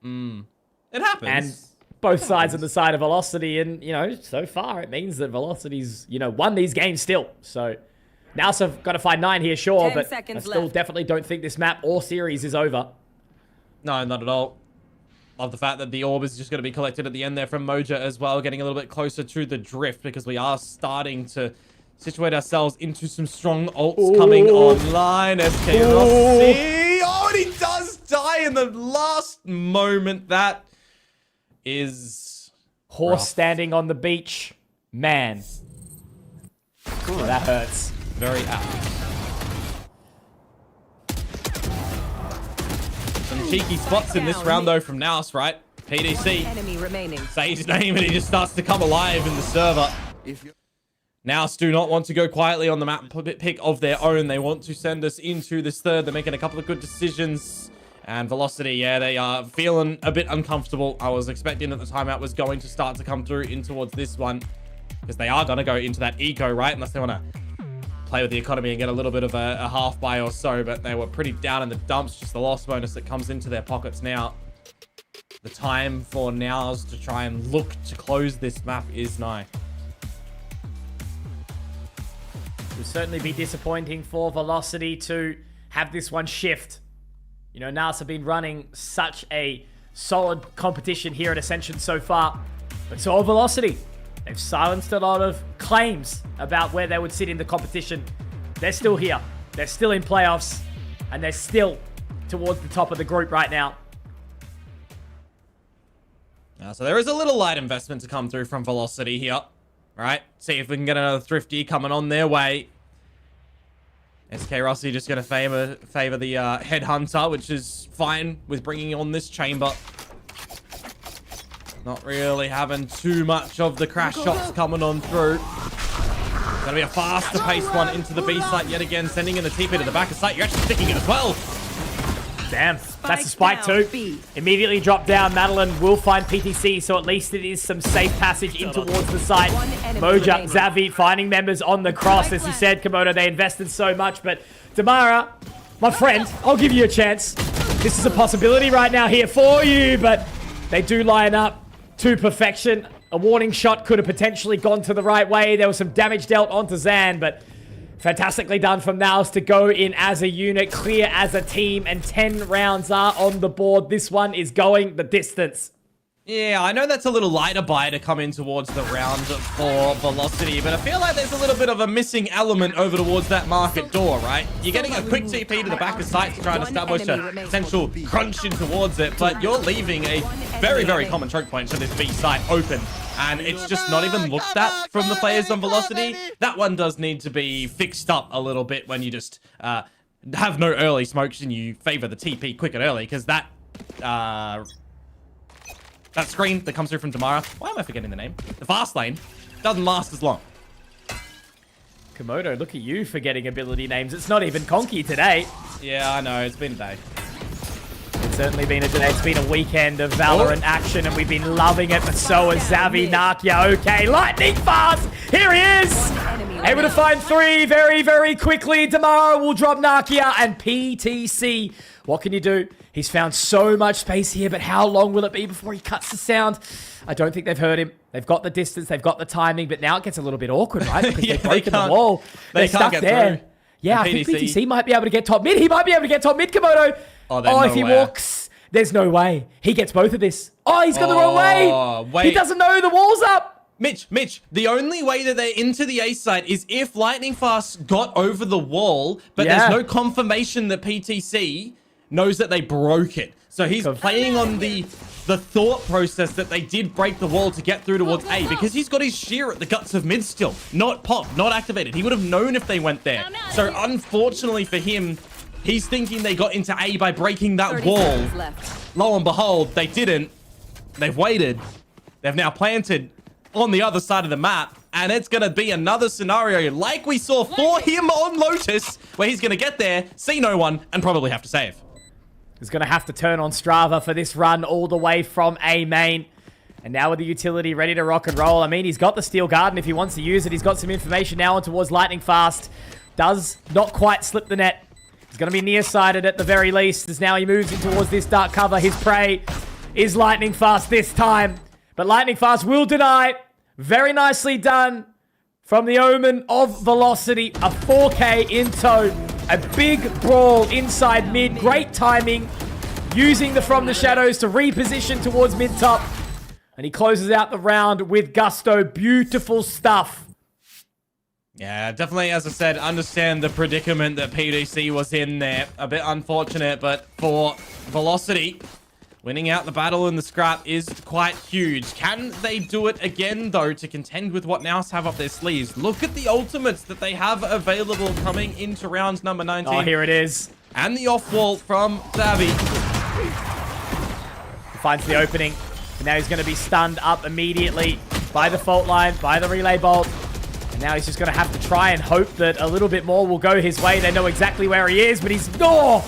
It happens. And both sides on the side of Velocity, and, you know, so far it means that Velocity's, you know, won these games still. So, NAOS have got to find 9 here, sure, 10 but I seconds still left. definitely don't think this map or series is over. No, not at all. Love the fact that the orb is just going to be collected at the end there from Moja as well, getting a little bit closer to the drift, because we are starting to situate ourselves into some strong ults coming online. SK Rossi. Oh, and he does die in the last moment. That is Horse rough. standing on the beach. Man. Yeah, that hurts. Very apt. Some cheeky spots in this round, though, from NAOS, right? PDC. Enemy remaining. Say his name and he just starts to come alive in the server. NAOS do not want to go quietly on the map pick of their own. They want to send us into this third. They're making a couple of good decisions. And Velocity, yeah, they are feeling a bit uncomfortable. I was expecting that the timeout was going to start to come through in towards this one, because they are going to go into that eco, right? Unless they want to play with the economy and get a little bit of a half buy or so, but they were pretty down in the dumps. Just the loss bonus that comes into their pockets now. The time for NAOS to try and look to close this map is nigh. It would certainly be disappointing for Velocity to have this one shift. You know, NAOS have been running such a solid competition here at Ascension so far, but so have Velocity. They've silenced a lot of claims about where they would sit in the competition. They're still here. They're still in playoffs, and they're still towards the top of the group right now. So there is a little light investment to come through from Velocity here. Right? See if we can get another Thrifty coming on their way. SK Rossi just going to favor the Headhunter, which is fine with bringing on this chamber. Not really having too much of the crash shots coming on through. Gonna be a faster paced one into the B site yet again, sending in the TP to the back of site. You're actually sticking it as well. Damn, that's a spike too. Immediately drop down. Madeline will find PTC, so at least it is some safe passage in towards the site. Moja, Xavi finding members on the cross. As you said, Komodo, they invested so much, but Damara, my friend, I'll give you a chance. This is a possibility right now here for you, but they do line up to perfection. A warning shot could have potentially gone to the right way. There was some damage dealt onto Zan, but fantastically done from NAOS to go in as a unit, clear as a team, and 10 rounds are on the board. This one is going the distance. Yeah, I know that's a little lighter buy to come in towards the round for Velocity, but I feel like there's a little bit of a missing element over towards that market door, right? You're getting a quick TP to the back of sight to try and establish a potential crunch in towards it, but you're leaving a very, very common choke point for this B site open, and it's just not even looked at from the players on Velocity. That one does need to be fixed up a little bit when you just have no early smokes and you favor the TP quick and early, because that screen that comes through from Damara, why am I forgetting the name? The fast lane doesn't last as long. Komodo, look at you forgetting ability names. It's not even Conky today. Yeah, I know. It's been a day. It's certainly been a day. It's been a weekend of Valorant action, and we've been loving it, but so has Xavi. Nakia, okay. Lightning fast. Here he is. Able to find 3 very, very quickly. Damara will drop Nakia, and PTC. What can you do? He's found so much space here, but how long will it be before he cuts the sound? I don't think they've heard him. They've got the distance, they've got the timing, but now it gets a little bit awkward, right? Because they've broken the wall. They're stuck there. Through. Yeah, I think PTC might be able to get top mid. He might be able to get top mid, Komodo. Oh, if he walks, there's no way. He gets both of this. Oh, he's gone the wrong way. Wait. He doesn't know the wall's up. Mitch, the only way that they're into the A site is if Lightning Fast got over the wall, but there's no confirmation that PTC knows that they broke it. So he's playing on the thought process that they did break the wall to get through towards A, because he's got his shear at the guts of mid still. Not pop, not activated. He would have known if they went there. So unfortunately for him, he's thinking they got into A by breaking that wall. Lo and behold, they didn't. They've waited. They've now planted on the other side of the map, and it's going to be another scenario like we saw for him on Lotus, where he's going to get there, see no one, and probably have to save. He's going to have to turn on Strava for this run all the way from A main. And now with the utility ready to rock and roll. I mean, he's got the Steel Garden if he wants to use it. He's got some information now on towards Lightning Fast. Does not quite slip the net. He's going to be nearsighted at the very least, as now he moves in towards this dark cover. His prey is Lightning Fast this time. But Lightning Fast will deny. Very nicely done from the Omen of Velocity. A 4K in tow. A big brawl inside mid. Great timing. Using the From the Shadows to reposition towards mid-top. And he closes out the round with gusto. Beautiful stuff. Yeah, definitely, as I said, understand the predicament that PDC was in there. A bit unfortunate, but for Velocity, winning out the battle in the scrap is quite huge. Can they do it again, though, to contend with what NAOS have up their sleeves? Look at the ultimates that they have available coming into round number 19. Oh, here it is. And the off-wall from Xavi. He finds the opening. And now he's going to be stunned up immediately by the fault line, by the relay bolt. And now he's just going to have to try and hope that a little bit more will go his way. They know exactly where he is, but he's... Oh!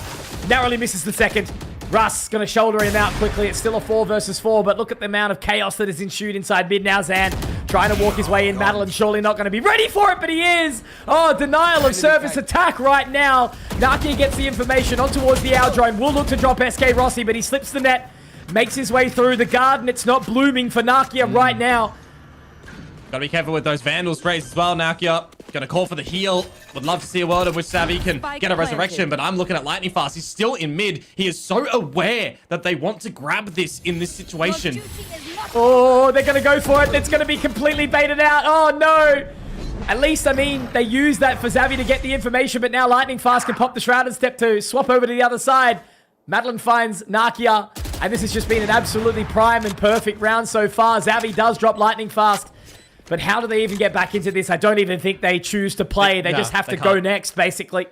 Narrowly misses the second. Russ going to shoulder him out quickly. It's still a 4 versus 4, but look at the amount of chaos that is ensued inside mid now. Zan trying to walk his way in. Madeline surely not going to be ready for it, but he is. Oh, denial of service attack right now. Naki gets the information on towards the Aldrome. Will look to drop SK Rossi, but he slips the net. Makes his way through the garden. It's not blooming for Nakia right now. Gotta be careful with those Vandal sprays as well, Nakia. Gonna call for the heal. Would love to see a world in which Xavi can get a resurrection, but I'm looking at Lightning Fast. He's still in mid. He is so aware that they want to grab this in this situation. Oh, they're gonna go for it. It's gonna be completely baited out. Oh, no. At least, I mean, they used that for Xavi to get the information, but now Lightning Fast can pop the Shroud and step 2. Swap over to the other side. Madeline finds Nakia, and this has just been an absolutely prime and perfect round so far. Xavi does drop Lightning Fast. But how do they even get back into this? I don't even think they choose to play. They just have to go next, basically.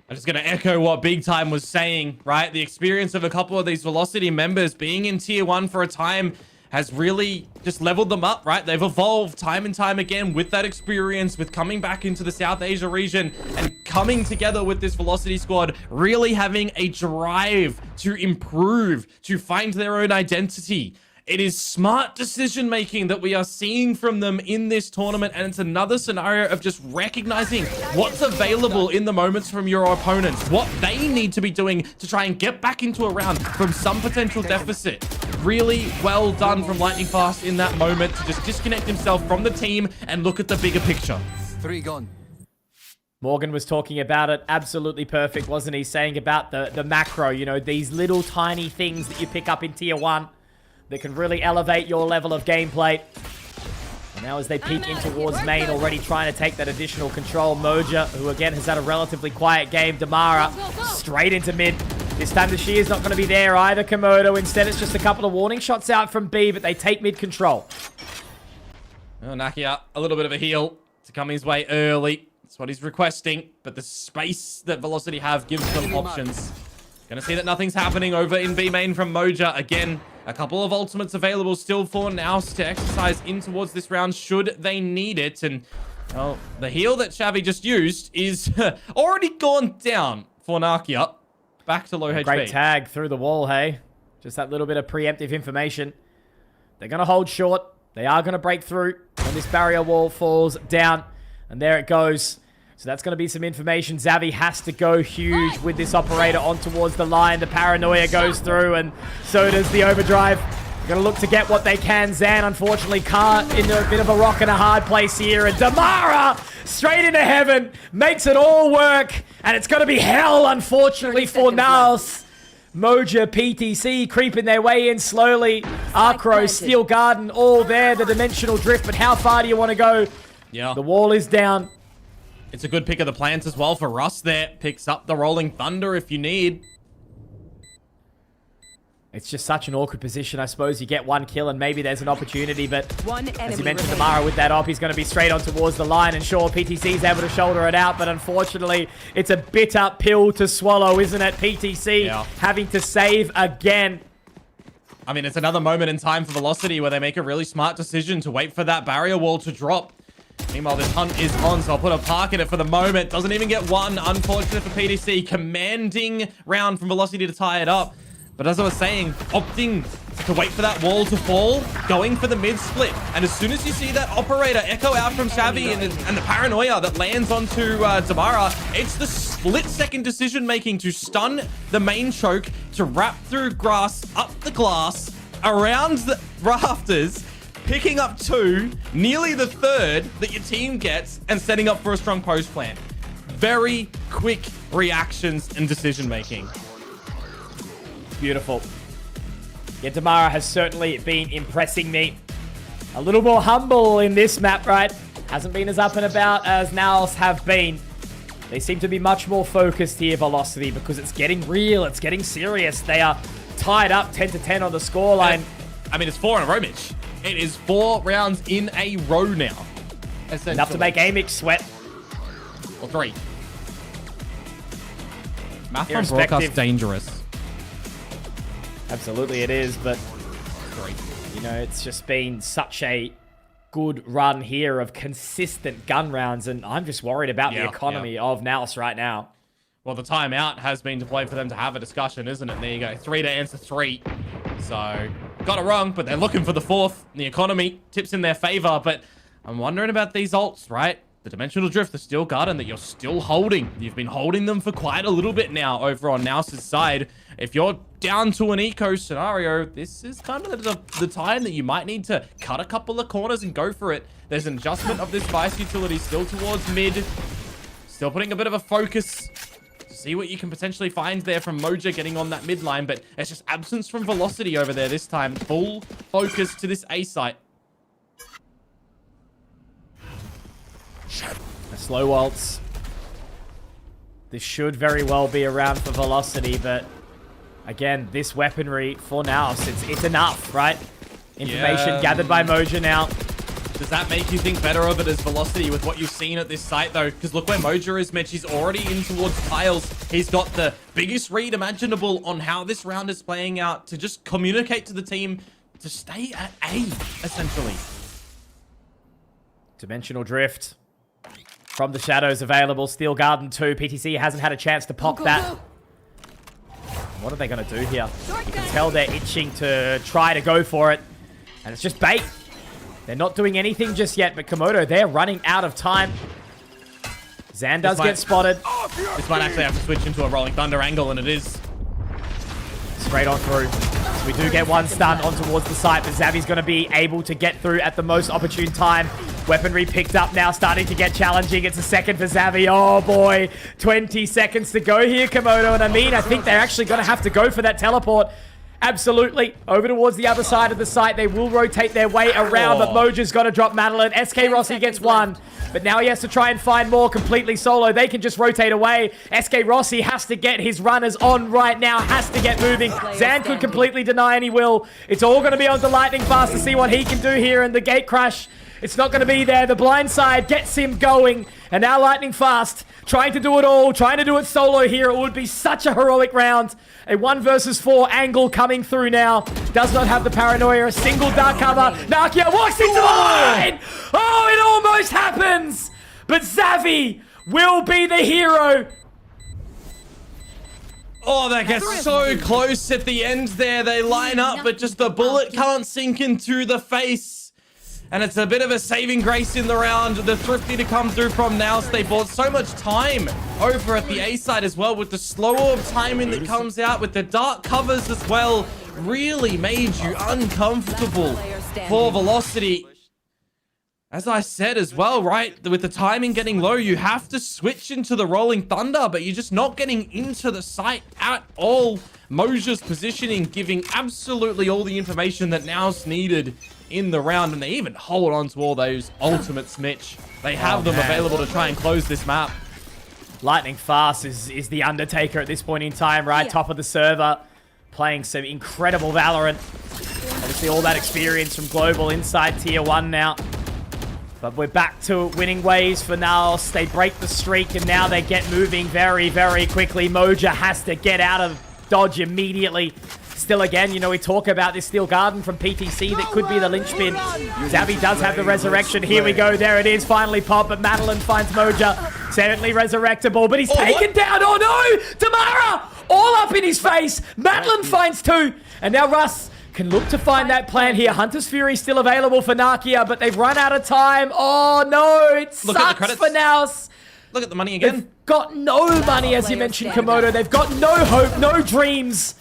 I'm just going to echo what Big Time was saying, right? The experience of a couple of these Velocity members being in Tier 1 for a time has really just leveled them up, right? They've evolved time and time again with that experience, with coming back into the South Asia region and coming together with this Velocity squad, really having a drive to improve, to find their own identity. It is smart decision-making that we are seeing from them in this tournament, and it's another scenario of just recognizing what's available in the moments from your opponents, what they need to be doing to try and get back into a round from some potential deficit. Really well done from Lightning Fast in that moment to just disconnect himself from the team and look at the bigger picture. 3 gone. Morgan was talking about it. Absolutely perfect, wasn't he? Saying about the macro, you know, these little tiny things that you pick up in Tier 1. that can really elevate your level of gameplay. And now as they peek in towards main, already trying to take that additional control. Moja, who again has had a relatively quiet game. Damara straight into mid. This time the shear is not going to be there either, Komodo. Instead, it's just a couple of warning shots out from B, but they take mid control. Well, Nakia, a little bit of a heal to come his way early. That's what he's requesting, but the space that Velocity have gives them options. Gonna see that nothing's happening over in B main from Moja. Again, a couple of ultimates available still for NAOS to exercise in towards this round should they need it. And, well, the heal that Xavi just used is already gone down for Nakia. Back to low HP. Great tag through the wall, hey? Just that little bit of preemptive information. They're gonna hold short. They are gonna break through when this barrier wall falls down. And there it goes. So that's going to be some information. Xavi has to go huge with this operator on towards the line. The paranoia goes through, and so does the overdrive. Going to look to get what they can. Zan, unfortunately, can't. Into a bit of a rock and a hard place here. And Damara, straight into heaven, makes it all work. And it's going to be hell, unfortunately, for NAOS. Moja, PTC creeping their way in slowly. Arcro, Steel Garden, all there. The dimensional drift, but how far do you want to go? Yeah. The wall is down. It's a good pick of the plants as well for Russ there. Picks up the Rolling Thunder if you need. It's just such an awkward position. I suppose you get one kill and maybe there's an opportunity, but as you mentioned, remaining. Damara with that op, he's going to be straight on towards the line, and sure, PTC's able to shoulder it out, but unfortunately, it's a bitter pill to swallow, isn't it? PTC having to save again. I mean, it's another moment in time for Velocity where they make a really smart decision to wait for that barrier wall to drop. Meanwhile, this hunt is on, so I'll put a park in it for the moment. Doesn't even get one. Unfortunate for PTC. Commanding round from Velocity to tie it up. But as I was saying, opting to wait for that wall to fall, going for the mid-split. And as soon as you see that operator echo out from Xavi and the paranoia that lands onto Damara, it's the split-second decision-making to stun the main choke, to wrap through grass, up the glass, around the rafters, picking up two, nearly the third that your team gets, and setting up for a strong post plan. Very quick reactions and decision-making. Beautiful. Yeah, Damara has certainly been impressing me. A little more humble in this map, right? Hasn't been as up and about as NAOS have been. They seem to be much more focused here, Velocity, because it's getting real, it's getting serious. They are tied up 10-10 on the scoreline. I mean, it's 4 in a row, Mitch. It is 4 rounds in a row now. Enough to make Amix sweat. Or 3. Math on broadcast dangerous. Absolutely it is, but you know, it's just been such a good run here of consistent gun rounds, and I'm just worried about the economy of NAOS right now. Well, the timeout has been deployed for them to have a discussion, isn't it? There you go. 3 to answer 3. So, got it wrong, but they're looking for the 4th. The economy tips in their favor, but I'm wondering about these ults, right? The Dimensional Drift, the Steel Garden that you're still holding. You've been holding them for quite a little bit now over on NAOS' side. If you're down to an eco scenario, this is kind of the time that you might need to cut a couple of corners and go for it. There's an adjustment of this Vice utility still towards mid. Still putting a bit of a focus. See what you can potentially find there from Moja getting on that mid line, but it's just absence from Velocity over there this time. Full focus to this A site. The slow waltz. This should very well be around for Velocity, but again, this weaponry for NAOS, it's enough, right? Information gathered by Moja now. Does that make you think better of it as Velocity with what you've seen at this site, though? Because look where Moja is, Mitch. He's already in towards tiles. He's got the biggest read imaginable on how this round is playing out to just communicate to the team to stay at A, essentially. Dimensional Drift from the shadows available. Steel Garden 2. PTC hasn't had a chance to pop that. What are they going to do here? You can tell they're itching to try to go for it. And it's just bait. They're not doing anything just yet, but Komodo, they're running out of time. Zan does get spotted. This might actually have to switch into a Rolling Thunder angle, and it is. Straight on through. So we do get one stun on towards the site, but Xavi's going to be able to get through at the most opportune time. Weaponry picked up now, starting to get challenging. It's a second for Xavi. Oh boy, 20 seconds to go here, Komodo. And I mean, I think they're actually going to have to go for that teleport. Absolutely. Over towards the other side of the site. They will rotate their way around, but Moja's got to drop Madeline. SK Rossi gets one, but now he has to try and find more completely solo. They can just rotate away. SK Rossi has to get his runners on right now, has to get moving. Zan could completely deny, and he will. It's all going to be on to Lightning Fast to see what he can do here, and the gate crash, it's not going to be there. The blind side gets him going, and now Lightning Fast trying to do it all, trying to do it solo here. It would be such a heroic round. A 1 versus 4 angle coming through now. Does not have the paranoia. A single dark cover. Nakia walks into the line. Oh, it almost happens. But Xavi will be the hero. Oh, that gets so close at the end there. They line up, but just the bullet can't sink into the face. And it's a bit of a saving grace in the round. The Thrifty to come through from NAOS. They bought so much time over at the A side as well, with the slow orb timing that comes out, with the dark covers as well. Really made you uncomfortable for Velocity. As I said as well, right, with the timing getting low, you have to switch into the Rolling Thunder, but you're just not getting into the site at all. Moja's positioning giving absolutely all the information that NAOS needed in the round, and they even hold on to all those ultimates, Mitch. They have them available to try and close this map. Lightning Fast is the Undertaker at this point in time, right? Top of the server, playing some incredible Valorant. Obviously all that experience from Global inside Tier 1 now. But we're back to winning ways for NAOS. They break the streak, and now they get moving very, very quickly. Moja has to get out of dodge immediately. Still, again, you know, we talk about this Steel Garden from PTC that could be the linchpin. Xavi does have the resurrection. Here we go. There it is. Finally popped, but Madeline finds Moja. Certainly resurrectable, but he's taken down. Oh, no! Tamara! All up in his face. Madeline finds two. And now Russ can look to find that plan here. Hunter's Fury still available for Nakia, but they've run out of time. Oh, no. It sucks for NAOS. Look at the money again. They've got no money, as you mentioned, Komodo. They've got no hope, no dreams.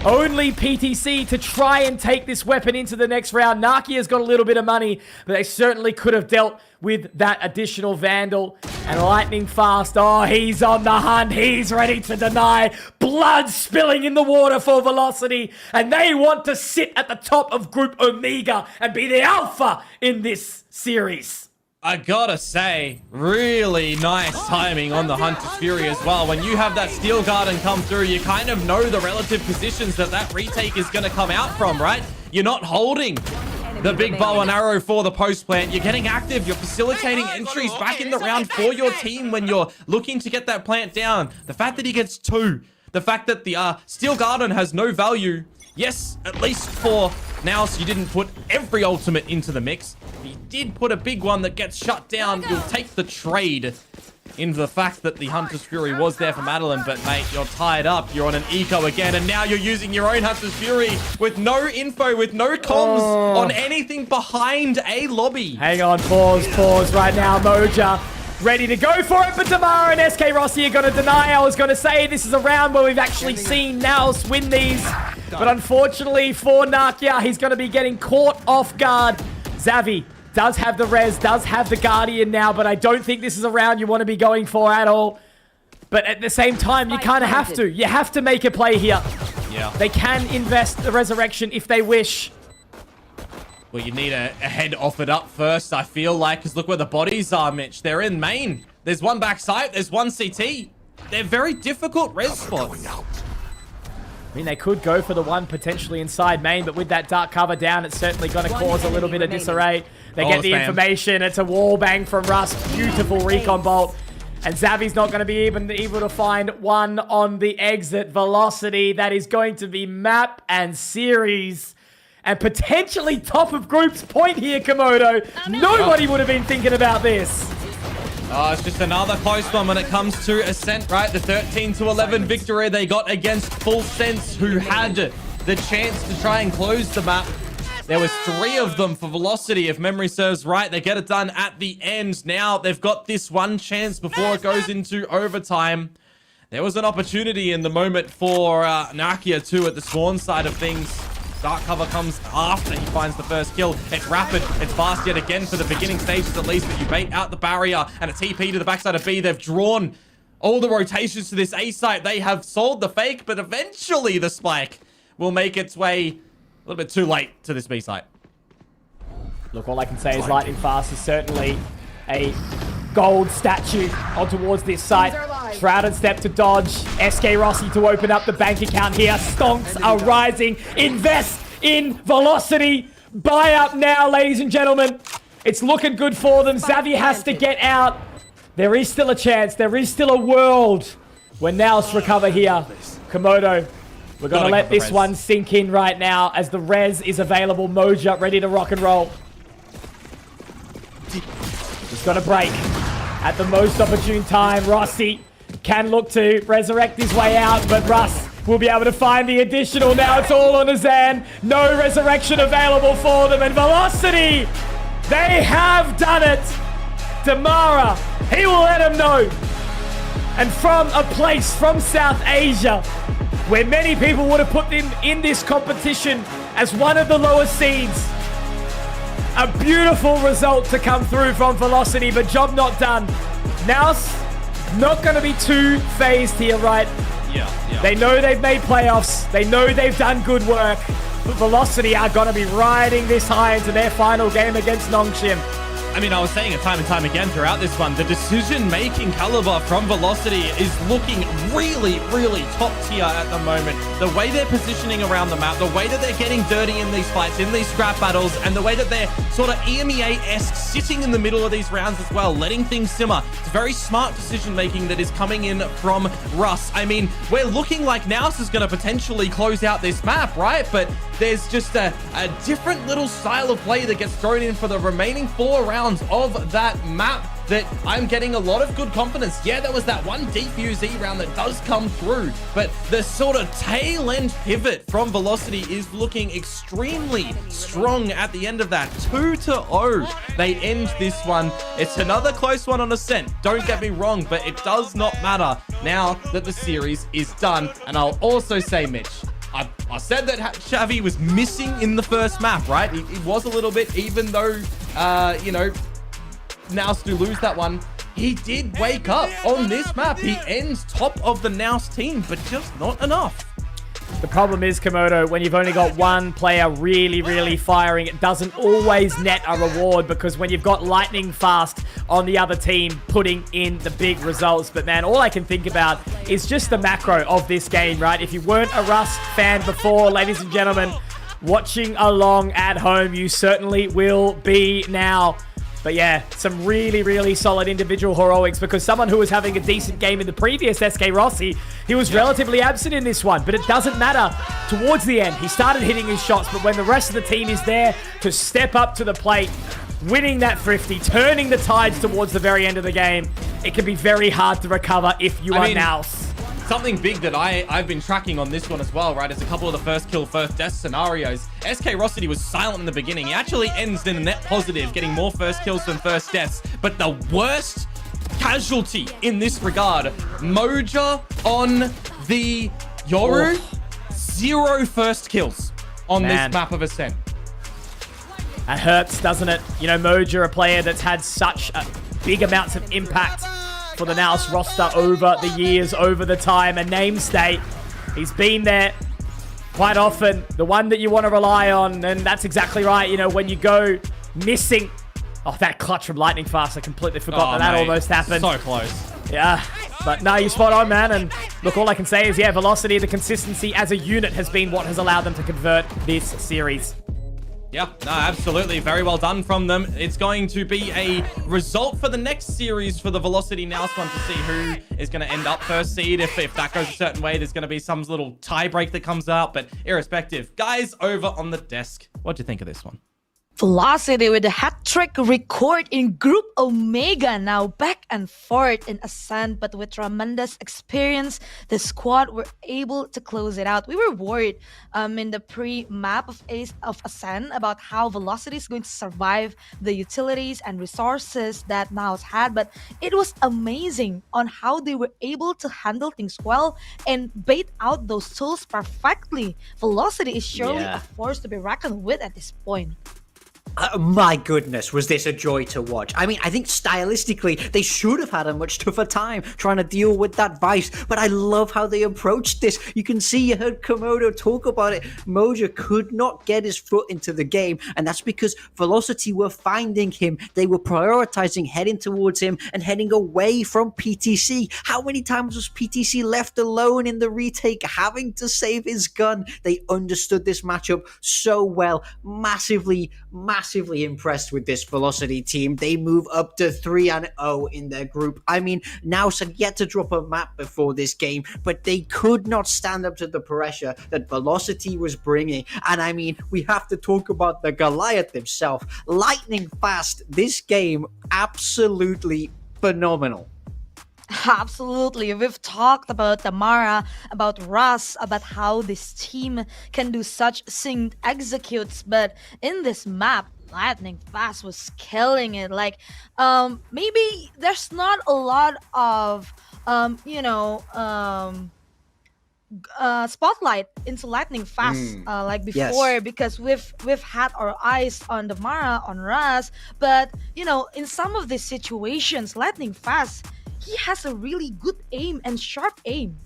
Only PTC to try and take this weapon into the next round. Nakia's got a little bit of money, but they certainly could have dealt with that additional Vandal. And Lightning Fast, oh, he's on the hunt. He's ready to deny. Blood spilling in the water for Velocity. And they want to sit at the top of Group Omega and be the alpha in this series. I gotta say, really nice timing on the Hunter's Fury as well. When you have that Steel Garden come through, you kind of know the relative positions that retake is going to come out from, right? You're not holding the big bow and arrow for the post plant. You're getting active. You're facilitating entries back in the round for your team when you're looking to get that plant down. The fact that he gets two, the fact that the Steel Garden has no value. Yes, at least for NAOS, you didn't put every ultimate into the mix. You did put a big one that gets shut down. You'll take the trade into the fact that the Hunter's Fury was there for Madeline, but mate, you're tied up. You're on an eco again, and now you're using your own Hunter's Fury with no info, with no comms on anything behind a lobby. Hang on, pause right now. Moja ready to go for it, but Tamara and SK Rossi are going to deny. I was going to say this is a round where we've actually seen NAOS win these, but unfortunately for Nakia, he's going to be getting caught off guard. Xavi does have the res, does have the Guardian now, but I don't think this is a round you want to be going for at all. But at the same time, you kind of have to. You have to make a play here. Yeah. They can invest the resurrection if they wish. Well, you need a head offered up first, I feel like, because look where the bodies are, Mitch. They're in main. There's one backside, there's one CT. They're very difficult res spots. I mean, they could go for the one potentially inside main, but with that dark cover down, it's certainly going to cause a little bit of disarray. They get the information. It's a wall bang from Russ. Beautiful recon bolt. And Xavi's not going to be even able to find one on the exit. Velocity, that is going to be map and series. And potentially top of group's point here, Komodo. Nobody would have been thinking about this. Oh, it's just another close one when it comes to Ascent, right? The 13-11 victory they got against Full Sense, who had the chance to try and close the map. There was 3 of them for Velocity, if memory serves right. They get it done at the end. Now they've got this one chance before it goes into overtime. There was an opportunity in the moment for Nakia too at the spawn side of things. Dark cover comes after he finds the first kill. It's rapid. It's fast yet again for the beginning stages at least, but you bait out the barrier and a TP to the backside of B. They've drawn all the rotations to this A site. They have sold the fake, but eventually the spike will make its way a little bit too late to this B site. Look, all I can say is Lightning Fast is certainly a gold statue on towards this site. Shrouded step to dodge. SK Rossi to open up the bank account here. Stonks are rising. Invest in Velocity. Buy up now, ladies and gentlemen. It's looking good for them. Xavier has to get out. There is still a chance. There is still a world when NAOS recover here. Komodo, we're going to let this one sink in right now as the res is available. Moja ready to rock and roll. He's got a break at the most opportune time. Rossi can look to resurrect his way out, but Russ will be able to find the additional. Now it's all on Azan. No resurrection available for them. And Velocity, they have done it. Damara, he will let him know. And from a place from South Asia, where many people would have put them in this competition as one of the lower seeds, a beautiful result to come through from Velocity, but job not done. NAOS not going to be too phased here, right? Yeah. They know they've made playoffs. They know they've done good work. But Velocity are going to be riding this high into their final game against Nongshim. I mean, I was saying it time and time again throughout this one, the decision-making caliber from Velocity is looking really, really top tier at the moment. The way they're positioning around the map, the way that they're getting dirty in these fights, in these scrap battles, and the way that they're sort of EMEA-esque sitting in the middle of these rounds as well, letting things simmer. It's very smart decision-making that is coming in from Russ. I mean, we're looking like NAOS is going to potentially close out this map, right? But there's just a different little style of play that gets thrown in for the remaining 4 rounds of that map that I'm getting a lot of good confidence. Yeah, there was that one defuse E round that does come through, but the sort of tail end pivot from Velocity is looking extremely strong at the end of that. 2-0. They end this one. It's another close one on Ascent. Don't get me wrong, but it does not matter now that the series is done. And I'll also say, Mitch, I said that Xavi was missing in the first map, right? It was a little bit, even though, you know, NAOS do lose that one. He did wake up on this map. He ends top of the NAOS team, but just not enough. The problem is, Komodo, when you've only got one player really firing, it doesn't always net a reward, because when you've got Lightning Fast on the other team putting in the big results. But man, all I can think about is just the macro of this game, right? If you weren't a Rust fan before, ladies and gentlemen, watching along at home, you certainly will be now. But yeah, some really solid individual heroics, because someone who was having a decent game in the previous SK Rossi, he was relatively absent in this one, but it doesn't matter. Towards the end, he started hitting his shots, but when the rest of the team is there to step up to the plate, winning that 50, turning the tides towards the very end of the game, it can be very hard to recover if you are NAOS. Something big that I've been tracking on this one as well, right, is a couple of the first kill, first death scenarios. SK Rossi was silent in the beginning. He actually ends in a net positive, getting more first kills than first deaths. But the worst casualty in this regard, Moja on the Yoru, 0 first kills on this map of Ascent. That hurts, doesn't it? You know, Moja, a player that's had such big amounts of impact for the NAOS roster over the years, over the time, a namesake. He's been there quite often, the one that you want to rely on, and that's exactly right. You know, when you go missing, oh, that clutch from Lightning Fast, I completely forgot that almost happened. So close. Yeah, but no, you're spot on, man. And look, all I can say is, yeah, Velocity, the consistency as a unit has been what has allowed them to convert this series. Yeah, no, absolutely. Very well done from them. It's going to be a result for the next series for the Velocity NAOS one to see who is going to end up first seed. If that goes a certain way, there's going to be some little tie break that comes out, but irrespective. Guys, over on the desk, what do you think of this one? Velocity with a hat-trick record in Group Omega, now back and forth in Ascent, but with tremendous experience, the squad were able to close it out. We were worried in the pre-map of Ascent about how Velocity is going to survive the utilities and resources that NAOS had, but it was amazing on how they were able to handle things well and bait out those tools perfectly. Velocity is surely a force to be reckoned with at this point. My goodness, was this a joy to watch. I mean, I think stylistically, they should have had a much tougher time trying to deal with that Vice, but I love how they approached this. You can see, you heard Komodo talk about it. Moja could not get his foot into the game, and that's because Velocity were finding him. They were prioritizing heading towards him and heading away from PTC. How many times was PTC left alone in the retake, having to save his gun? They understood this matchup so well. Massively impressed with this Velocity team. They move up to 3-0 in their group. I mean, NAOS had yet to drop a map before this game, but they could not stand up to the pressure that Velocity was bringing. And I mean, we have to talk about the Goliath himself. Lightning fast. This game, absolutely phenomenal. Absolutely. We've talked about Tamara, about Russ, about how this team can do such synced executes, but in this map, Lightning Fast was killing it. Like, maybe there's not a lot of, spotlight into Lightning Fast like before, because we've had our eyes on Tamara, on Russ, but in some of these situations, Lightning Fast, he has a really good aim and sharp aim.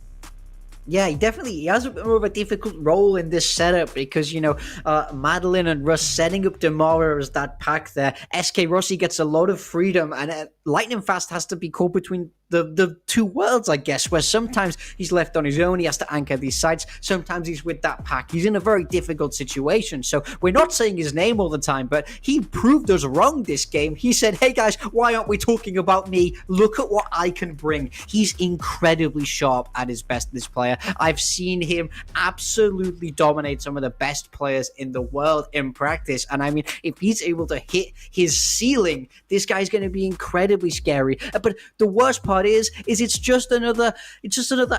Yeah, he has a bit more of a difficult role in this setup because, Madeline and Russ setting up Demara as that pack there. SK Rossi gets a lot of freedom, and Lightning Fast has to be caught between the two worlds, I guess, where sometimes he's left on his own, he has to anchor these sites, sometimes he's with that pack. He's in a very difficult situation, so we're not saying his name all the time, but he proved us wrong this game. He said, hey guys, why aren't we talking about me? Look at what I can bring. He's incredibly sharp at his best, this player. I've seen him absolutely dominate some of the best players in the world in practice, and I mean, if he's able to hit his ceiling, this guy's going to be incredibly scary. But the worst part is it's just another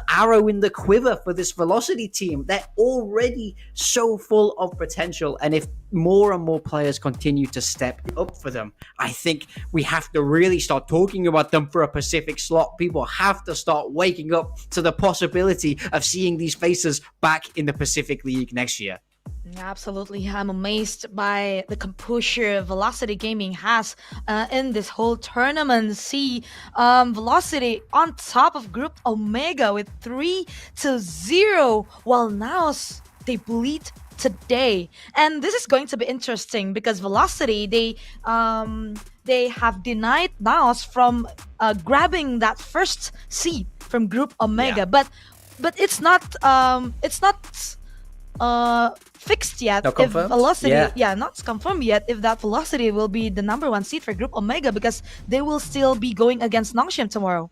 arrow in the quiver for this Velocity team. They're already so full of potential, and if more and more players continue to step up for them, I think we have to really start talking about them for a Pacific slot. People have to start waking up to the possibility of seeing these faces back in the Pacific League next year. Absolutely. I'm amazed by the composure Velocity Gaming has in this whole tournament. See, Velocity on top of Group Omega with 3-0, while NAOS, they bleed today. And this is going to be interesting because Velocity, they have denied NAOS from grabbing that first seed from Group Omega. Yeah. But it's not fixed yet. Not confirmed? If Velocity, not confirmed yet if that Velocity will be the #1 seed for Group Omega, because they will still be going against Nongshim tomorrow.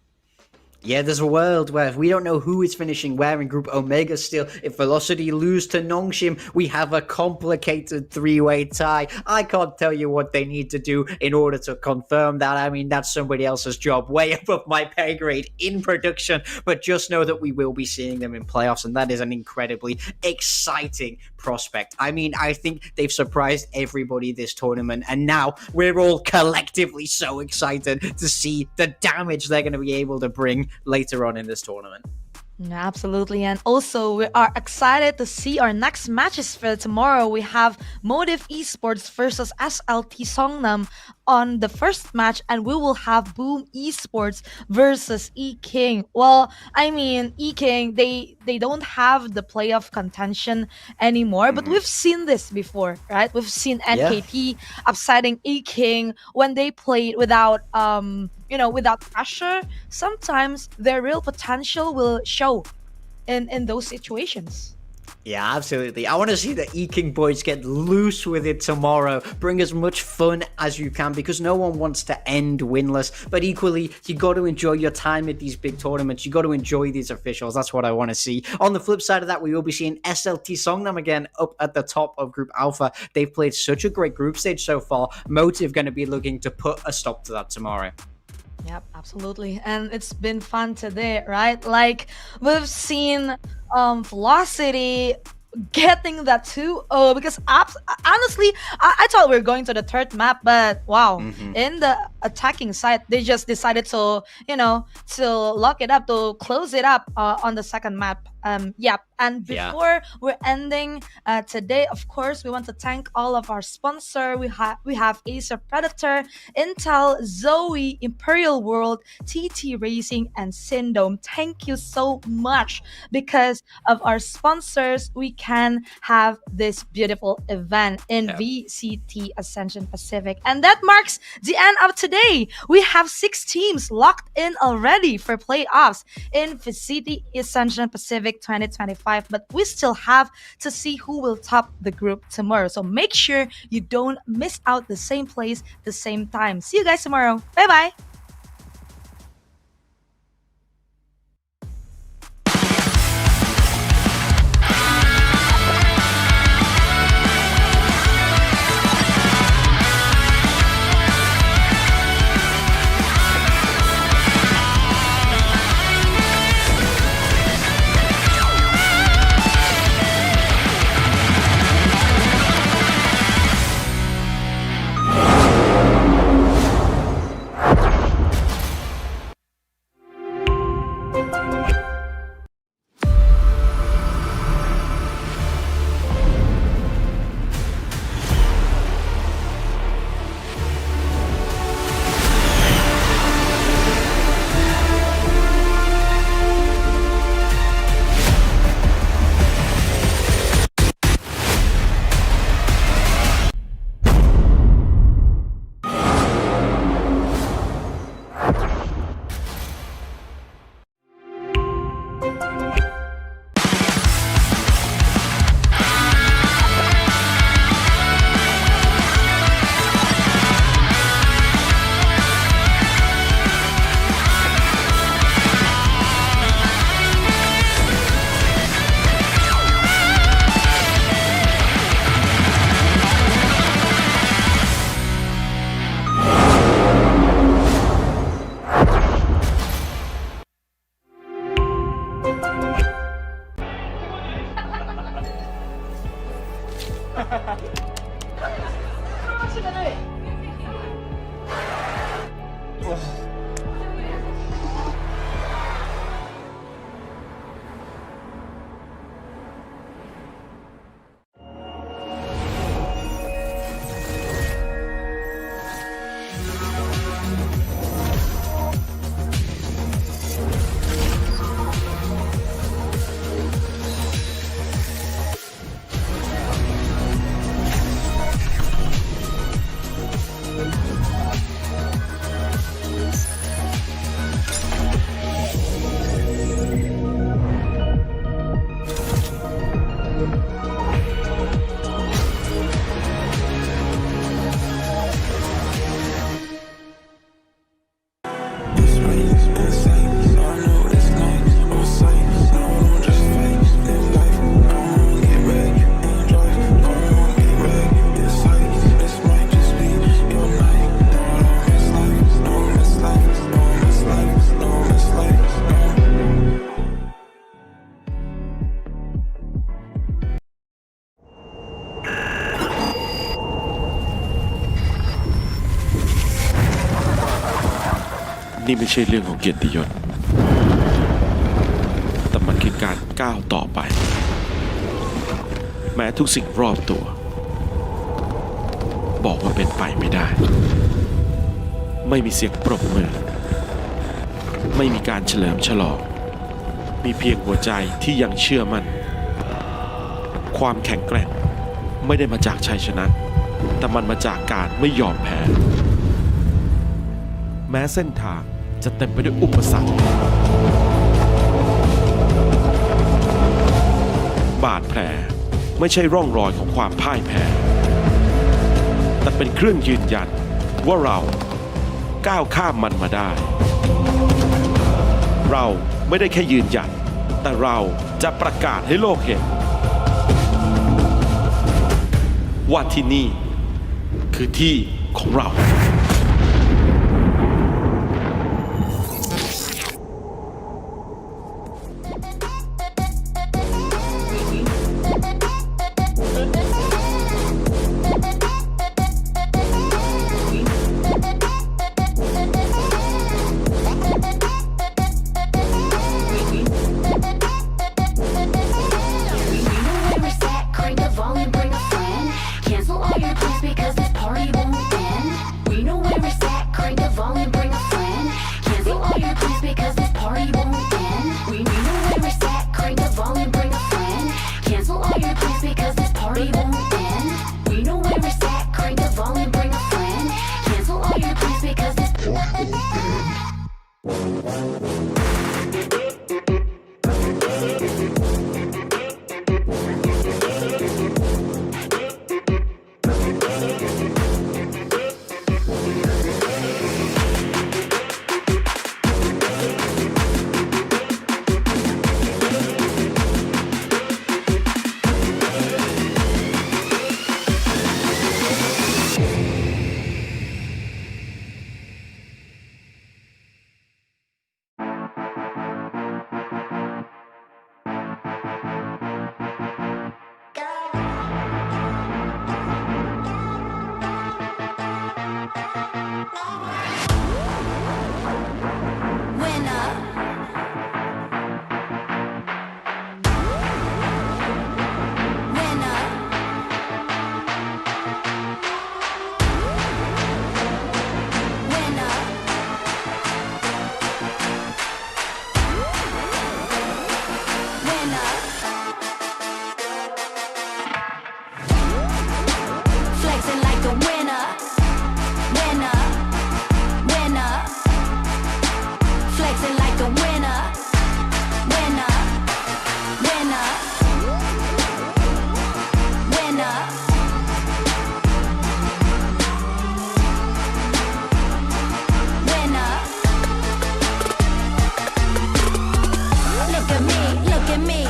Yeah, there's a world where we don't know who is finishing where in Group Omega still. If Velocity lose to Nongshim, we have a complicated three-way tie. I can't tell you what they need to do in order to confirm that. I mean, that's somebody else's job, way above my pay grade in production. But just know that we will be seeing them in playoffs, and that is an incredibly exciting prospect. I mean, I think they've surprised everybody this tournament, and now we're all collectively so excited to see the damage they're going to be able to bring later on in this tournament. Absolutely, and also we are excited to see our next matches for tomorrow. We have Motive Esports versus SLT Songnam on the first match, and we will have Boom Esports versus E-King. Well, I mean, E-King, they don't have the playoff contention anymore, but we've seen this before, right? We've seen NKT upsiding E-King when they played without without pressure. Sometimes their real potential will show in those situations. Yeah, absolutely. I want to see the E-King boys get loose with it tomorrow. Bring as much fun as you can, because no one wants to end winless. But equally, you got to enjoy your time at these big tournaments. You got to enjoy these officials. That's what I want to see. On the flip side of that, we will be seeing SLT Songnam again up at the top of Group Alpha. They've played such a great group stage so far. Motive going to be looking to put a stop to that tomorrow. Yep, absolutely. And it's been fun today, right? Like, we've seen Velocity getting that 2-0, because honestly, I thought we were going to the third map, but wow, in the attacking side. They just decided to, to lock it up, to close it up on the second map. Yep. And before we're ending today, of course, we want to thank all of our sponsor. We have Acer Predator, Intel, Zoe, Imperial World, TT Racing, and Syndome. Thank you so much. Because of our sponsors, we can have this beautiful event in VCT Ascension Pacific. And that marks the end of today. We have 6 teams locked in already for playoffs in VCT Ascension Pacific 2025, but we still have to see who will top the group tomorrow. So make sure you don't miss out the same place, the same time. See you guys tomorrow. Bye bye.นี่ไม่ใช่เรื่องของเกียรติยศแต่มันคือการก้าวต่อไปแม้ทุกสิ่งรอบตัวบอกว่าเป็นไปไม่ได้ไม่มีเสียงปรบมือไม่มีการเฉลิมฉลองมีเพียงหัวใจที่ยังเชื่อมั่นความแข็งแกร่งไม่ได้มาจากชัยชนะแต่มันมาจากการไม่ยอมแพ้แม้เส้นทางจะเต็มไปด้วยอุปสรรคบาดแผลไม่ใช่ร่องรอยของความพ่ายแพ้แต่เป็นเครื่องยืนยันว่าเราก้าวข้ามมันมาได้เราไม่ได้แค่ยืนยันแต่เราจะประกาศให้โลกเห็นว่าที่นี่คือที่ของเรา party won't end. We know where it's at, crank the volume, bring a friend. Cancel all your plans because this party won't end.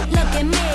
Look at me,